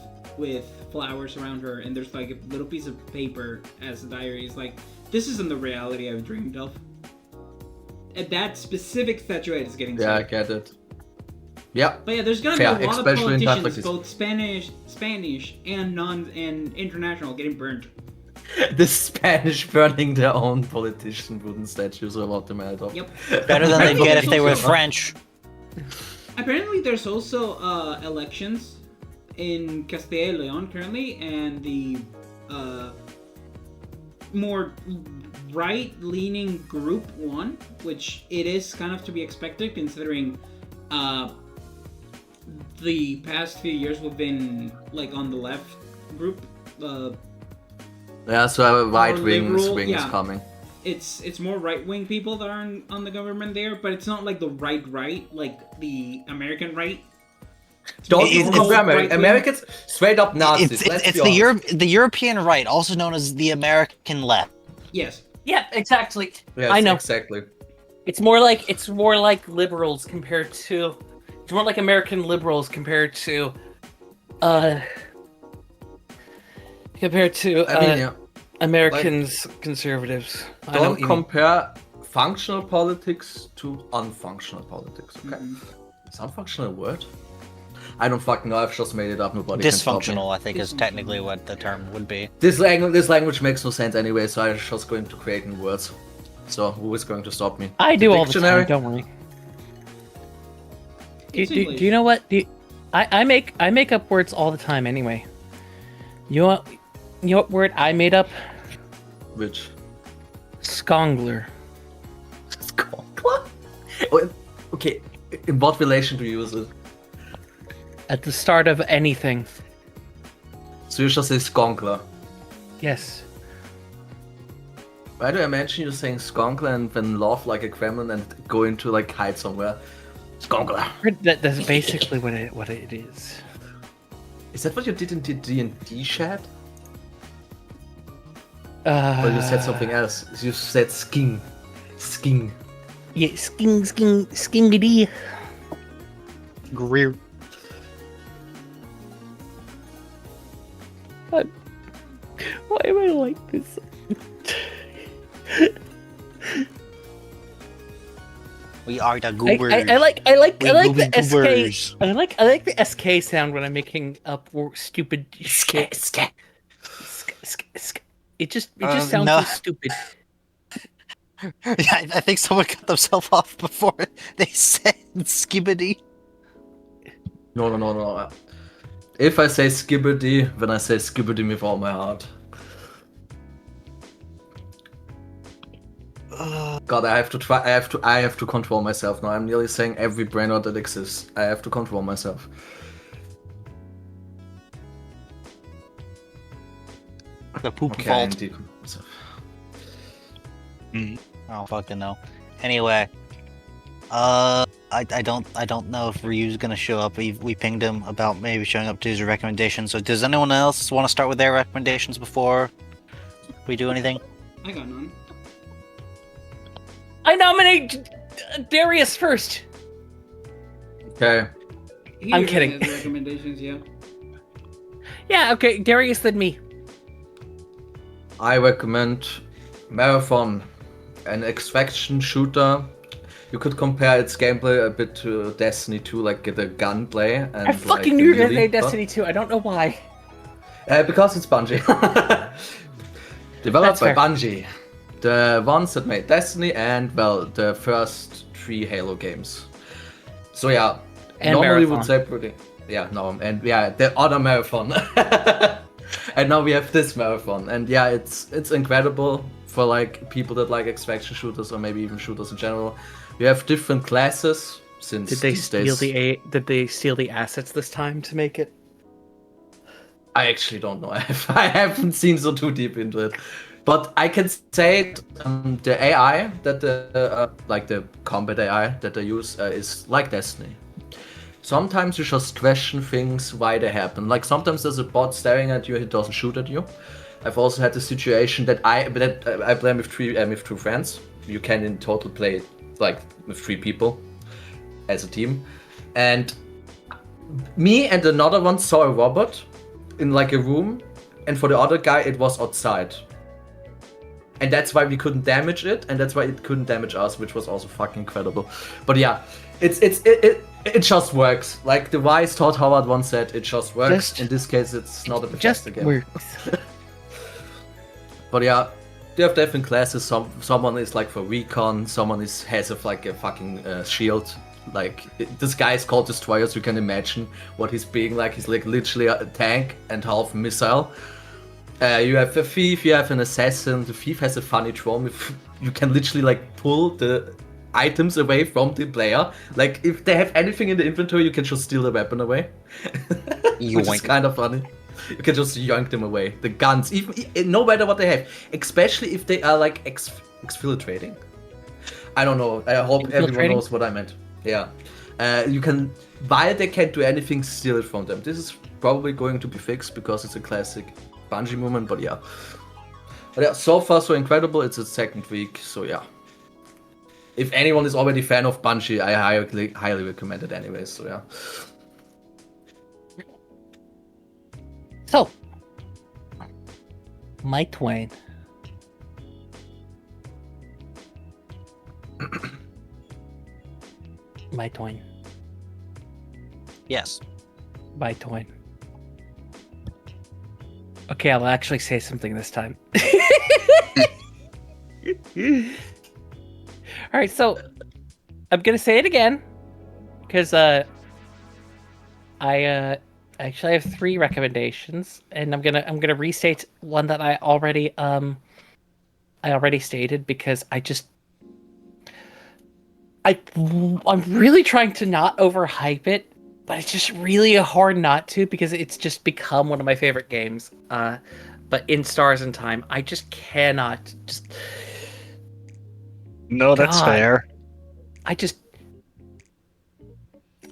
flowers around her, and there's like a little piece of paper as a diary. It's like, this isn't the reality I've dreamed of. And that specific statuette is getting Yeah, I saved. get it. Yeah. But yeah, there's gonna Fair, be a lot of especially in times politicians, like both Spanish and international, getting burned. The Spanish burning their own politician wooden statues are what they made up. Yep. Better than they'd get if they were Also- French. Apparently, there's also elections in Castilla y Leon currently, and the more right-leaning group won, which it is kind of to be expected considering the past few years we've been like on the left group. Yeah, so a right wing liberal, swing is yeah. coming. It's more right-wing people that are on the government there, but it's not like the right like the American right. Don't It's- even it's- compare right-wing. Americans straight up Nazis. let's It's be honest. the European right, also known as the American left. Yes. Yeah, exactly. Yes, I know. exactly. It's more like liberals compared to. It's more like American liberals compared to. I mean, yeah. Americans conservatives. I know Don't what you mean. compare functional politics to unfunctional politics, okay? Mhm. Is unfunctional a word? I don't fucking know, I've just made it up, nobody can stop me. Dysfunctional, I think, is Dysfunctional. technically what the term would be. This language makes no sense anyway, so I'm just going to create new words. So who is going to stop me? I do all the Dictionary? time. Don't worry. Do It's you English. know what? I make up words all the time anyway. You know what word I made up? Which? Skongler. Skongler? Wait, Okay, in what relation do you use it? At the start of anything. So you just say skonkler. Yes. Why do I mention you saying skonkler and then laugh like a gremlin and go into like hide somewhere? Skonkler. That's basically what it is. Is that what you did in the D&D chat? Or you said something else? You said sking. Sking. Yeah, skingity. Greer. Why am I like this? We are the goobers. I like the SK. goobers. I like the SK sound when I'm making up stupid shit. It just sounds no. so stupid. Yeah, I think someone cut themselves off before they said skibbity. No. If I say skibbity, then I say skibbity with all my heart. God, I have to try. I have to control myself now. I'm nearly saying every brain rot that exists. I have to control myself. The poop Okay, I vault. need to control myself. I don't fucking know. Anyway, I don't know if Ryu's gonna show up. We pinged him about maybe showing up to his recommendations. So does anyone else want to start with their recommendations before we do anything? I got none. I nominate Darius first. Okay. He I'm usually kidding. has recommendations, yeah. Yeah, okay, Darius then me. I recommend Marathon, an extraction shooter. You could compare its gameplay a bit to Destiny 2, like the gunplay. And I fucking knew you were gonna say melee, Destiny 2. I don't know why. because it's Bungie. Developed That's by fair. Bungie. The ones that made Destiny and, well, the first 3 Halo games. So yeah, And normally Marathon. would say pretty... Yeah, no, and yeah, the other Marathon. And now we have this Marathon. And yeah, it's incredible for like people that like extraction shooters or maybe even shooters in general. You have different classes since Did they these steal days... Did they steal the assets this time to make it? I actually don't know. I haven't seen so too deep into it, but I can say the AI that like the combat AI that they use is like Destiny. Sometimes you just question things why they happen. Like sometimes there's a bot staring at you, he doesn't shoot at you. I've also had the situation that I play with 2 friends. You can in total play like with 3 people as a team, and me and another one saw a robot in like a room, and for the other guy it was outside, and that's why we couldn't damage it, and that's why it couldn't damage us, which was also fucking incredible. But yeah, it just works. Like the wise Todd Howard once said, it just works. In this case, it's not a Bethesda game. Works. But yeah, they have different classes. Someone is like for recon, someone has like a fucking shield. Like this guy is called Destroyer, so you can imagine what he's being like. He's like literally a tank and half missile. You have a thief, you have an assassin. The thief has a funny trom. You can literally like pull the items away from the player. Like if they have anything in the inventory, you can just steal the weapon away. Which is kind of funny. You can just yank them away. The guns, even no matter what they have, especially if they are like exfiltrating. I don't know. I hope everyone knows what I meant. Yeah. You can, while they can't do anything, steal it from them. This is probably going to be fixed because it's a classic Bungie movement, but yeah. But yeah, so far so incredible. It's its 2nd week, so yeah. If anyone is already a fan of Bungie, I highly recommend it anyways, so yeah. So, Mike Twain. Mike Twain. Yes. Mike Twain. Okay, I'll actually say something this time. All right, so I'm gonna say it again because I actually have 3 recommendations, and I'm gonna restate one that I already stated because I'm really trying to not overhype it, but it's just really hard not to because it's just become one of my favorite games. But in Stars and Time, I just cannot just. No, that's God, fair.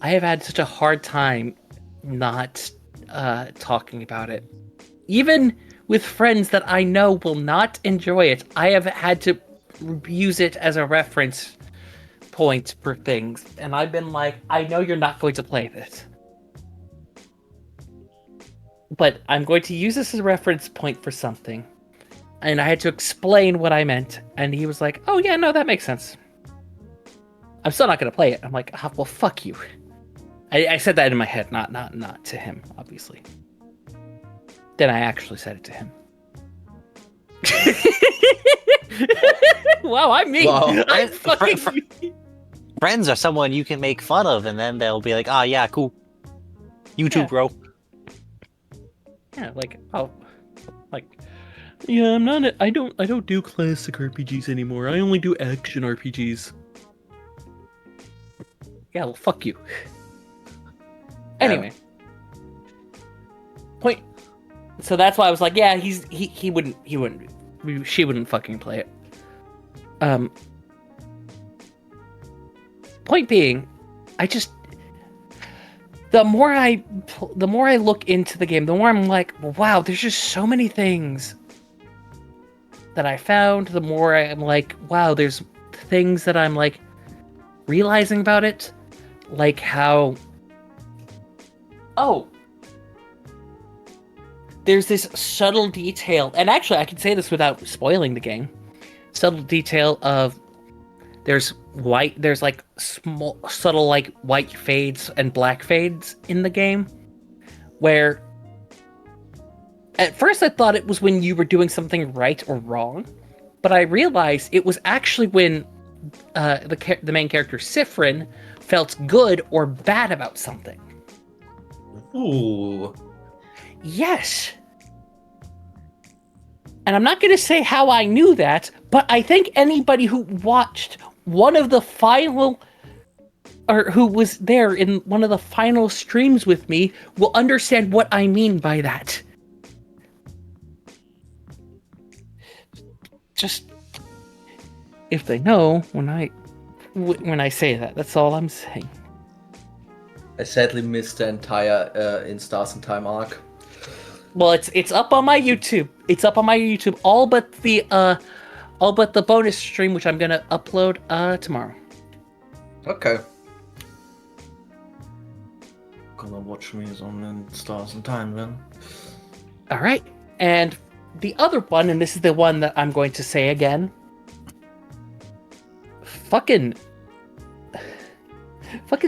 I have had such a hard time not talking about it. Even with friends that I know will not enjoy it, I have had to use it as a reference point for things. And I've been like, I know you're not going to play this, but I'm going to use this as a reference point for something. And I had to explain what I meant. And he was like, oh yeah, no, that makes sense. I'm still not going to play it. I'm like, well, fuck you. I said that in my head, not to him, obviously. Then I actually said it to him. Wow, I'm mean. Wow. I'm fucking mean. Friends are someone you can make fun of, and then they'll be like, "Ah, yeah, cool. You too, Yeah. bro." Yeah, like, oh, like, yeah, I'm not. I don't do classic RPGs anymore. I only do action RPGs. Yeah, well, fuck you. Anyway, point. So that's why I was like, yeah, he wouldn't, she wouldn't fucking play it. Point being, the more I look into the game, the more I'm like, wow, there's just so many things that I found. The more I'm like, wow, there's things that I'm like realizing about it, like how, oh, there's this subtle detail, and actually I can say this without spoiling the game. Subtle detail of there's like small, subtle like white fades and black fades in the game, where at first I thought it was when you were doing something right or wrong, but I realized it was actually when the main character Sifrin felt good or bad about something. Ooh. Yes. And I'm not going to say how I knew that, but I think anybody who watched one of the final, or who was there in one of the final streams with me will understand what I mean by that. Just, if they know when I say that, that's all I'm saying. I sadly missed the entire In Stars and Time arc. Well, it's up on my YouTube. It's up on my YouTube, all but the bonus stream, which I'm gonna upload tomorrow. Okay. Gonna watch me on In Stars and Time then. All right, and the other one, and this is the one that I'm going to say again. Fucking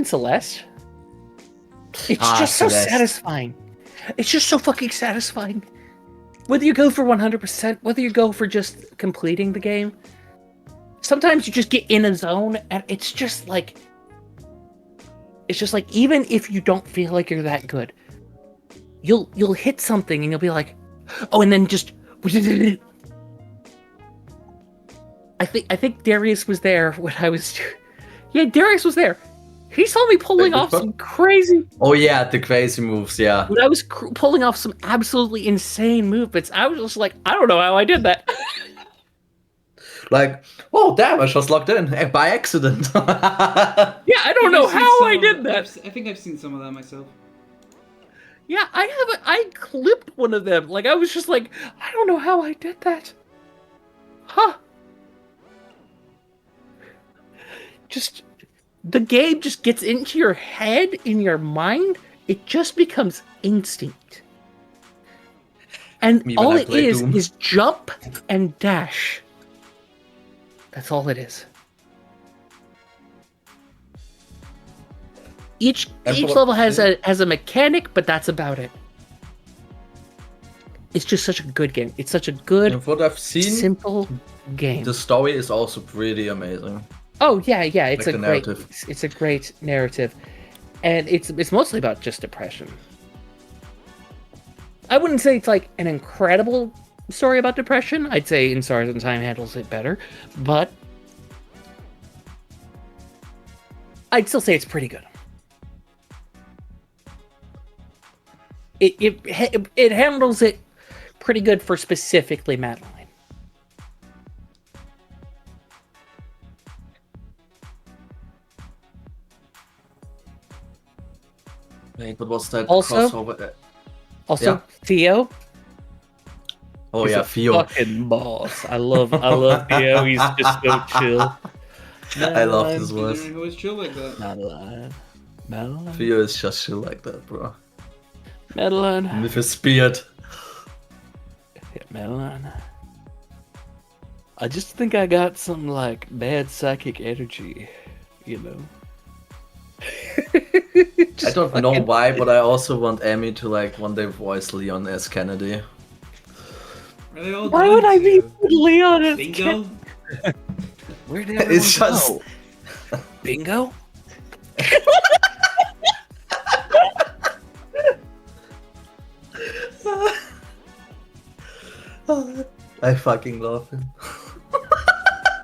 Celeste. It's just so Celeste. satisfying. It's just so fucking satisfying. Whether you go for 100%, whether you go for just completing the game, sometimes you just get in a zone, and it's just like even if you don't feel like you're that good, you'll hit something and you'll be like, oh, and then just. I think Darius was there when I was. Yeah, Darius was there. He saw me pulling off some crazy. Oh yeah, the crazy moves, yeah. When I was pulling off some absolutely insane movements, I was just like, I don't know how I did that. Like, oh damn, I just locked in by accident. Yeah, I don't know how I did that. I think I've seen some of that myself. Yeah, I clipped one of them. Like, I was just like, I don't know how I did that. Huh. Just, the game just gets into your head, in your mind. It just becomes instinct. And Me when all I it play is Doom. jump and dash. That's all it is. Each level has a mechanic, but that's about it. It's just such a good game. It's such a good, And what I've seen, simple game. the story is also pretty amazing. Oh yeah, it's Like a the great, narrative. it's a great narrative, and it's mostly about just depression. I wouldn't say it's like an incredible story about depression. I'd say In Stars and Time handles it better, but I'd still say it's pretty good. It handles it pretty good for specifically Madeline. Wait, what was that Also- crossover? Also, Yeah. Theo. Oh He's yeah, a Theo. fucking boss. I love Theo. He's just so chill. I love his I voice. didn't know who was chill like that. Madeline. Theo is just shit like that, bro. Madeline. With his beard. Yeah, Madeline. I just think I got some like bad psychic energy, you know. I don't know why, but I also want Amy to like one day voice Leon S. Kennedy. Are they all Why going would I be to? Leon? As Bingo? Where did everyone It's just go? Bingo? I fucking love him.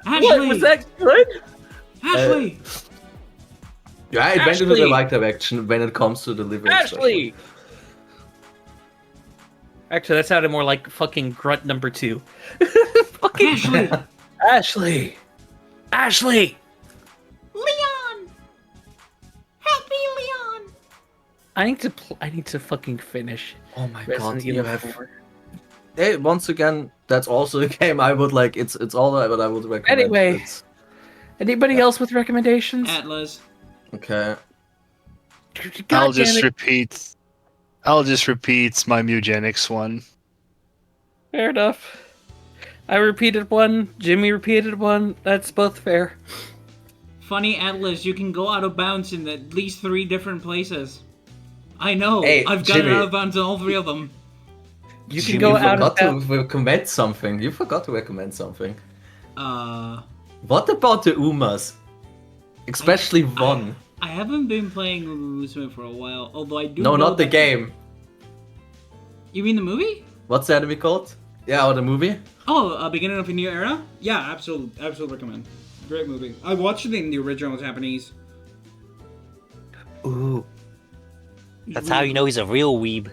Ashley! What was that good? Ashley! Yeah, it went into the Ashley! right direction when it comes to the living. Ashley. Actually, that sounded more like fucking grunt number 2. Fucking Ashley! Ashley. Ashley. Leon! Help me, Leon! I need to fucking finish Oh my Resident god, you Evil have. 4. Hey, once again, that's also a game I would like. It's all that, but I would recommend. Anyway. It's... Anybody else with recommendations? Atlas. Okay. God I'll just damn it. repeat my Mugenics one. Fair enough. I repeated one. Jimmy repeated one. That's both fair. Funny, Atlas, you can go out of bounds in at least 3 different places. I know. Hey, I've gotten Jimmy. out of bounds in all 3 of them. You can go out of forgot to bounds. recommend something. You forgot to recommend something. Uh, What about the Umas? Especially one. I haven't been playing Umusme for a while, although I do No, know not the that- game. You mean the movie? What's the anime called? Yeah, or the movie? Oh, Beginning of a New Era? Yeah, absolutely recommend. Great movie. I watched it in the original Japanese. Ooh, that's how you know he's a real weeb.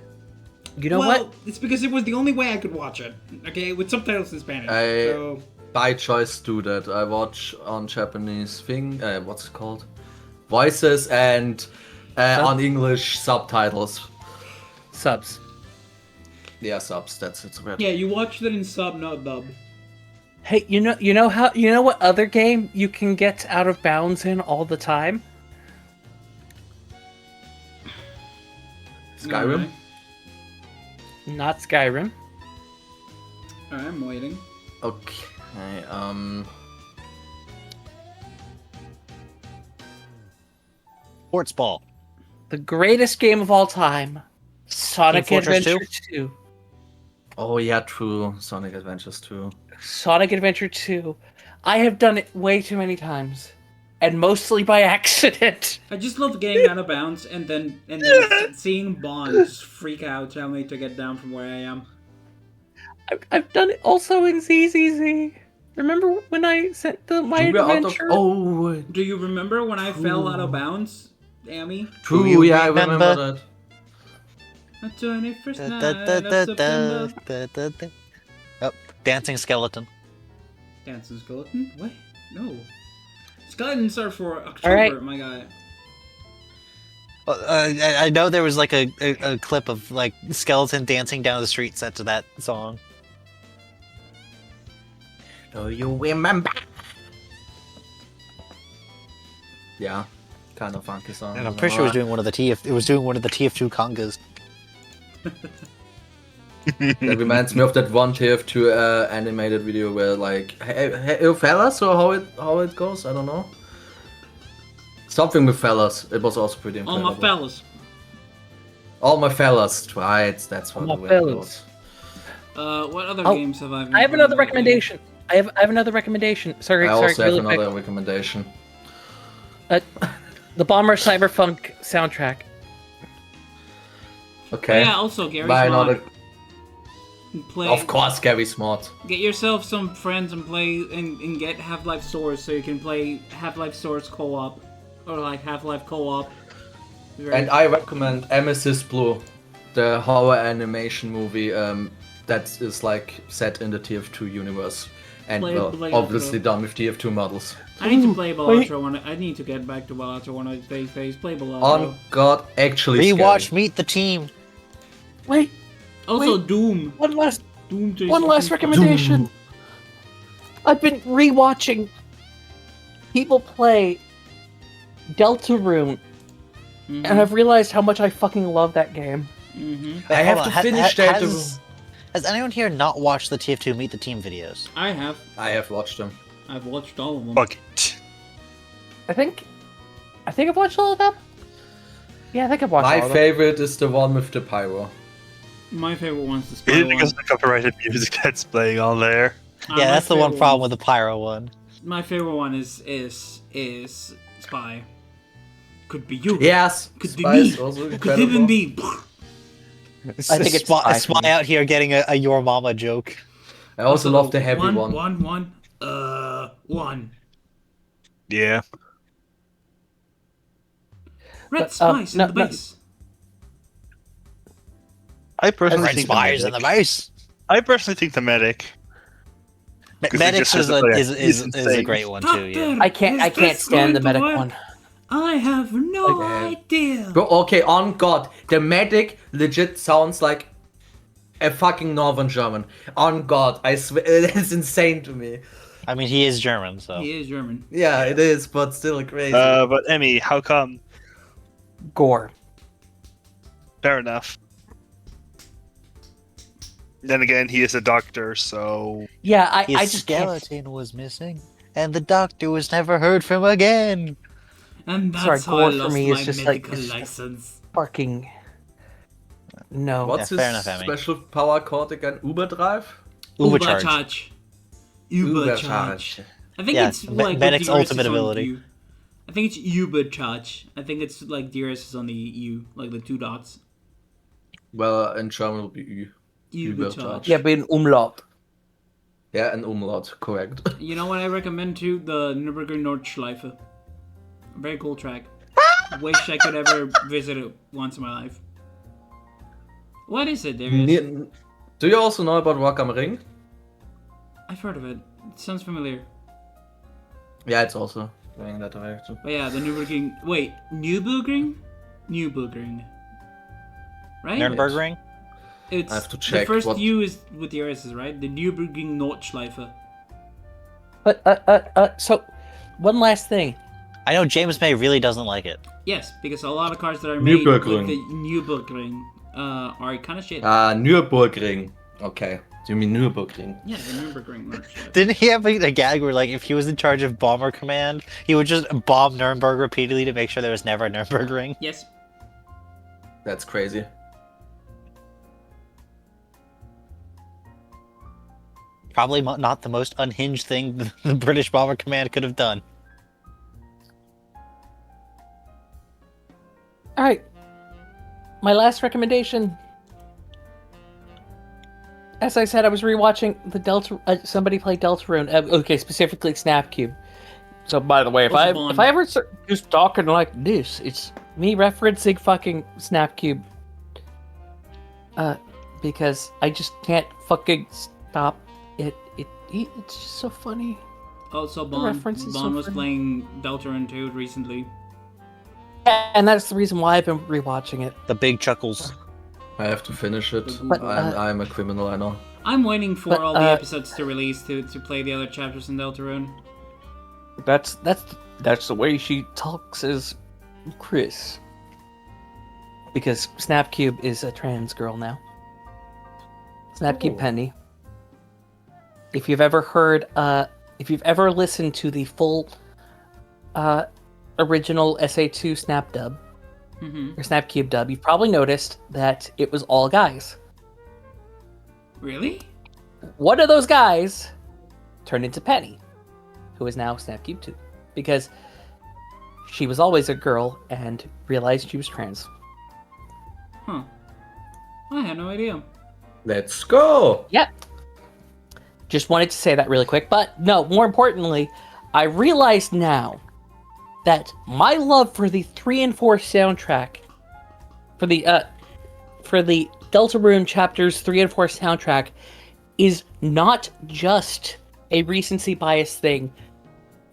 You know well, what? it's because it was the only way I could watch it. Okay, with subtitles in Spanish. So, By choice do that. I watch on Japanese thing. What's it called? Voices and on English subtitles. Subs. Yeah, subs. That's it's weird. yeah, you watched it in sub, not dub. Hey, you know what other game you can get out of bounds in all the time? Skyrim. Not Skyrim. Alright, I'm waiting. Okay. Sports ball. The greatest game of all time. Sonic Team Fortress Adventure 2. Oh yeah, true. Sonic Adventures 2. Sonic Adventure 2. I have done it way too many times. And mostly by accident. I just love getting out of bounds and then seeing Bond just freak out, tell me to get down from where I am. I've done it also in ZZZ. Remember when I sent my You were out of- adventure? Oh, Do you remember when I fell out of bounds, Amy? true. you Yeah, I remember? remember that. The 21st night of September. Oh, dancing skeleton. Dancing skeleton? What? No. Skeletons are for October, Alright. my guy. I know there was like a clip of like skeleton dancing down the street set to that song. Do you remember? Yeah, kind of funky song. And I'm pretty sure it was doing one of the TF2 congas. That reminds me of that one TF2 animated video where like, hey fellas, or how it goes, I don't know. Something with fellas. It was also pretty All incredible. my fellas. All my fellas, right? That's what All the my way it fellas. goes. What other Oh, games have I been I have playing another lately? recommendation. I have another recommendation. Sorry, I also have really another quick. recommendation. The Bomber Cyberpunk soundtrack. Okay. Yeah, also Gary Buy Smart. another. Play, Of course, Gary Smart. Get yourself some friends and play and get Half-Life Source so you can play Half-Life Source co-op. or like Half-Life co-op. And I recommend Amethyst Blue, the horror animation movie that is like set in the TF2 universe. And Play obviously Balatro. done with TF2 models. I need to play Balatro I need to get back to Balatro one of these days. Play Balatro. On God, actually Rewatch scary. Meet the Team. Wait, Also, wait. Doom. one last Doom. recommendation. I've been rewatching people play Deltarune, and I've realized how much I fucking love that game. I have Hold to on, finish that. Has anyone here not watched the TF2 Meet the Team videos? I have. I have watched them. I've watched all of them. Fuck it. I think I've watched all of them. Yeah, I think I've watched My all of them. favorite is the one with the pyro. My favorite one's the Is Spider it one. because of the copyrighted music that's playing on there? Yeah, my that's the one favorite problem with the Pyro one. My favorite one is Spy. Could be you. Yes, Could be Spy me. is also Could incredible. even be. I think it's Spy for Spy me. out here getting a Your Mama joke. I also love the heavy one. One. Yeah. Red But, spice no- in the base. I personally Red think Spires in the base. I personally think the medic. 'Cause they Medics just is said that, is he's a insane. great one too. Yeah. Doctor, I can't is this stand the going to medic work? one. I have no Okay. idea. Bro, okay, on God, the medic legit sounds like a fucking Northern German. On God, I swear, it's insane to me. I mean, he is German, so. He is German. Yeah, it is, but still crazy. But Emmy, how come? Gore. Fair enough. Then again, he is a doctor, so Yeah, His I just can't. skeleton was missing, and the doctor was never heard from again. And Sorry, that's how I gore for lost me is my just like- medical it's- license. Fucking no. What's Yeah, fair his enough, Emmy. special power called again? Uber Drive? Ubercharge. Ubercharge. I think Yeah, it's like Medic's what DRS ultimate is on ability. U. I think it's Ubercharge. I think it's like DRS is on the U, like the two dots. Well, in German it will be Ubercharge. Yeah, but in umlaut. Yeah, and Umlaut, correct. You know what I recommend too? The Nürburgring Nordschleife. Very cool track. Wish I could ever visit it once in my life. What is it, Darius? Do you also know about Rock am Ring? I've heard of it. It sounds familiar. Yeah, it's also going that direction. But yeah, the Nürburgring. Wait, Nürburgring? Nürburgring. Right? Nürburgring? It's I have to the check first what- U is with the R's, right? The Nürburgring Nordschleife. But so one last thing. I know James May really doesn't like it. Yes, because a lot of cars that are made Nürburgring. with the Nürburgring are kind of shit. Nürburgring. Okay. Do you mean Nürburgring? Yeah, the Nürburgring Nordschleife. Didn't he have a gag where, like, if he was in charge of Bomber Command, he would just bomb Nuremberg repeatedly to make sure there was never a Nürburgring? Yes. That's crazy. Probably not the most unhinged thing the British Bomber Command could have done. All right. My last recommendation. As I said, I was rewatching the Delta. Somebody play Deltarune. Okay, specifically Snapcube. So, by the way, if I ever start just talking like this, it's me referencing fucking Snapcube. Because I just can't fucking stop it. It's just so funny. Also, The Bond reference is so was funny. playing Deltarune 2 recently. And that's the reason why I've been rewatching it. The big chuckles. I have to finish it. But, I'm a criminal, I know. I'm waiting for But, all the episodes to release to play the other chapters in Deltarune. That's the way she talks as Chris. Because Snapcube is a trans girl now. Snapcube Oh. Penny. If you've ever heard, if you've ever listened to the full, original SA2 Snap dub Mm-hmm. or Snapcube dub, you've probably noticed that it was all guys. Really? One of those guys turned into Penny, who is now Snapcube 2, because she was always a girl and realized she was trans. Huh. I had no idea. Let's go! Yeah. Just wanted to say that really quick. But no, more importantly, I realize now that my love for the 3 and 4 soundtrack, for the Deltarune chapters 3 and 4 soundtrack, is not just a recency bias thing.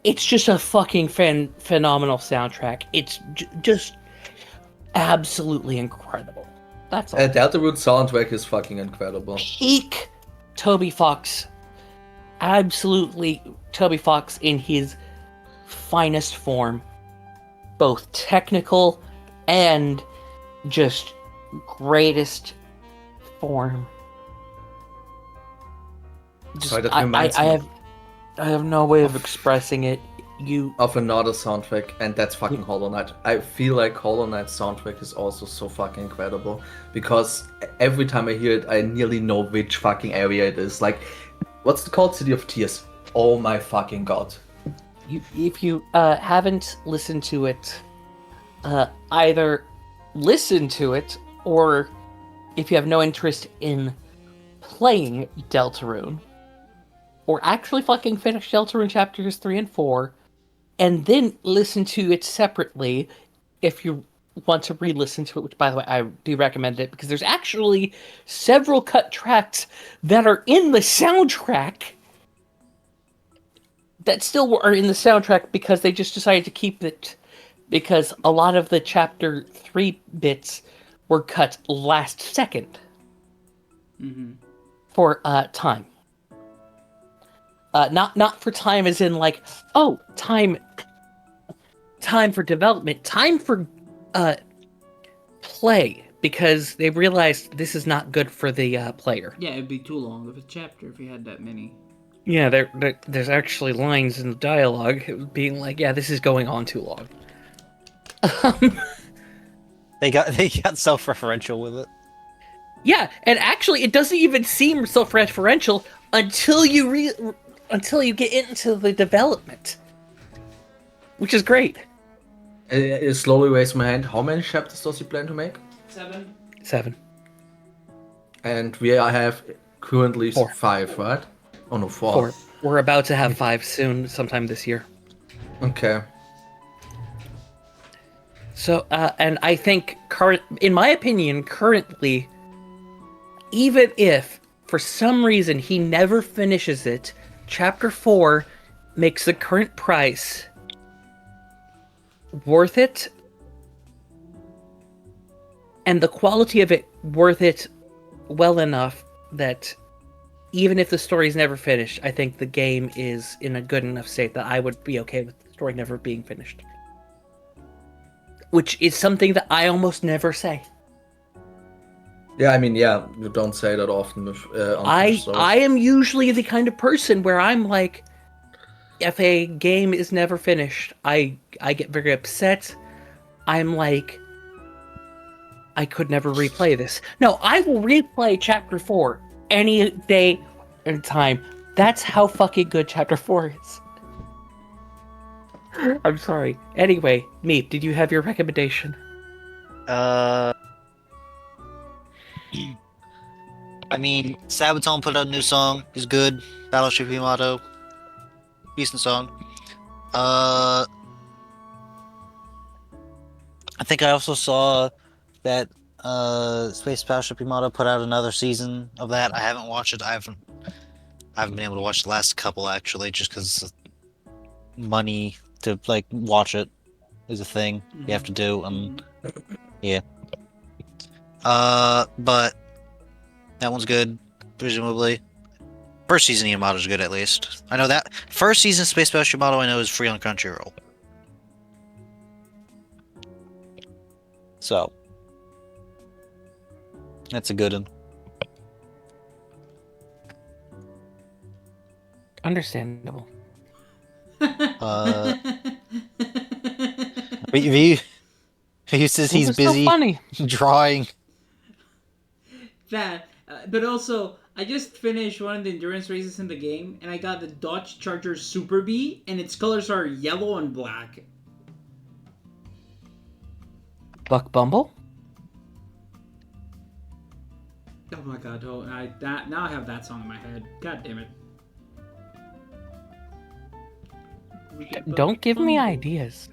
It's just a fucking phenomenal soundtrack. It's just absolutely incredible. That's all. Deltarune soundtrack is fucking incredible. Peak Toby Fox. Absolutely Toby Fox in his finest form. Both technical and just greatest form. Just, Sorry, that reminds me I have no way of expressing it. of another soundtrack, and that's fucking Hollow Knight. I feel like Hollow Knight's soundtrack is also so fucking incredible, because every time I hear it, I nearly know which fucking area it is. Like, what's it called? City of Tears. Oh my fucking god. If you haven't listened to it, either listen to it, or if you have no interest in playing Deltarune, or actually fucking finish Deltarune chapters 3 and 4, and then listen to it separately if you want to re-listen to it, which, by the way, I do recommend it, because there's actually several cut tracks that are in the soundtrack that still are in the soundtrack because they just decided to keep it, because a lot of the chapter 3 bits were cut last second for time. Not for time as in like, oh, time for development, time for play, because they realized this is not good for the player. Yeah, it'd be too long of a chapter if you had that many. Yeah, there's actually lines in the dialogue being like, yeah, this is going on too long. They got self-referential with it. Yeah, and actually, it doesn't even seem self-referential until you get into the development, which is great. I slowly raise my hand. How many chapters does he plan to make? 7. And we have currently 4. 5, right? Oh no, 4. 4. We're about to have 5 soon, sometime this year. Okay. So, and I think, in my opinion, currently, even if, for some reason, he never finishes it, Chapter 4 makes the current price worth it, and the quality of it worth it well enough that even if the story's never finished, I think the game is in a good enough state that I would be okay with the story never being finished. Which is something that I almost never say. Yeah, I mean, yeah, you don't say that often with unfinished stories. I am usually the kind of person where I'm like, if a game is never finished, I get very upset. I'm like, I could never replay this. No, I will replay Chapter 4 any day and time. That's how fucking good Chapter 4 is. I'm sorry. Anyway, Meep, did you have your recommendation? I mean, Sabaton put out a new song. It's good. Battleship Yamato. Decent song. I think I also saw that Space Battleship Yamato put out another season of that. I haven't watched it. I haven't been able to watch the last couple, actually, just because money to like watch it is a thing you have to do. Yeah. But that one's good, presumably. First season of Yamato is good, at least. I know that. First season Space Battleship Yamato I know is free on Crunchyroll. So that's a good one. Understandable. He says he's It was busy so funny. drawing. That, but also, I just finished one of the endurance races in the game, and I got the Dodge Charger Super Bee, and its colors are yellow and black. Buck Bumble? Oh my god, now I have that song in my head. God damn it. Don't give me ideas.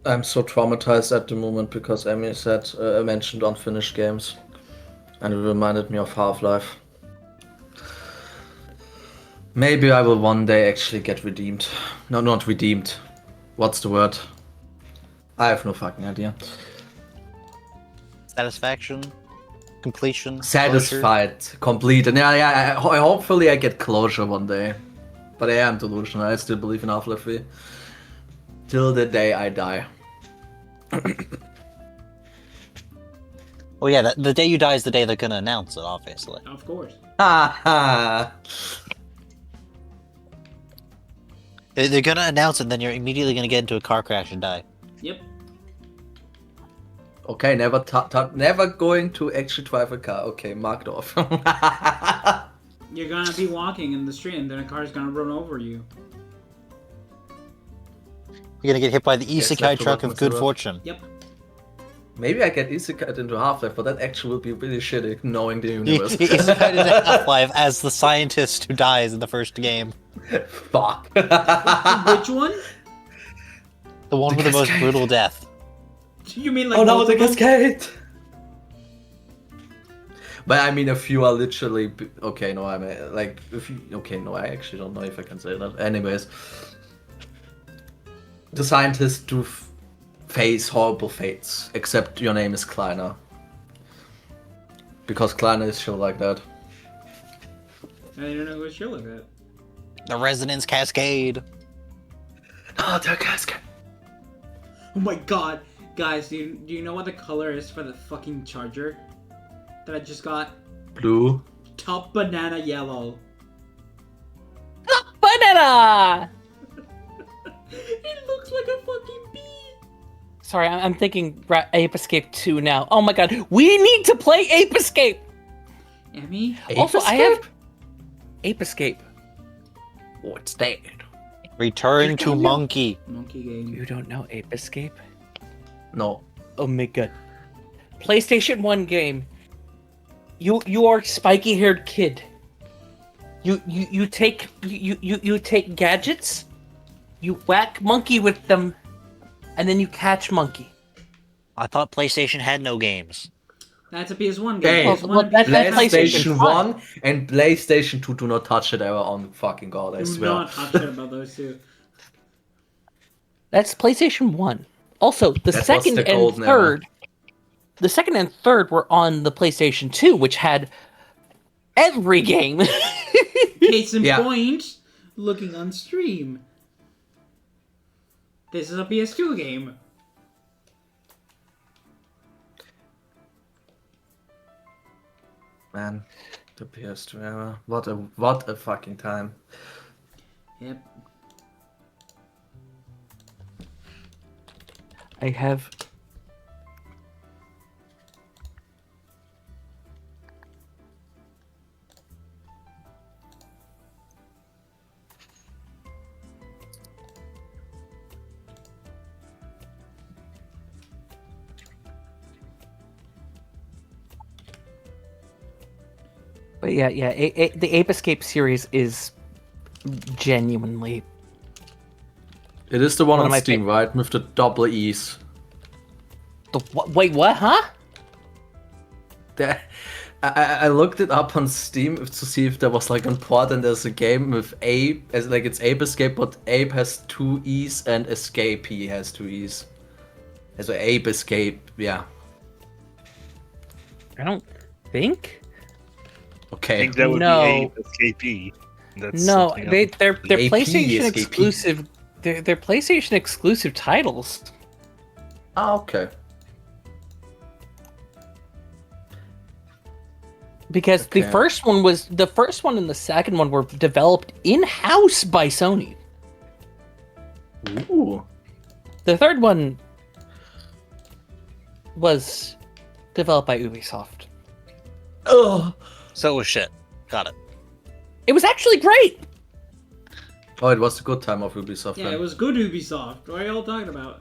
I'm so traumatized at the moment because Emmy said mentioned unfinished games, and it reminded me of Half-Life. Maybe I will one day actually get redeemed. No, not redeemed. What's the word? I have no fucking idea. Satisfaction, completion, closure. Satisfied, completed. Yeah. Hopefully I get closure one day. But I am delusional. I still believe in Half-Life 3. Till the day I die. Well, yeah, the day you die is the day they're gonna announce it, obviously. Of course. Ha ha! They're gonna announce it, and then you're immediately gonna get into a car crash and die. Yep. Okay, never going to actually drive a car. Okay, marked off. You're gonna be walking in the street and then a car's gonna run over you. You're gonna get hit by the Yes, isekai left to truck work of good myself. fortune. Yep. Maybe I get isekai into Half-Life, but that actually will be really shitty, knowing the universe. Isekai into Half-Life as the scientist who dies in the first game. Fuck. Which one? The one with the most cascade. brutal death. You mean like Oh no, the multiple? cascade! But I mean, if you are literally okay, no, I mean, like, if you okay, no, I actually don't know if I can say that. Anyways, the scientists do face horrible fates, except your name is Kleiner, because Kleiner is chill like that. I don't know who's chill like that. The Resonance Cascade. Oh, the cascade! Oh my god. Guys, do you know what the color is for the fucking charger that I just got? Blue. Top banana yellow. Banana! It looks like a fucking bee. Sorry, I'm thinking Ape Escape 2 now. Oh my god, we need to play Ape Escape! Emmy? Also, I have Ape Escape. What's that? Return to Monkey. Monkey game. You don't know Ape Escape? No. Oh my god. PlayStation 1 game. You are a spiky-haired kid. You take gadgets, you whack monkey with them, and then you catch monkey. I thought PlayStation had no games. That's a PS1 Hey, game. well, that's PlayStation PlayStation 1 and PlayStation 2 do not touch it ever on fucking god, I Do swear. not talk shit about those two. That's PlayStation 1. Also, the That was second the and golden third, the second and third were on the PlayStation 2, which had every game. Case in Yeah. point, looking on stream. This is a PS2 game. Man, the PS2 era. What a fucking time. Yep. I have. But yeah, the Ape Escape series is genuinely. It is the one One of on my Steam, right? With the double E's. Wait, what? Huh? There, I looked it up on Steam to see if there was like a port and there's a game with Ape, as like it's Ape Escape, but Ape has 2 E's and Escapee has 2 E's. So Ape Escape, yeah. I don't think. I Okay. think that would No. be Escapee. That's No, something they're else. AP PlayStation is AP. exclusive. They're PlayStation exclusive titles. Ah, okay. Because the Okay. first one and the second one were developed in-house by Sony. Ooh. The third one was developed by Ubisoft. Oh. So it was shit. Got it. It was actually great. Oh, it was a good time of Ubisoft. Yeah, then. it was good Ubisoft. What are y'all talking about?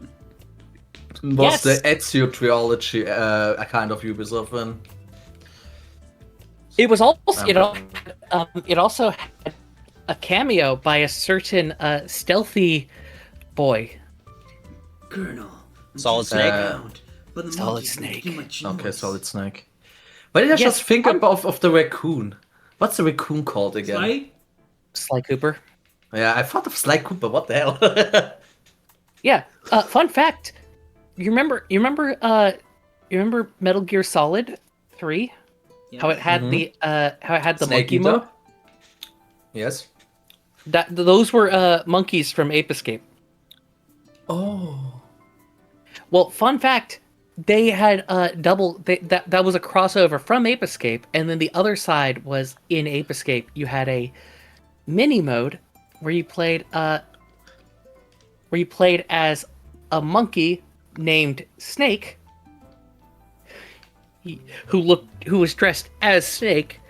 Was Yes. the Ezio trilogy a kind of Ubisoft then? It was also it also had a cameo by a certain stealthy boy. Colonel Solid Just Snake. count. But the Solid monkeys make Snake. too much Okay, noise. Solid Snake. Why did I Yes, just think of the raccoon? What's the raccoon called again? Sly? Sly Cooper. Yeah, I thought of Sly Cooper. What the hell? Yeah. Fun fact. You remember Metal Gear Solid 3? Yeah. How it had the Snake monkey Eater? mode? Yes. Those were monkeys from Ape Escape. Oh. Well, fun fact, they had that was a crossover from Ape Escape, and then the other side was in Ape Escape. You had a mini mode where you played as a monkey named Snake, who was dressed as Snake,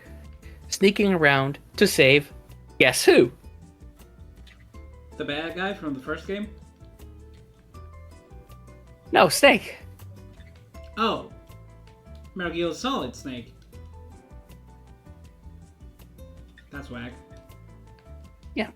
sneaking around to save guess who? The bad guy from the first game? No, Snake. Oh. Metal Gear Solid Snake. That's whack. Yeah.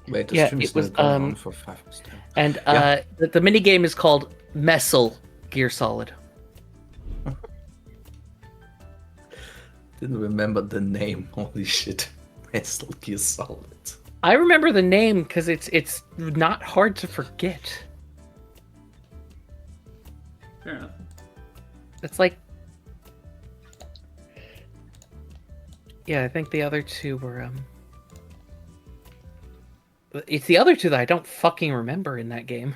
Wait, the Yeah, stream is it was, still going on for 5 minutes. And Yeah. the mini game is called Messel Gear Solid. Didn't remember the name. Holy shit. Metal Gear Solid. I remember the name because it's not hard to forget. Fair enough. It's like, yeah, I think the other two were it's the other two that I don't fucking remember in that game.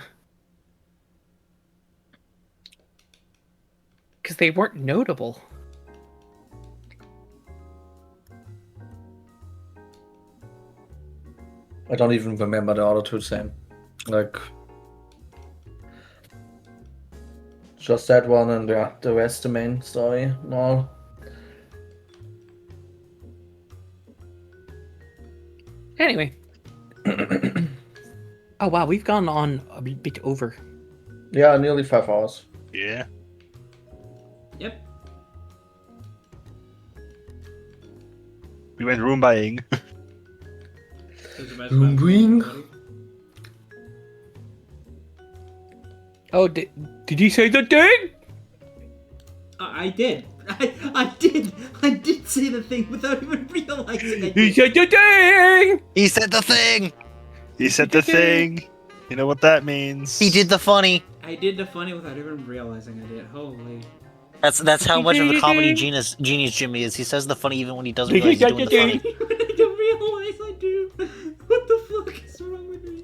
Because they weren't notable. I don't even remember the other two same. Like, just that one and yeah, the rest the main story. No. Anyway. Oh wow, we've gone on a bit over. Yeah, nearly 5 hours. Yeah. Yep. We went Roombaing. Those are my Boing. buddy. Oh, did you say the thing? I did. I did say the thing without even realizing I You did. said the thing! He said the thing. He said the thing. You know what that means. He did the funny. I did the funny without even realizing I did. Holy. That's how much of a comedy genius Jimmy is. He says the funny even when he doesn't realize he's doing the funny. I don't realize I do. What the fuck is wrong with me?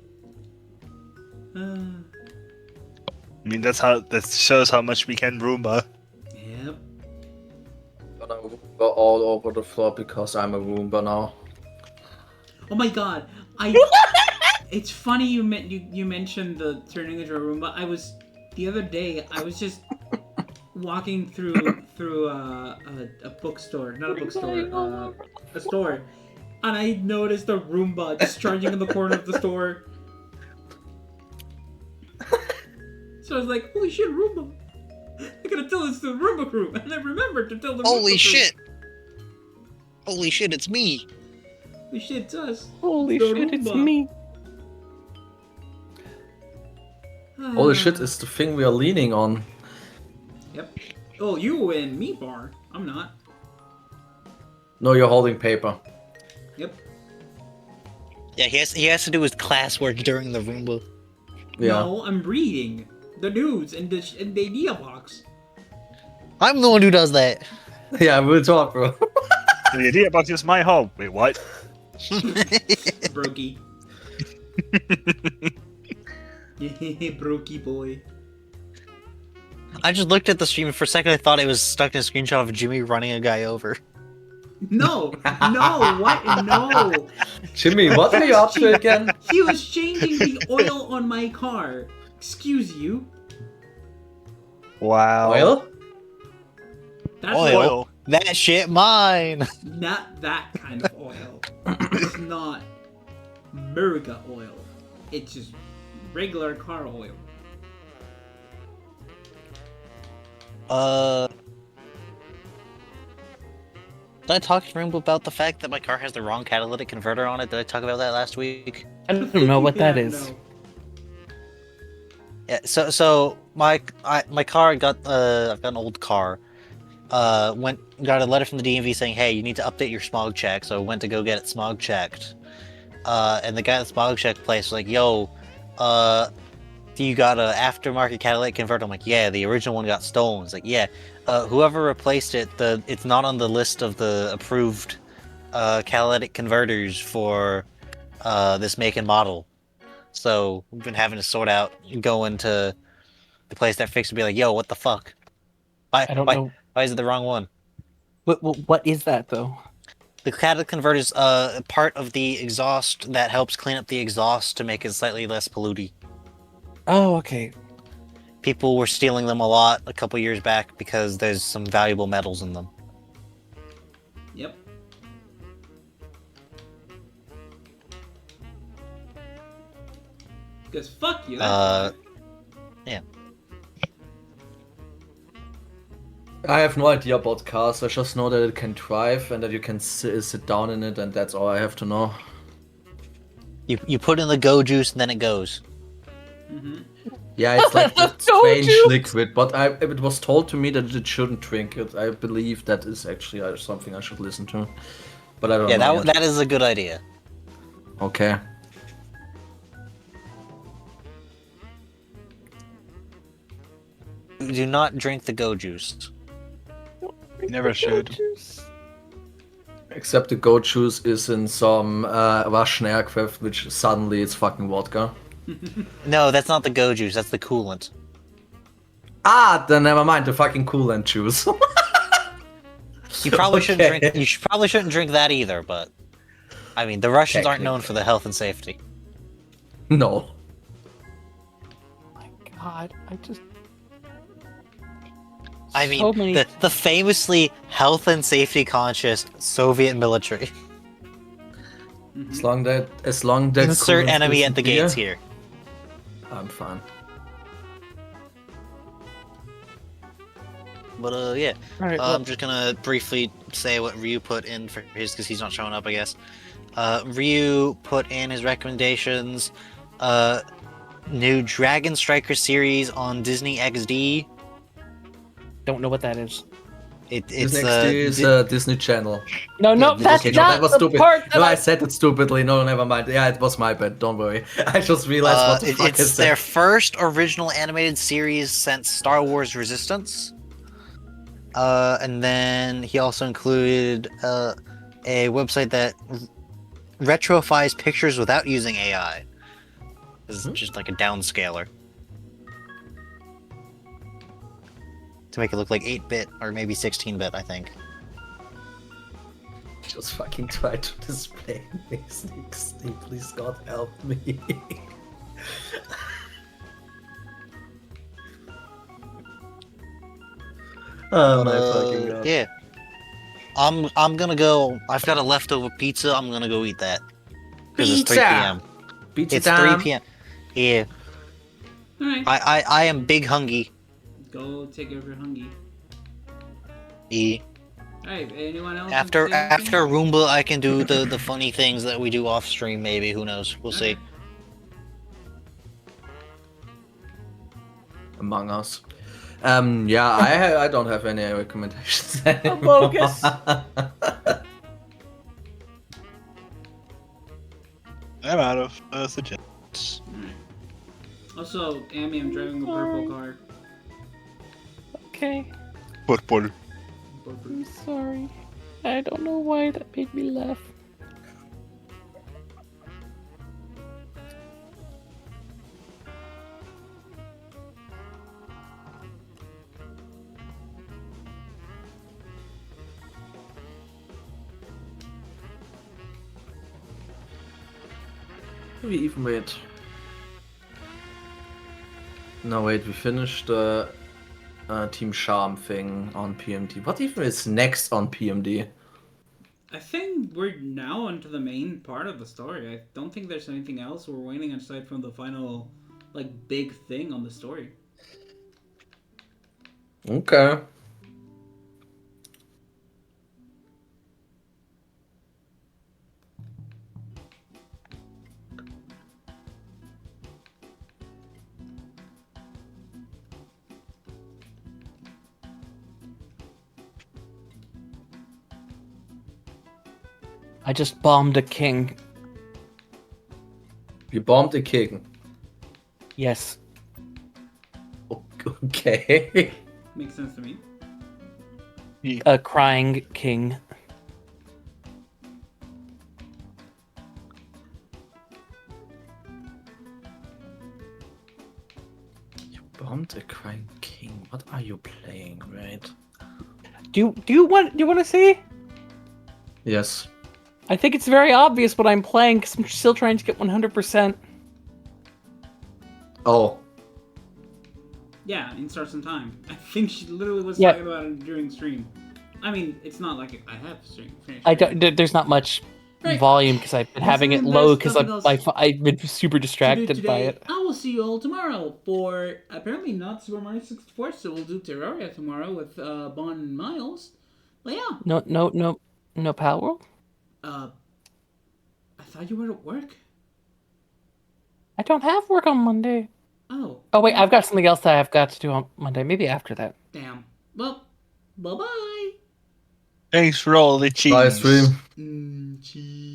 I mean, that shows how much we can Roomba. Yep. Gonna go all over the floor because I'm a Roomba now. Oh my god. It's funny you mentioned the turning into a Roomba. The other day I was just walking through a bookstore, not a bookstore, a store, and I noticed a Roomba just charging in the corner of the store. So I was like, holy shit, Roomba! I gotta tell this to the Roomba crew, and I remembered to tell the Roomba Holy crew. shit! Holy shit! It's me. Holy shit, it's us. Holy The shit, it's Roomba. me. Holy shit, it's the thing we are leaning on. Yep. Oh, you and me, Bar. I'm not. No, you're holding paper. Yep. Yeah, he has to do his classwork during the Roomba. Yeah. No, I'm reading the news in the idea box. I'm the one who does that. Yeah, we'll talk, bro. The idea box is my home. Wait, what? Brokey. Brokey boy. I just looked at the stream and for a second I thought it was stuck in a screenshot of Jimmy running a guy over. No, what? No. Jimmy, what are you up to again? He was changing the oil on my car. Excuse you. Wow. Oil? That's Oil? What, That shit mine. Not that kind of oil. It's not Murga oil. It's just regular car oil. Did I talk to Roomba about the fact that my car has the wrong catalytic converter on it? Did I talk about that last week? I don't know what that Yeah, is. no. Yeah. So my car got I've got an old car. Got a letter from the DMV saying, hey, you need to update your smog check. So I went to go get it smog checked. And the guy at the smog check place was like, yo, do you got a aftermarket catalytic converter? I'm like, yeah, the original one got stolen. It's like, yeah, whoever replaced it, it's not on the list of the approved catalytic converters for this make and model. So we've been having to sort out, go into the place that fixed it, and be like, yo, what the fuck? I don't know. Why is it the wrong one? What is that though? The catalytic converter is part of the exhaust that helps clean up the exhaust to make it slightly less polluty. Oh, okay. People were stealing them a lot a couple years back because there's some valuable metals in them. Yep. Because fuck you. That's yeah. I have no idea about cars. I just know that it can drive and that you can sit down in it, and that's all I have to know. You put in the go juice and then it goes. Yeah, it's like a Go strange juice! liquid, but it was told to me that it shouldn't drink it. I believe that is actually something I should listen to, but I don't Yeah, know. that is a good idea. Okay. Do not drink the go juice. You never should. Except the goat juice is in some Russian aircraft, which suddenly it's fucking vodka. No, that's not the go juice. That's the coolant. Ah, then never mind. The fucking coolant juice. You probably shouldn't Okay. drink. Probably shouldn't drink that either. But I mean, the Russians aren't known for the health and safety. No. My God, I mean, so many. the famously health and safety conscious Soviet military. As long that Insert coolant enemy isn't at the beer, gates here. I'm fine. But yeah, Alright, I'm just gonna briefly say what Ryu put in for his because he's not showing up, I guess. Ryu put in his recommendations. New Dragon Striker series on Disney XD. don't know what that is. It's This next is Disney Channel. No, Yeah, that's Okay, no, not that was the stupid. part that No, I said it stupidly. No, never mind. Yeah, it was my bad. Don't worry. I just realized what the fuck I it's said. their first original animated series since Star Wars Resistance. And then he also included a website that retrofies pictures without using AI. It's just like a downscaler. To make it look like 8-bit or maybe 16-bit, I think. Just fucking try to display Amazing. Please, God, help me. Oh my fucking god. Yeah. I'm gonna go. I've got a leftover pizza. I'm gonna go eat that. Because it's 3 p.m. Pizza It's time. 3 p.m. Yeah. Alright. I am big hungry. Go take care of your hungry. Yeah. Alright, anyone else? After want to say anything? Roomba, I can do the funny things that we do off stream. Maybe, who knows? We'll see. Among Us. Yeah, I don't have any recommendations. Among Us. I'm out of suggestions. Also, Amy, I'm driving a purple car. Okay, Football. I'm sorry. I don't know why that made me laugh. We even wait. No, wait, we finished Team Charm thing on PMD. What even is next on PMD? I think we're now onto the main part of the story. I don't think there's anything else we're waiting aside from the final, like, big thing on the story. Okay. I just bombed a king. You bombed a king. Yes. Okay. Makes sense to me. A crying king. You bombed a crying king. What are you playing, right? Do you want to see? Yes. I think it's very obvious what I'm playing because I'm still trying to get 100%. Oh. Yeah, in Stars in Time. I think she literally was Yeah. talking about it during stream. I mean, it's not like I have stream. I don't. There's not much Right. volume because I've been having it Listen, low there's because nothing else I've been super to do distracted by today. it. I will see you all tomorrow for apparently not Super Mario 64, so we'll do Terraria tomorrow with Bon and Miles. But yeah. No Pal World. I thought you were at work. I don't have work on Monday. Oh. Oh wait, I've got something else that I've got to do on Monday. Maybe after that. Damn. Well, bye bye. Thanks for all the cheese. Bye, stream. Cheese.